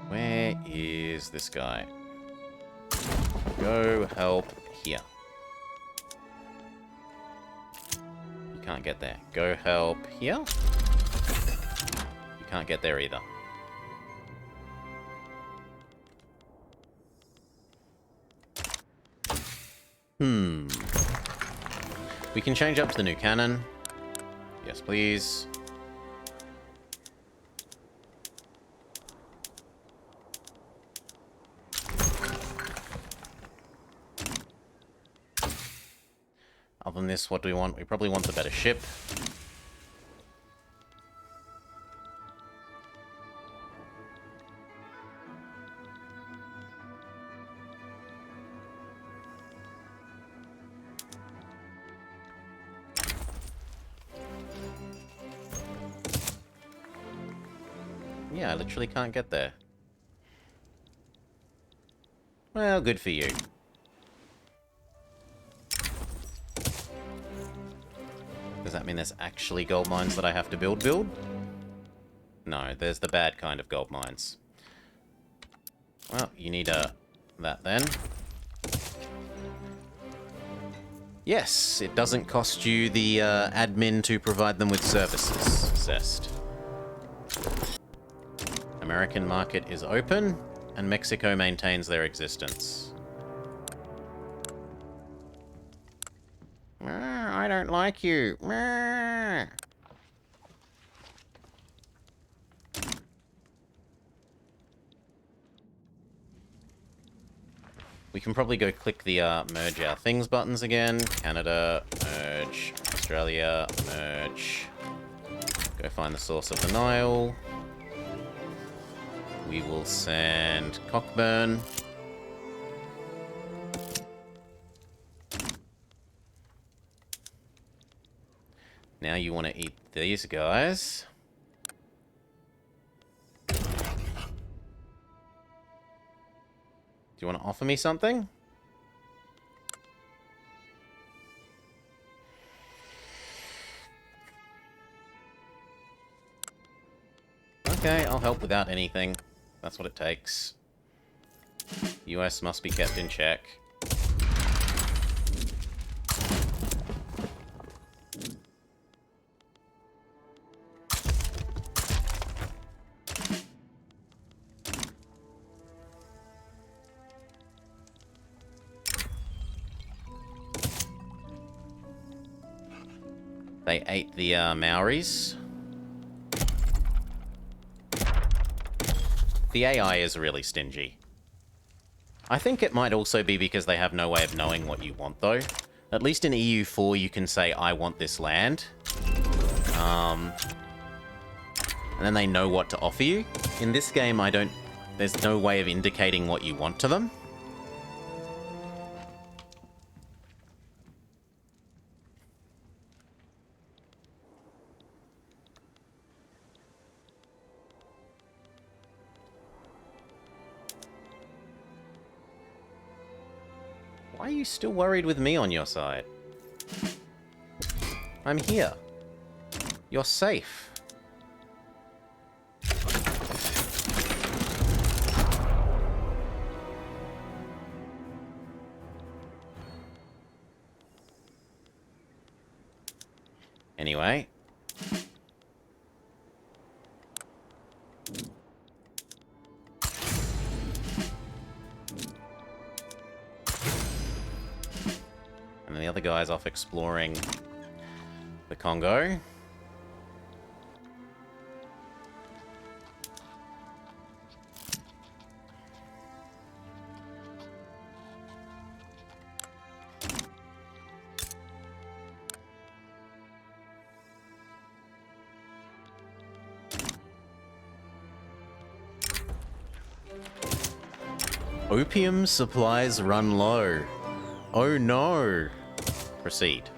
Where is this guy? Go help here. You can't get there. Go help here. You can't get there either. We can change up to the new cannon. Yes, please. Other than this, what do we want? We probably want the better ship. Yeah, I literally can't get there. Well, good for you. Does that mean there's actually gold mines that I have to build? No, there's the bad kind of gold mines. Well, you need that then. Yes, it doesn't cost you the admin to provide them with services. Zest. American market is open, and Mexico maintains their existence. I don't like you. We can probably go click the merge our things buttons again. Canada, merge. Australia, merge. Go find the source of the Nile. We will send Cockburn. Now you want to eat these guys. Do you want to offer me something? Okay, I'll help without anything. That's what it takes. US must be kept in check. They ate the Maoris. The AI is really stingy. I think it might also be because they have no way of knowing what you want, though. At least in EU4, you can say, I want this land. And then they know what to offer you. In this game, there's no way of indicating what you want to them. Why are you still worried with me on your side? I'm here. You're safe. Anyway. And the other guy's off exploring the Congo. Opium supplies run low. Oh no. Proceed.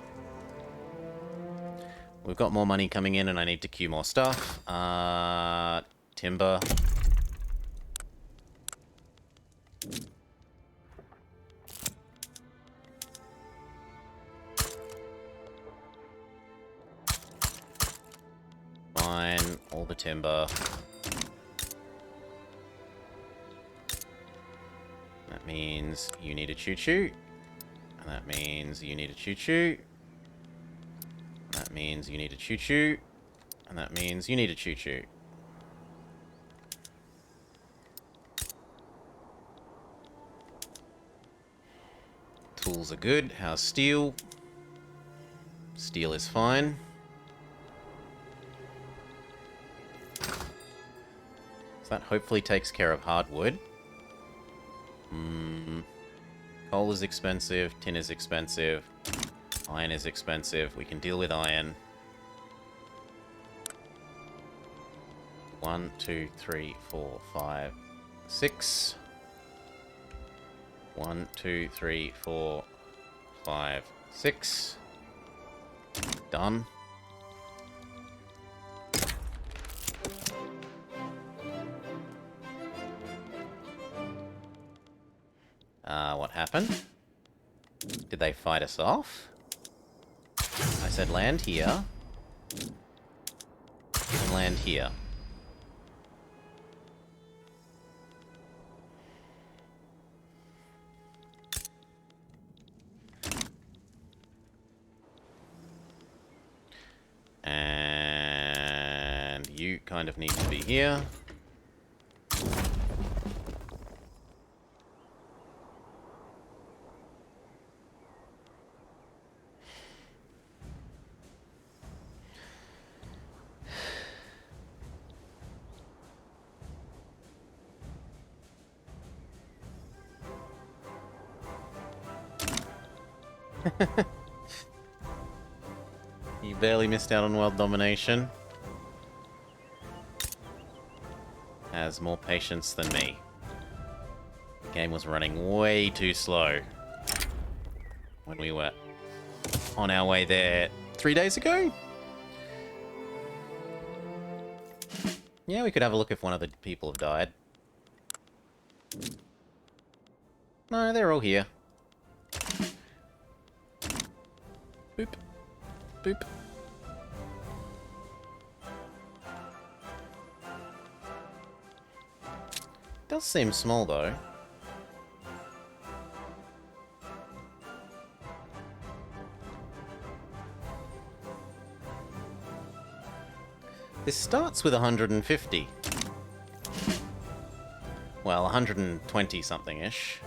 We've got more money coming in and I need to queue more stuff. Timber. Fine. All the timber. That means you need a choo-choo. And that means you need a choo-choo. That means you need a choo-choo. And that means you need a choo-choo. Tools are good. How's steel? Steel is fine. So that hopefully takes care of hardwood. Coal is expensive, tin is expensive, iron is expensive. We can deal with iron. 1, 2, 3, 4, 5, 6. 1, 2, 3, 4, 5, 6. Done. What happened? Did they fight us off? I said land here. And land here. And you kind of need to be here. You barely missed out on world domination. Has more patience than me. The game was running way too slow when we were on our way there 3 days ago. Yeah, we could have a look if one of the people have died. No, they're all here. Boop. Boop. Does seem small, though. This starts with 150. Well, 120 something-ish.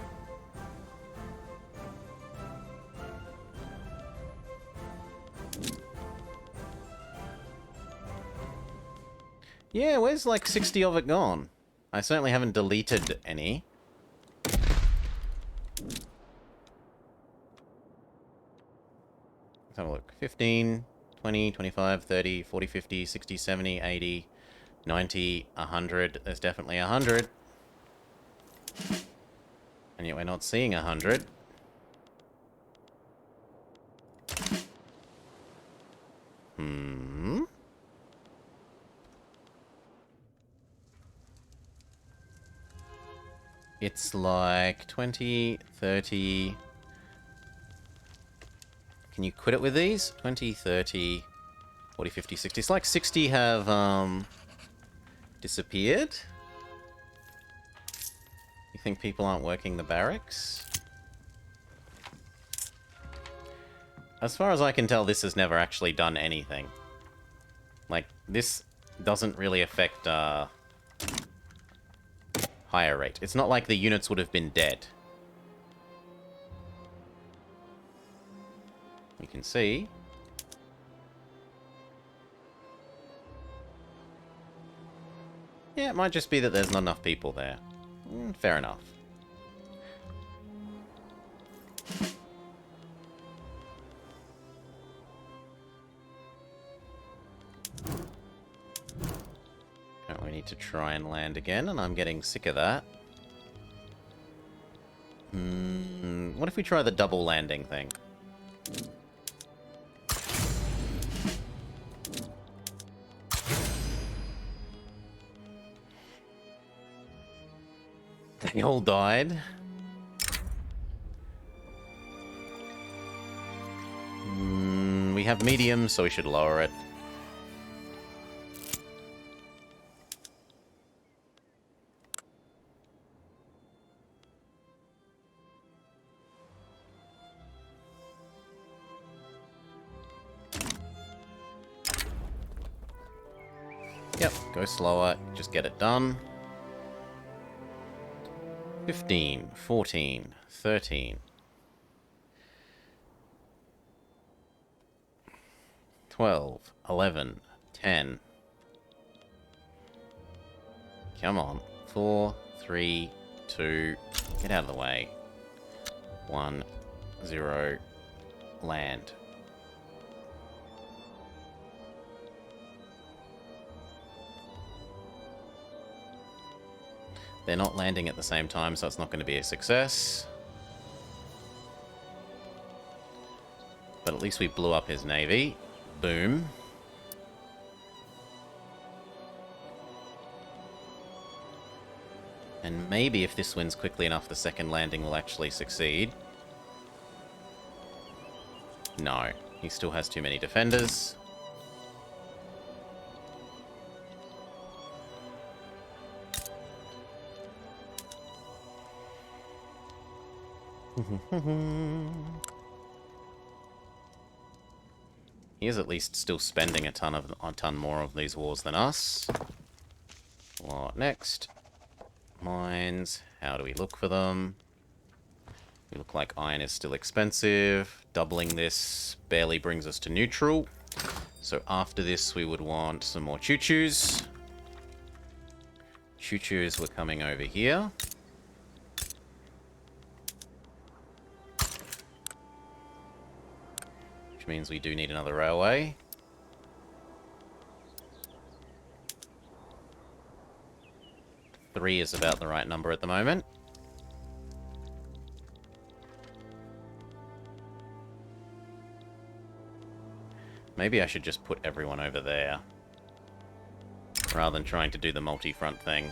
Yeah, where's like 60 of it gone? I certainly haven't deleted any. Let's have a look. 15, 20, 25, 30, 40, 50, 60, 70, 80, 90, 100. There's definitely 100. And yet we're not seeing 100. It's like 20, 30... Can you quit it with these? 20, 30, 40, 50, 60. It's like 60 have, disappeared. You think people aren't working the barracks? As far as I can tell, this has never actually done anything. Like, this doesn't really affect, higher rate. It's not like the units would have been dead. You can see. Yeah, it might just be that there's not enough people there. Fair enough. We need to try and land again, and I'm getting sick of that. What if we try the double landing thing? They all died. We have medium, so we should lower it. Yep, go slower, just get it done. 15, 14, 13. 12, 11, 10. Come on. 4, 3, 2. Get out of the way. 1, 0. Land. They're not landing at the same time, so it's not going to be a success. But at least we blew up his navy. Boom. And maybe if this wins quickly enough, the second landing will actually succeed. No, he still has too many defenders. He is at least still spending a ton more of these wars than us. What next? Mines. How do we look for them? We look like iron is still expensive. Doubling this barely brings us to neutral. So after this, we would want some more choo-choos. Choo-choos were coming over here. Which means we do need another railway. Three is about the right number at the moment. Maybe I should just put everyone over there, rather than trying to do the multi-front thing.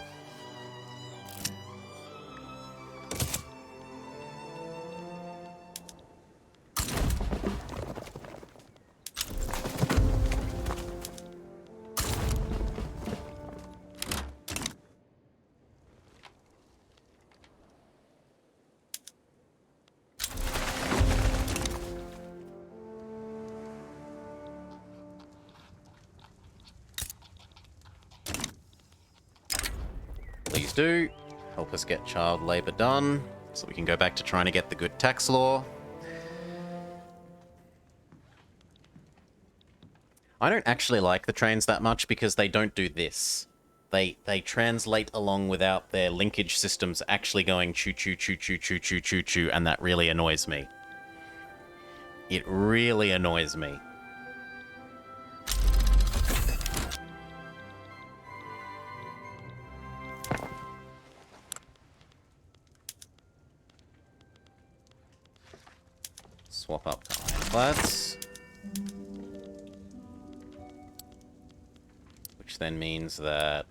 Please do. Help us get child labour done, so we can go back to trying to get the good tax law. I don't actually like the trains that much because they don't do this. They translate along without their linkage systems actually going choo-choo, choo-choo, choo-choo, choo-choo, and that really annoys me. It really annoys me. Swap up to ironclads. Which then means that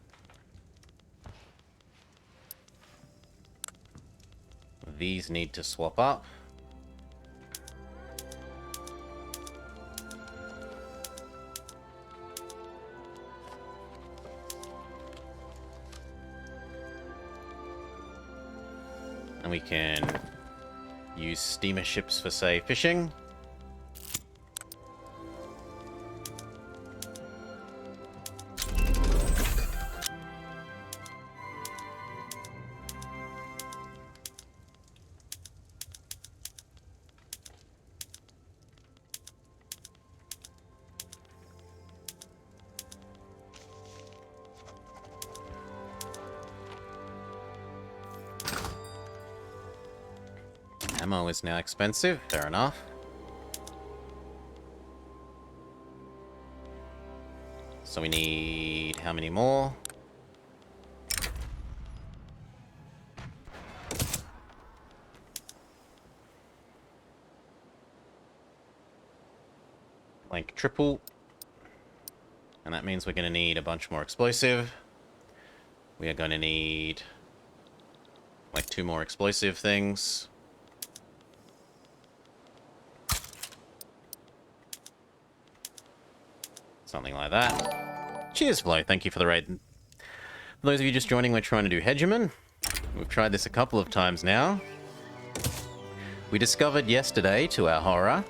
these need to swap up. And we can use steamer ships for, say, fishing. Ammo is now expensive, fair enough. So we need how many more? Like triple. And that means we're going to need a bunch more explosive. We are going to need like 2 more explosive things. Something like that. Cheers, Flo. Thank you for the raid. For those of you just joining, we're trying to do Hegemon. We've tried this a couple of times now. We discovered yesterday, to our horror,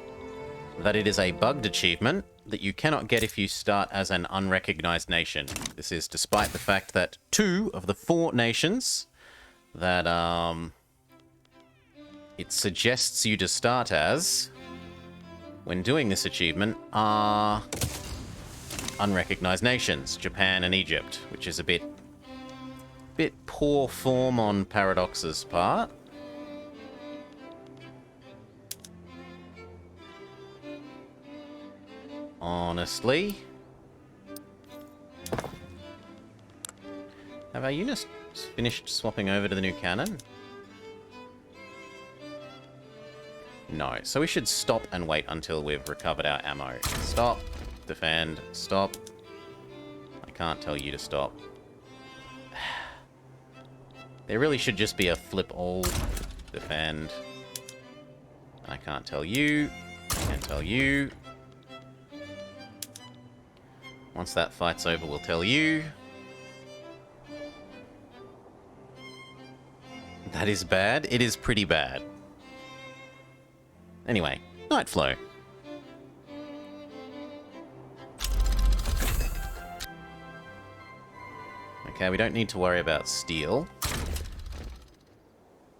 that it is a bugged achievement that you cannot get if you start as an unrecognized nation. This is despite the fact that 2 of the 4 nations that it suggests you to start as when doing this achievement are unrecognized nations, Japan and Egypt, which is a bit poor form on Paradox's part. Honestly. Have our units finished swapping over to the new cannon? No, so we should stop and wait until we've recovered our ammo. Stop. Defend. Stop. I can't tell you to stop. There really should just be a flip all, defend. I can't tell you. I can tell you. Once that fight's over, we'll tell you. That is bad. It is pretty bad. Anyway, Night Flow. Okay, we don't need to worry about steel.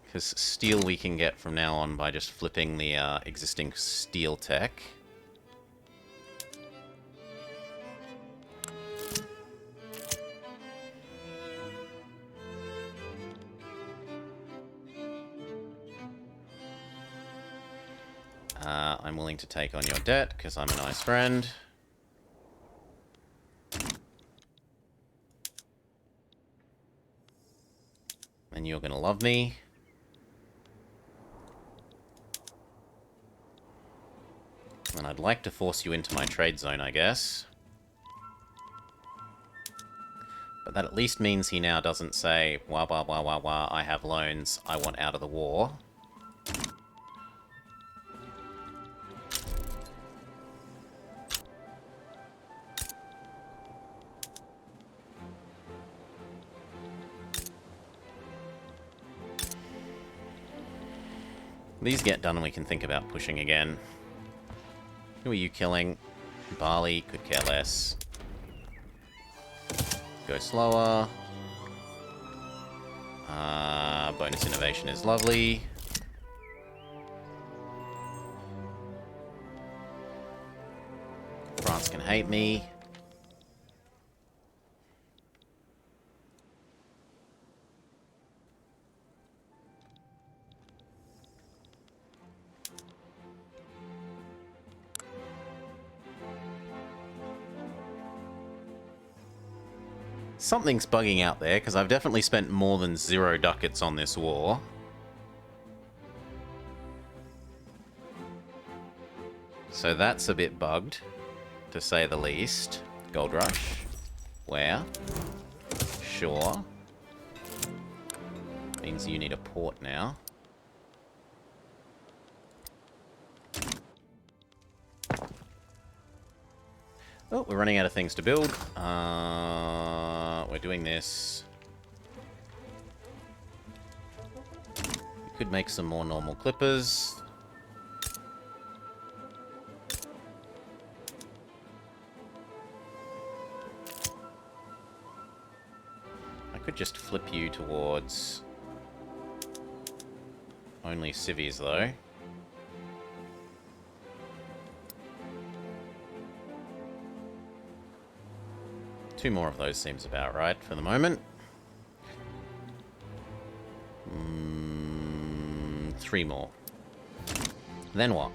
Because steel we can get from now on by just flipping the existing steel tech. I'm willing to take on your debt because I'm a nice friend. And you're gonna love me. And I'd like to force you into my trade zone, I guess. But that at least means he now doesn't say, wah, wah, wah, wah, wah, I have loans, I want out of the war. These get done and we can think about pushing again. Who are you killing? Barley, could care less. Go slower. Bonus innovation is lovely. France can hate me. Something's bugging out there, because I've definitely spent more than 0 ducats on this war. So that's a bit bugged, to say the least. Gold Rush. Where? Sure. Means you need a port now. Oh, we're running out of things to build. We're doing this. We could make some more normal clippers. I could just flip you towards only civvies, though. Two more of those seems about right for the moment. 3 more. Then what?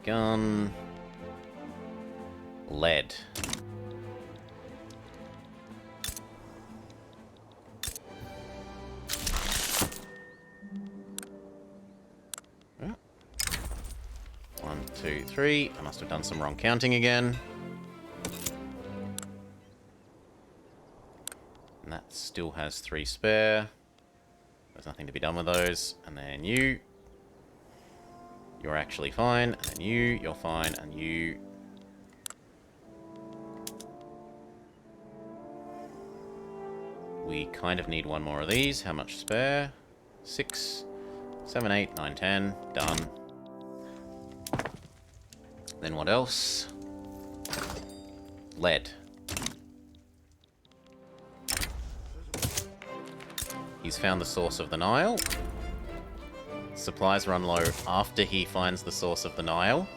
Gun. Lead. Oh. 1, 2, 3. I must have done some wrong counting again. And that still has 3 spare. There's nothing to be done with those. And then you. You're actually fine. And then you're fine. And you. We kind of need 1 more of these. How much spare? 6, 7, 8, 9, 10. Done. Then what else? Lead. He's found the source of the Nile. Supplies run low after he finds the source of the Nile.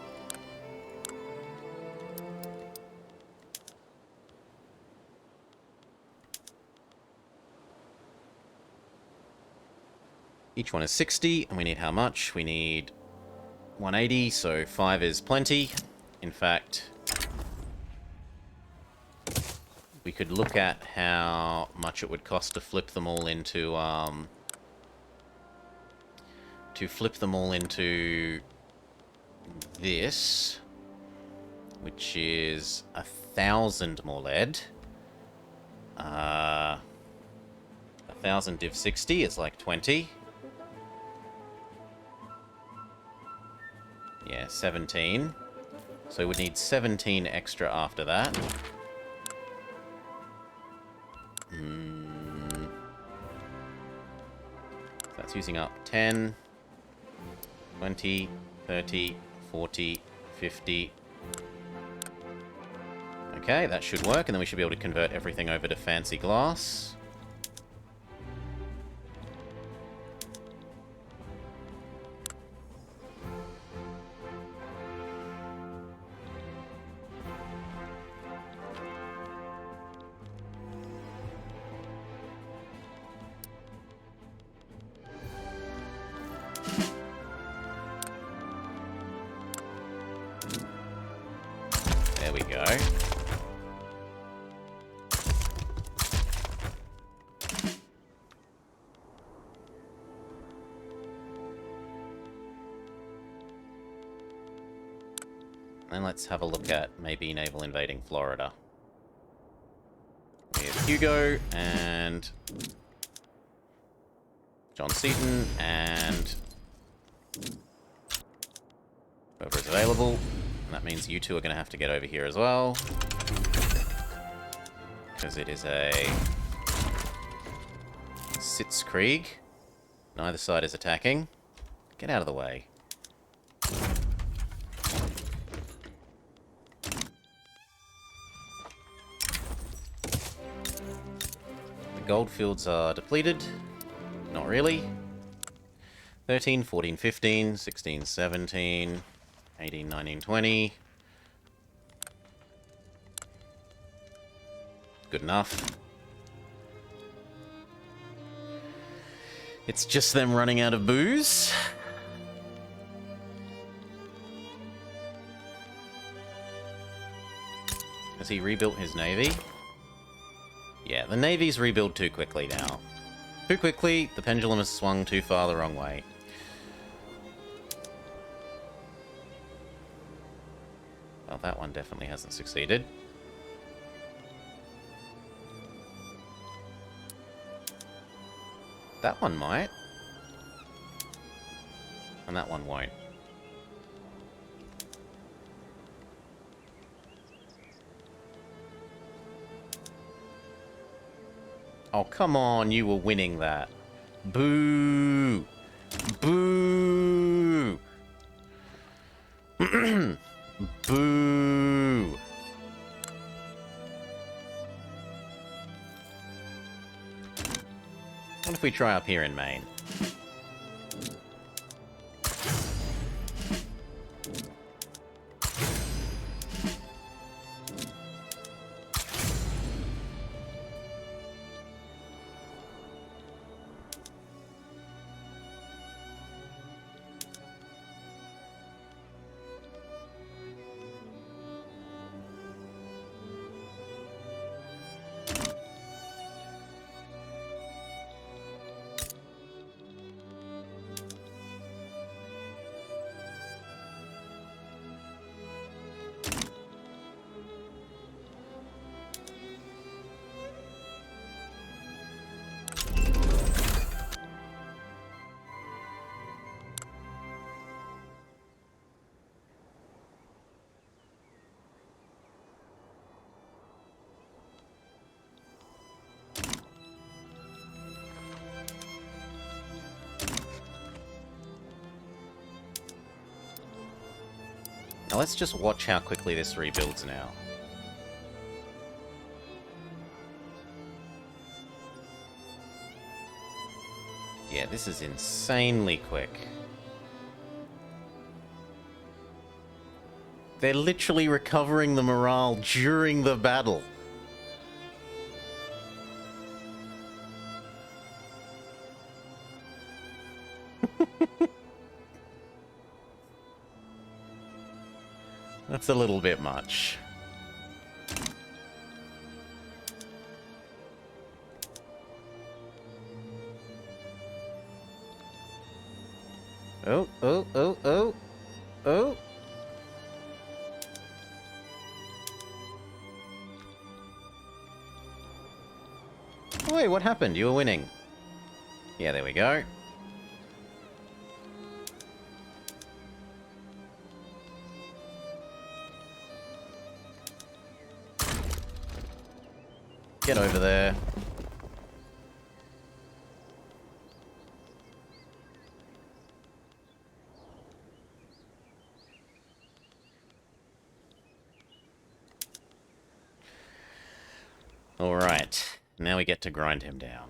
Each one is 60, and we need how much? We need 180, so 5 is plenty. In fact, we could look at how much it would cost to flip them all into this, which is 1,000 more lead. 1,000 div 60 is like 20. Yeah, 17. So we'd need 17 extra after that. That's using up 10, 20, 30, 40, 50. Okay, that should work, and then we should be able to convert everything over to fancy glass. There we go. And let's have a look at maybe naval invading Florida. We have Hugo and John Seaton and whoever is available. And that means you two are going to have to get over here as well. Because it is a Sitzkrieg. Neither side is attacking. Get out of the way. The goldfields are depleted. Not really. 13, 14, 15, 16, 17... 18, 19, 20. Good enough. It's just them running out of booze. Has he rebuilt his navy? Yeah, the navy's rebuilt too quickly now. Too quickly, the pendulum has swung too far the wrong way. Well, that one definitely hasn't succeeded. That one might. And that one won't. Oh, come on, you were winning that. Boo! Boo! Boo! What if we try up here in Maine? Now let's just watch how quickly this rebuilds now. Yeah, this is insanely quick. They're literally recovering the morale during the battle. That's a little bit much. Oh, oh, oh, oh, oh. Wait, what happened? You were winning. Yeah, there we go. Get over there. Alright, now we get to grind him down.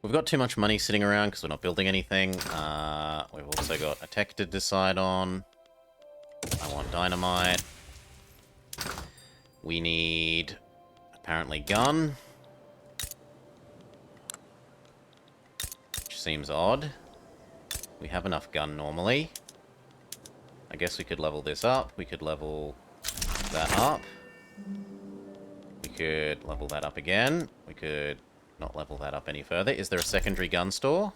We've got too much money sitting around because we're not building anything. We've also got a tech to decide on. I want dynamite. We need, apparently, gun. Which seems odd. We have enough gun normally. I guess we could level this up. We could level that up. We could level that up again. We could not level that up any further. Is there a secondary gun store?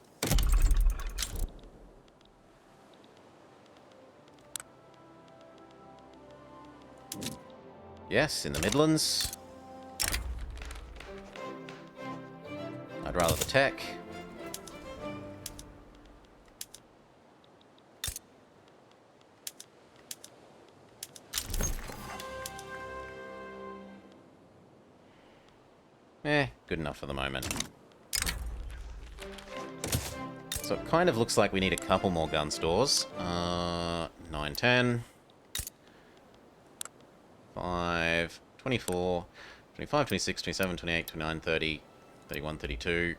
Yes, in the Midlands. I'd rather the tech. Good enough for the moment. So it kind of looks like we need a couple more gun stores. 9, 10. 5, 24, 25, 26, 27, 28, 29, 30, 31, 32.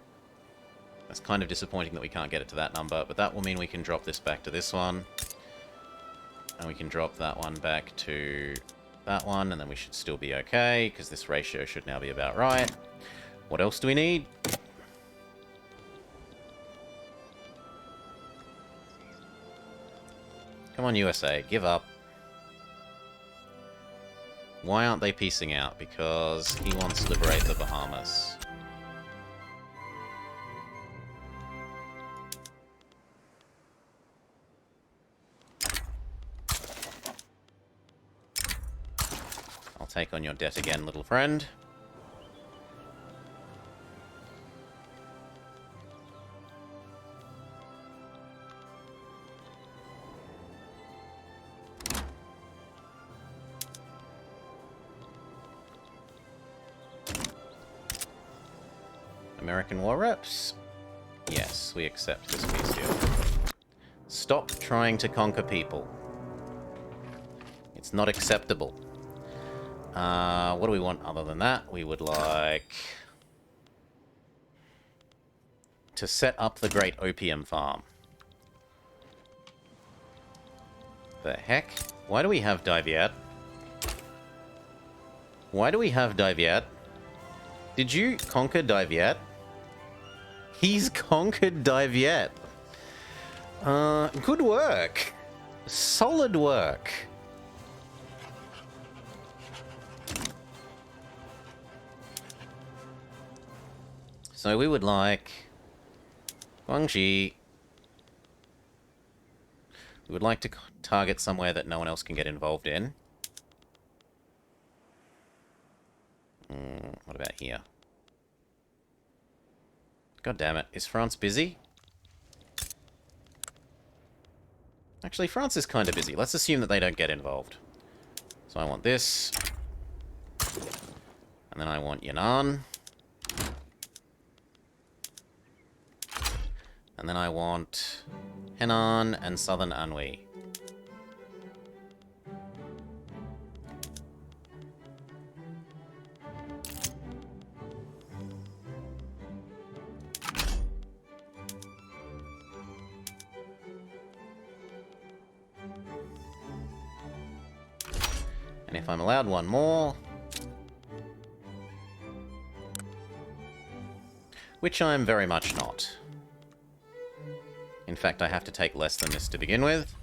That's kind of disappointing that we can't get it to that number, but that will mean we can drop this back to this one. And we can drop that one back to that one, and then we should still be okay, because this ratio should now be about right. What else do we need? Come on, USA, give up. Why aren't they piecing out? Because he wants to liberate the Bahamas. I'll take on your debt again, little friend. American war reps? Yes, we accept this peace deal. Stop trying to conquer people. It's not acceptable. What do we want other than that? We would like to set up the Great Opium Farm. The heck? Why do we have Diviet? Why do we have Diviet? Did you conquer Diviet? He's conquered Diviet. Good work. Solid work. So we would like Guangxi. We would like to target somewhere that no one else can get involved in. What about here? God damn it. Is France busy? Actually, France is kind of busy. Let's assume that they don't get involved. So I want this. And then I want Yan'an. And then I want Henan and Southern Anhui. And if I'm allowed one more, which I'm very much not. In fact, I have to take less than this to begin with.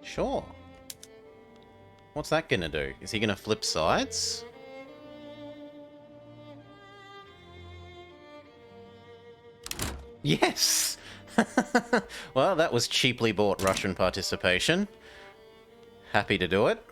Sure. What's that gonna do? Is he gonna flip sides? Yes! Well, that was cheaply bought Russian participation. Happy to do it.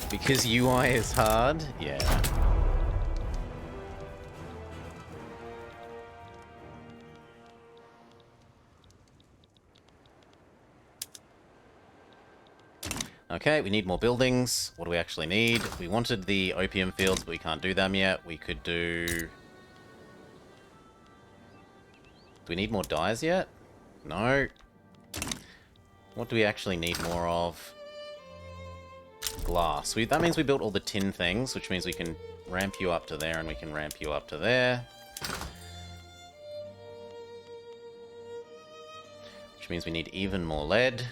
Because UI is hard? Yeah. Okay, we need more buildings. What do we actually need? We wanted the opium fields, but we can't do them yet. We could do... Do we need more dyes yet? No. What do we actually need more of? Glass. That means we built all the tin things, which means we can ramp you up to there and we can ramp you up to there. Which means we need even more lead.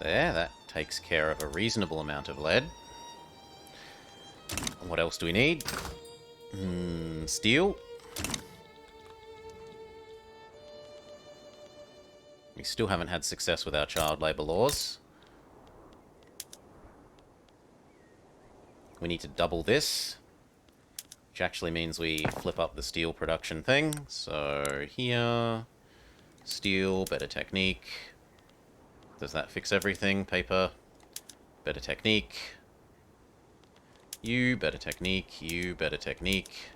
There, that takes care of a reasonable amount of lead. What else do we need? Steel. We still haven't had success with our child labour laws. We need to double this, which actually means we flip up the steel production thing. So here, steel, better technique. Does that fix everything? Paper, better technique. You, better technique. You, better technique.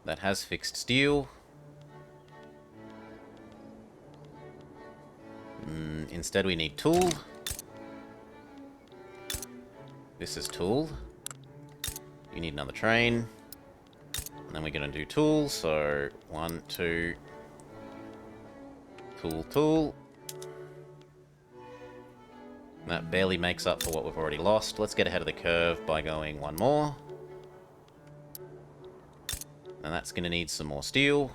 That has fixed steel. Instead we need tool. This is tool. You need another train. And then we're going to do tool. So 1, 2. Tool, tool. That barely makes up for what we've already lost. Let's get ahead of the curve by going one more. And that's going to need some more steel.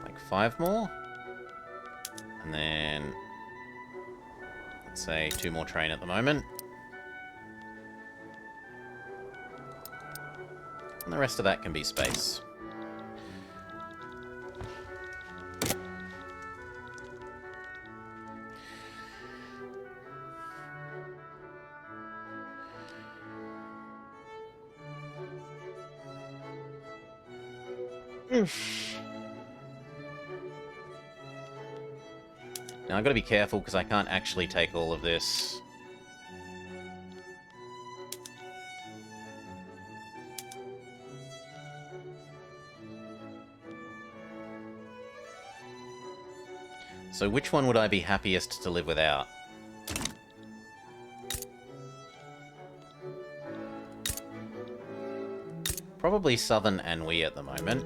Like 5 more. And then, let's say 2 more train at the moment. And the rest of that can be space. Now I've got to be careful because I can't actually take all of this. So which one would I be happiest to live without? Probably Southern Anhui at the moment.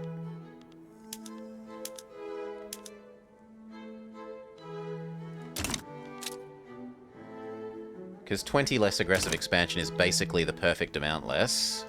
Because 20 less aggressive expansion is basically the perfect amount less.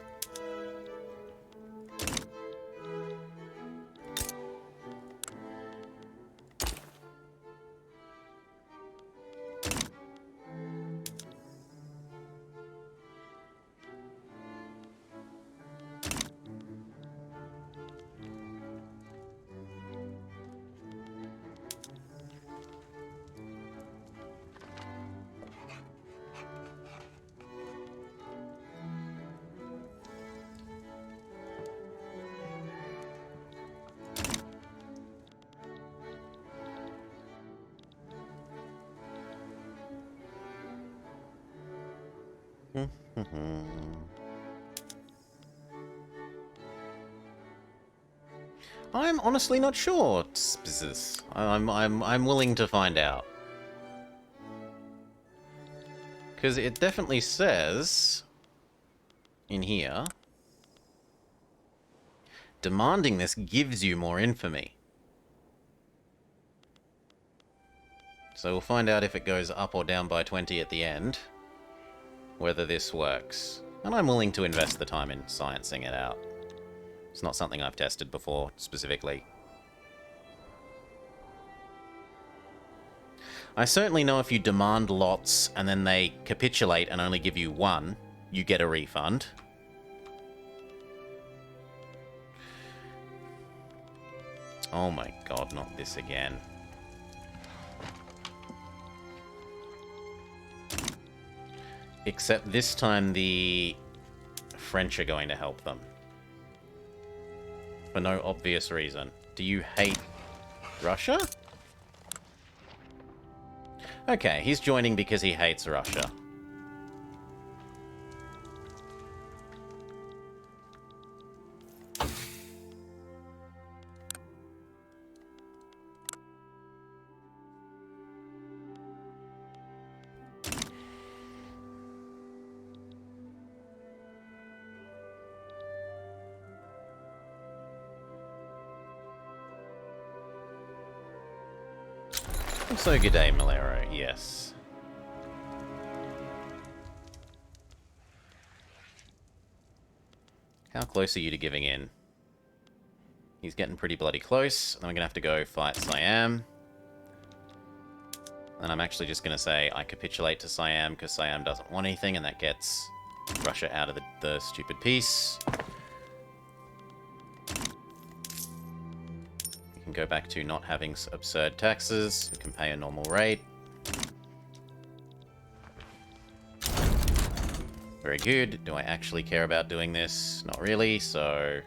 I'm honestly not sure. I'm willing to find out. Because it definitely says in here, demanding this gives you more infamy. So we'll find out if it goes up or down by 20 at the end, whether this works. And I'm willing to invest the time in sciencing it out. It's not something I've tested before, specifically. I certainly know if you demand lots and then they capitulate and only give you one, you get a refund. Oh my god, not this again. Except this time the French are going to help them. For no obvious reason. Do you hate Russia? Okay, he's joining because he hates Russia. So good day, Malero, yes. How close are you to giving in? He's getting pretty bloody close. Then we're gonna have to go fight Siam. And I'm actually just gonna say I capitulate to Siam because Siam doesn't want anything, and that gets Russia out of the stupid peace. Go back to not having absurd taxes. We can pay a normal rate. Very good. Do I actually care about doing this? Not really, so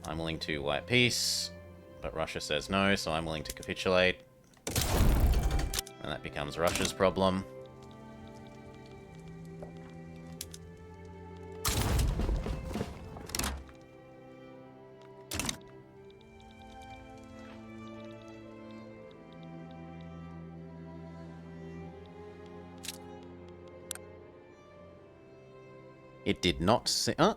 I'm willing to wipe peace, but Russia says no, so I'm willing to capitulate. And that becomes Russia's problem. It did not say... Oh.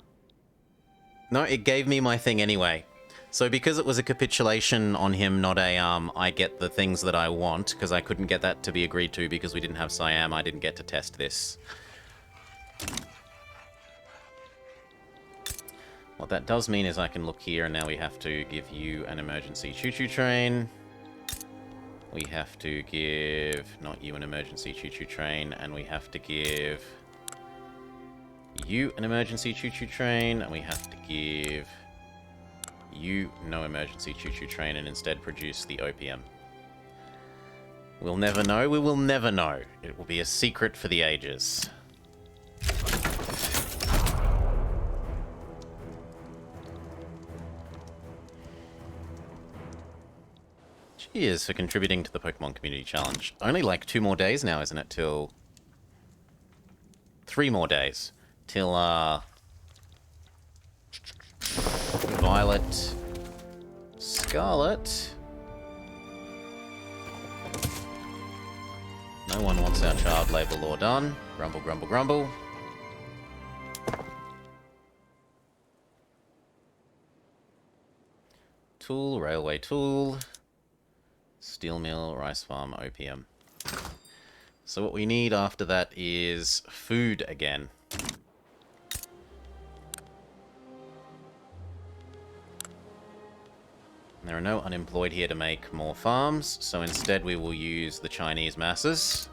No, it gave me my thing anyway. So because it was a capitulation on him, not a, I get the things that I want, because I couldn't get that to be agreed to because we didn't have Siam, I didn't get to test this. What that does mean is I can look here, and now we have to give you an emergency choo-choo train. We have to give... not you an emergency choo-choo train, and we have to give... you an emergency choo-choo train, and we have to give you no emergency choo-choo train and instead produce the opium. We'll never know, we will never know. It will be a secret for the ages. Cheers for contributing to the Pokemon Community Challenge. Only like 2 more days now, isn't it, till... 3 more days. Till, Violet, Scarlet. No one wants our child labor law done. Grumble, grumble, grumble. Tool, railway tool. Steel mill, rice farm, opium. So what we need after that is food again. There are no unemployed here to make more farms, so instead we will use the Chinese masses.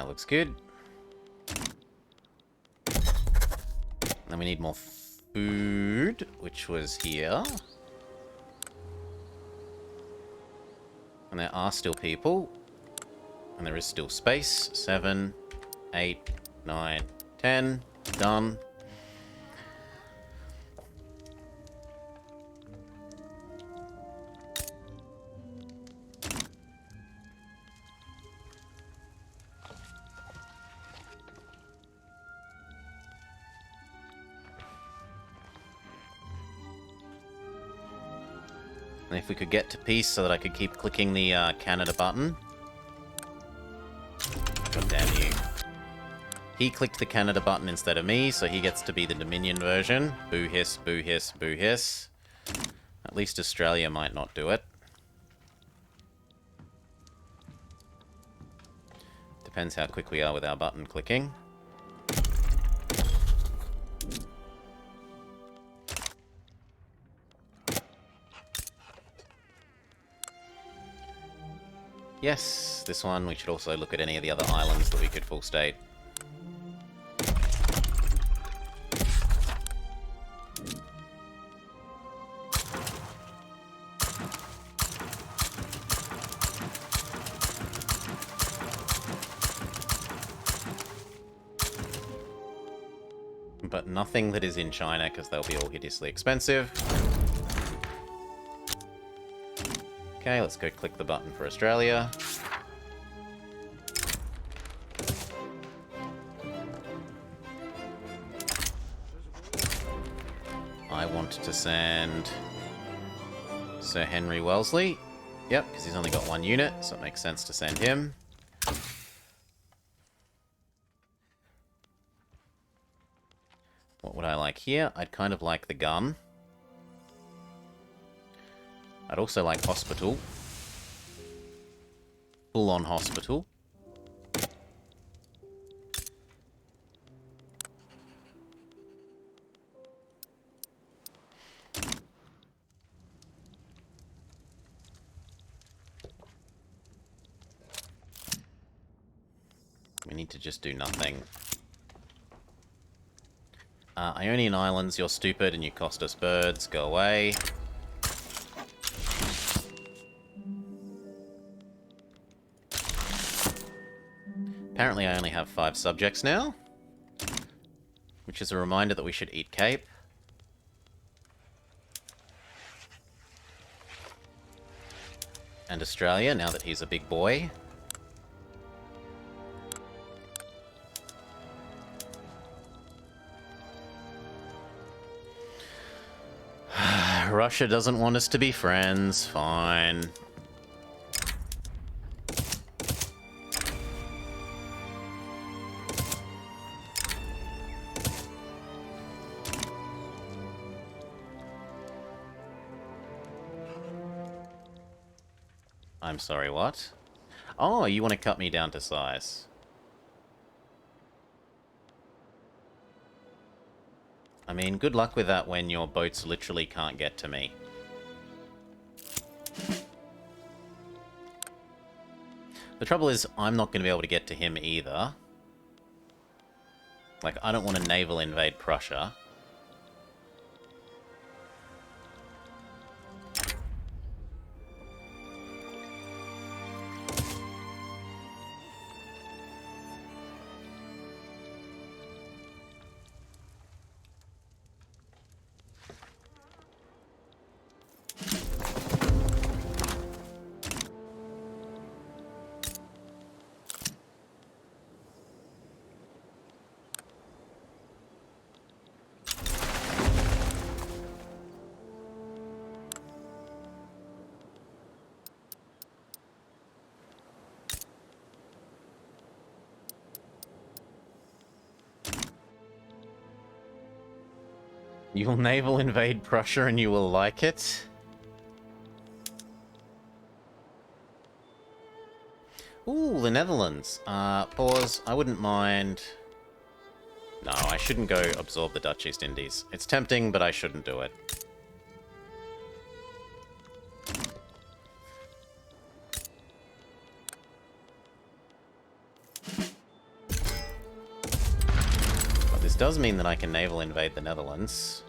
That looks good. Then we need more food, which was here. And there are still people. And there is still space. 7, 8, 9, 10. Done. And if we could get to peace so that I could keep clicking the Canada button. God damn you. He clicked the Canada button instead of me, so he gets to be the Dominion version. Boo hiss, boo hiss, boo hiss. At least Australia might not do it. Depends how quick we are with our button clicking. Yes, this one. We should also look at any of the other islands that we could full state. But nothing that is in China, because they'll be all hideously expensive. Okay, let's go click the button for Australia. I want to send Sir Henry Wellesley. Yep, because he's only got 1 unit, so it makes sense to send him. What would I like here? I'd kind of like the gun. I'd also like hospital. Full-on hospital. We need to just do nothing. Ionian Islands, you're stupid and you cost us birds. Go away. Apparently I only have 5 subjects now. Which is a reminder that we should eat Cape. And Australia, now that he's a big boy. Russia doesn't want us to be friends. Fine. I'm sorry, what? Oh, you want to cut me down to size. I mean, good luck with that when your boats literally can't get to me. The trouble is, I'm not going to be able to get to him either. Like, I don't want to naval invade Prussia. You will naval invade Prussia and you will like it? Ooh, the Netherlands. Pause. I wouldn't mind... No, I shouldn't go absorb the Dutch East Indies. It's tempting, but I shouldn't do it. does mean that I can naval invade the Netherlands.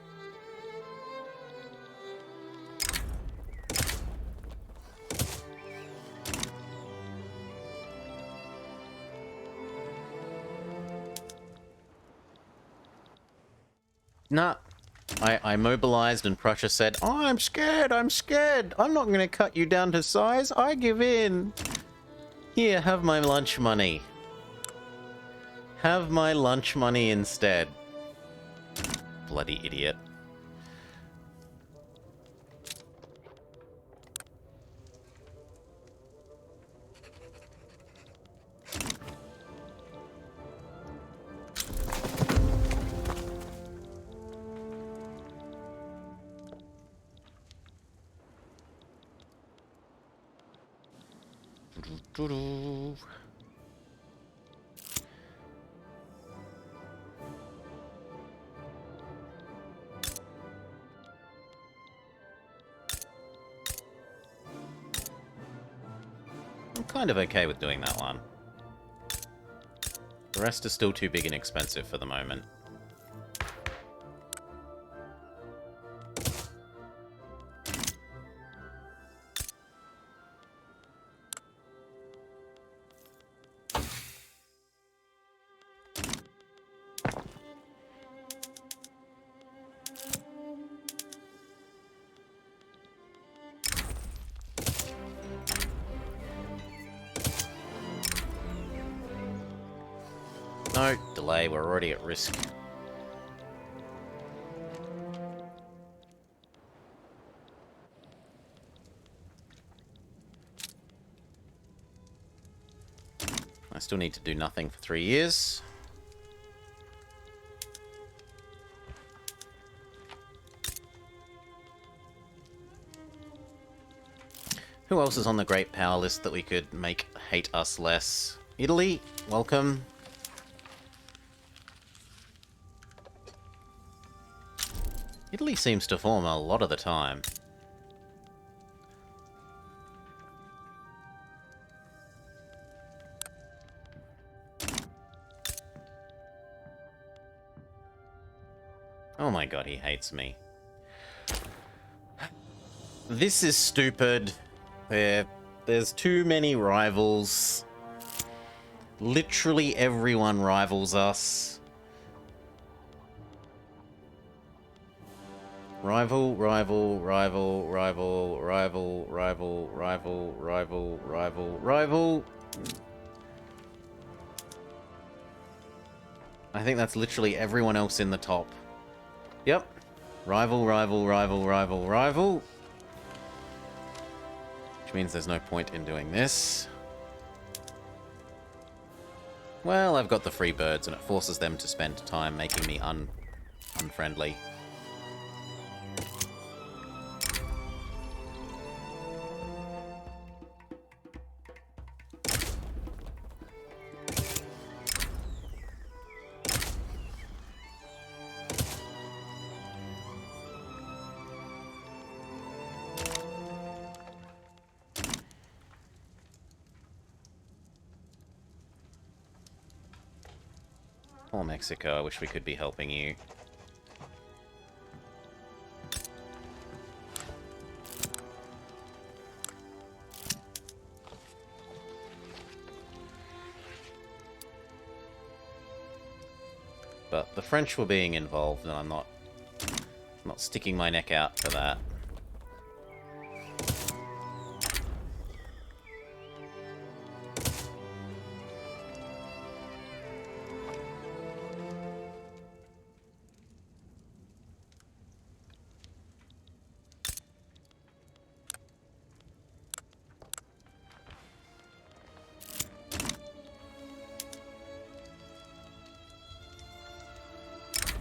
Nah. I mobilized and Prussia said, "Oh, I'm scared, I'm scared. I'm not going to cut you down to size. I give in. Here, have my lunch money. Have my lunch money instead." Bloody idiot. Doo-doo. I'm kind of okay with doing that one. The rest is still too big and expensive for the moment. No, delay, we're already at risk. I still need to do nothing for 3 years. Who else is on the great power list that we could make hate us less? Italy, welcome. Italy seems to form a lot of the time. Oh my god, he hates me. This is stupid. There's too many rivals. Literally everyone rivals us. Rival, rival, rival, rival, rival, rival, rival, rival, rival, rival. I think that's literally everyone else in the top. Yep. Rival, rival, rival, rival, rival. Which means there's no point in doing this. Well, I've got the free birds, and it forces them to spend time making me unfriendly. Poor Mexico, I wish we could be helping you. But the French were being involved, and I'm not sticking my neck out for that.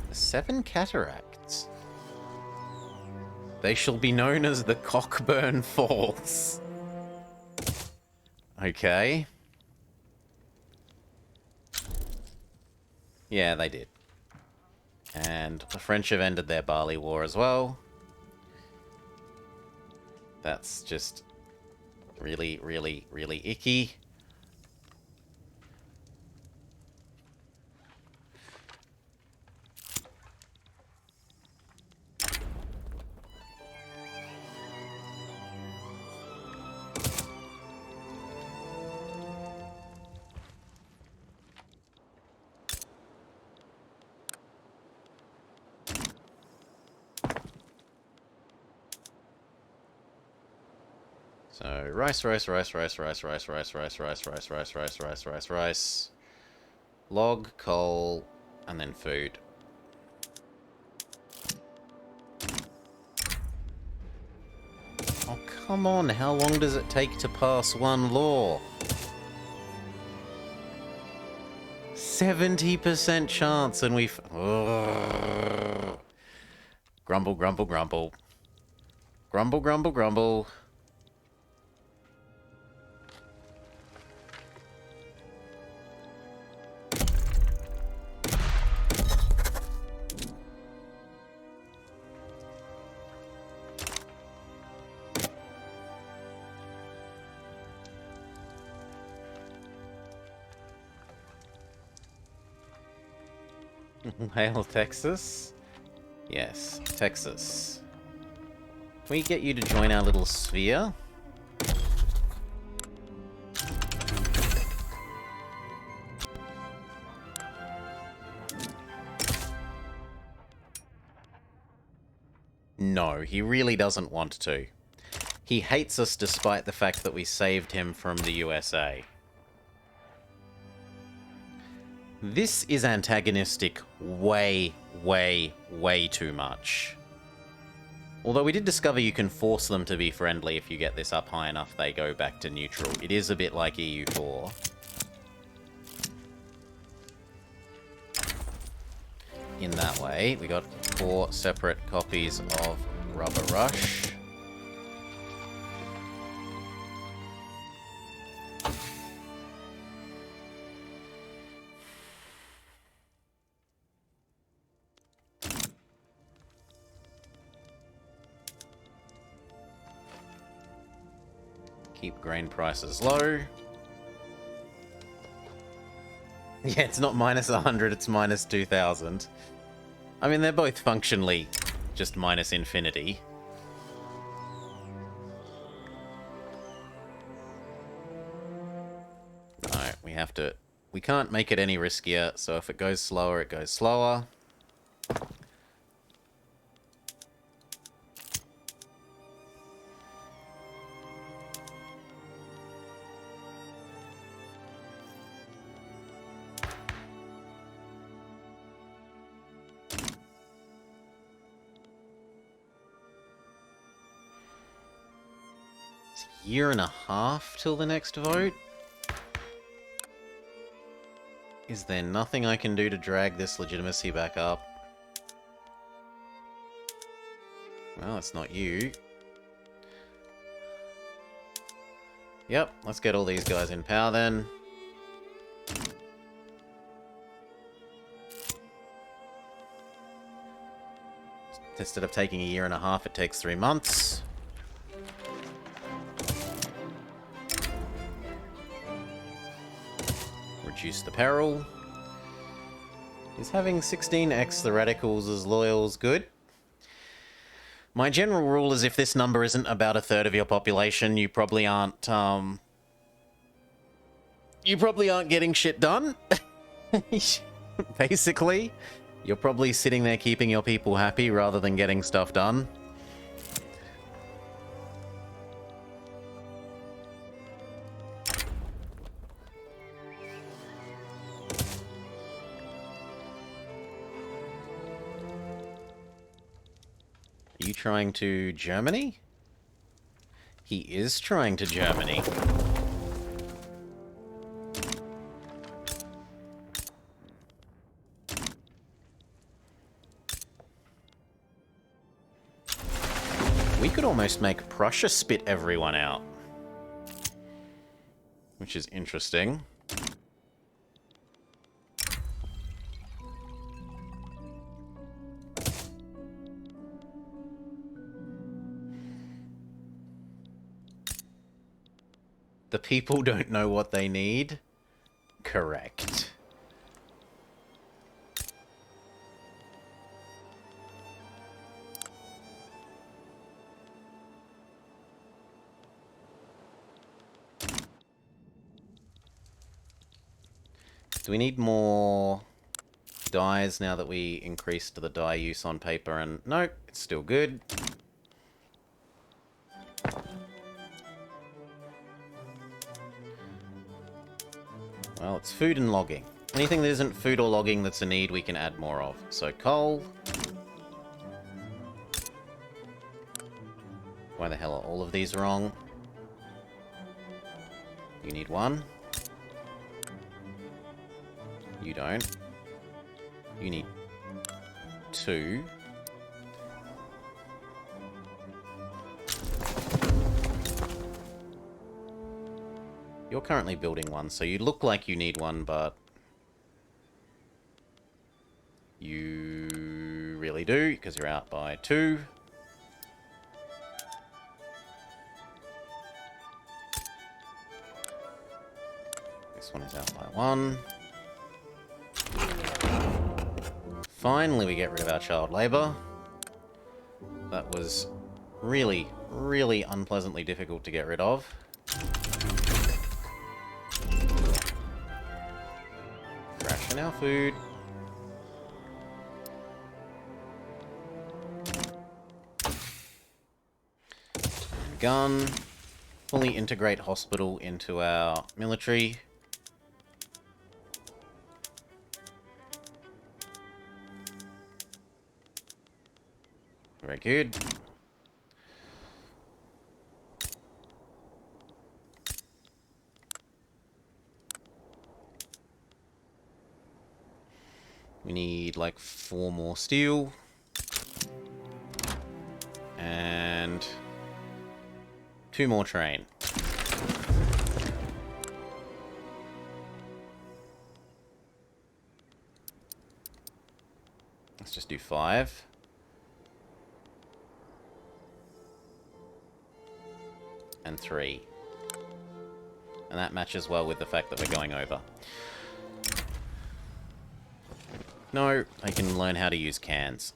The 7 cataracts. They shall be known as the Cockburn Falls. Okay. Yeah, they did. And the French have ended their barley war as well. That's just really, really, really icky. So rice, rice, rice, rice, rice, rice, rice, rice, rice, rice, rice, rice, rice, rice, rice. Log, coal, and then food. Oh, come on. How long does it take to pass one law? 70% chance, and we've... Ugh. Grumble, grumble, grumble. Grumble, grumble, grumble. Hail, Texas? Yes, Texas. Can we get you to join our little sphere? No, he really doesn't want to. He hates us despite the fact that we saved him from the USA. This is antagonistic way, way, way too much. Although we did discover you can force them to be friendly if you get this up high enough, they go back to neutral. It is a bit like EU4. In that way, we got 4 separate copies of Rubber Rush. Keep grain prices low. Yeah, it's not minus 100, it's minus 2,000. I mean, they're both functionally just minus infinity. Alright, we have to... We can't make it any riskier, so if it goes slower, it goes slower. Year and a half till the next vote? Is there nothing I can do to drag this legitimacy back up? Well, it's not you. Yep, let's get all these guys in power then. Instead of taking a year and a half, it takes 3 months. Reduce the peril. Is having 16x the radicals as loyals good? My general rule is if this number isn't about 1/3 of your population, you probably aren't getting shit done. Basically, you're probably sitting there keeping your people happy rather than getting stuff done. Are you trying to Germany? He is trying to Germany. We could almost make Prussia spit everyone out. Which is interesting. The people don't know what they need? Correct. Do we need more dyes now that we increased the dye use on paper? And no, it's still good. Well, it's food and logging. Anything that isn't food or logging that's a need, we can add more of. So coal. Why the hell are all of these wrong? You need one. You don't. You need two. You're currently building one, so you look like you need one, but you really do, because you're out by 2. This one is out by 1. Finally, we get rid of our child labor. That was really, really unpleasantly difficult to get rid of. Ration our food. Gun. Fully integrate hospital into our military. Very good. We need like 4 more steel. And 2 more train. Let's just do 5. And 3. And that matches well with the fact that we're going over. No, I can learn how to use cans.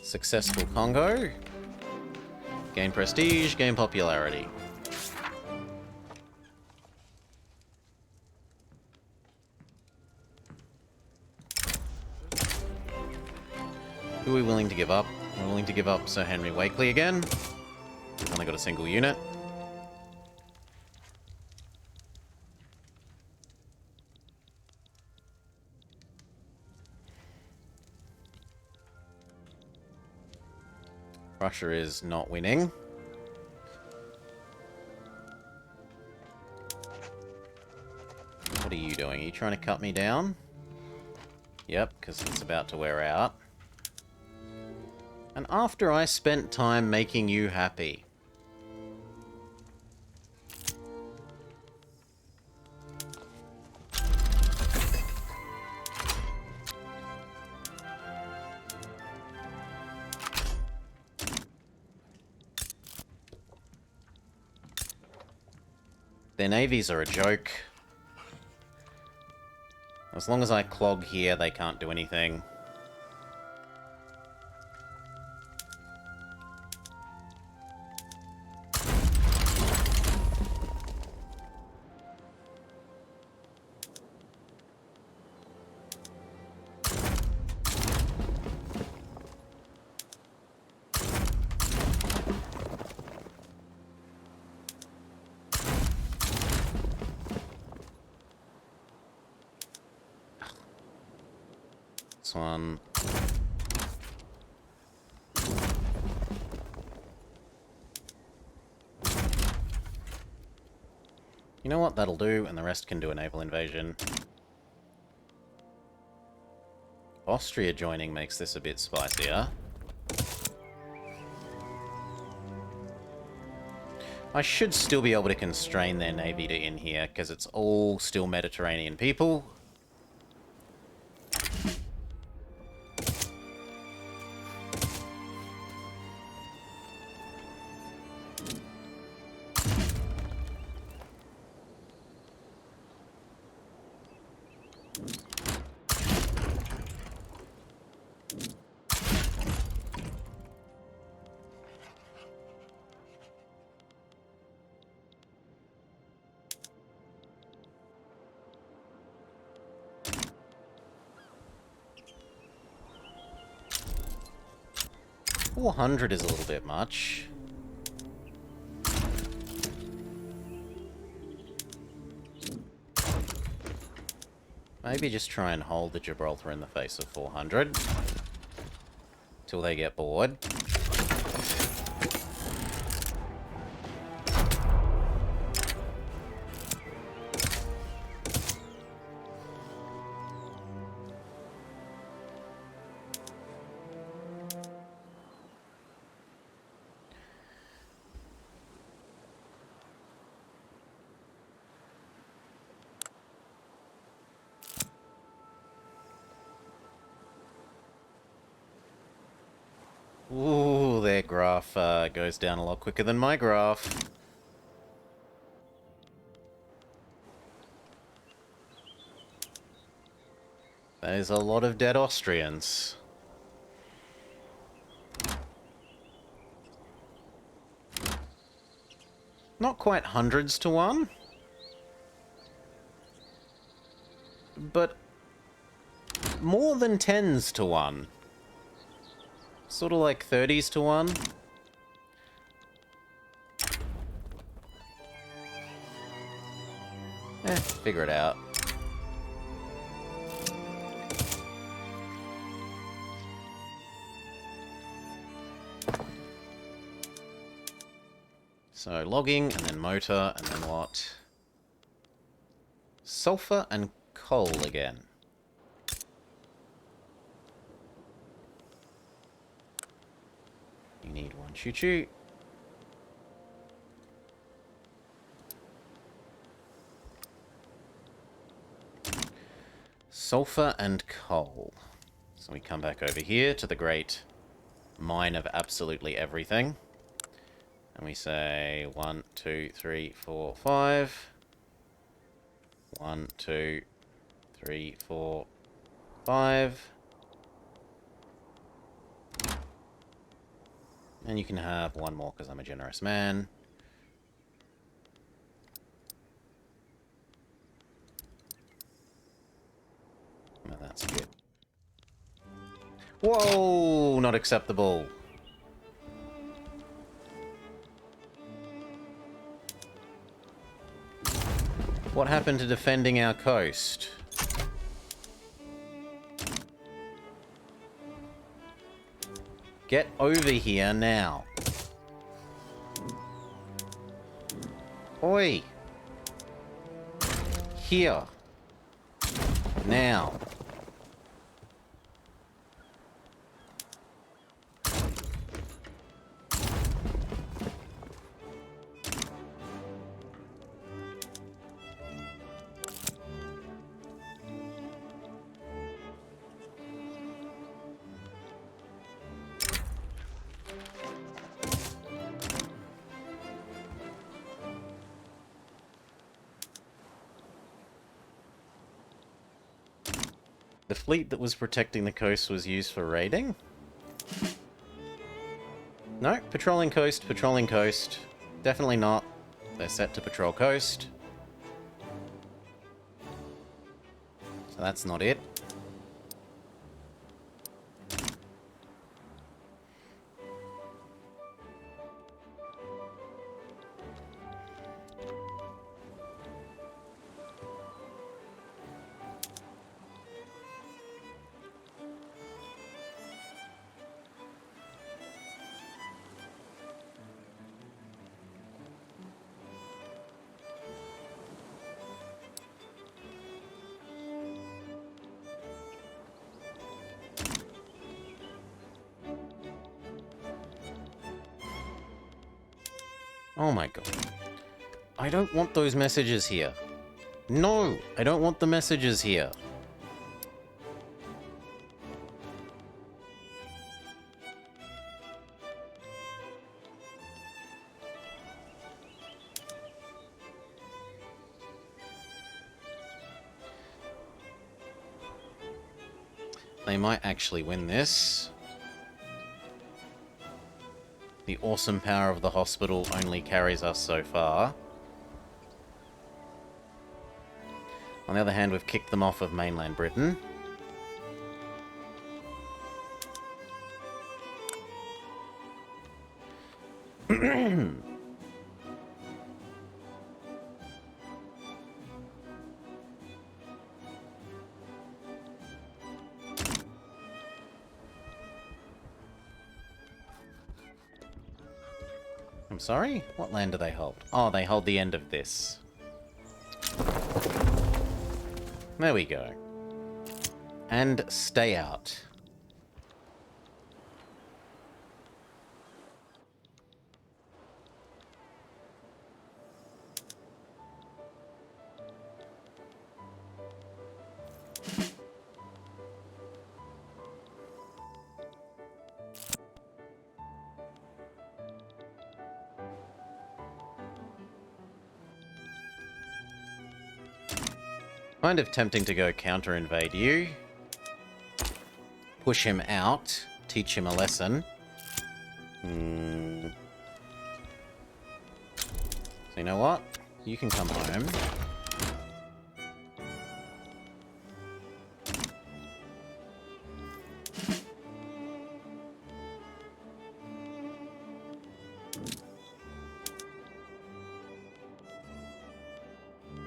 Successful Congo. Gain prestige, gain popularity. Who are we willing to give up? We're willing to give up Sir Henry Wakely again. He's only got a single unit. Russia is not winning. What are you doing? Are you trying to cut me down? Yep, because it's about to wear out. And after I spent time making you happy. Their navies are a joke. As long as I clog here, they can't do anything. One. You know what? That'll do, and the rest can do a naval invasion. Austria joining makes this a bit spicier. I should still be able to constrain their navy to in here, because it's all still Mediterranean people. $400 is a little bit much. Maybe just try and hold the Gibraltar in the face of 400. Till they get bored. Ooh, their graph goes down a lot quicker than my graph. That is a lot of dead Austrians. Not quite hundreds to one. But more than tens to one. Sort of like 30s to 1. Figure it out. So logging, and then motor, and then what? Sulfur and coal again. You need one choo-choo. Sulfur and coal. So we come back over here to the great mine of absolutely everything. And we say 1, 2, 3, 4, 5. 1, 2, 3, 4, 5. And you can have one more because I'm a generous man. Well, that's good. Whoa! Not acceptable. What happened to defending our coast? Get over here now. Oi! Here. Now. The fleet that was protecting the coast was used for raiding? No, patrolling coast, patrolling coast. Definitely not. They're set to patrol coast. So that's not it. Oh my god. I don't want those messages here. No, I don't want the messages here. They might actually win this. The awesome power of the hospital only carries us so far. On the other hand, we've kicked them off of mainland Britain. I'm sorry? What land do they hold? Oh, they hold the end of this. There we go. And stay out. Kind of tempting to go counter-invade you. Push him out. Teach him a lesson. So you know what? You can come home.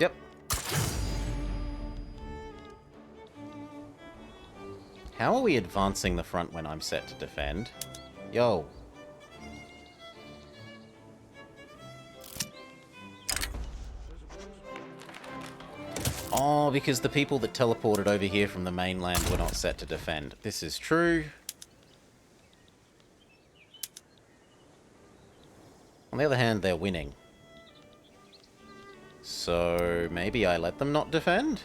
Yep. How are we advancing the front when I'm set to defend? Yo. Oh, because the people that teleported over here from the mainland were not set to defend. This is true. On the other hand, they're winning. So maybe I let them not defend?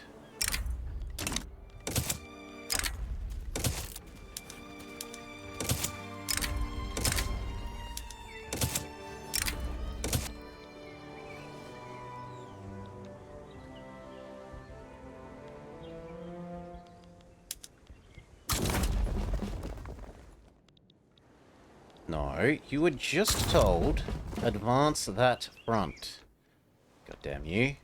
No, you were just told, advance that front. God damn you.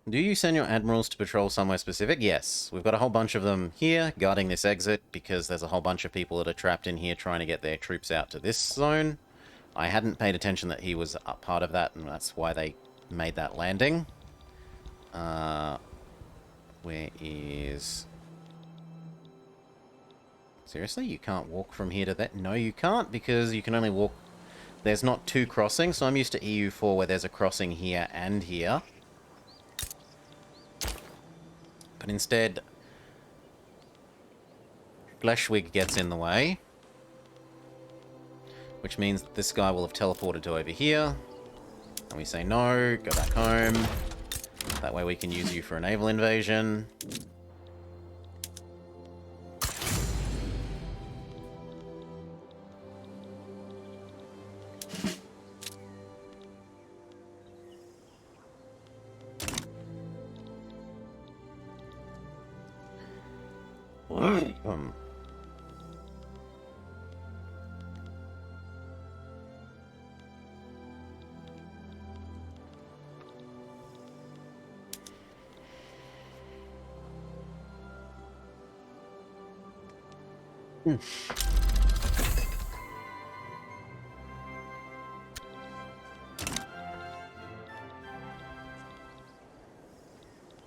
Do you send your admirals to patrol somewhere specific? Yes. We've got a whole bunch of them here, guarding this exit, because there's a whole bunch of people that are trapped in here trying to get their troops out to this zone. I hadn't paid attention that he was a part of that, and that's why they made that landing. Where is... Seriously? You can't walk from here to that? No, you can't, because you can only walk... There's not two crossings, so I'm used to EU4 where there's a crossing here and here. But instead, Fleshwig gets in the way. Which means that this guy will have teleported to over here. And we say no, go back home. That way we can use you for a naval invasion.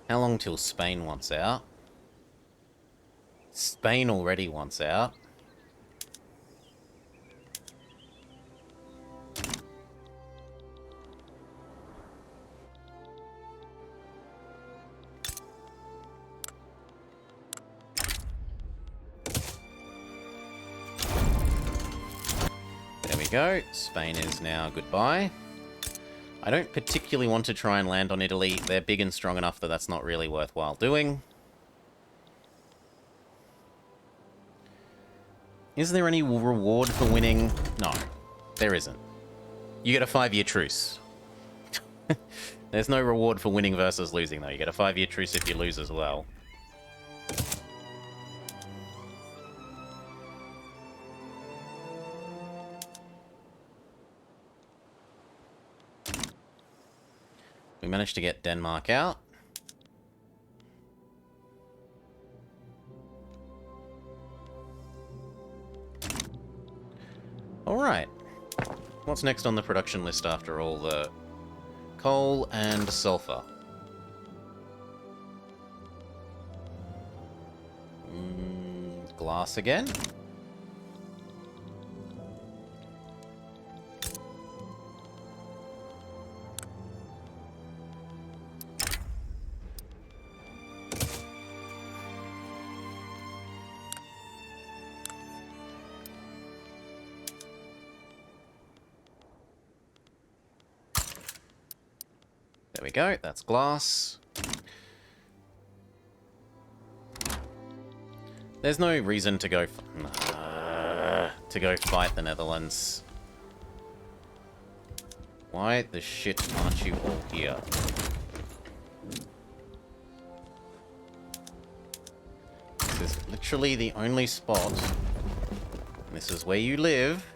How long till Spain wants out? Spain already wants out. There we go. Spain is now goodbye. I don't particularly want to try and land on Italy. They're big and strong enough that that's not really worthwhile doing. Is there any reward for winning? No, there isn't. You get a 5-year truce. There's no reward for winning versus losing, though. You get a 5-year truce if you lose as well. We managed to get Denmark out. Alright. What's next on the production list after all the Coal and sulfur. Glass again. There we go, that's glass. There's no reason to go fight the Netherlands. Why the shit aren't you all here? This is literally the only spot. And this is where you live.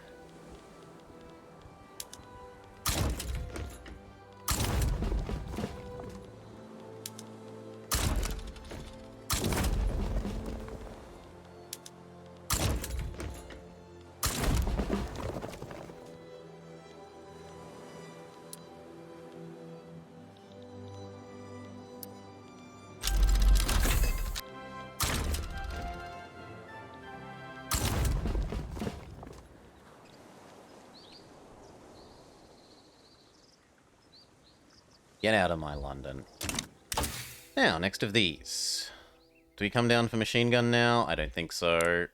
Get out of my London. Now, next of these. Do we come down for machine gun now? I don't think so.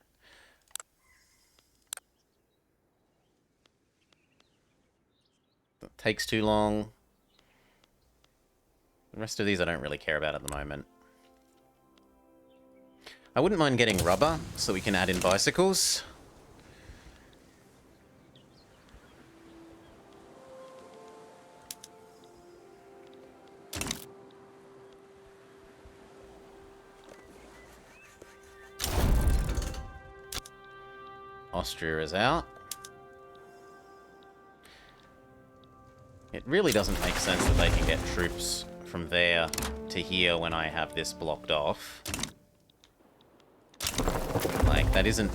That takes too long. The rest of these I don't really care about at the moment. I wouldn't mind getting rubber, so we can add in bicycles. Austria is out. It really doesn't make sense that they can get troops from there to here when I have this blocked off. Like, that isn't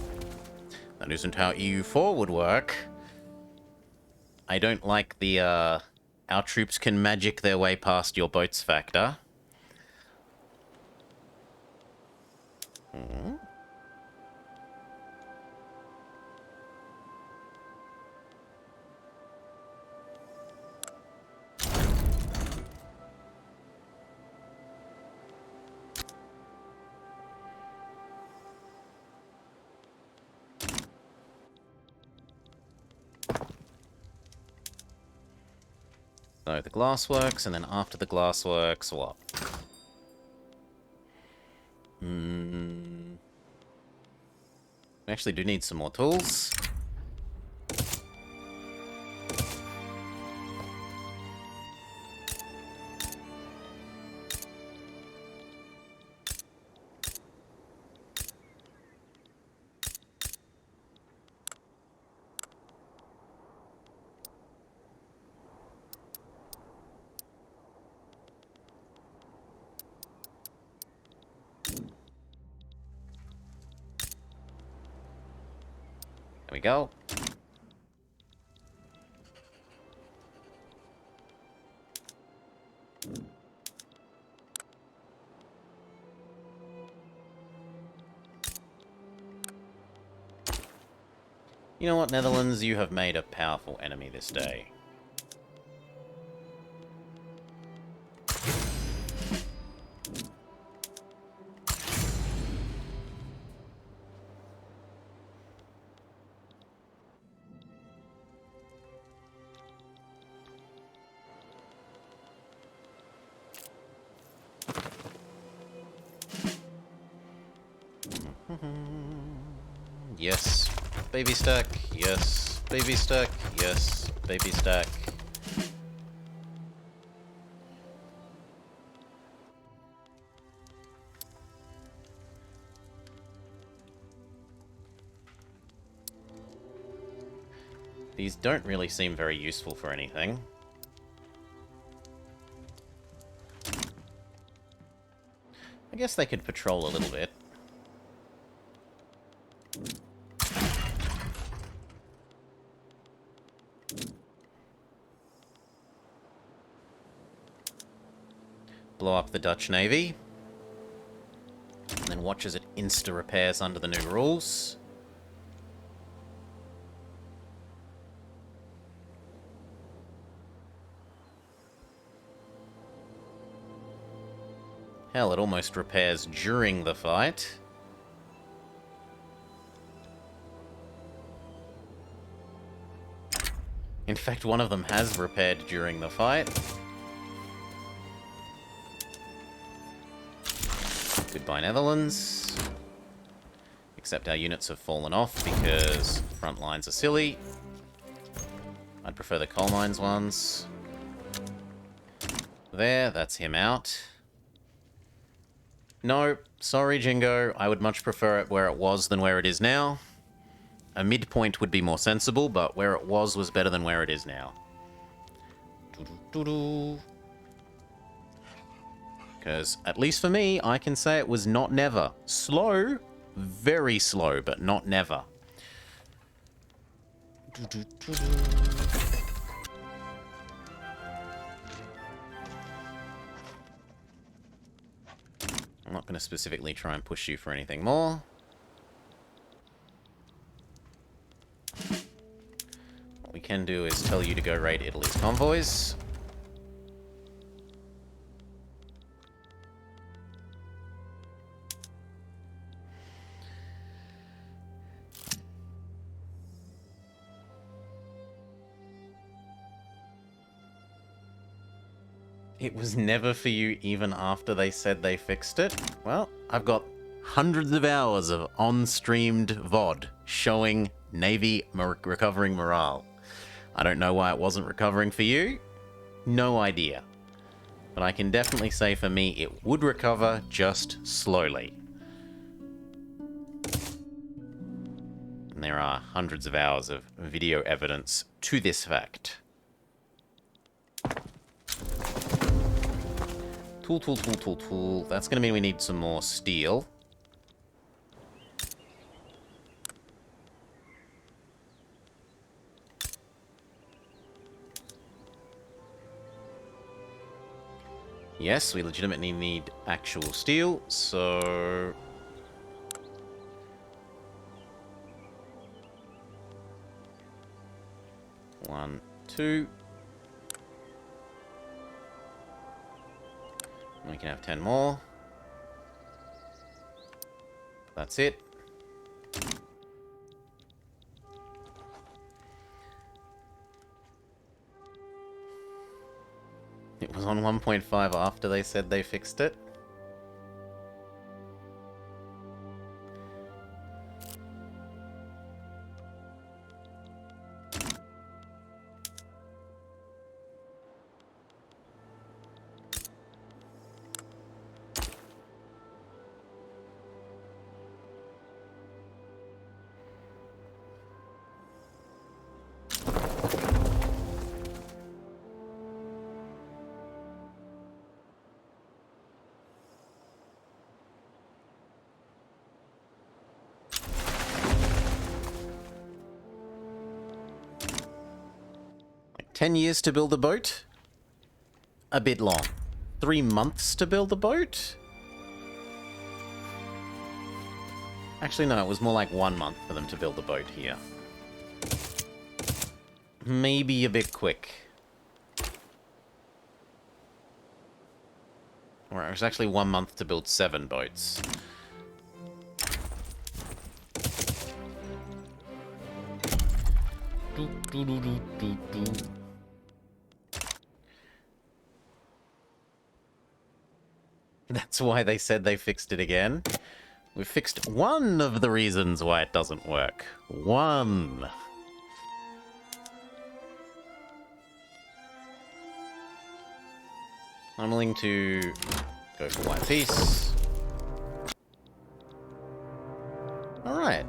how EU4 would work. I don't like the, our troops can magic their way past your boats factor. So the glassworks, and then after the glassworks, what? We actually do need some more tools. There we go. You know what, Netherlands? You have made a powerful enemy this day. Yes, baby stack. Yes, baby stack. Yes, baby stack. These don't really seem very useful for anything. I guess they could patrol a little bit. blow up the Dutch Navy. And then watch as it insta-repairs under the new rules. Hell, it almost repairs during the fight. In fact, one of them has repaired during the fight. Goodbye, Netherlands. Except our units have fallen off because front lines are silly. I'd prefer the coal mines ones. There, that's him out. No, sorry, Jingo. I would much prefer it where it was than where it is now. A midpoint would be more sensible, but where it was better than where it is now. Because, at least for me, I can say it was not never. Slow, very slow, but not never. I'm not going to specifically try and push you for anything more. What we can do is tell you to go raid Italy's convoys. It was never for you even after they said they fixed it? Well, I've got hundreds of hours of on-streamed VOD showing Navy recovering morale. I don't know why it wasn't recovering for you. No idea. But I can definitely say for me it would recover, just slowly. And there are hundreds of hours of video evidence to this fact. Tool. That's going to mean we need some more steel. Yes, we legitimately need actual steel, so... One, two... We can have 10 more. That's it. It was on 1.5 after they said they fixed it. Like 10 years to build a boat? A bit long. 3 months to build a boat? Actually, no, it was more like 1 month for them to build a boat here. Maybe a bit quick. Or it was actually 1 month to build 7 boats. That's why they said they fixed it again. We fixed one of the reasons why it doesn't work. One. I'm willing to go for white peace. Alright.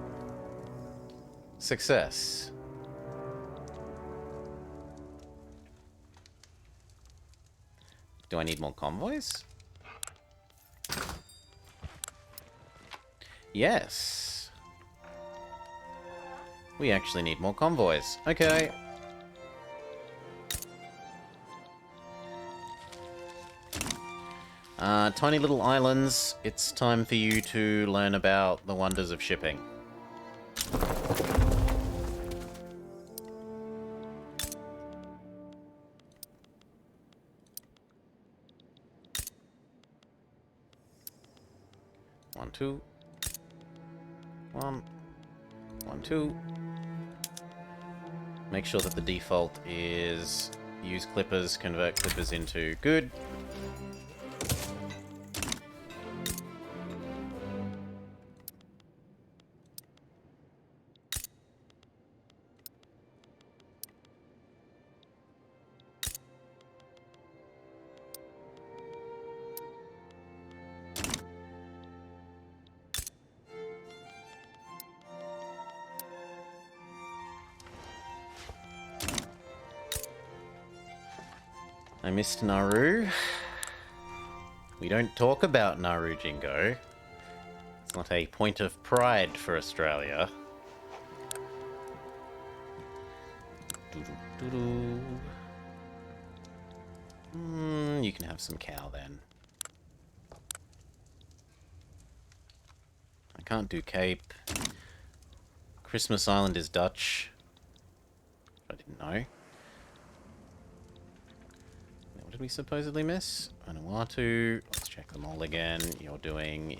Success. Do I need more convoys? Yes. We actually need more convoys. Okay. Tiny little islands, it's time for you to learn about the wonders of shipping. One, two. One, two. Make sure that the default is use clippers, convert clippers into good. I missed Nauru. We don't talk about Nauru, Jingo. It's not a point of pride for Australia. You can have some cow then. I can't do Cape. Christmas Island is Dutch. I didn't know. What did we supposedly miss? Vanuatu. Let's check them all again. You're doing.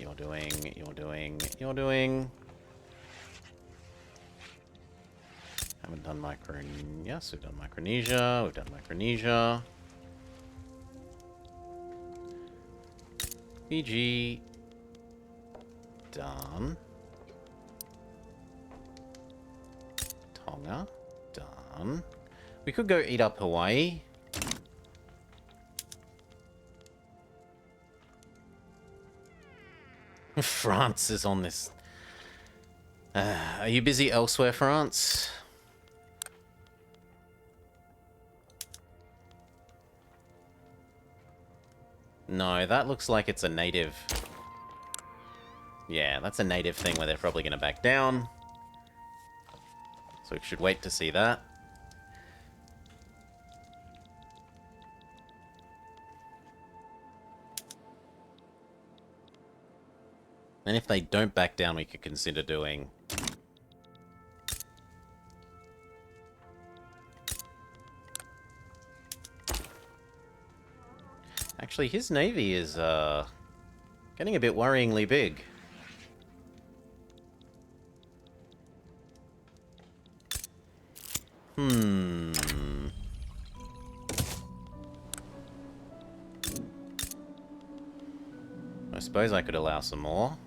Haven't done Yes, we've done Micronesia. Fiji. Done. Tonga. Done. We could go eat up Hawaii. France is on this. Are you busy elsewhere, France? No, that looks like it's a native. Yeah, that's a native thing where they're probably going to back down. So we should wait to see that. And if they don't back down, we could consider doing... Actually, his navy is, getting a bit worryingly big. I suppose I could allow some more.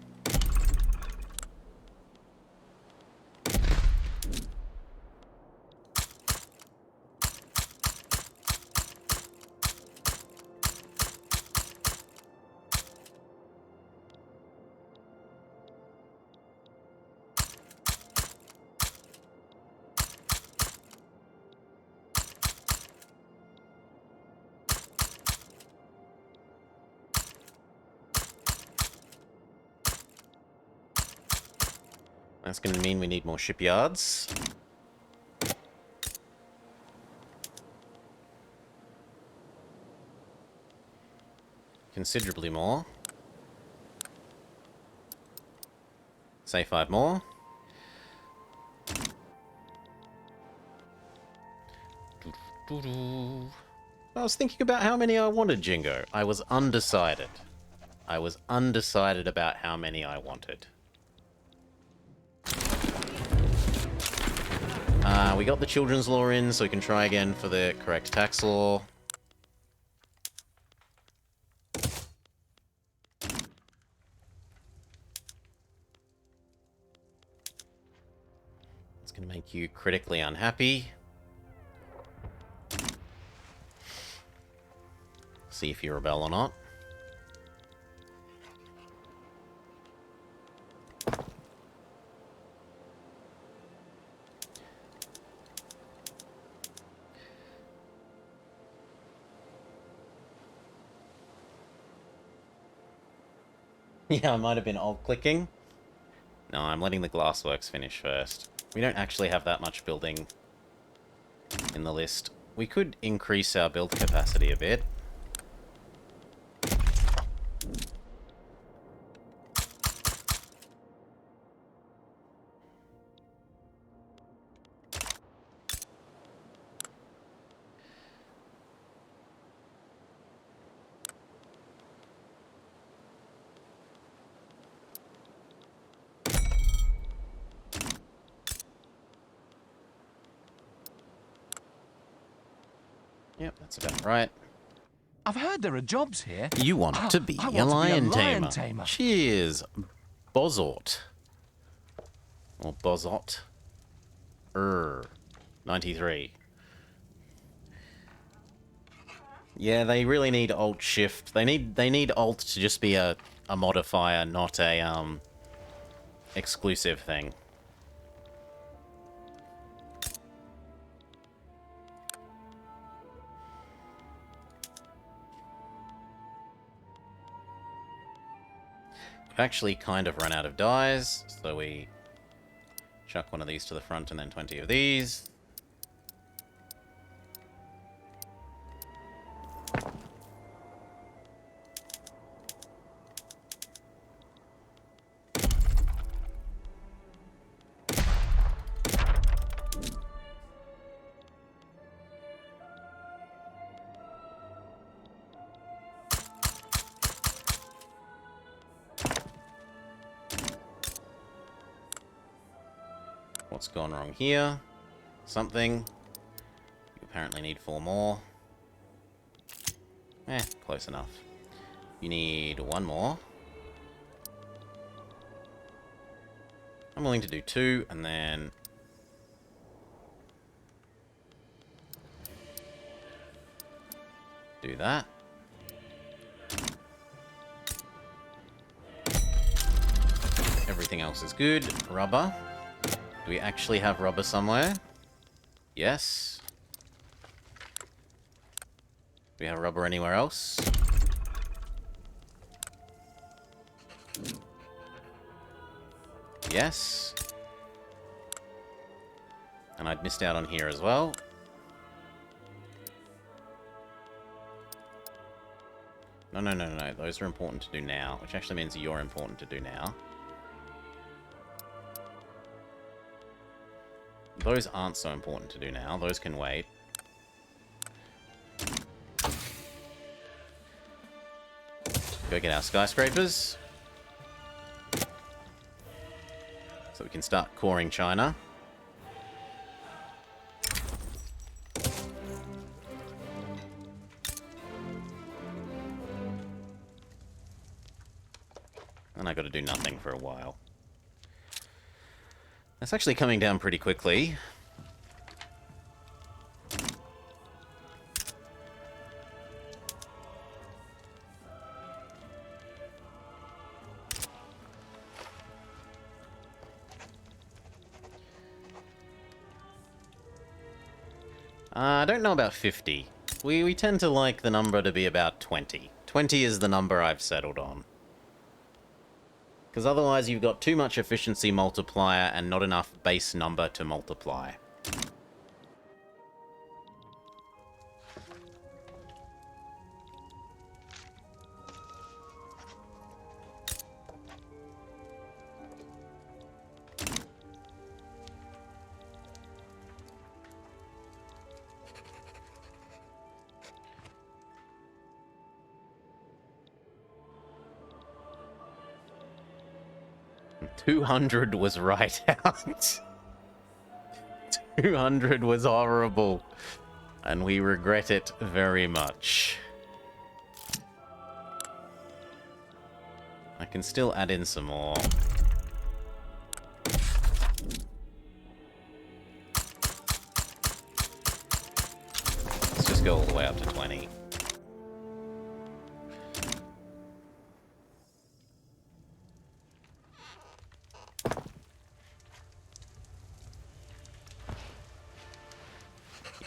That's going to mean we need more shipyards. Considerably more. Say 5 more. I was thinking about how many I wanted, Jingo. I was undecided. I was undecided about how many I wanted. We got the children's law in, so we can try again for the correct tax law. It's going to make you critically unhappy. See if you rebel or not. Yeah, I might have been alt-clicking. No, I'm letting the glassworks finish first. We don't actually have that much building in the list. We could increase our build capacity a bit. Yep, that's about right. I've heard there are jobs here. You want to be I a want to be a lion lion tamer. tamer. Cheers, Bozort. Or Bozot. 93. Yeah, they really need Alt Shift. They need Alt to just be a modifier, not a exclusive thing. We've actually kind of run out of dyes, so we chuck one of these to the front and then 20 of these. What's gone wrong here? Something. You apparently need 4 more. Close enough. You need 1 more. I'm willing to do 2, and then... do that. Everything else is good. Rubber. Do we actually have rubber somewhere? Yes. Do we have rubber anywhere else? Yes. And I'd missed out on here as well. No. Those are important to do now, which actually means you're important to do now. Those aren't so important to do now. Those can wait. Go get our skyscrapers. So we can start coring China. And I got to do nothing for a while. That's actually coming down pretty quickly. I don't know about 50. We tend to like the number to be about 20. 20 is the number I've settled on. Because otherwise you've got too much efficiency multiplier and not enough base number to multiply. $200 was right out. 200 was horrible. And we regret it very much. I can still add in some more. Let's just go all the way up to 20.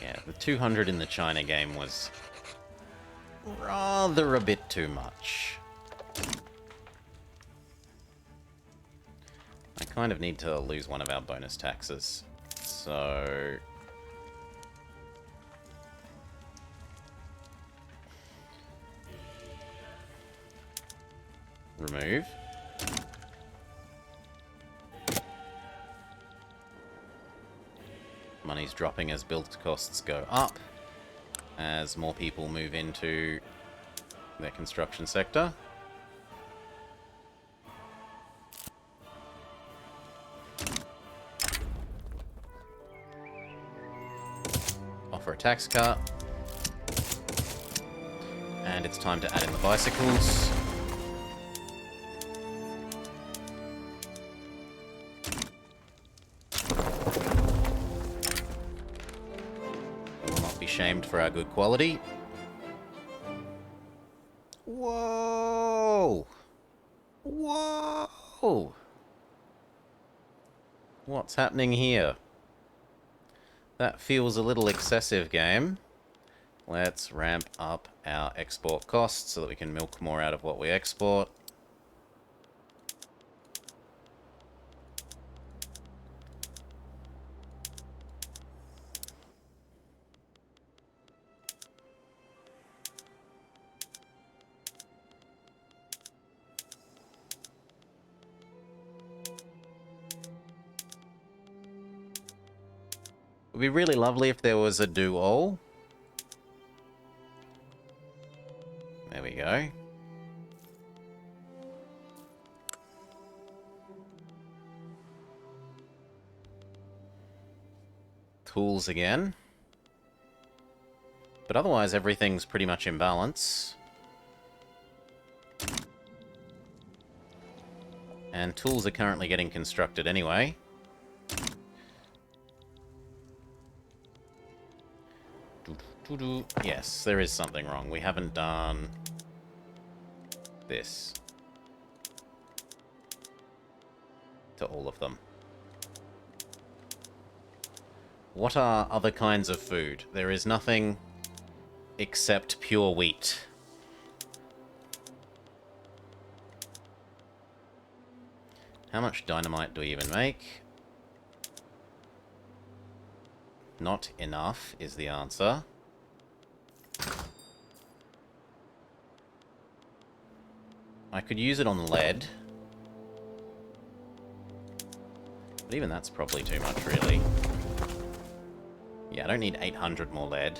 Yeah, the 200 in the China game was rather a bit too much. I kind of need to lose one of our bonus taxes. So... remove. Money's dropping as build costs go up, as more people move into their construction sector. Offer a tax cut. And it's time to add in the bicycles. We will not be shamed for our good quality. Whoa! Whoa! What's happening here? That feels a little excessive, game. Let's ramp up our export costs so that we can milk more out of what we export. It would be really lovely if there was a do-all. There we go. Tools again. But otherwise, everything's pretty much in balance. And tools are currently getting constructed anyway. Yes, there is something wrong. We haven't done this to all of them. What are other kinds of food? There is nothing except pure wheat. How much dynamite do we even make? Not enough is the answer. I could use it on lead. But even that's probably too much, really. Yeah, I don't need 800 more lead.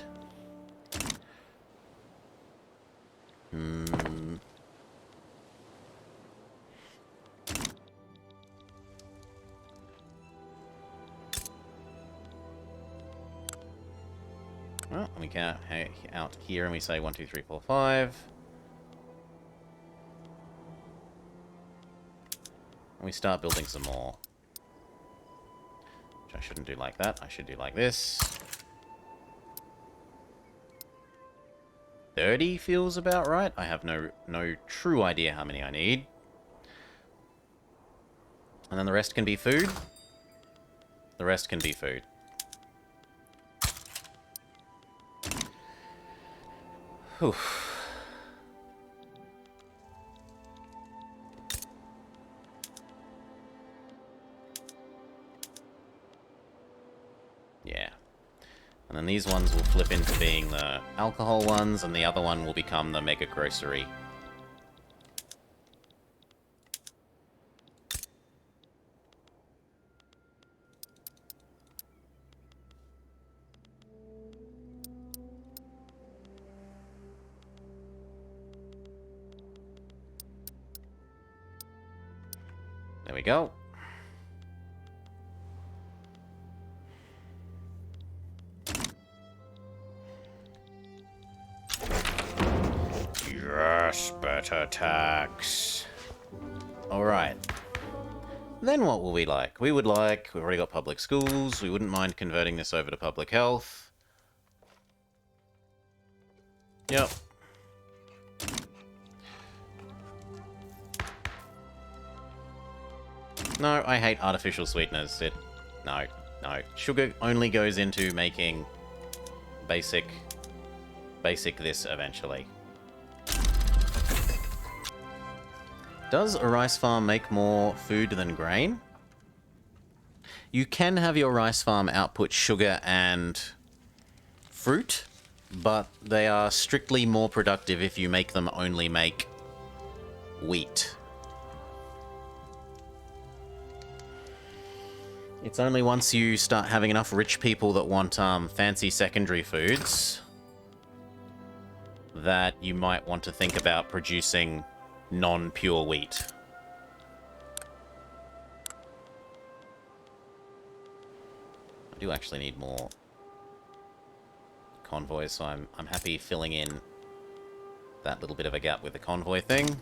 Well, we get out here and we say 1, 2, 3, 4, 5. And we start building some more. Which I shouldn't do like that. I should do like this. 30 feels about right. I have no true idea how many I need. And then the rest can be food. The rest can be food. Whew. Yeah. And then these ones will flip into being the alcohol ones, and the other one will become the mega grocery. There we go. Yes, better tax. Alright. Then what will we like? We would like... We've already got public schools. We wouldn't mind converting this over to public health. Yep. No, I hate artificial sweeteners. No. Sugar only goes into making basic this eventually. Does a rice farm make more food than grain? You can have your rice farm output sugar and fruit, but they are strictly more productive if you make them only make wheat. It's only once you start having enough rich people that want fancy secondary foods that you might want to think about producing non-pure wheat. I do actually need more convoys, so I'm happy filling in that little bit of a gap with the convoy thing.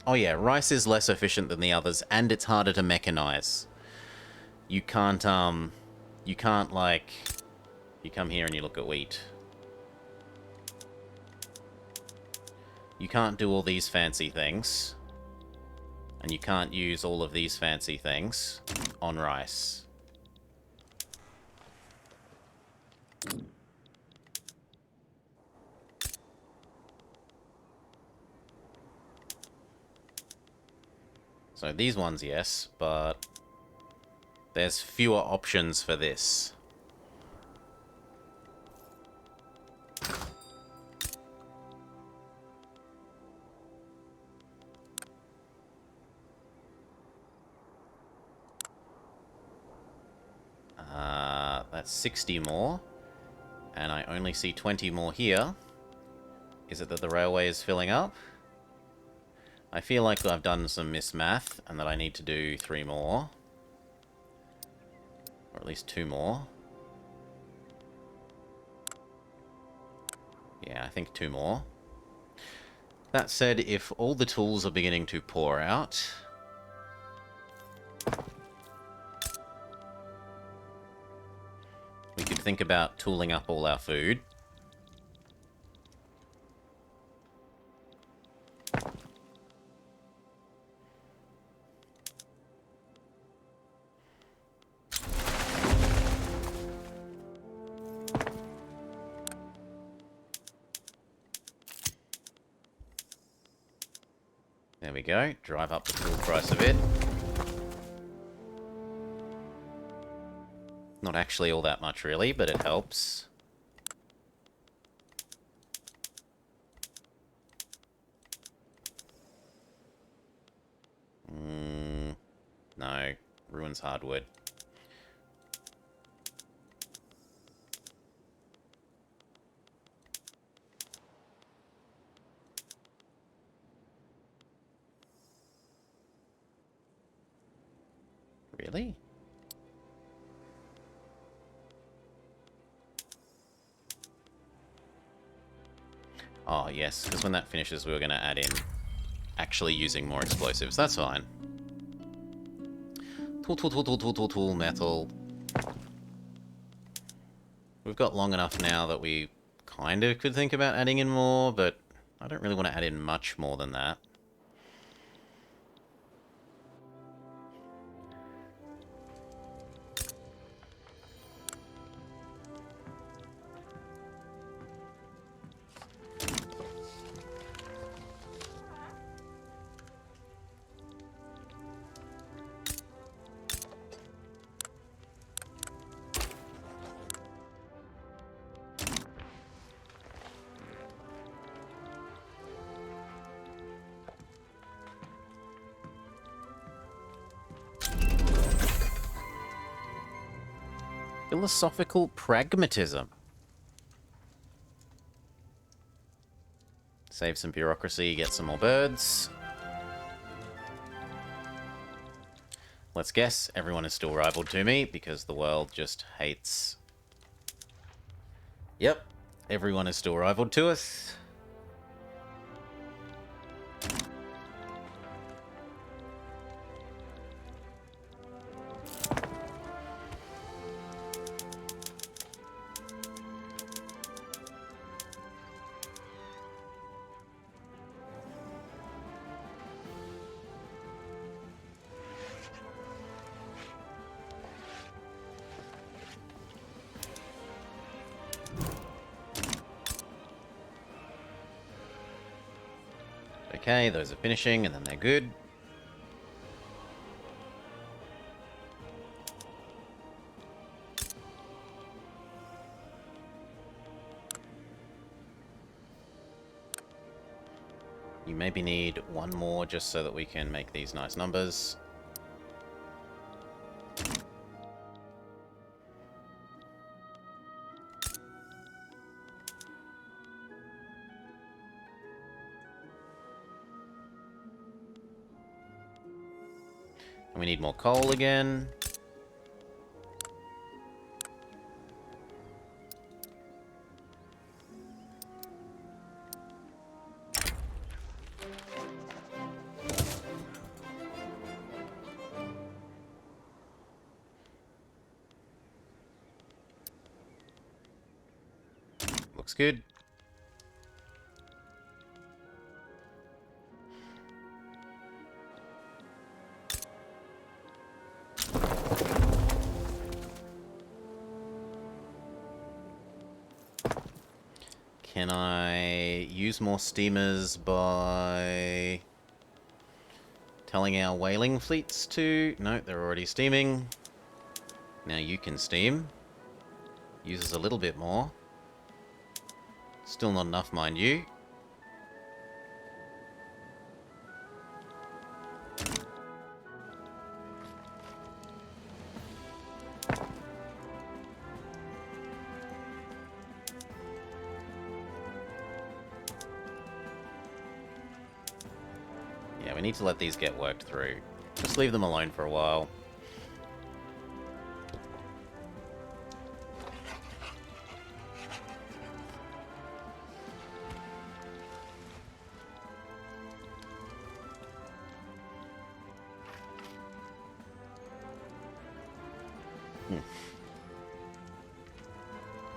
Oh yeah, rice is less efficient than the others, and it's harder to mechanize. You can't, like... You come here and you look at wheat. You can't do all these fancy things. And you can't use all of these fancy things on rice. So these ones, yes, but there's fewer options for this. That's 60 more, and I only see 20 more here. Is it that the railway is filling up? I feel like I've done some mismath, and that I need to do 3 more. Or at least 2 more. Yeah, I think 2 more. That said, if all the tools are beginning to pour out... we could think about tooling up all our food. There we go. Drive up the tool price a bit. Not actually all that much, really, but it helps. No. Ruins hardwood. Really? Oh, yes, because when that finishes, we were going to add in actually using more explosives. That's fine. Tool, metal. We've got long enough now that we kind of could think about adding in more, but I don't really want to add in much more than that. Philosophical pragmatism. Save some bureaucracy, get some more birds. Let's guess, everyone is still rivaled to me because the world just hates... Yep, everyone is still rivaled to us. Okay, those are finishing, and then they're good. You maybe need one more just so that we can make these nice numbers. We need more coal again. Looks good. Can I use more steamers by telling our whaling fleets to... No, they're already steaming. Now you can steam. Uses a little bit more. Still not enough, mind you. Yeah, we need to let these get worked through. Just leave them alone for a while.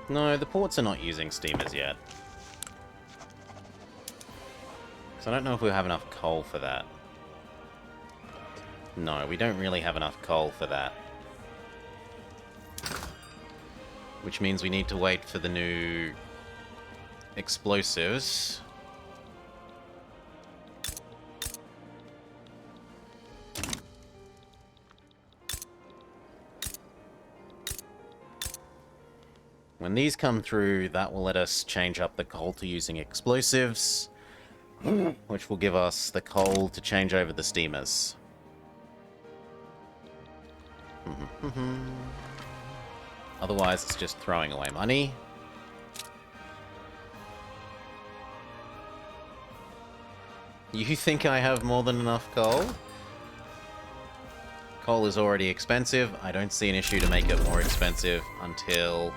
No, the ports are not using steamers yet. So I don't know if we have enough coal for that. No, we don't really have enough coal for that. Which means we need to wait for the new explosives. When these come through, that will let us change up the coal to using explosives, which will give us the coal to change over the steamers. Otherwise, it's just throwing away money. You think I have more than enough coal? Coal is already expensive. I don't see an issue to make it more expensive until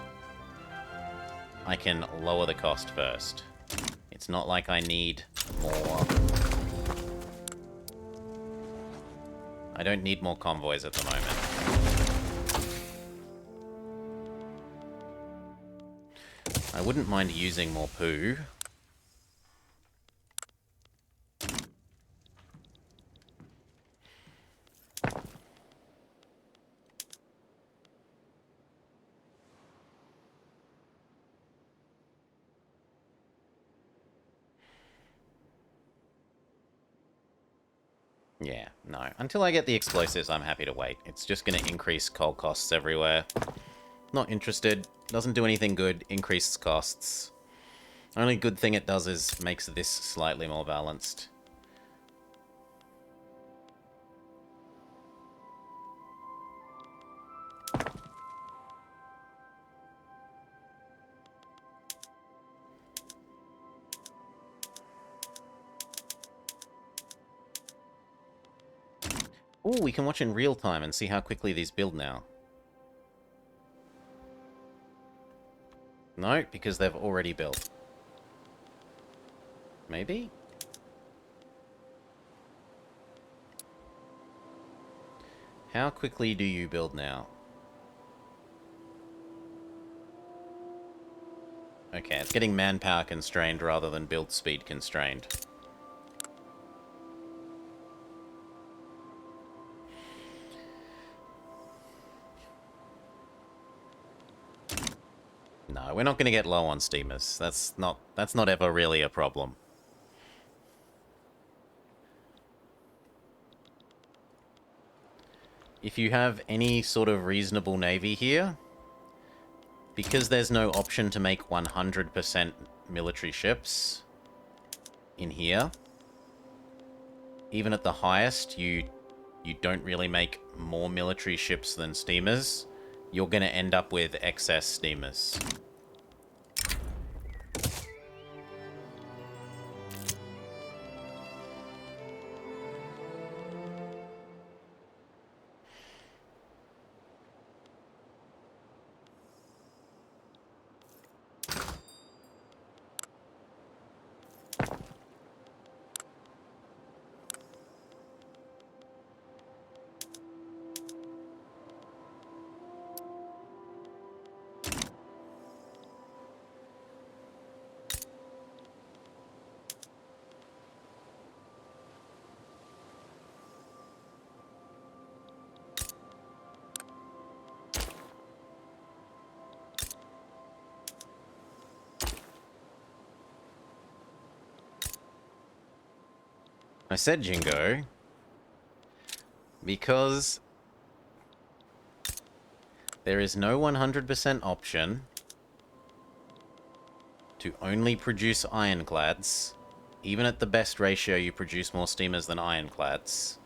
I can lower the cost first. It's not like I need more. I don't need more convoys at the moment. I wouldn't mind using more poo. Yeah, no. Until I get the explosives, I'm happy to wait. It's just going to increase coal costs everywhere. Not interested. Doesn't do anything good. Increases costs. Only good thing it does is makes this slightly more balanced. Oh, we can watch in real time and see how quickly these build now. No, because they've already built. Maybe? How quickly do you build now? Okay, it's getting manpower constrained rather than build speed constrained. No, we're not going to get low on steamers. That's not ever really a problem. If you have any sort of reasonable navy here, because there's no option to make 100% military ships in here, even at the highest, you don't really make more military ships than steamers. You're going to end up with excess steamers. I said Jingo because there is no 100% option to only produce ironclads. Even at the best ratio, you produce more steamers than ironclads.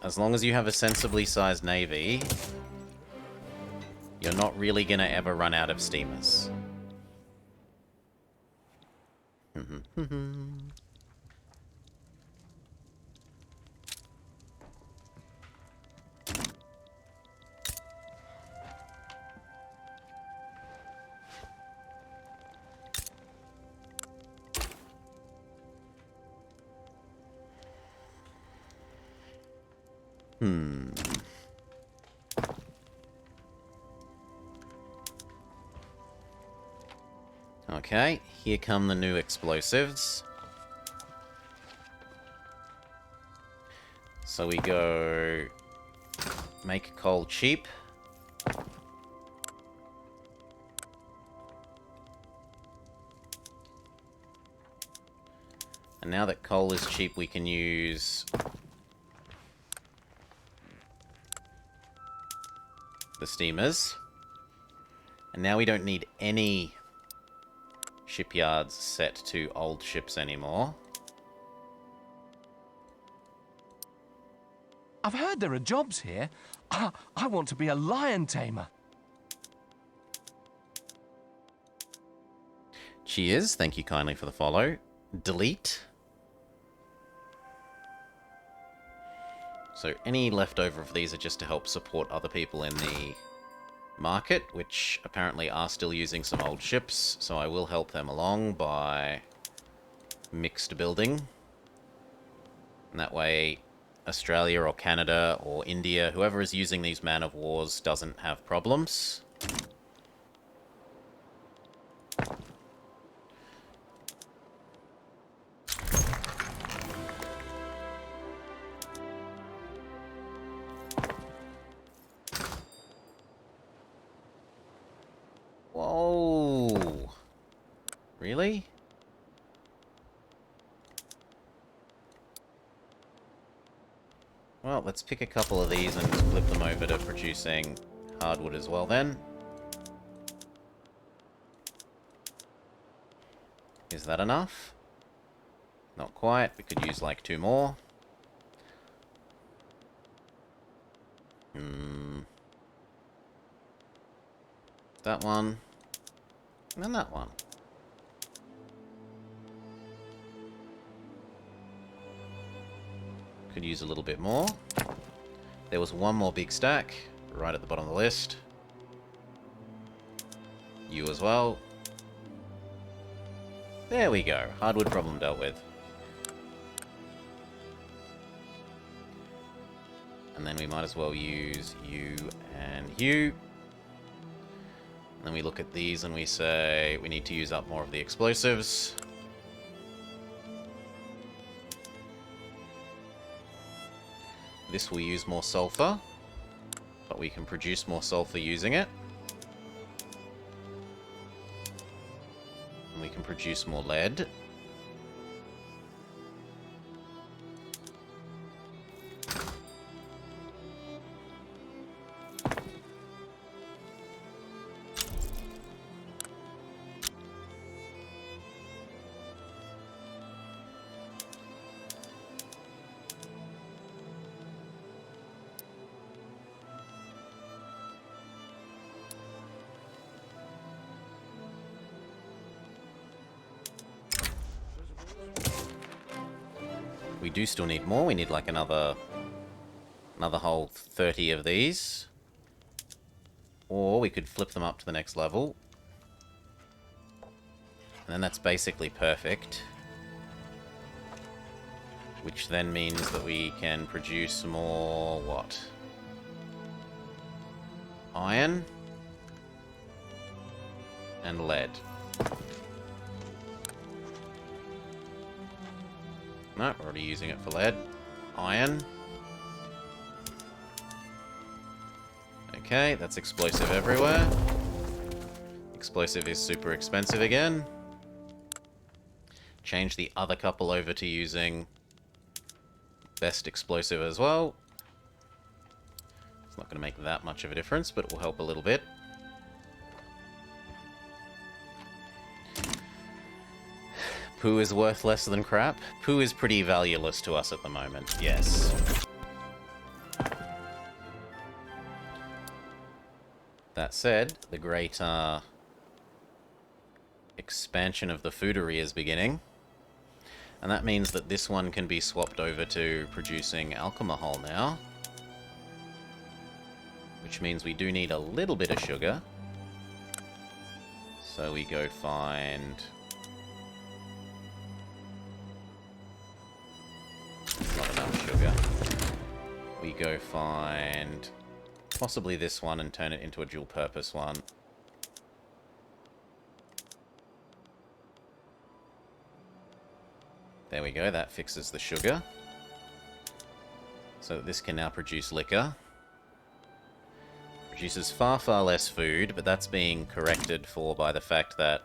As long as you have a sensibly sized navy, you're not really gonna ever run out of steamers. Okay, here come the new explosives. So we go make coal cheap. And now that coal is cheap, we can use the steamers. And now we don't need any shipyards set to old ships anymore. I've heard there are jobs here. I want to be a lion tamer. Cheers, thank you kindly for the follow. Delete. So any leftover of these are just to help support other people in the market, which apparently are still using some old ships, so I will help them along by mixed building. And that way Australia or Canada or India, whoever is using these man of wars, doesn't have problems. Whoa! Really? Well, let's pick a couple of these and flip them over to producing hardwood as well then. Is that enough? Not quite. We could use like 2 more. That one. And that one. Could use a little bit more. There was one more big stack right at the bottom of the list. You as well. There we go. Hardwood problem dealt with. And then we might as well use you and you. And then we look at these and we say we need to use up more of the explosives. This will use more sulfur, but we can produce more sulfur using it. And we can produce more lead. We do still need more. We need like another whole 30 of these. Or we could flip them up to the next level. And then that's basically perfect. Which then means that we can produce more, what? Iron and lead. No, we're already using it for lead. Iron. Okay, that's explosive everywhere. Explosive is super expensive again. change the other couple over to using best explosive as well. It's not going to make that much of a difference, but it will help a little bit. Poo is worth less than crap. Poo is pretty valueless to us at the moment, yes. That said, the great expansion of the foodery is beginning. And that means that this one can be swapped over to producing alcohol now. Which means we do need a little bit of sugar. So we go find... not enough sugar. We go find... possibly this one and turn it into a dual-purpose one. There we go, that fixes the sugar. So this can now produce liquor. Produces far, far less food, but that's being corrected for by the fact that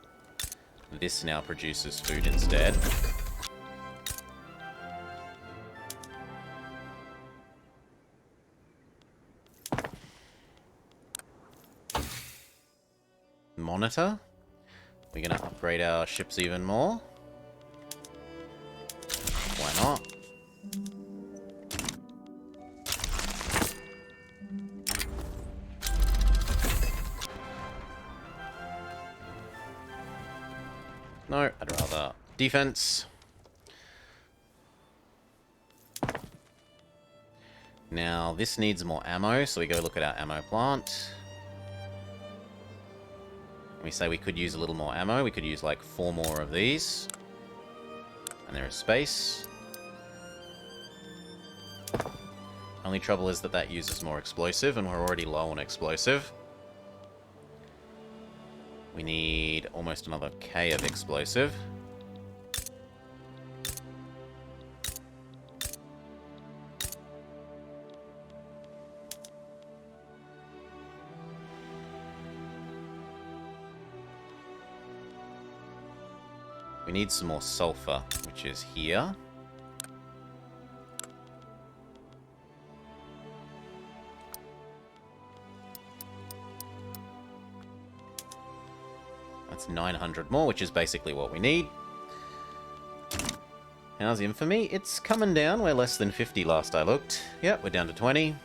this now produces food instead. Monitor. We're going to upgrade our ships even more. Why not? No, I'd rather defense. Now, this needs more ammo, so we go look at our ammo plant. We say we could use a little more ammo. We could use like 4 more of these. And there is space. Only trouble is that that uses more explosive, and we're already low on explosive. We need almost another K of explosive. We need some more sulfur, which is here. That's 900 more, which is basically what we need. How's infamy? It's coming down. We're less than 50 last I looked. Yep, we're down to 20.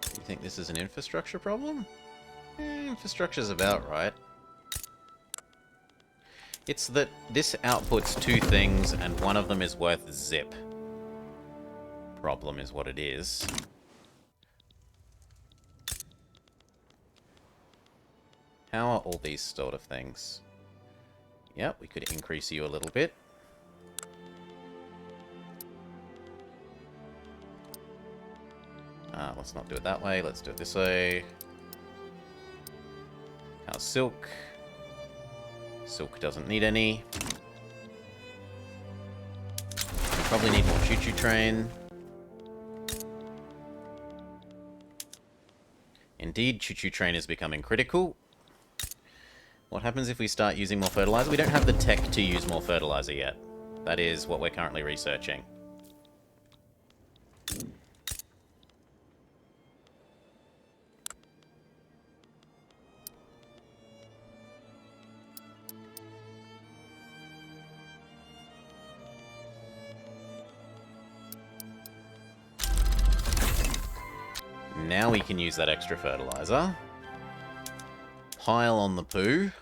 You think this is an infrastructure problem? Infrastructure's about right. It's that this outputs 2 things, and one of them is worth zip. Problem is what it is. How are all these sort of things? Yep, we could increase you a little bit. Let's not do it that way. Let's do it this way. How's silk? Silk doesn't need any. We probably need more choo-choo train. Indeed, choo-choo train is becoming critical. What happens if we start using more fertilizer? We don't have the tech to use more fertilizer yet. That is what we're currently researching. Now we can use that extra fertilizer. Pile on the poo.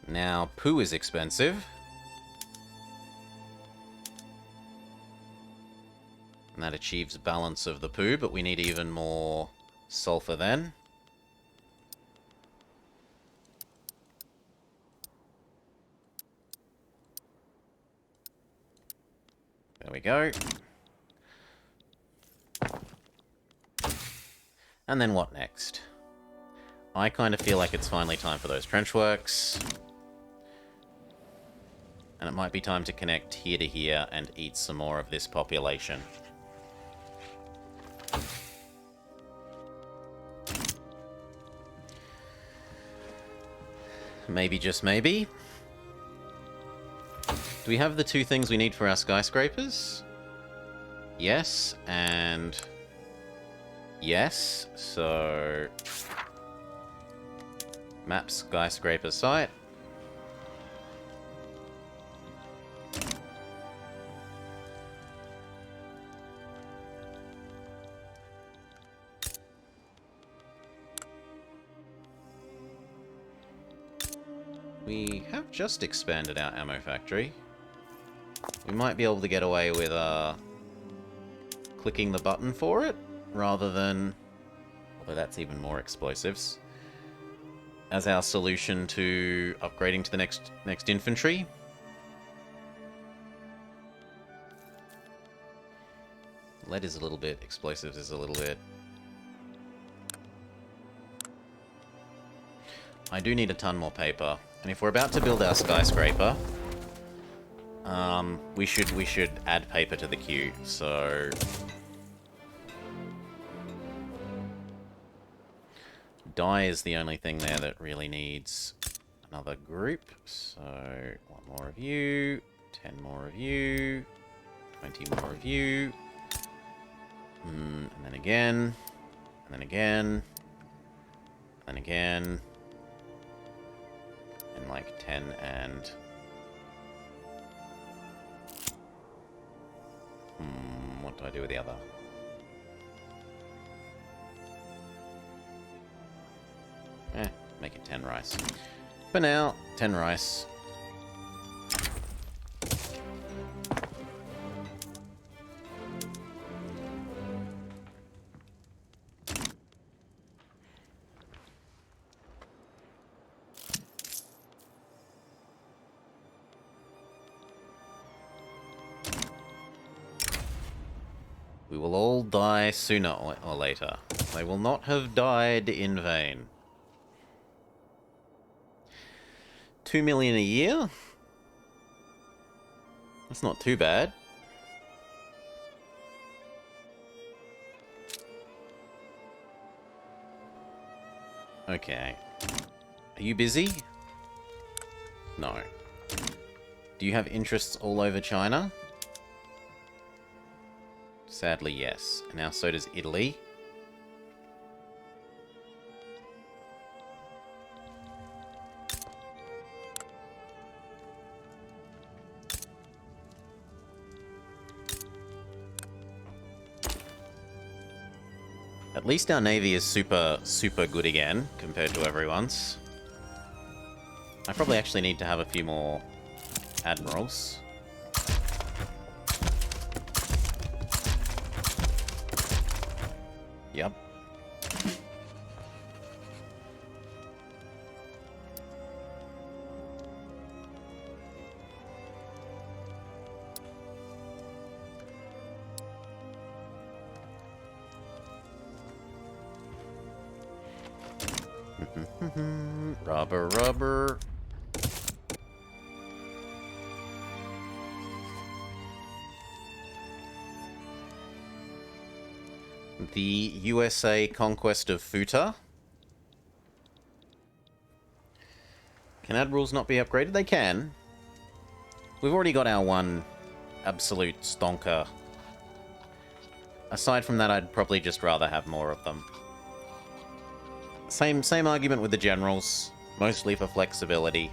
Now, poo is expensive. And that achieves balance of the poo, but we need even more sulfur then. There we go. And then what next? I kind of feel like it's finally time for those trench works. And it might be time to connect here to here and eat some more of this population. Maybe, just maybe. Do we have the two things we need for our skyscrapers? Yes, and... yes, so... map skyscraper site. We have just expanded our ammo factory. We might be able to get away with clicking the button for it, rather than... although that's even more explosives. As our solution to upgrading to the next infantry. Lead is a little bit, explosives is a little bit. I do need a ton more paper. And if we're about to build our skyscraper, we should add paper to the queue. So dye is the only thing there that really needs another group. So 1 more of you, 10 more of you, 20 more of you, and then again, and then again, and then again. And like 10 and... what do I do with the other? Make it 10 rice. For now, 10 rice. We will all die sooner or later. They will not have died in vain. 2 million a year? That's not too bad. Okay. Are you busy? No. Do you have interests all over China? Sadly, yes. And now so does Italy. At least our navy is super good again, compared to everyone's. I probably actually need to have a few more admirals. Yep. Rubber. The USA conquest of Futa. Can admirals not be upgraded? They can. We've already got our one absolute stonker. Aside from that, I'd probably just rather have more of them. Same argument with the generals, mostly for flexibility.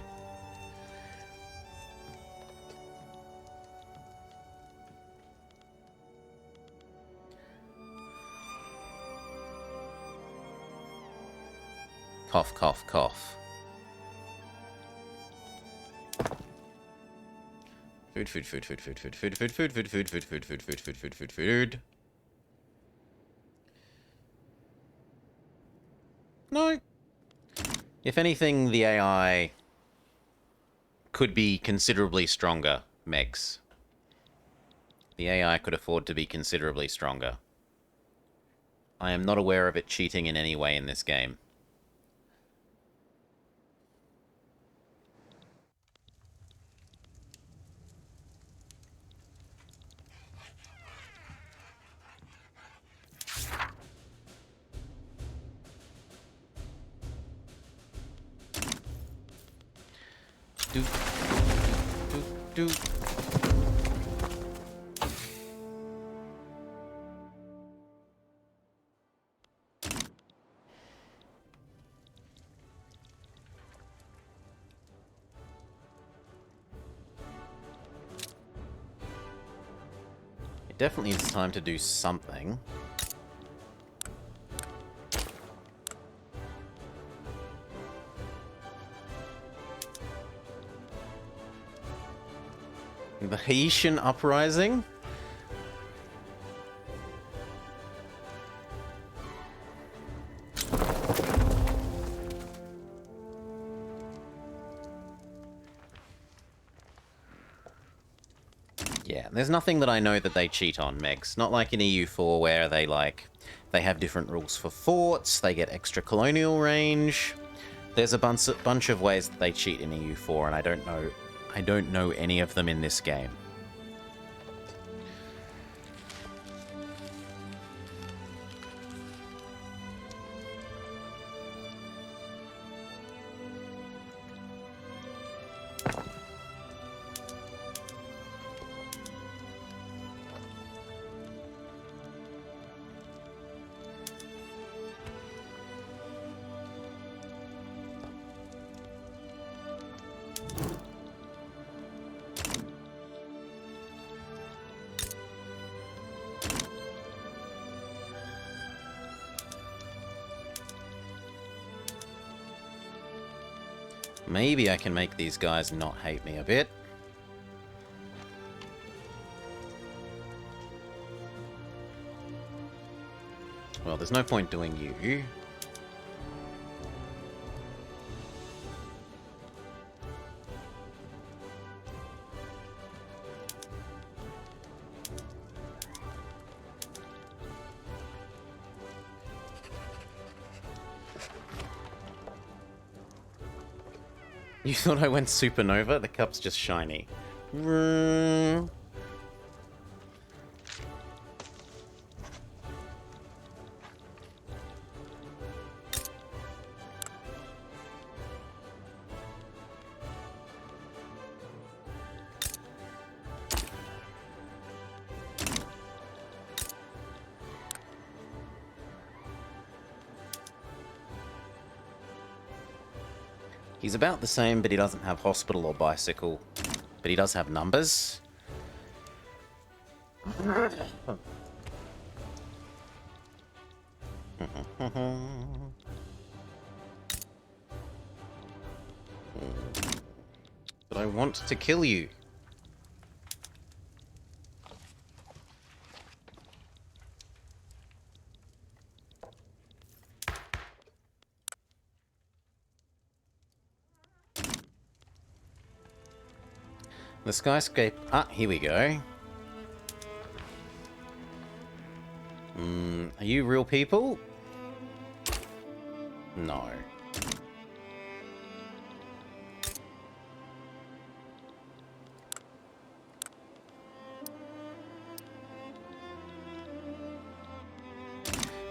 Cough, cough, cough. Food. No. If anything, the AI could be considerably stronger, Megs. The AI could afford to be considerably stronger. I am not aware of it cheating in any way in this game. do. It definitely is time to do something. The Haitian uprising? Yeah, there's nothing that I know that they cheat on, Megs. Not like in EU4 where they have different rules for forts, they get extra colonial range. There's a bunch of ways that they cheat in EU4, and I don't know any of them in this game. Maybe I can make these guys not hate me a bit. Well, there's no point doing you. You thought I went supernova? The cup's just shiny. He's about the same, but he doesn't have hospital or bicycle. But he does have numbers. But I want to kill you. The skyscraper... Ah, here we go. Are you real people? No.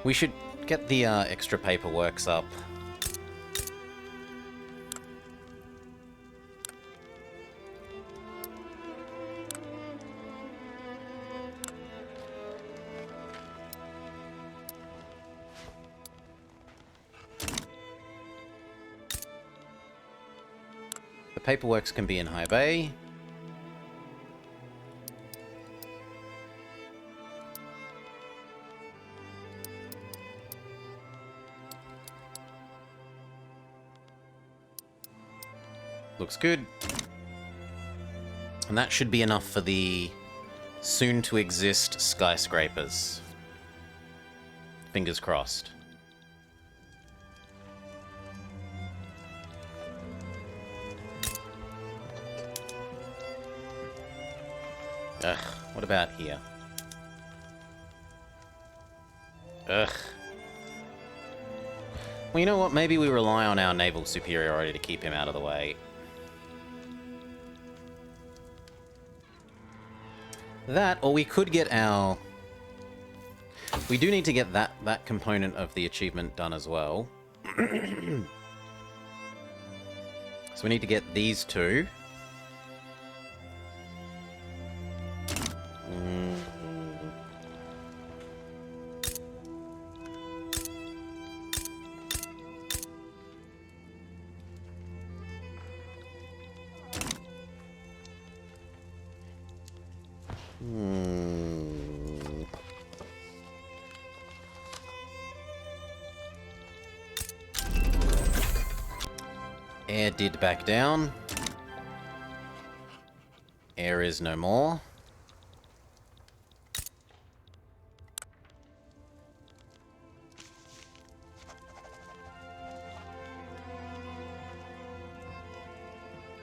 We should get the extra paperworks up. The paperworks can be in High Bay. Looks good. And that should be enough for the soon-to-exist skyscrapers. Fingers crossed. Ugh, what about here? Ugh. Well, you know what? Maybe we rely on our naval superiority to keep him out of the way. That, or we could get our... We do need to get that component of the achievement done as well. So we need to get these two. Mm. Hmm. Air did back down. Air is no more.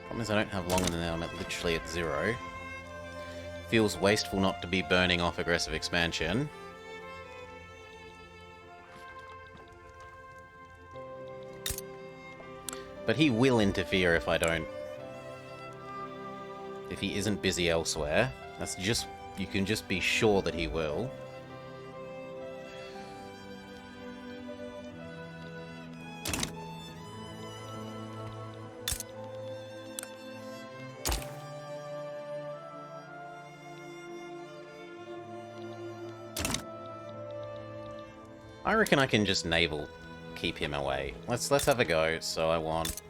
Problem is I don't have long and now I'm literally at 0. Feels wasteful not to be burning off aggressive expansion. But he will interfere if I don't. If he isn't busy elsewhere. That's just... You can just be sure that he will. I reckon I can just naval keep him away. Let's have a go. So I want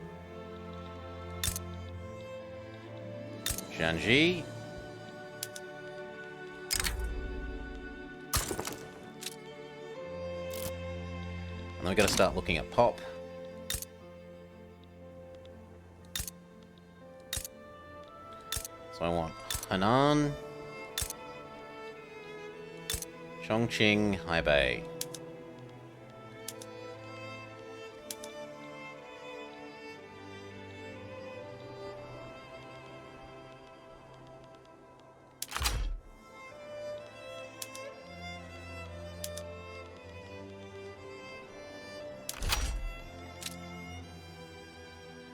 Shanji. And then we gotta start looking at Pop. So I want Hanan, Chongqing, Haibei.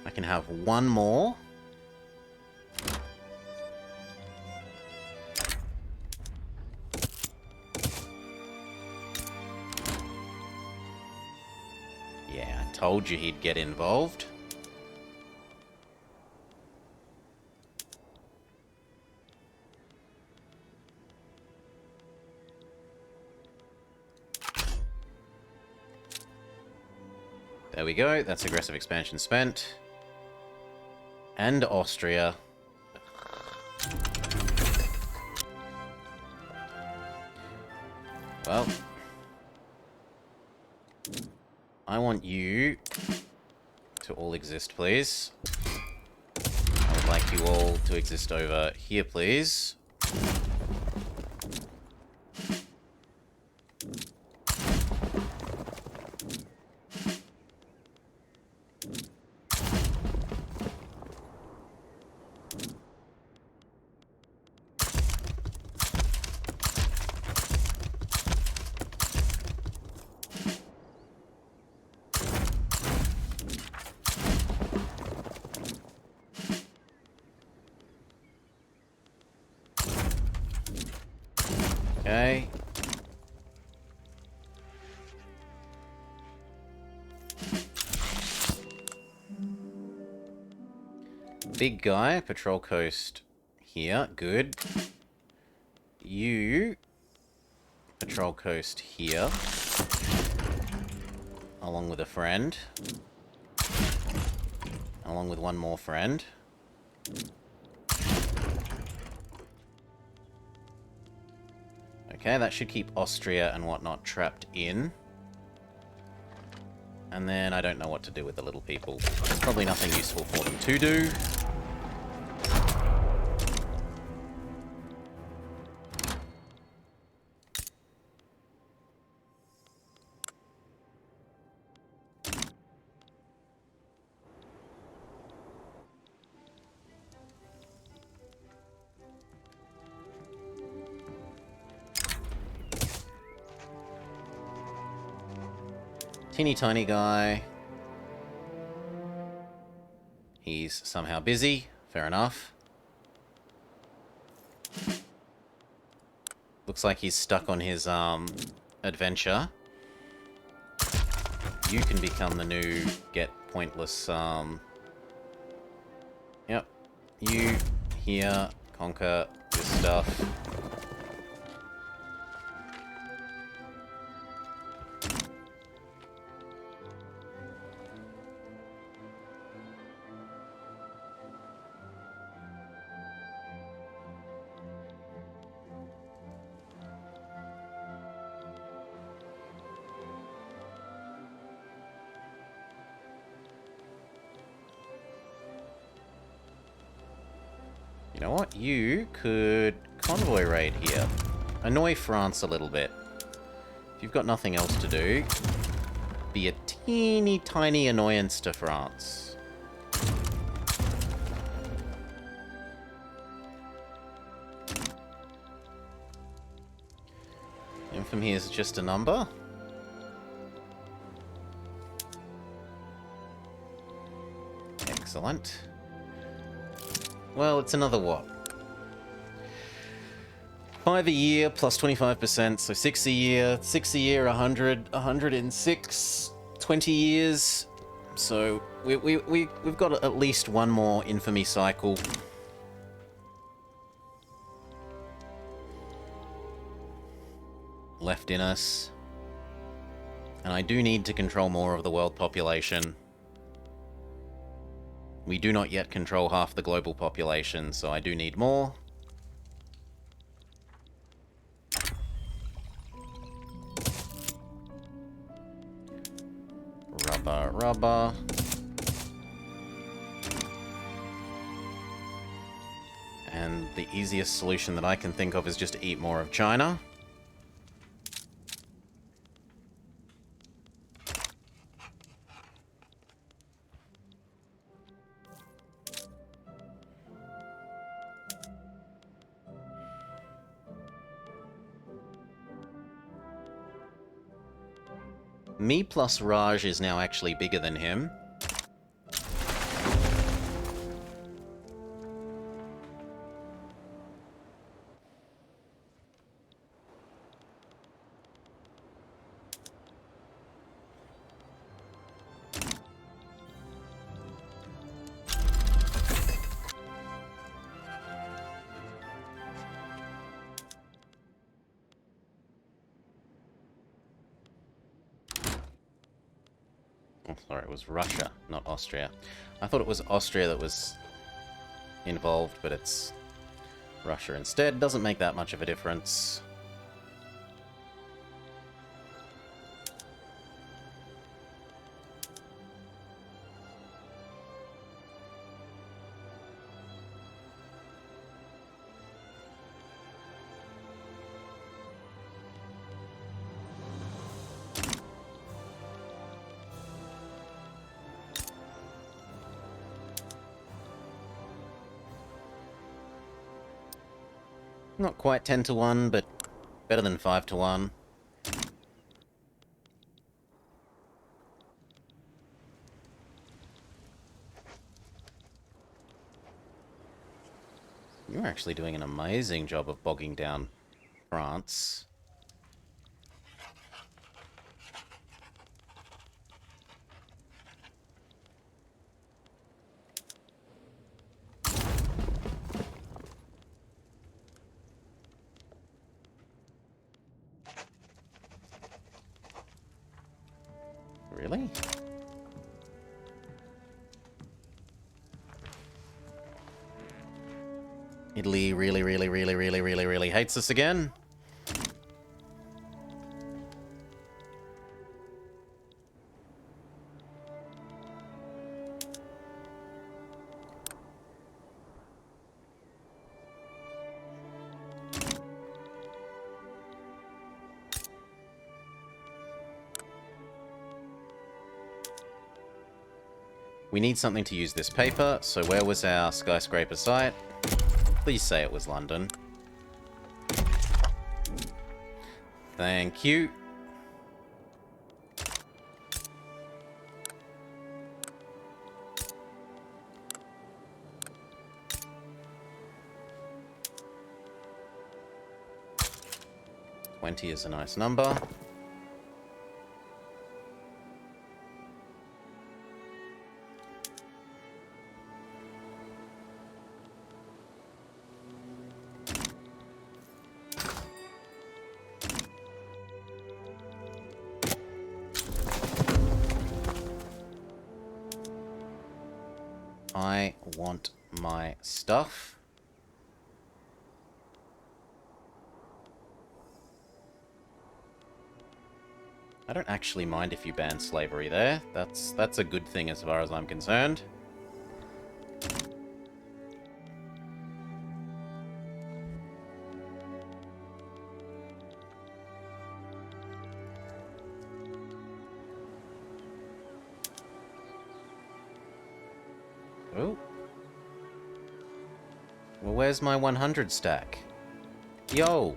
I can have one more. Yeah, I told you he'd get involved. There we go, that's aggressive expansion spent. And Austria. Well, I want you to all exist, please. I would like you all to exist over here, please. Okay. Big guy, patrol coast here, good. You, patrol coast here, along with a friend, along with one more friend. Okay, that should keep Austria and whatnot trapped in. And then I don't know what to do with the little people. There's probably nothing useful for them to do. Teeny tiny guy. He's somehow busy. Fair enough. Looks like he's stuck on his adventure. You can become the new get pointless Yep. You here conquer this stuff. You know what? You could convoy raid here. Annoy France a little bit. If you've got nothing else to do, be a teeny tiny annoyance to France. And from here is just a number. Excellent. Well, it's another what? 5 a year plus 25%, so 6 a year. 6 a year, 100, 106, 20 years. So we've got at least one more infamy cycle. Left in us. And I do need to control more of the world population. We do not yet control half the global population, so I do need more. Rubber, rubber. And the easiest solution that I can think of is just to eat more of China. Me plus Raj is now actually bigger than him. Oh, sorry, it was Russia, not Austria. I thought it was Austria that was involved, but it's Russia instead. Doesn't make that much of a difference. Not quite 10 to 1, but better than 5 to 1. You're actually doing an amazing job of bogging down France. Really? Italy really hates us again. We need something to use this paper, so where was our skyscraper site? Please say it was London. Thank you. $20 is a nice number. I want my stuff. I don't actually mind if you ban slavery there. That's a good thing as far as I'm concerned. Well, where's my 100 stack? Yo!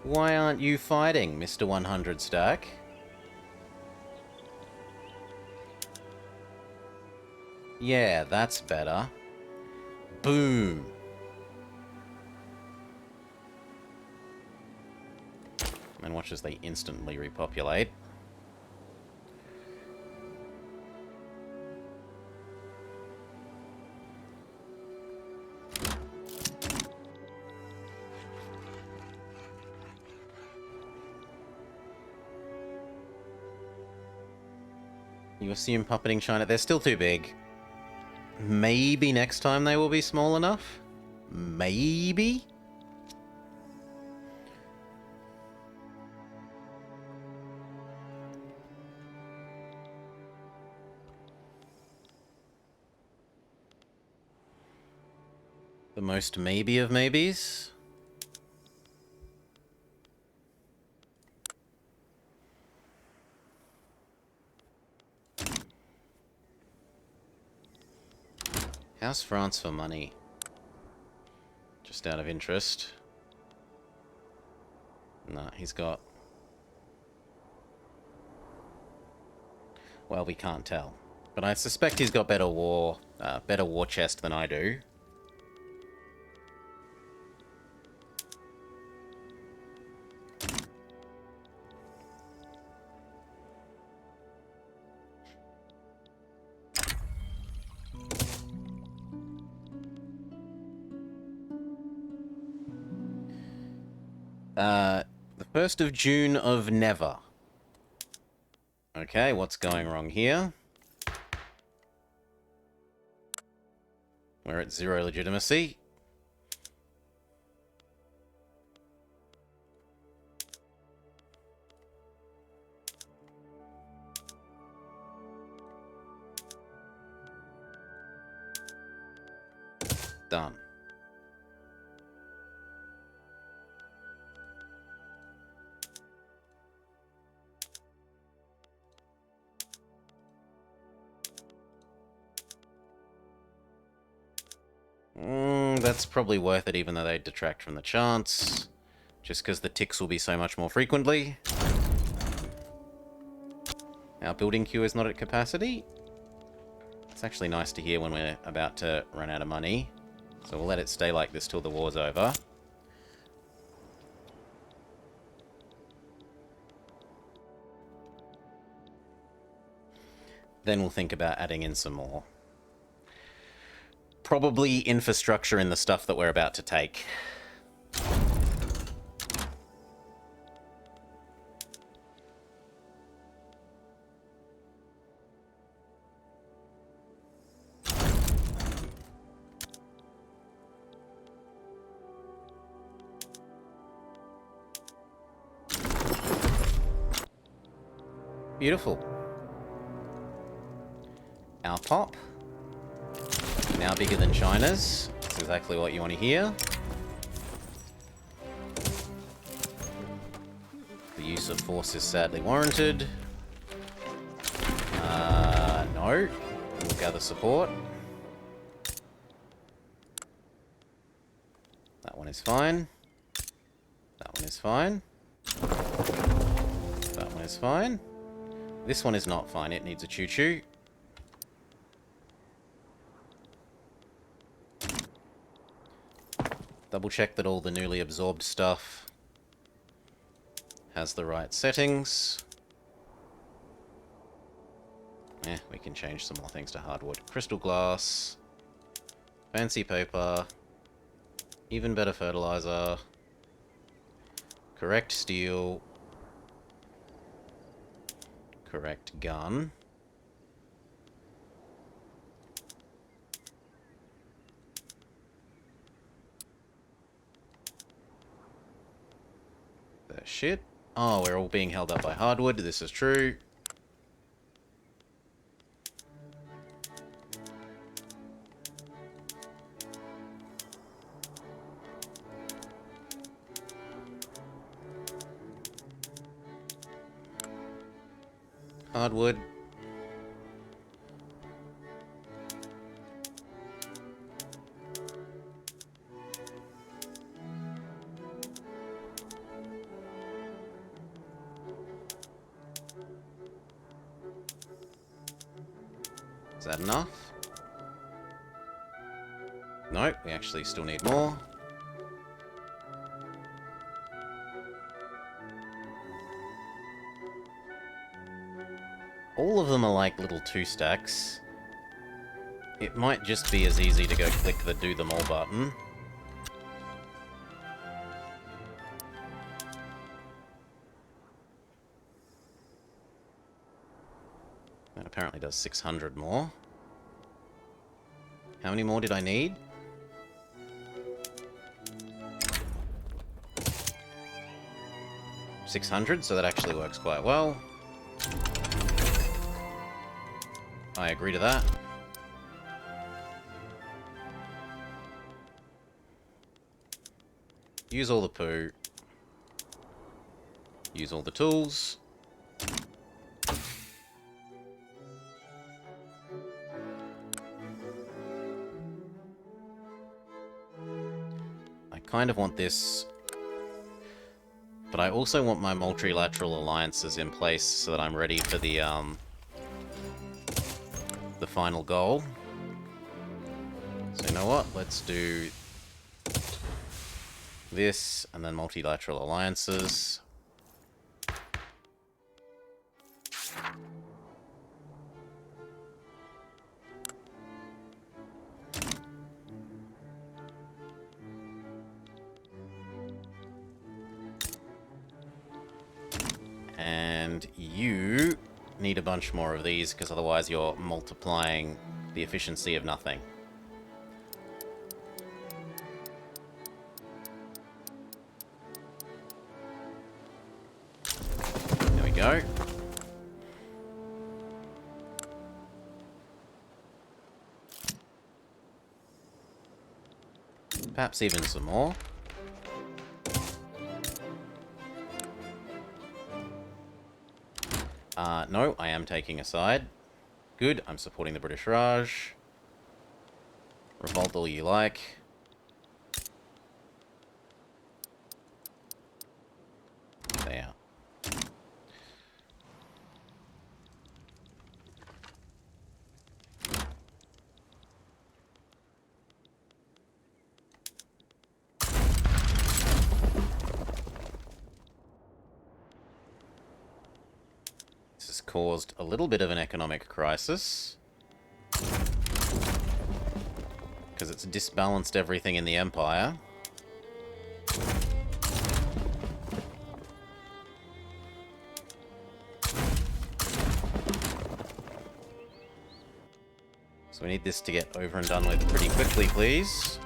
Why aren't you fighting, Mr. 100 stack? Yeah, that's better. Boom! And watch as they instantly repopulate. You assume puppeting China. They're still too big. Maybe next time they will be small enough? Maybe? The most maybe of maybes? How's France for money? Just out of interest. Nah, he's got... Well, we can't tell. But I suspect he's got better war chest than I do. The 1st of June of never. Okay, what's going wrong here? We're at 0 legitimacy. Done. That's probably worth it, even though they detract from the chance. Just because the ticks will be so much more frequently. Our building queue is not at capacity. It's actually nice to hear when we're about to run out of money. So we'll let it stay like this till the war's over. Then we'll think about adding in some more. Probably infrastructure in the stuff that we're about to take. Beautiful. Our pop. Now bigger than China's. That's exactly what you want to hear. The use of force is sadly warranted. No. We'll gather support. That one is fine. That one is fine. That one is fine. This one is not fine. It needs a choo-choo. Double check that all the newly absorbed stuff has the right settings. We can change some more things to hardwood. Crystal glass. Fancy paper. Even better fertilizer. Correct steel. Correct gun. Shit. Oh, we're all being held up by hardwood. This is true. Hardwood. that enough? Nope, we actually still need more. All of them are like little 2-stacks. It might just be as easy to go click the do them all button. That apparently does 600 more. How many more did I need? $600, so that actually works quite well. I agree to that. Use all the poo. Use all the tools. I kind of want this, but I also want my multilateral alliances in place so that I'm ready for the final goal. So you know what? Let's do this, and then multilateral alliances. And you need a bunch more of these, because otherwise you're multiplying the efficiency of nothing. There we go. Perhaps even some more. No, I am taking a side. Good, I'm supporting the British Raj. Revolt all you like. There. This has caused a little bit of an economic crisis, because it's disbalanced everything in the Empire. So we need this to get over and done with pretty quickly, please.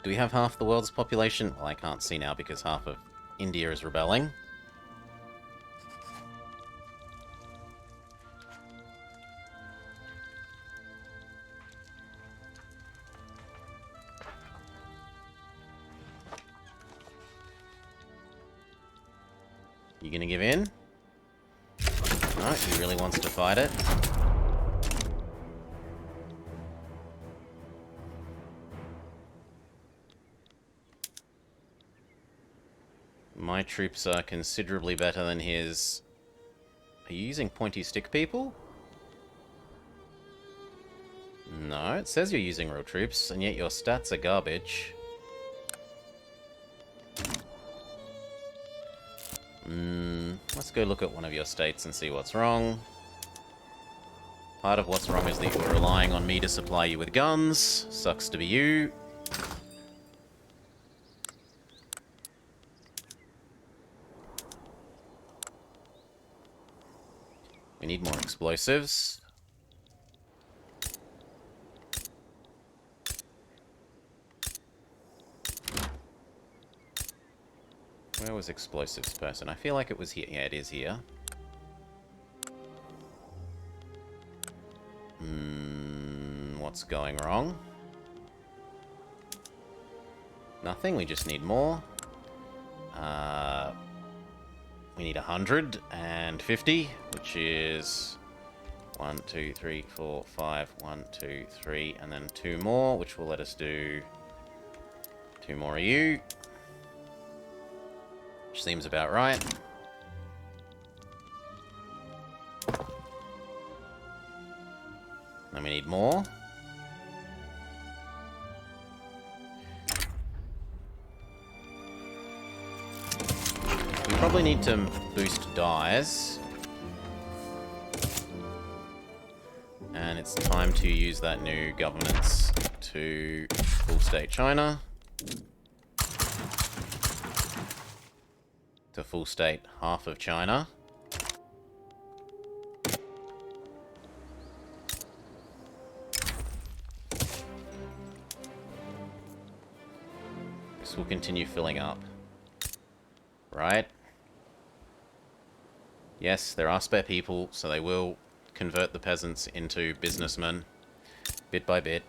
Do we have half the world's population? Well, I can't see now because half of India is rebelling. You gonna give in? No, he really wants to fight it. My troops are considerably better than his. Are you using pointy stick people? No, it says you're using real troops, and yet your stats are garbage. Let's go look at one of your states and see what's wrong. Part of what's wrong is that you're relying on me to supply you with guns. Sucks to be you. We need more explosives. Where was explosives person? I feel like it was here. Yeah, it is here. What's going wrong? Nothing, we just need more. We need 150, which is 1, 2, 3, 4, 5, 1, 2, 3, and then 2 more, which will let us do 2 more of you. Which seems about right. Then we need more. We probably need to boost dyes. And it's time to use that new governance to full state China. To full state half of China. This will continue filling up. Right? Yes, there are spare people, so they will convert the peasants into businessmen, bit by bit.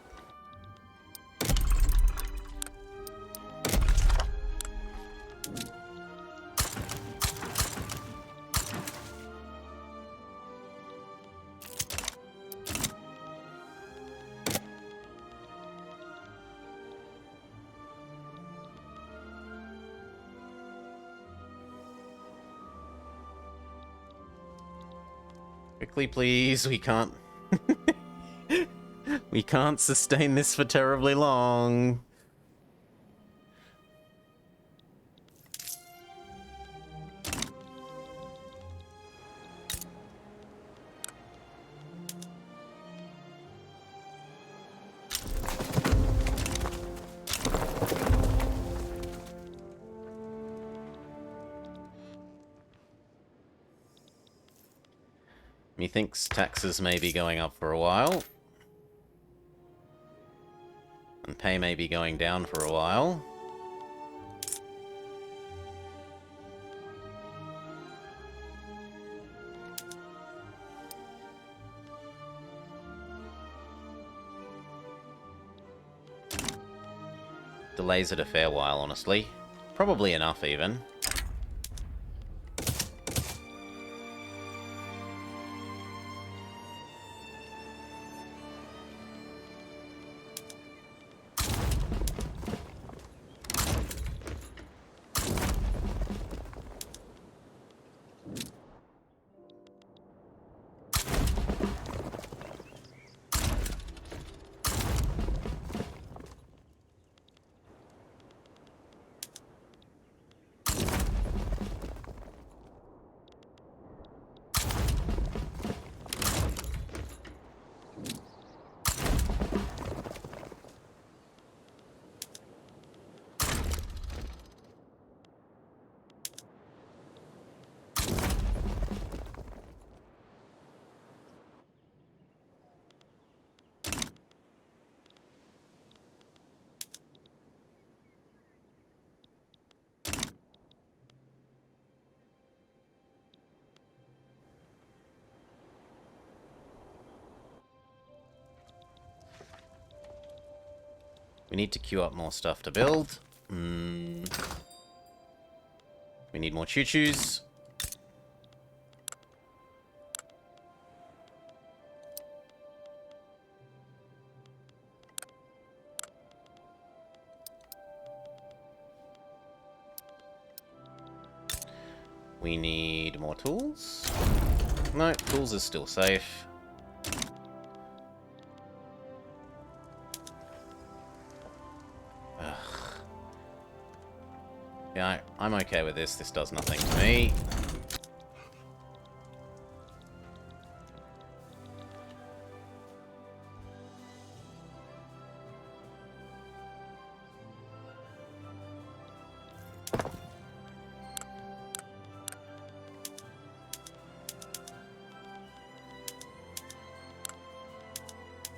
Quickly, please. We can't... we can't sustain this for terribly long. Methinks taxes may be going up for a while. And pay may be going down for a while. Delays it a fair while, honestly. Probably enough, even. We need to queue up more stuff to build. We need more choo-choos. We need more tools. No, tools is still safe. Yeah, I'm okay with this. This does nothing to me.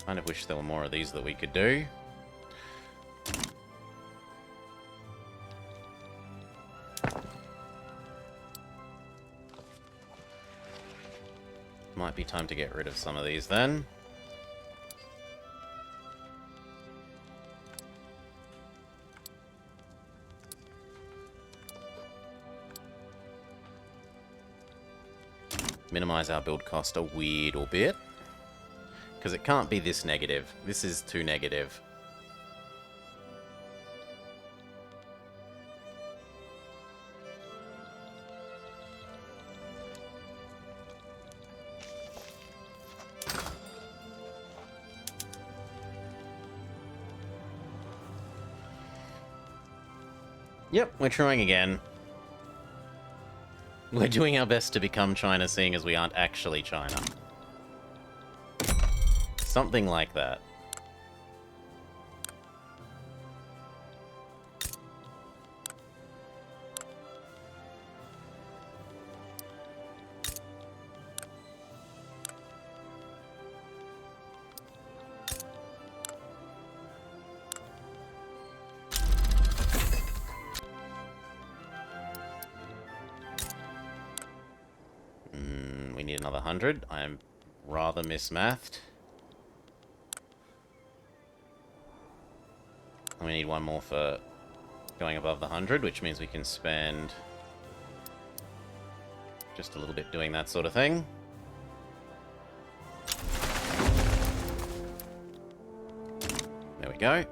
Kind of wish there were more of these that we could do. Might be time to get rid of some of these then. Minimize our build cost a weird bit. Because it can't be this negative. This is too negative. Yep, we're trying again. We're doing our best to become China, seeing as we aren't actually China. Something like that. We need another 100. I'm rather mismathed. And we need one more for going above the 100, which means we can spend just a little bit doing that sort of thing. There we go.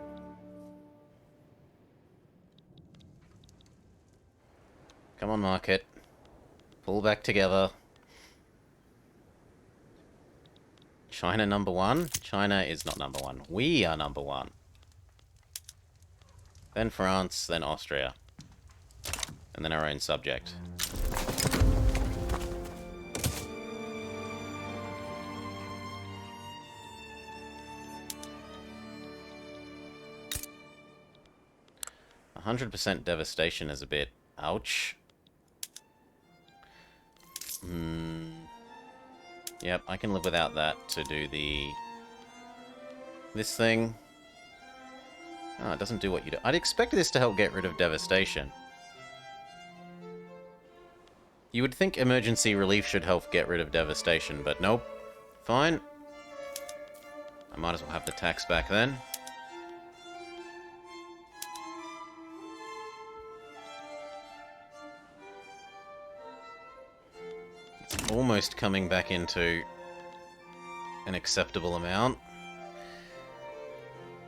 Come on, market. Pull back together. China number one? China is not number one. We are number one. Then France, then Austria. And then our own subject. "100% devastation" is a bit ouch. Yep, I can live without that to do this thing. Oh, it doesn't do what you do. I'd expect this to help get rid of devastation. You would think emergency relief should help get rid of devastation, but nope. Fine. I might as well have the tax back then. It's almost coming back into an acceptable amount.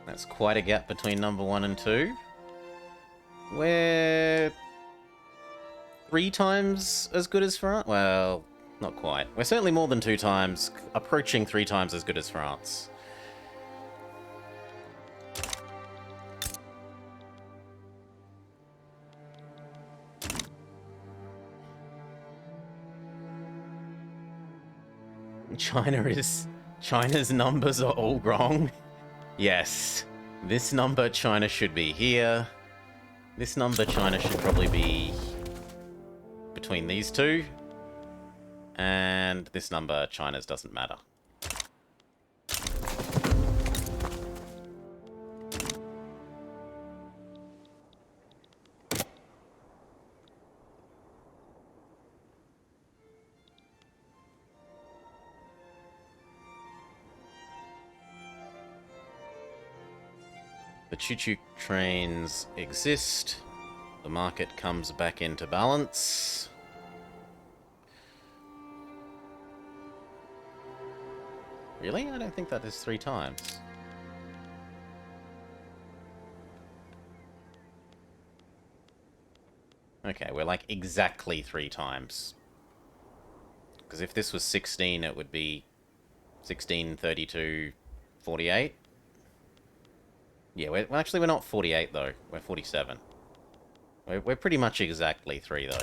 That's quite a gap between number 1 and 2. We're 3 times as good as France. Well, not quite. We're certainly more than 2 times, approaching 3 times as good as France. China's numbers are all wrong. Yes. This number, China should be here. This number, China should probably be between these two. And this number, China's doesn't matter. The choo-choo trains exist. The market comes back into balance. Really? I don't think that is 3 times. Okay, we're like exactly 3 times. Because if this was 16, it would be 16, 32, 48. Yeah, well, actually, we're not 48, though. We're 47. We're pretty much exactly 3, though.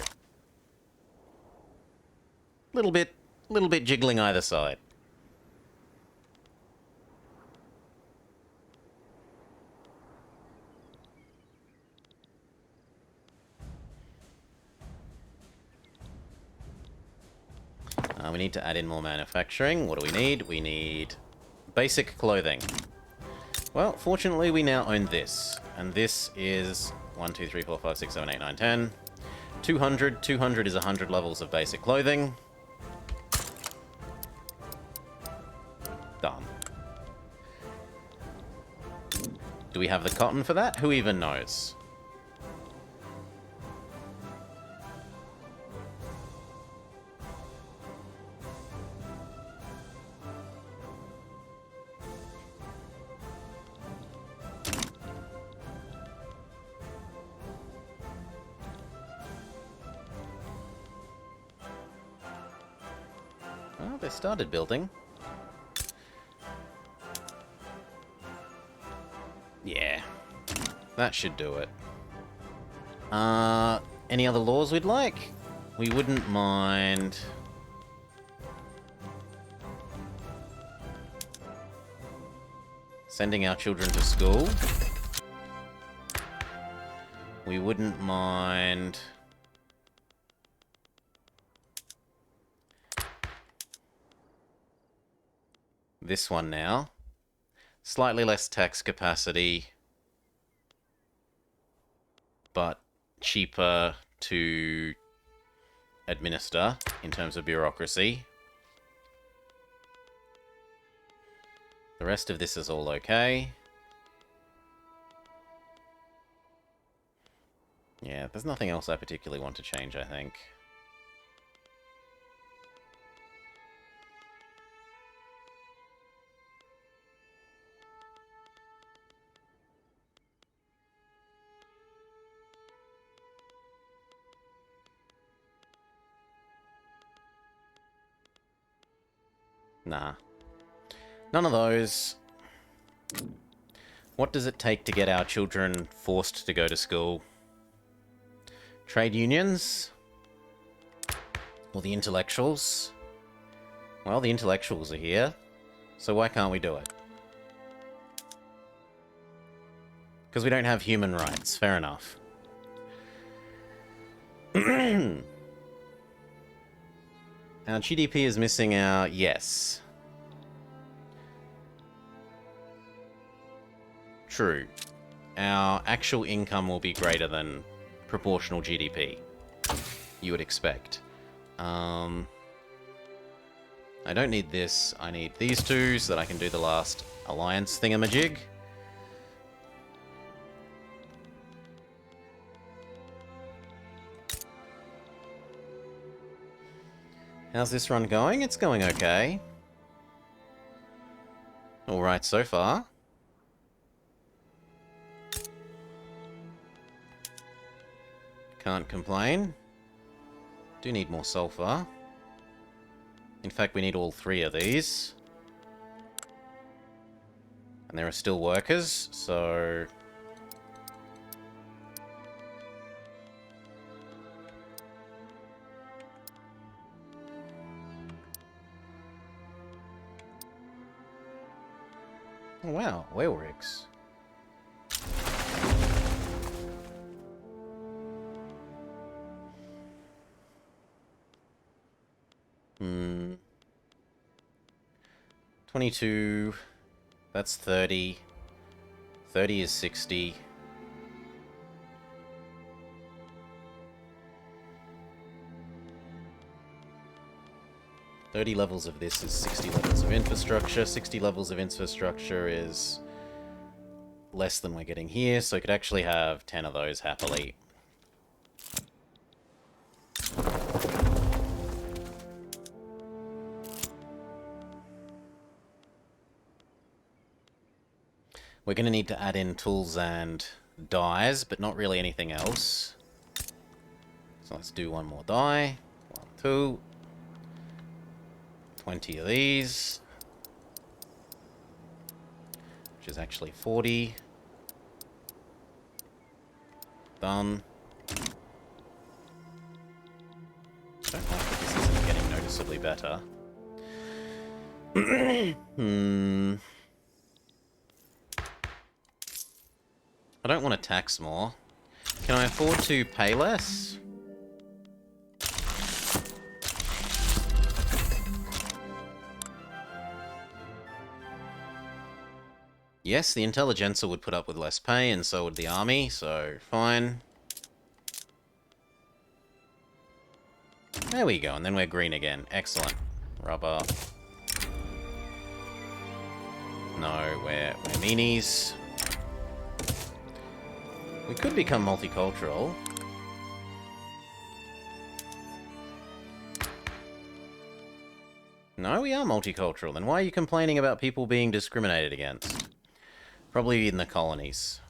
Little bit jiggling either side. We need to add in more manufacturing. What do we need? We need basic clothing. Well, fortunately, we now own this. And this is 1, 2, 3, 4, 5, 6, 7, 8, 9, 10. 200. 200 is 100 levels of basic clothing. Do we have the cotton for that? Who even knows? Well, they started building. Yeah, that should do it. Any other laws we'd like? We wouldn't mind... sending our children to school. We wouldn't mind... this one now. Slightly less tax capacity, but cheaper to administer in terms of bureaucracy. The rest of this is all okay. Yeah, there's nothing else I particularly want to change, I think. Nah. None of those. What does it take to get our children forced to go to school? Trade unions? Or the intellectuals? Well, the intellectuals are here, so why can't we do it? Because we don't have human rights. Fair enough. Our GDP is missing our... yes. True. Our actual income will be greater than proportional GDP. You would expect. I don't need this. I need these two so that I can do the last alliance thingamajig. How's this run going? It's going okay. Alright so far. Can't complain. Do need more sulfur. In fact, we need all three of these. And there are still workers, so... oh, wow, whale rigs. 22, that's 30, 30 is 60. $30 levels of this is 60 levels of infrastructure. 60 levels of infrastructure is less than we're getting here, so we could actually have 10 of those happily. We're going to need to add in tools and dyes, but not really anything else. So let's do one more dye. 1, 2. 20 of these. Which is actually 40. Done. I don't like that this isn't getting noticeably better. I don't want to tax more. Can I afford to pay less? Yes, the intelligentsia would put up with less pay, and so would the army, so fine. There we go, and then we're green again. Excellent. Rubber. No, we're meanies. We could become multicultural. No, we are multicultural. Then why are you complaining about people being discriminated against? Probably in the colonies.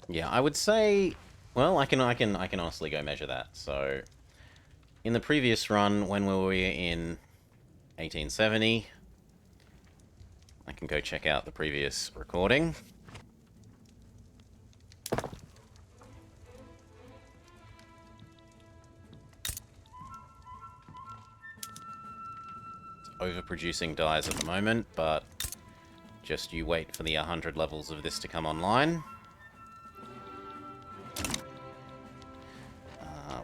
Yeah, I would say, well, I can honestly go measure that. So, in the previous run, when we were in 1870, I can go check out the previous recording. Overproducing dyes at the moment, but just you wait for the 100 levels of this to come online.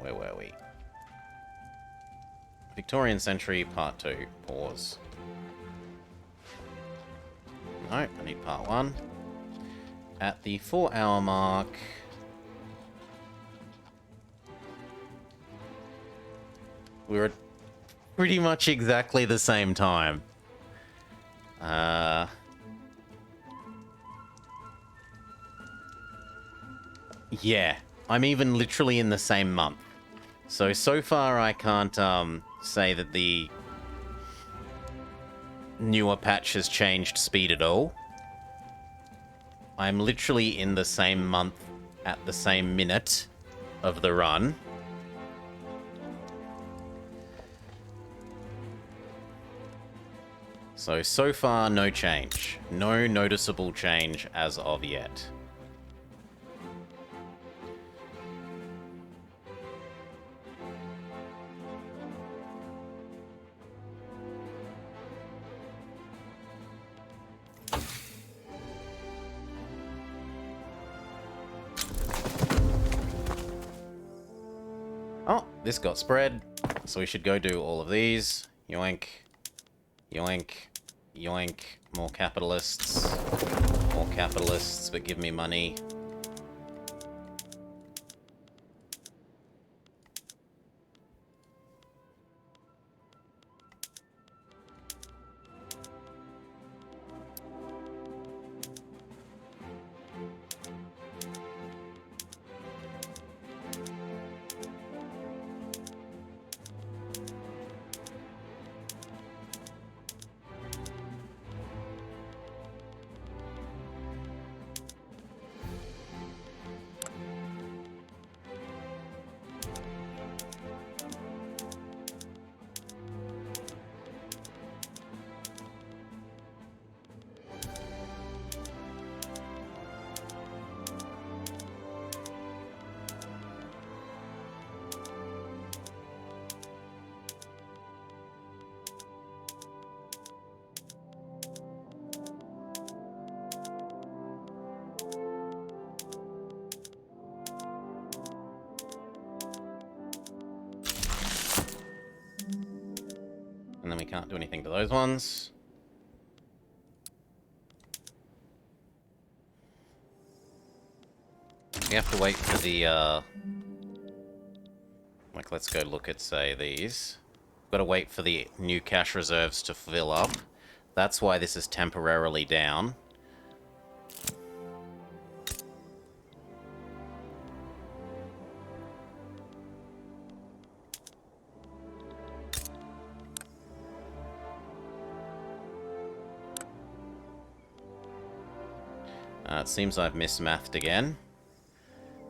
Where were we? Victorian Century Part 2. Pause. No, I need Part 1. At the 4-hour mark... we're at pretty much exactly the same time. Yeah, I'm even literally in the same month. So far I can't say that the newer patch has changed speed at all. I'm literally in the same month at the same minute of the run. So far, no change. No noticeable change as of yet. Oh, this got spread, so we should go do all of these. Yoink. Yoink. Yoink. More capitalists. More capitalists, but give me money. And then we can't do anything to those ones. We have to wait for the, like, let's go look at, say, these. We've got to wait for the new cash reserves to fill up. That's why this is temporarily down. It seems I've mismathed again,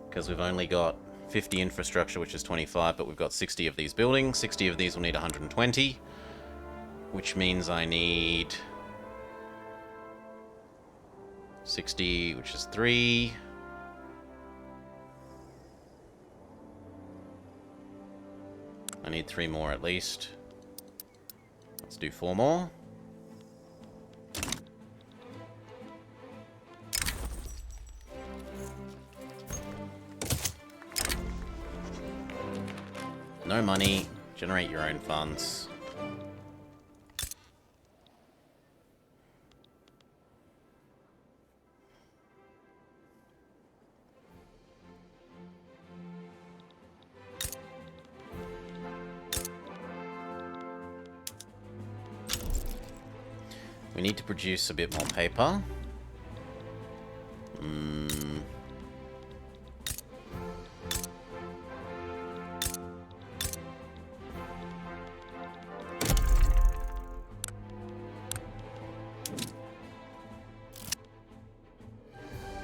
because we've only got 50 infrastructure, which is 25, but we've got 60 of these buildings. 60 of these will need 120, which means I need 60, which is 3. I need 3 more at least. Let's do 4 more. no money. Generate your own funds. We need to produce a bit more paper.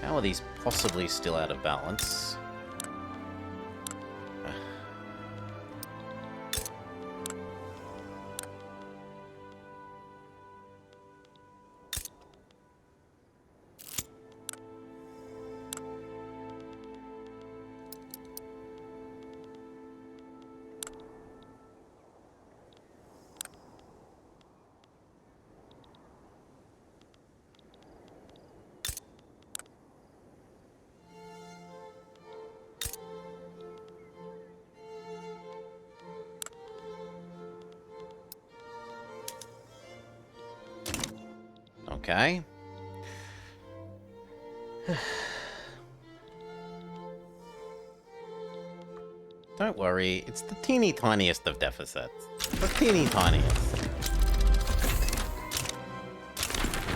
How are these possibly still out of balance? Okay. Don't worry, it's the teeny tiniest of deficits. The teeny tiniest.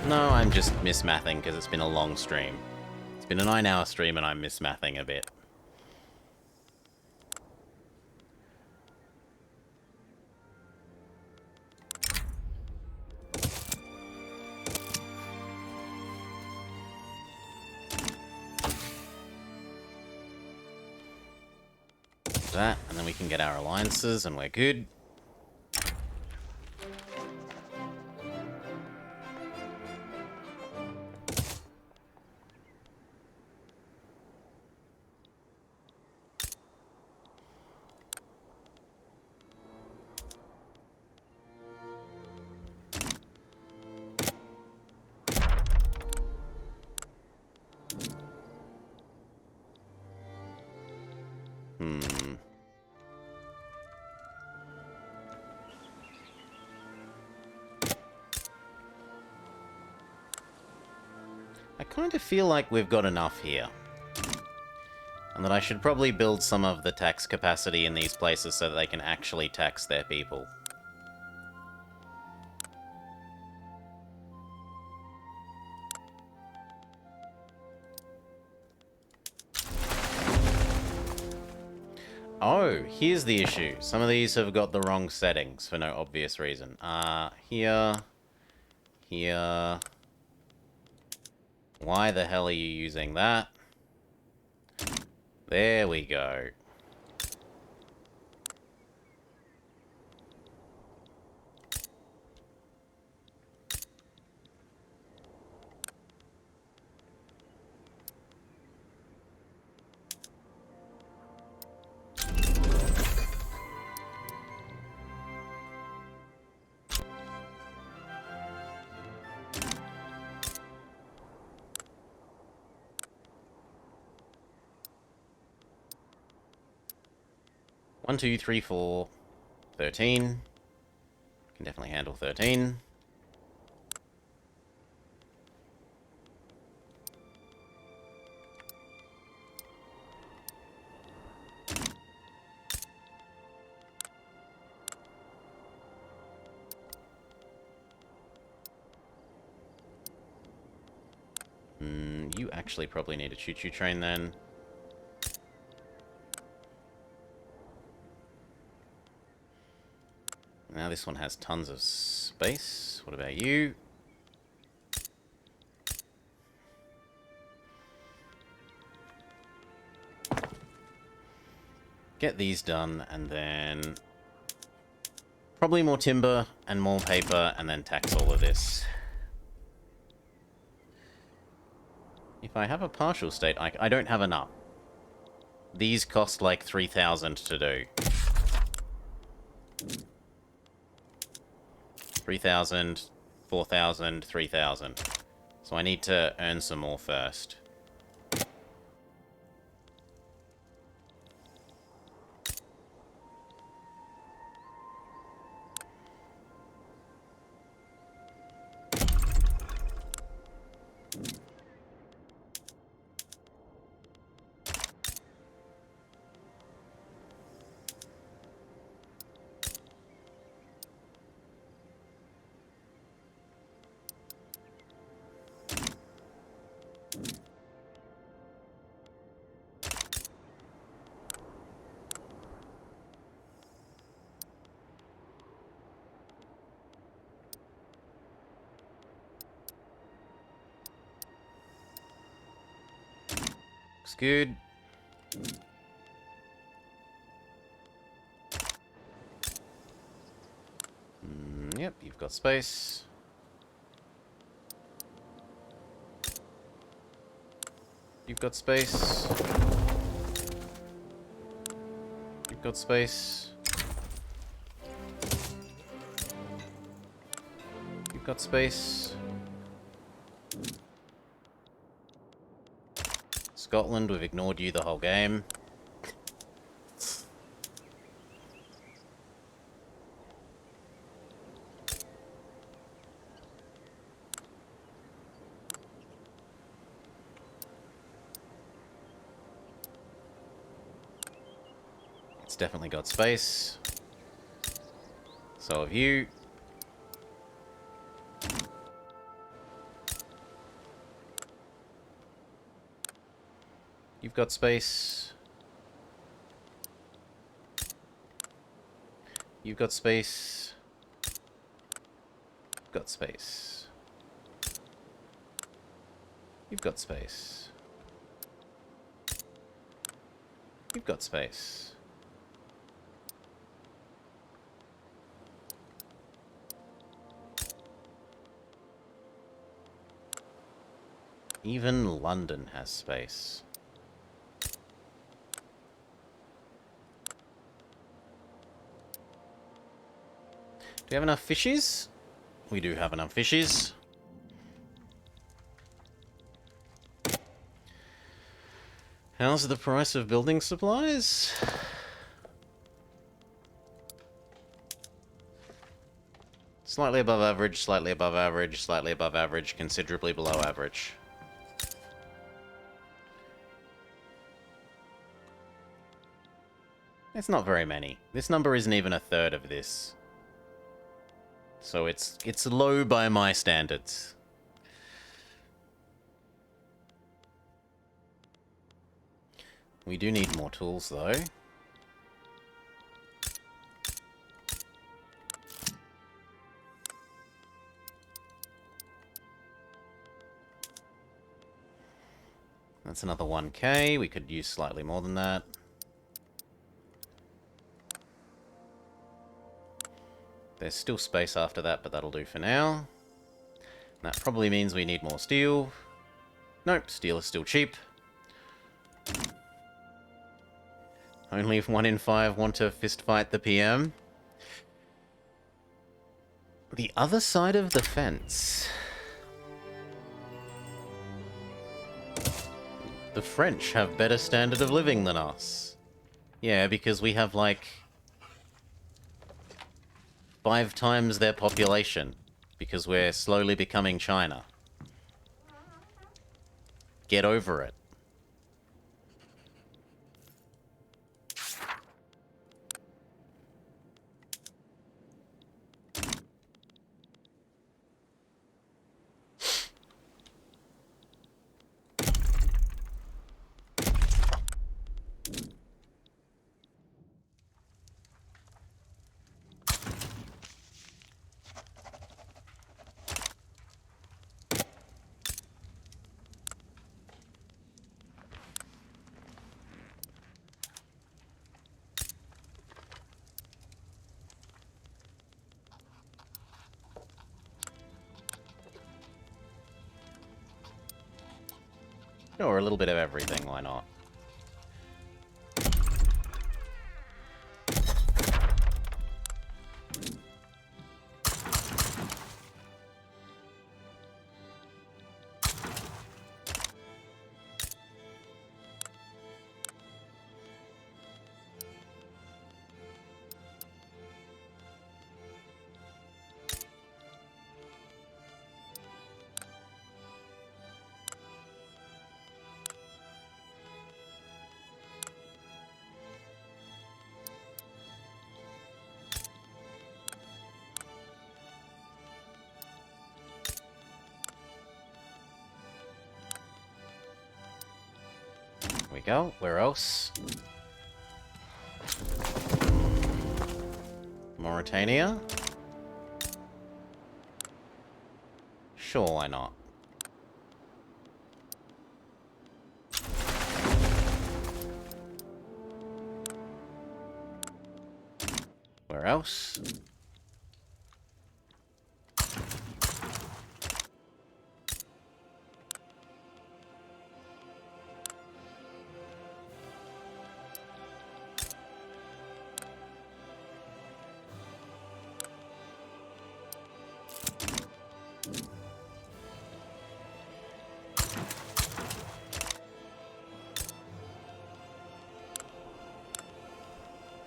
No, I'm just mismathing because it's been a long stream. It's been a 9-hour stream and I'm mismathing a bit. That, and then we can get our alliances and we're good. I kind of feel like we've got enough here. And that I should probably build some of the tax capacity in these places so that they can actually tax their people. Oh, here's the issue. Some of these have got the wrong settings for no obvious reason. Here. Why the hell are you using that? There we go. One, two, three, 4, 13. Can definitely handle 13. You actually probably need a choo-choo train then. Now this one has tons of space. What about you? Get these done, and then probably more timber and more paper, and then tax all of this. If I have a partial state, I don't have enough. These cost like 3,000 to do. 3,000, 4,000, 3,000. So I need to earn some more first. Looks good. Yep, you've got space. You've got space. You've got space. You've got space. Scotland, we've ignored you the whole game. It's definitely got space. So have you. You've got space. You've got space. You've got space. You've got space. You've got space. Even London has space. Do we have enough fishes? We do have enough fishes. How's the price of building supplies? Slightly above average, slightly above average, slightly above average, considerably below average. It's not very many. This number isn't even a third of this. So it's low by my standards. We do need more tools though. That's another 1k. We could use slightly more than that. There's still space after that, but that'll do for now. That probably means we need more steel. Nope, steel is still cheap. Only if 1 in 5 want to fist fight the PM. The other side of the fence. The French have better standard of living than us. Yeah, because we have like 5 times their population, because we're slowly becoming China. Get over it. Or a little bit of everything, why not? We go. Where else? Mauritania? Sure, why not? else.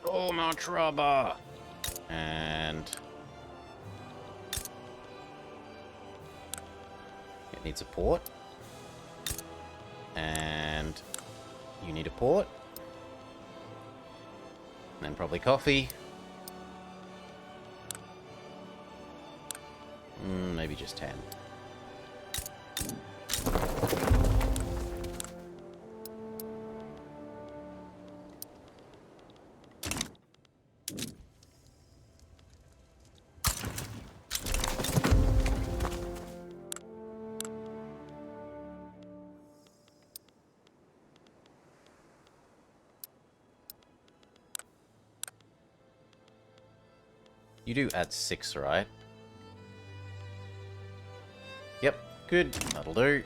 Oh, much rubber. And it needs a port. And you need a port. And then probably coffee. Maybe just 10. You do add 6, right? Yep, good. That'll do.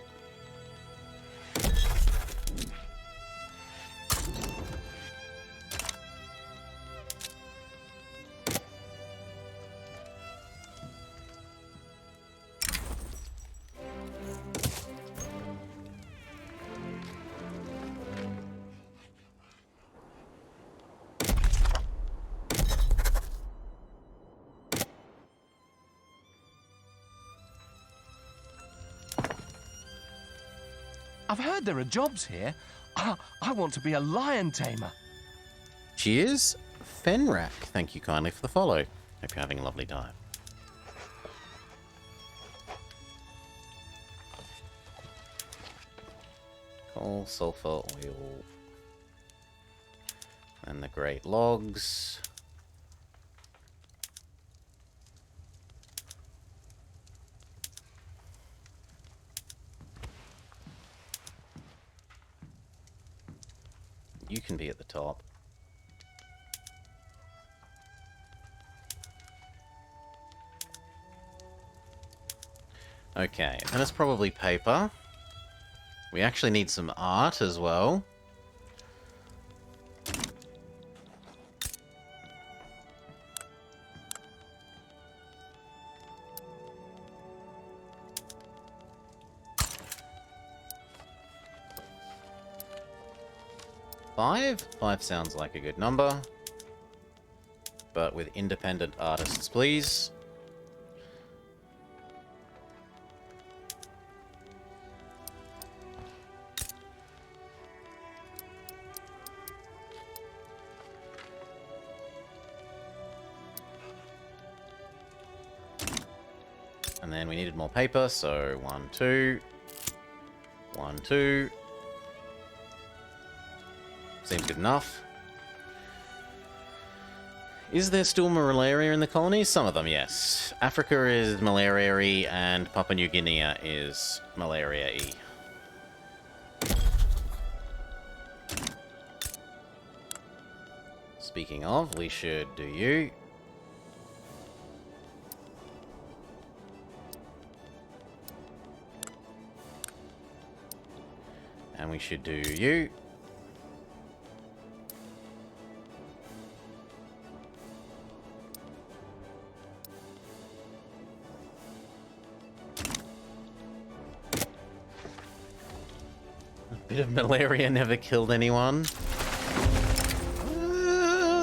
I've heard there are jobs here. I want to be a lion tamer. Cheers, Fenrak. Thank you kindly for the follow. Hope you're having a lovely time. Coal, sulfur, oil, and the great logs. You can be at the top. Okay, and it's probably paper. We actually need some art as well. Five sounds like a good number. But with independent artists, please. And then we needed more paper, so 1, 2. 1, 2. Seems good enough. Is there still malaria in the colonies? Some of them, yes. Africa is malaria-y, and Papua New Guinea is malaria-y. Speaking of, we should do you. And we should do you. Bit of malaria never killed anyone.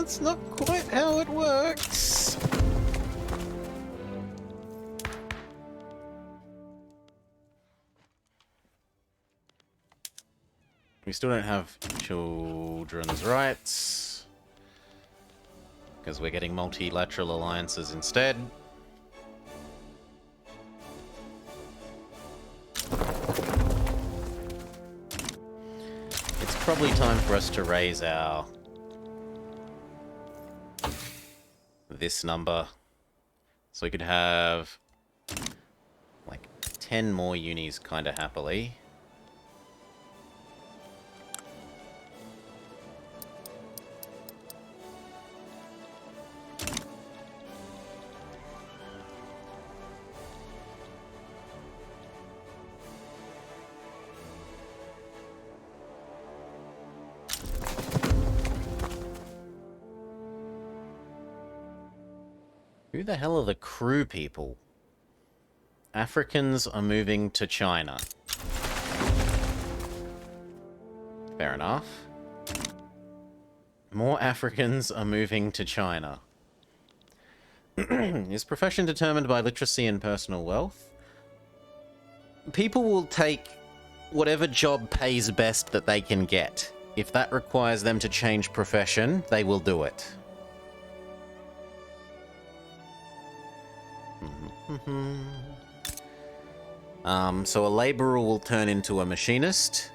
It's not quite how it works. We still don't have children's rights, because we're getting multilateral alliances instead. It's probably time for us to raise our this number, so we could have like 10 more unis kind of happily. Who the hell are the crew people? Africans are moving to China. Fair enough. More Africans are moving to China. Is profession determined by literacy and personal wealth? People will take whatever job pays best that they can get. If that requires them to change profession, they will do it. So a labourer will turn into a machinist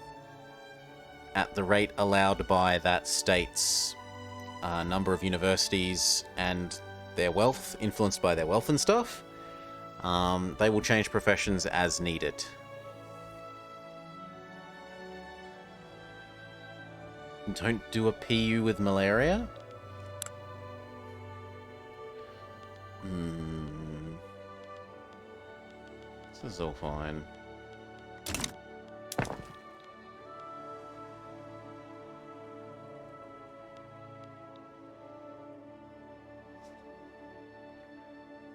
at the rate allowed by that state's number of universities and their wealth, influenced by their wealth and stuff. They will change professions as needed. Don't do a PU with malaria? This is all fine.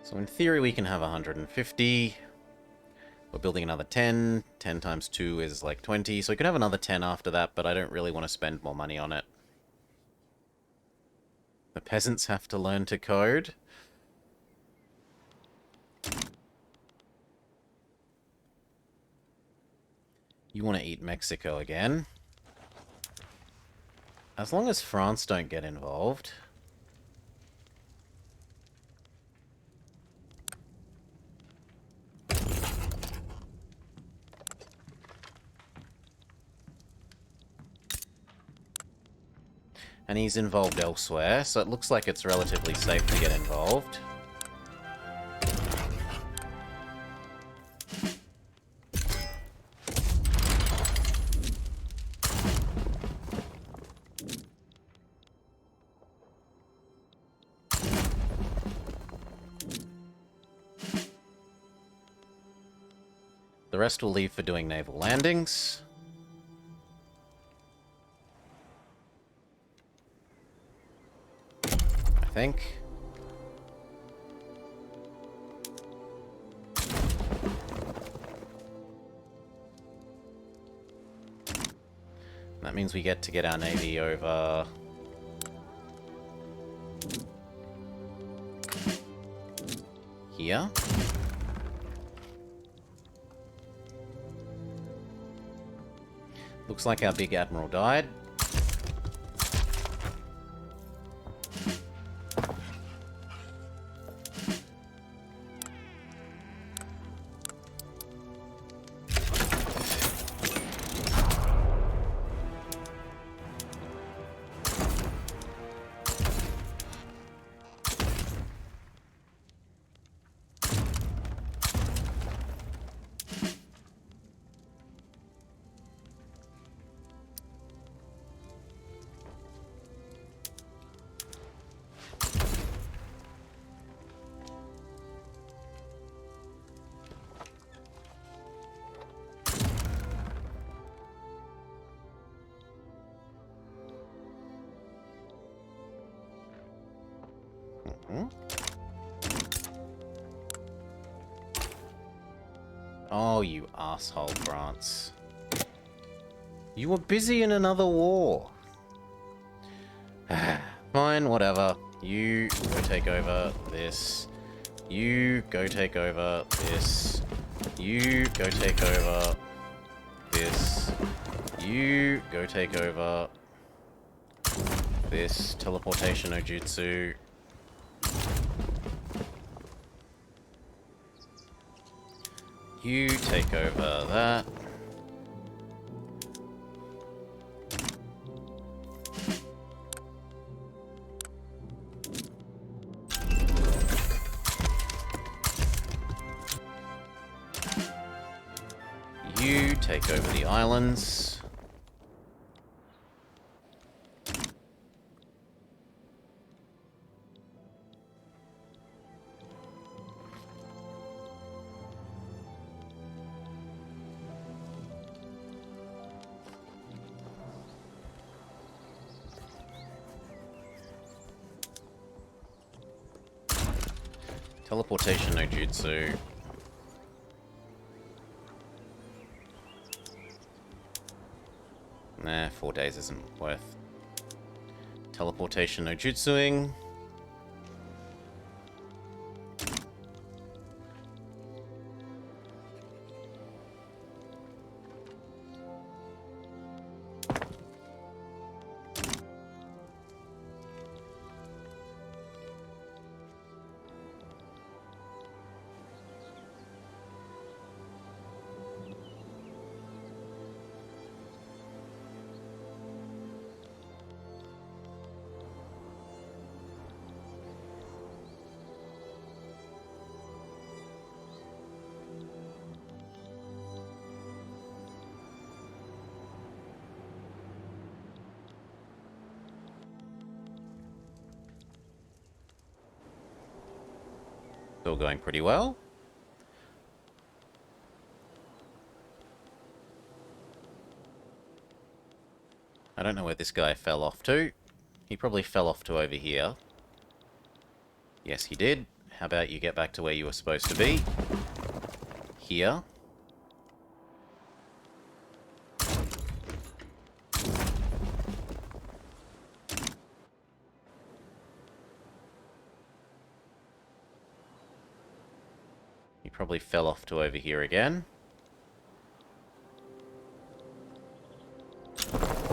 So in theory we can have 150. We're building another 10. 10 times 2 is like 20. So we could have another 10 after that, but I don't really want to spend more money on it. The peasants have to learn to code. You want to eat Mexico again. As long as France don't get involved. And he's involved elsewhere, so it looks like it's relatively safe to get involved. The rest will leave for doing naval landings. I think. That means we get to get our navy over here. Looks like our big admiral died. Oh, you asshole, France. You were busy in another war. Fine, whatever. You go take over this. You go take over this. You go take over this. You go take over this. Teleportation no jutsu. You take over that. You take over the islands. Teleportation no jutsu. Nah, 4 days isn't worth. Teleportation no jutsuing. Still going pretty well. I don't know where this guy fell off to. He probably fell off to over here. Yes, he did. How about you get back to where you were supposed to be? Here. He probably fell off to over here again.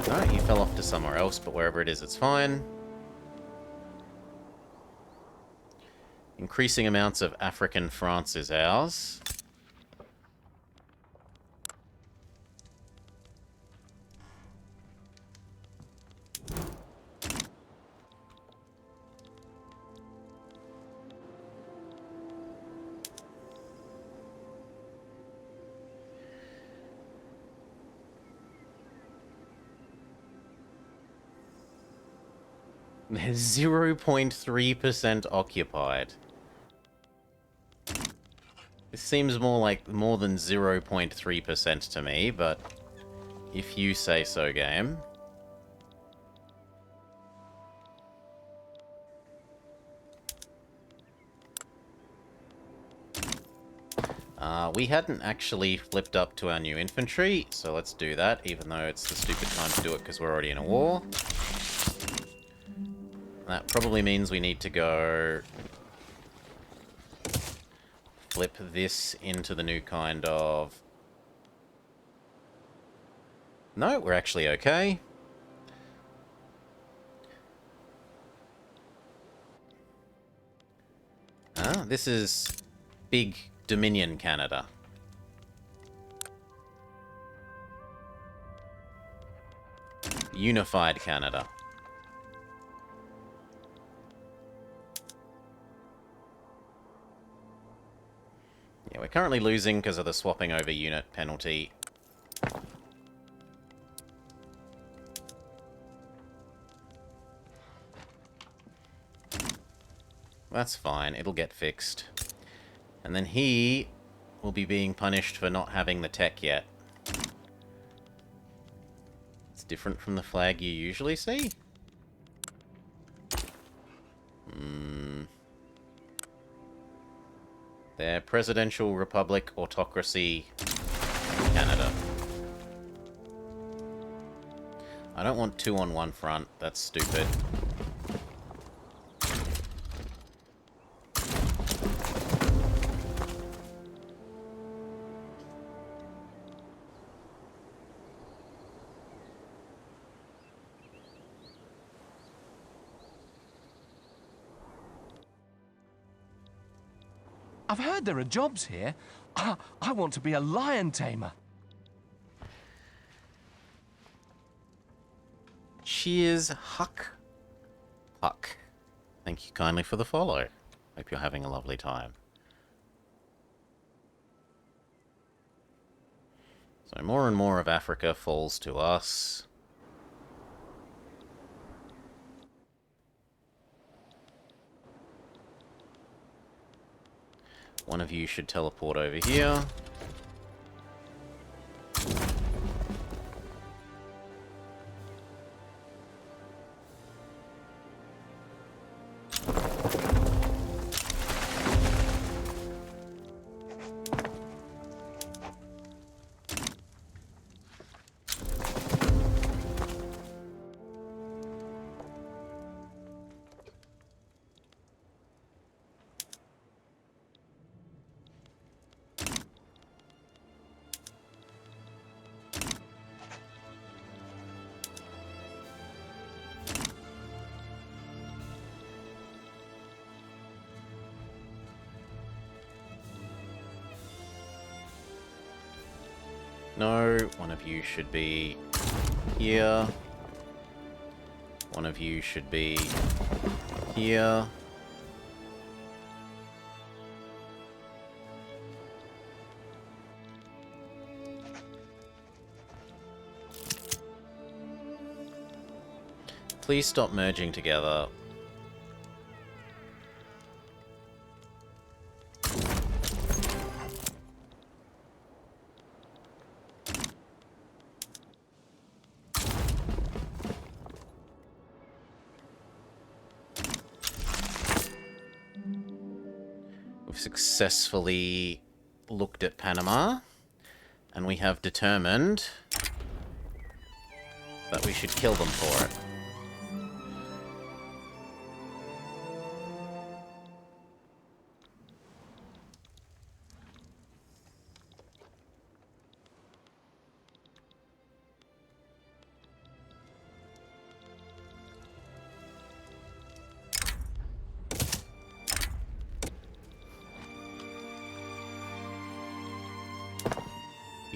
No, he fell off to somewhere else, but wherever it is, it's fine. Increasing amounts of African France is ours. They're 0.3% occupied. This seems more like more than 0.3% to me, but if you say so, game. We hadn't actually flipped up to our new infantry, so let's do that, even though it's the stupid time to do it because we're already in a war. That probably means we need to go flip this into the new kind of... No, we're actually okay. This is big Dominion Canada. Unified Canada. Yeah, we're currently losing because of the swapping over unit penalty. That's fine, it'll get fixed. And then he will be being punished for not having the tech yet. It's different from the flag you usually see. They're Presidential Republic Autocracy Canada. I don't want 2 on one front, that's stupid. I've heard there are jobs here. I want to be a lion tamer. Cheers, Huck. Puck. Thank you kindly for the follow. Hope you're having a lovely time. So more and more of Africa falls to us. One of you should teleport over here. No, one of you should be here. One of you should be here. Please stop merging together. We've successfully looked at Panama, and we have determined that we should kill them for it.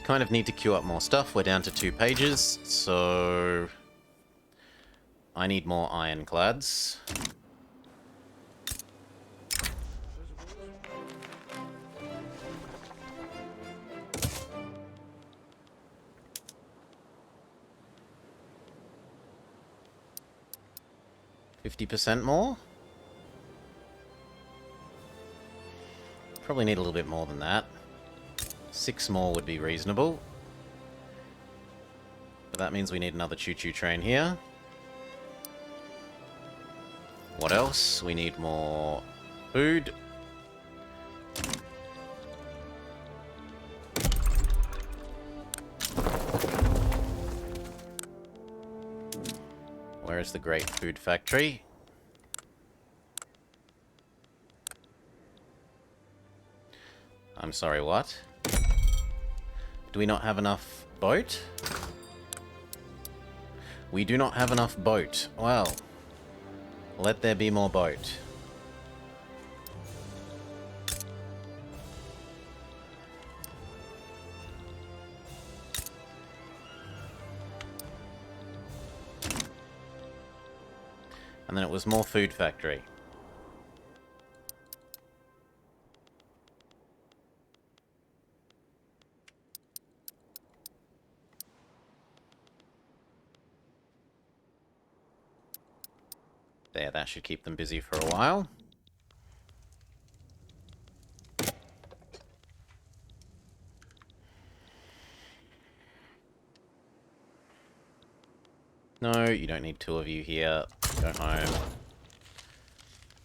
Kind of need to queue up more stuff. We're down to 2 pages, so I need more ironclads. $50% more? Probably need a little bit more than that. 6 more would be reasonable. But that means we need another choo-choo train here. What else? We need more food. Where is the great food factory? I'm sorry, what? Do we not have enough boat? We do not have enough boat. Well, let there be more boat. And then it was more food factory. There, that should keep them busy for a while. No, you don't need 2 of you here. Go home.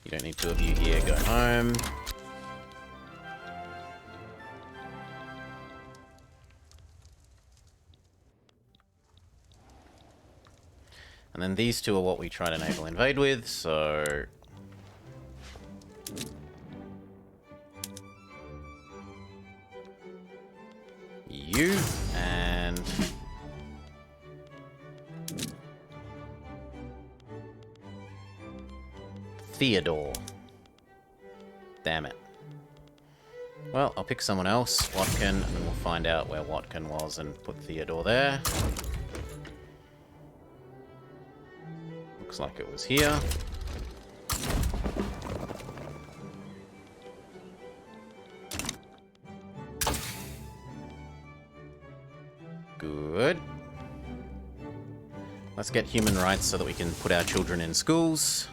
You don't need 2 of you here. Go home. And then these 2 are what we try to naval invade with, so... You, and... Theodore. Damn it. Well, I'll pick someone else, Watkin, and then we'll find out where Watkin was and put Theodore there. Looks like it was here. Good. Let's get human rights so that we can put our children in schools.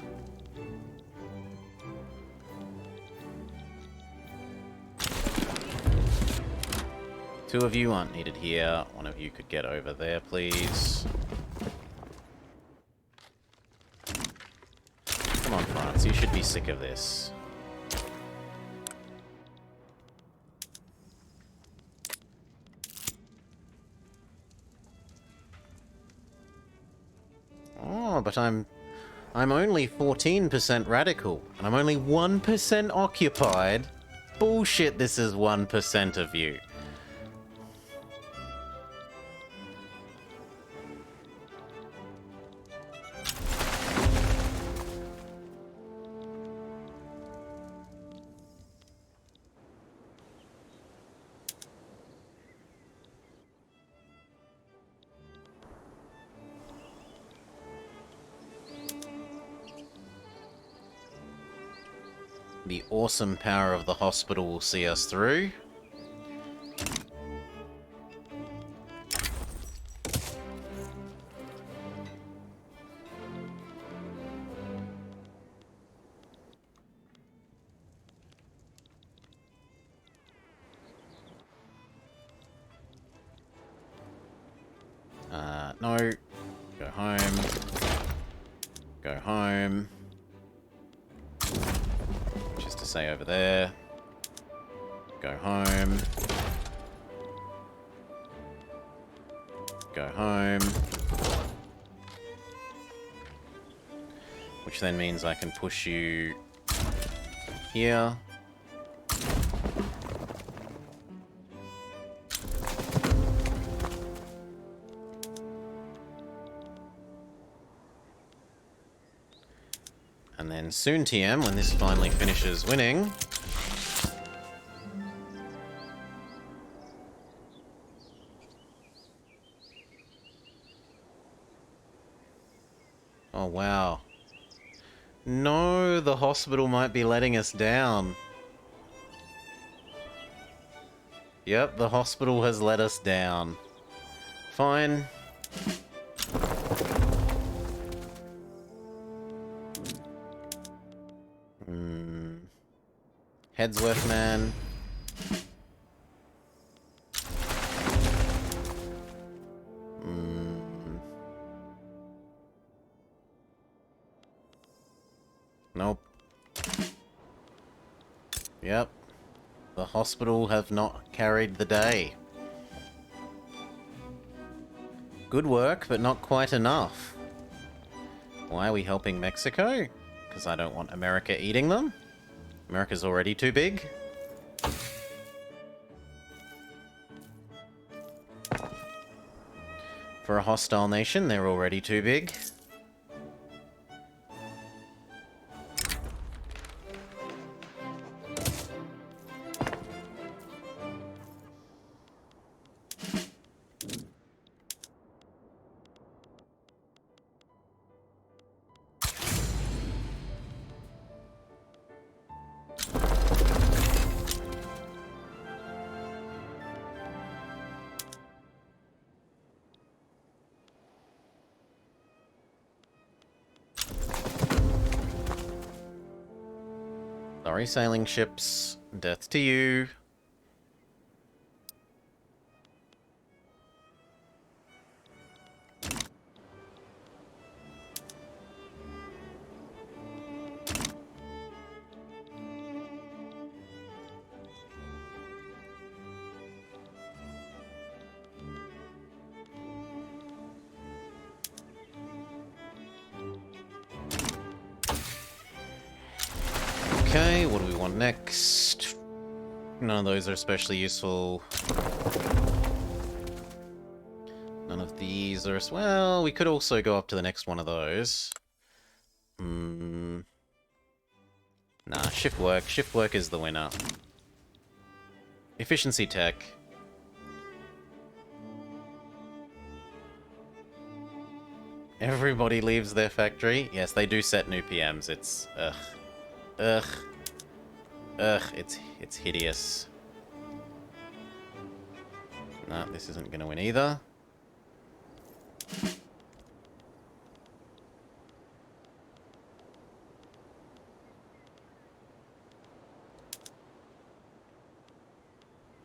Two of you aren't needed here. One of you could get over there, please. Come on, France. You should be sick of this. Oh, but I'm only 14% radical, and I'm only 1% occupied. Bullshit, this is 1% of you. The awesome power of the hospital will see us through. No. Go home. Go home. Just to say over there. Go home. Go home. Which then means I can push you here. And then soon TM, when this finally finishes winning, oh wow. No, the hospital might be letting us down. Yep, the hospital has let us down. Fine. Headsworth man. Nope. Yep. The hospital have not carried the day. Good work, but not quite enough. Why are we helping Mexico? Because I don't want America eating them. America's already too big. For a hostile nation, they're already too big. Sorry, sailing ships. Death to you. Okay, what do we want next? None of those are especially useful. None of these are... Well, we could also go up to the next one of those. Nah, shift work. Shift work is the winner. Efficiency tech. Everybody leaves their factory. Yes, they do set new PMs. It's... Ugh. Ugh. Ugh, it's hideous. No, this isn't gonna win either.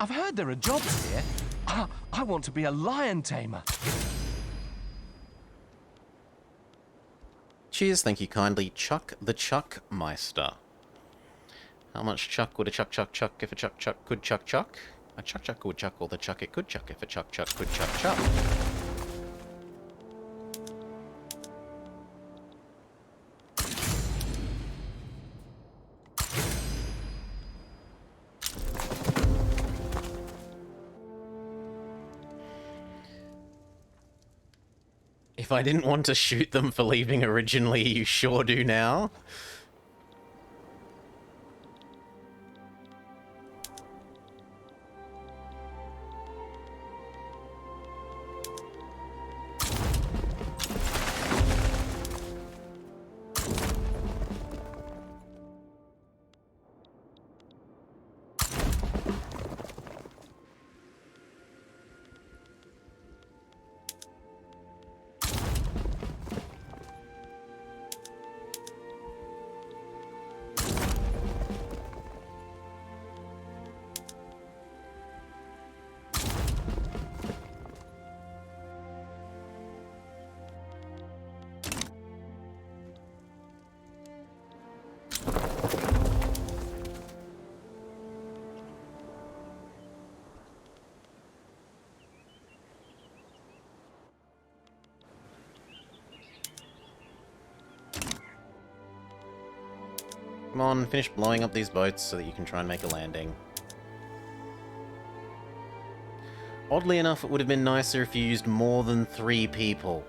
I've heard there are jobs here. I want to be a lion tamer. Cheers, thank you kindly, Chuck the Chuckmeister. How much chuck would a chuck if a chuck could chuck? A chuck would chuck all the chuck it could chuck if a chuck could chuck. If I didn't want to shoot them for leaving originally, you sure do now. Come on, finish blowing up these boats so that you can try and make a landing. Oddly enough, it would have been nicer if you used more than 3 people.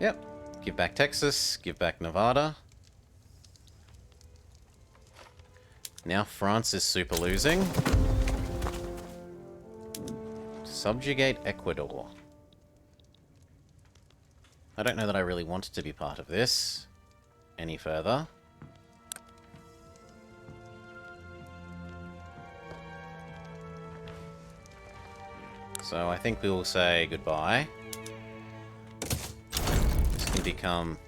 Yep. Give back Texas, give back Nevada. Now France is super losing. Subjugate Ecuador. I don't know that I really wanted to be part of this any further. So I think we will say goodbye. This can become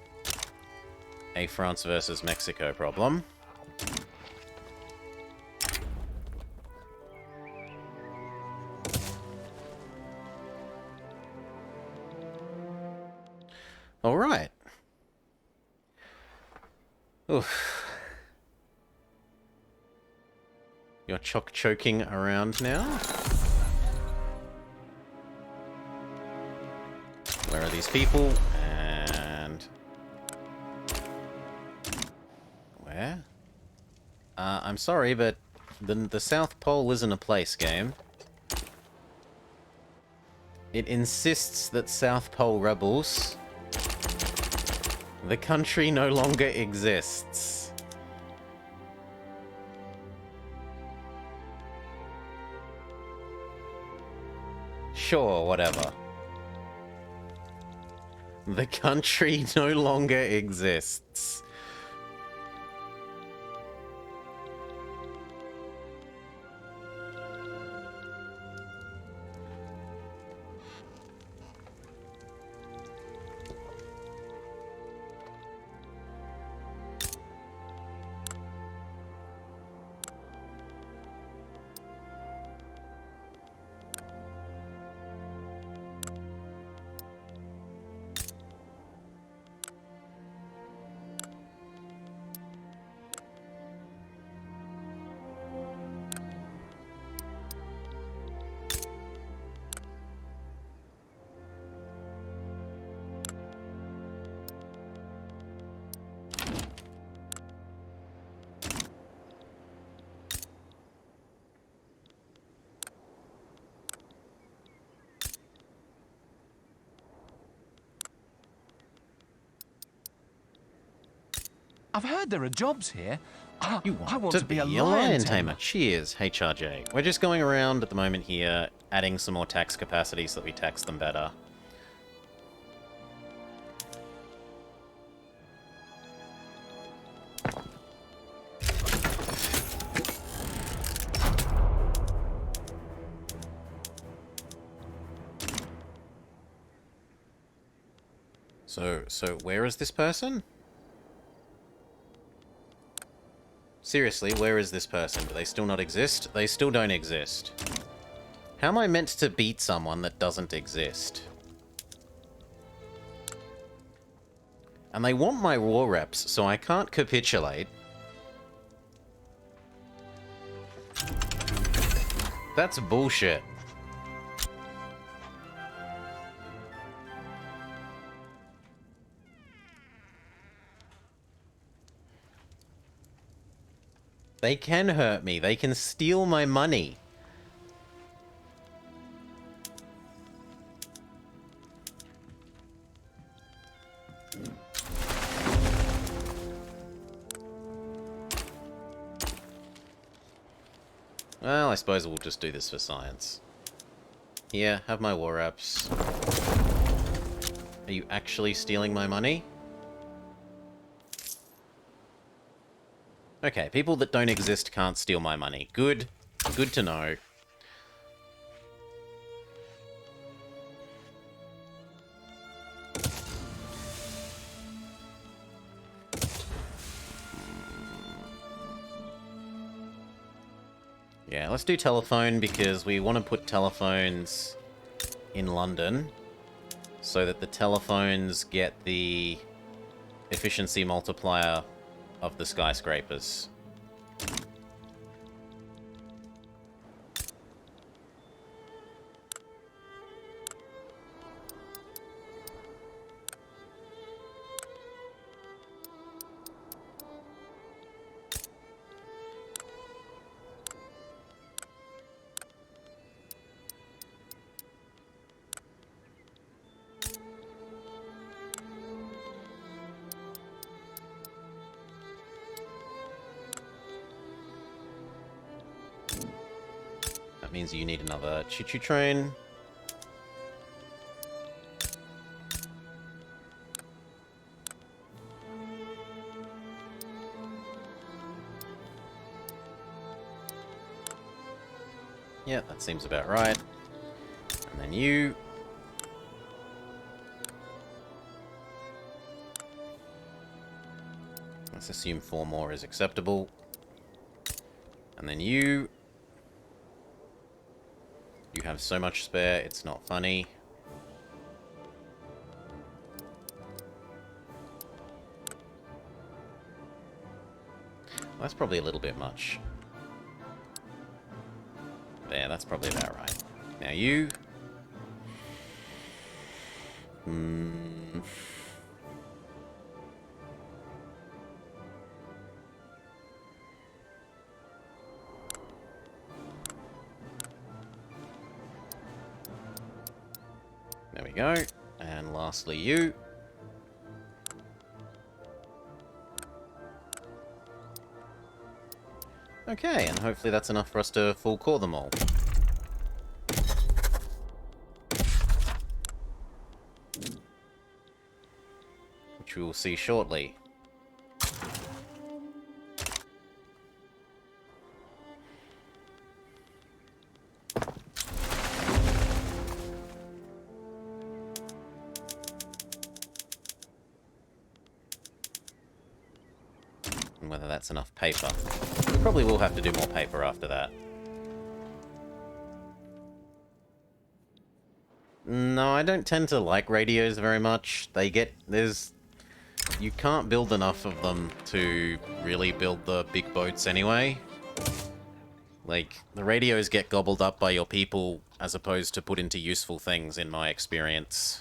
a France versus Mexico problem. All right. Oof. You're choking around now? Where are these people? And... where? I'm sorry, but the South Pole isn't a place game. It insists that South Pole rebels... the country no longer exists. Sure, whatever. The country no longer exists. I've heard there are jobs here. I want to to be a lion lion tamer. tamer. Cheers, HRJ. We're just going around at the moment here, adding some more tax capacity so that we tax them better. So where is this person? Seriously, where is this person? Do they still not exist? They still don't exist. How am I meant to beat someone that doesn't exist? And they want my war reps, so I can't capitulate. That's bullshit. They can hurt me. They can steal my money. Well, I suppose we'll just do this for science. Here, have my war apps. Are you actually stealing my money? Okay, people that don't exist can't steal my money. Good. Good to know. Yeah, let's do telephone because we want to put telephones in London so that the telephones get the efficiency multiplier of the skyscrapers. That means you need another choo-choo train. Yeah, that seems about right. And then you... Let's assume 4 more is acceptable. And then you... You have so much spare, it's not funny. Well, that's probably a little bit much. There, that's probably about right. Now you... There we go. And lastly, you. Okay, and hopefully that's enough for us to full core them all. Which we will see shortly. And whether that's enough paper. We probably will have to do more paper after that. No, I don't tend to like radios very much. You can't build enough of them to really build the big boats anyway. Like, the radios get gobbled up by your people as opposed to put into useful things, in my experience.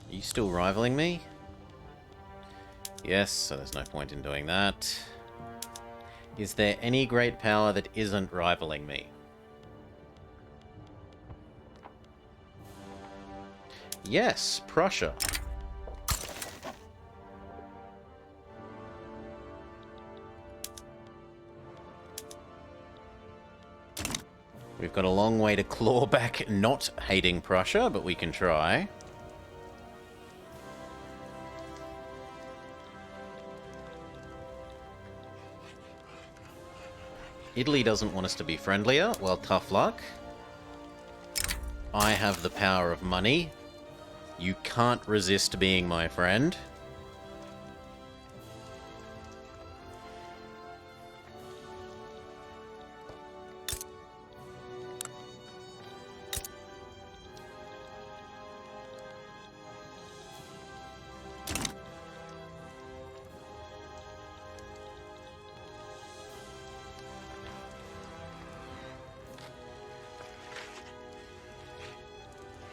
Are you still rivaling me? Yes, so there's no point in doing that. Is there any great power that isn't rivaling me? Yes, Prussia. We've got a long way to claw back not hating Prussia, but we can try. Italy doesn't want us to be friendlier. Well, tough luck. I have the power of money. You can't resist being my friend.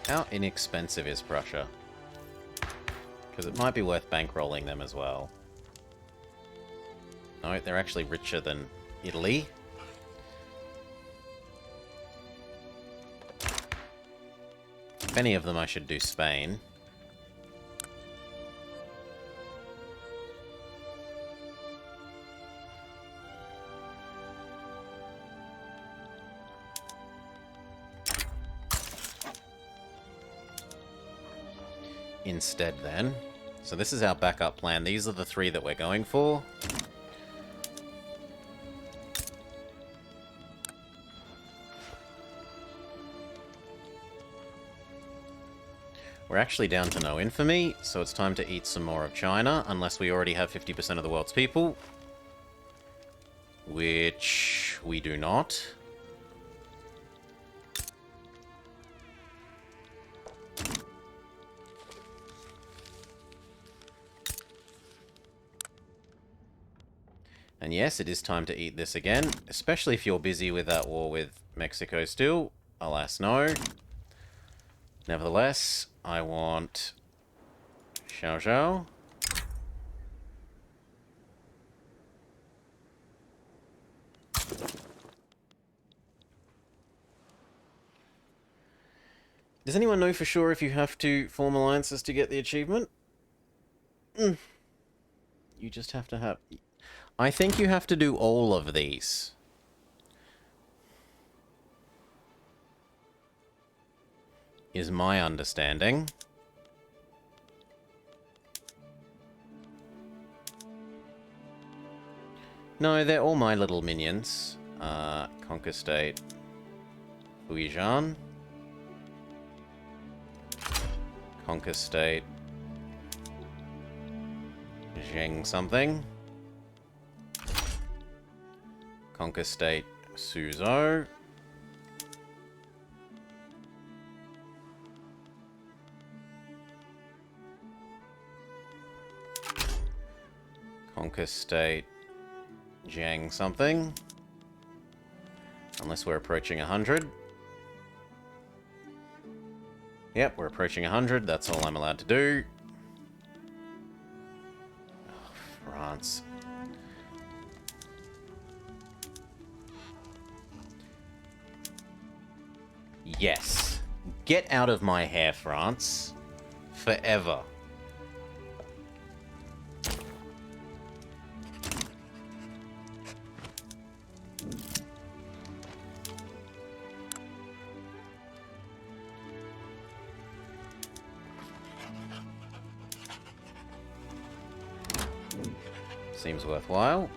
How inexpensive is Prussia? Because it might be worth bankrolling them as well. No, they're actually richer than Italy. If any of them, I should do Spain. Instead, then. So this is our backup plan. These are the 3 that we're going for. We're actually down to no infamy, so it's time to eat some more of China, unless we already have 50% of the world's people. Which we do not. And yes, it is time to eat this again, especially if you're busy with that war with Mexico still. Alas, no. Nevertheless, I want Xiao Zhao. Does anyone know for sure if you have to form alliances to get the achievement? You just have to have... I think you have to do all of these. Is my understanding. No, they're all my little minions. Conquer State. Fujian. Conquer State. Zheng something. Conquer State. Suzhou. Conquer State. Jiang something. Unless we're approaching 100. Yep, we're approaching 100. That's all I'm allowed to do. Oh, France. Yes. Get out of my hair, France. Forever. Seems worthwhile.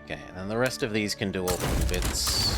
Okay, and then the rest of these can do all the little bits.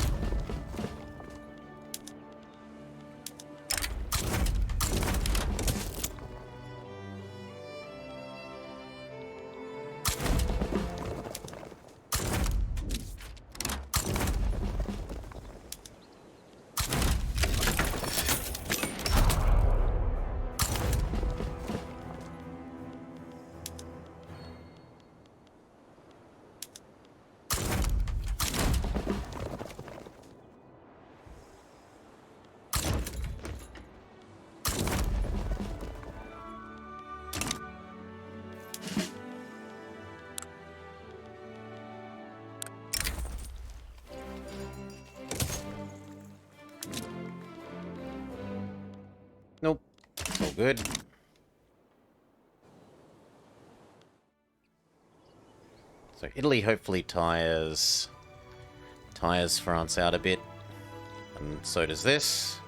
Nope. It's all good. So Italy hopefully tires France out a bit. And so does this.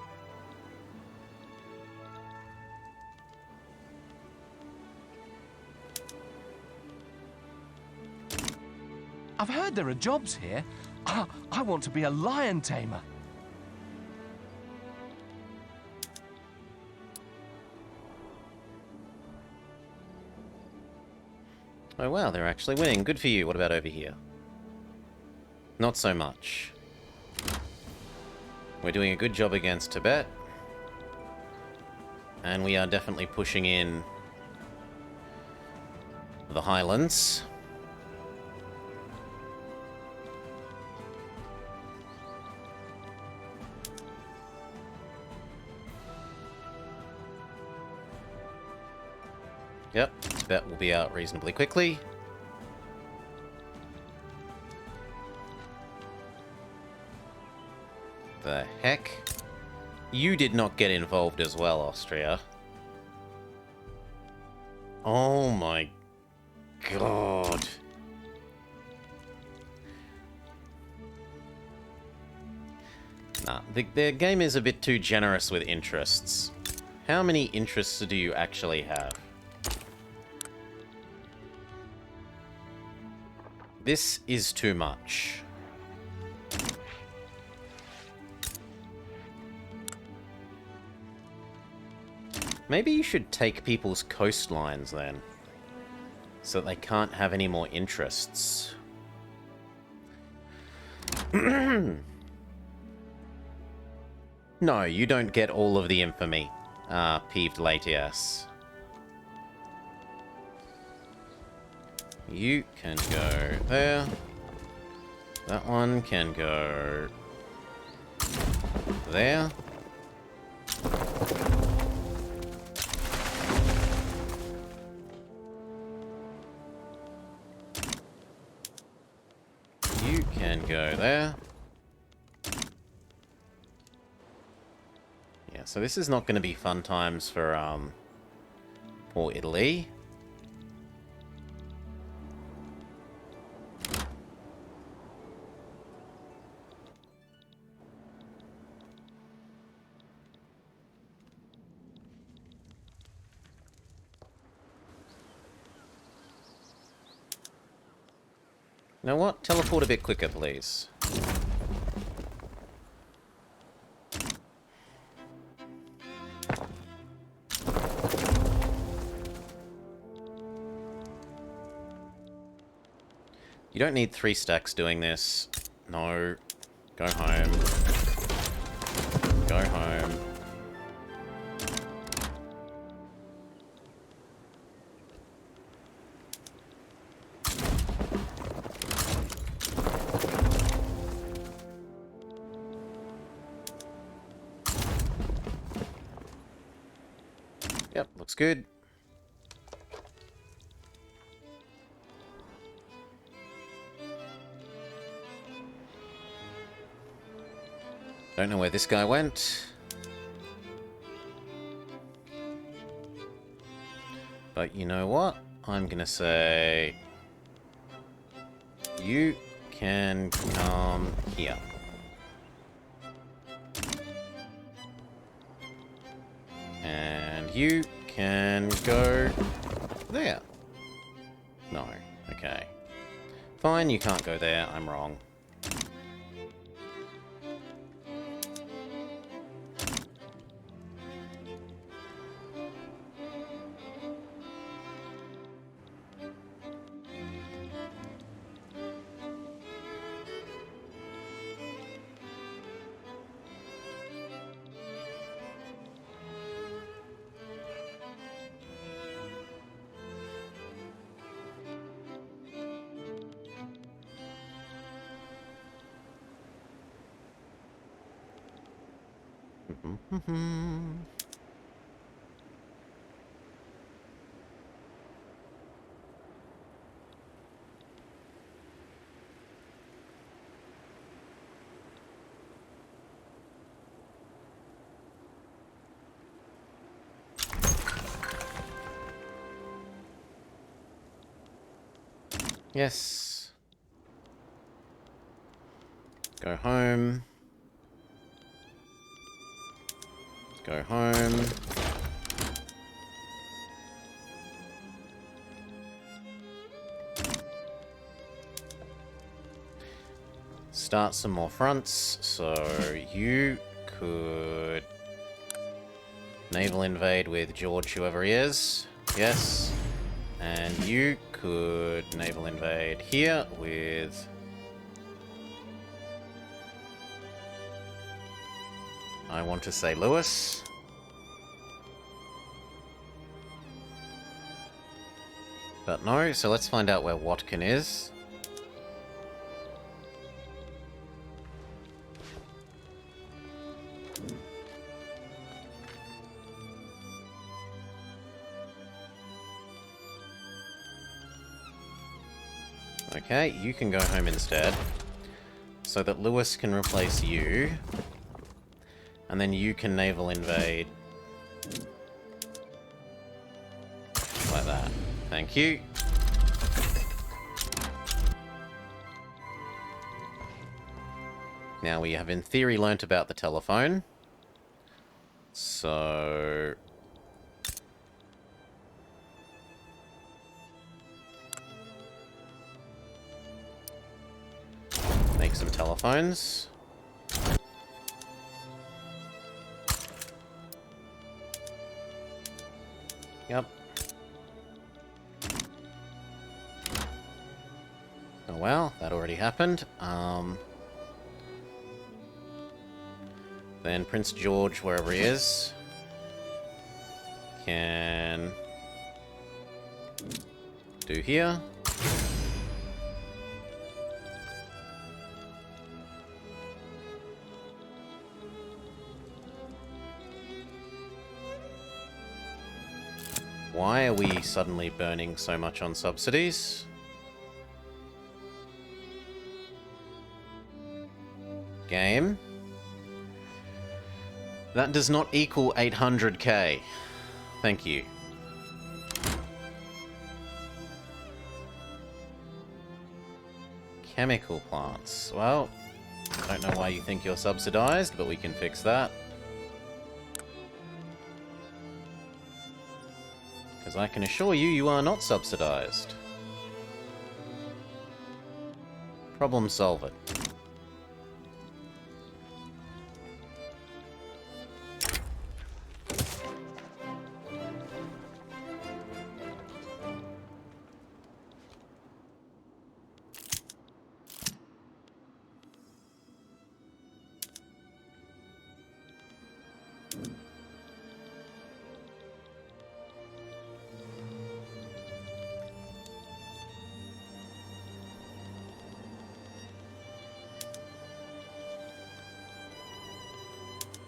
I've heard there are jobs here. I want to be a lion tamer. Oh wow, they're actually winning. Good for you. What about over here? Not so much. We're doing a good job against Tibet. And we are definitely pushing in the Highlands. Yep, that will be out reasonably quickly. The heck? You did not get involved as well, Austria. Oh my god. Nah, the game is a bit too generous with interests. How many interests do you actually have? This is too much. Maybe you should take people's coastlines then, so that they can't have any more interests. No, you don't get all of the infamy. Peeved Latias. You can go there. That one can go there. You can go there. Yeah, so this is not going to be fun times for poor Italy. You know what? Teleport a bit quicker, please. You don't need 3 stacks doing this. No. Go home. Go home. Yep, looks good. Don't know where this guy went. But you know what? I'm gonna say... You can come here. And you can go there. No. Okay. Fine, you can't go there. I'm wrong. Yes. Go home. Go home. Start some more fronts, so you could naval invade with George, whoever he is. Yes. And you could naval invade here with... I want to say Lewis. But no, so let's find out where Watkin is. Okay, you can go home instead. So that Lewis can replace you. And then you can naval invade. Like that. Thank you. Now we have in theory learnt about the telephone. So... make some telephones. Yep. Oh well, that already happened. Then Prince George, wherever he is, can do here. Why are we suddenly burning so much on subsidies? Game. That does not equal 800k. Thank you. Chemical plants. Well, I don't know why you think you're subsidized, but we can fix that. Because I can assure you, you are not subsidized. Problem solve it.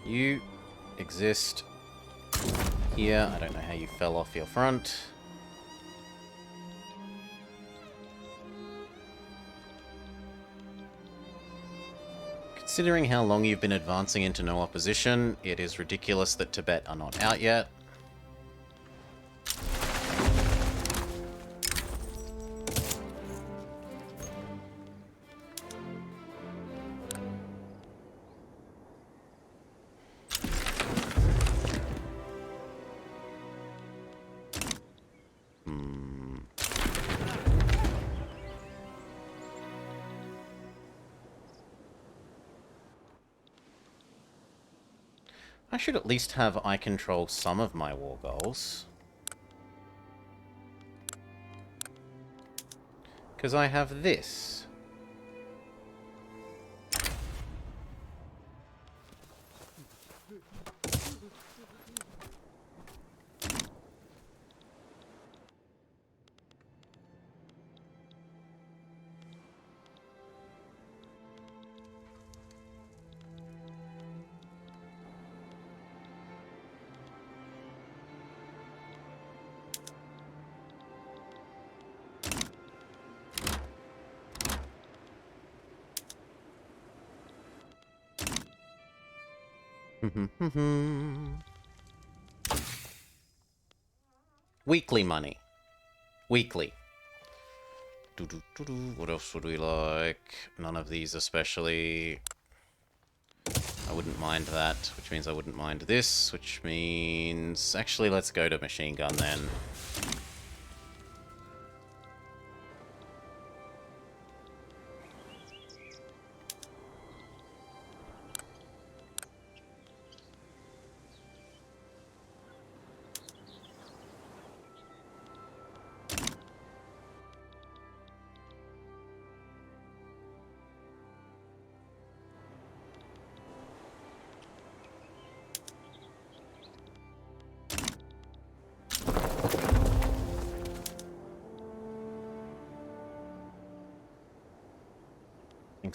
You exist here. I don't know how you fell off your front. Considering how long you've been advancing into no opposition, it is ridiculous that Tibet are not out yet. I should at least have I control some of my war goals. Because I have this. Weekly money. Weekly. What else would we like? None of these especially. I wouldn't mind that, which means I wouldn't mind this, which means... Actually, let's go to machine gun then.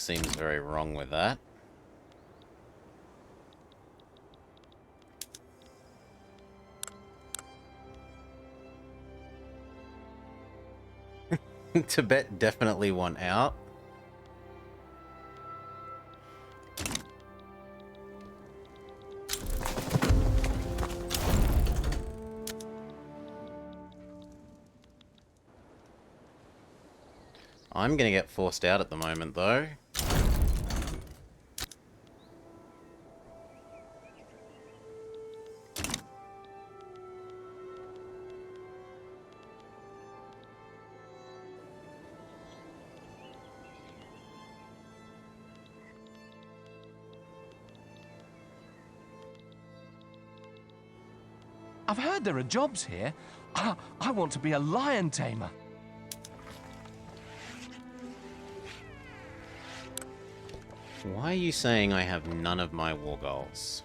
Seems very wrong with that. Tibet definitely want out. I'm gonna get forced out at the moment, though. I've heard there are jobs here. I want to be a lion tamer. Why are you saying I have none of my war goals?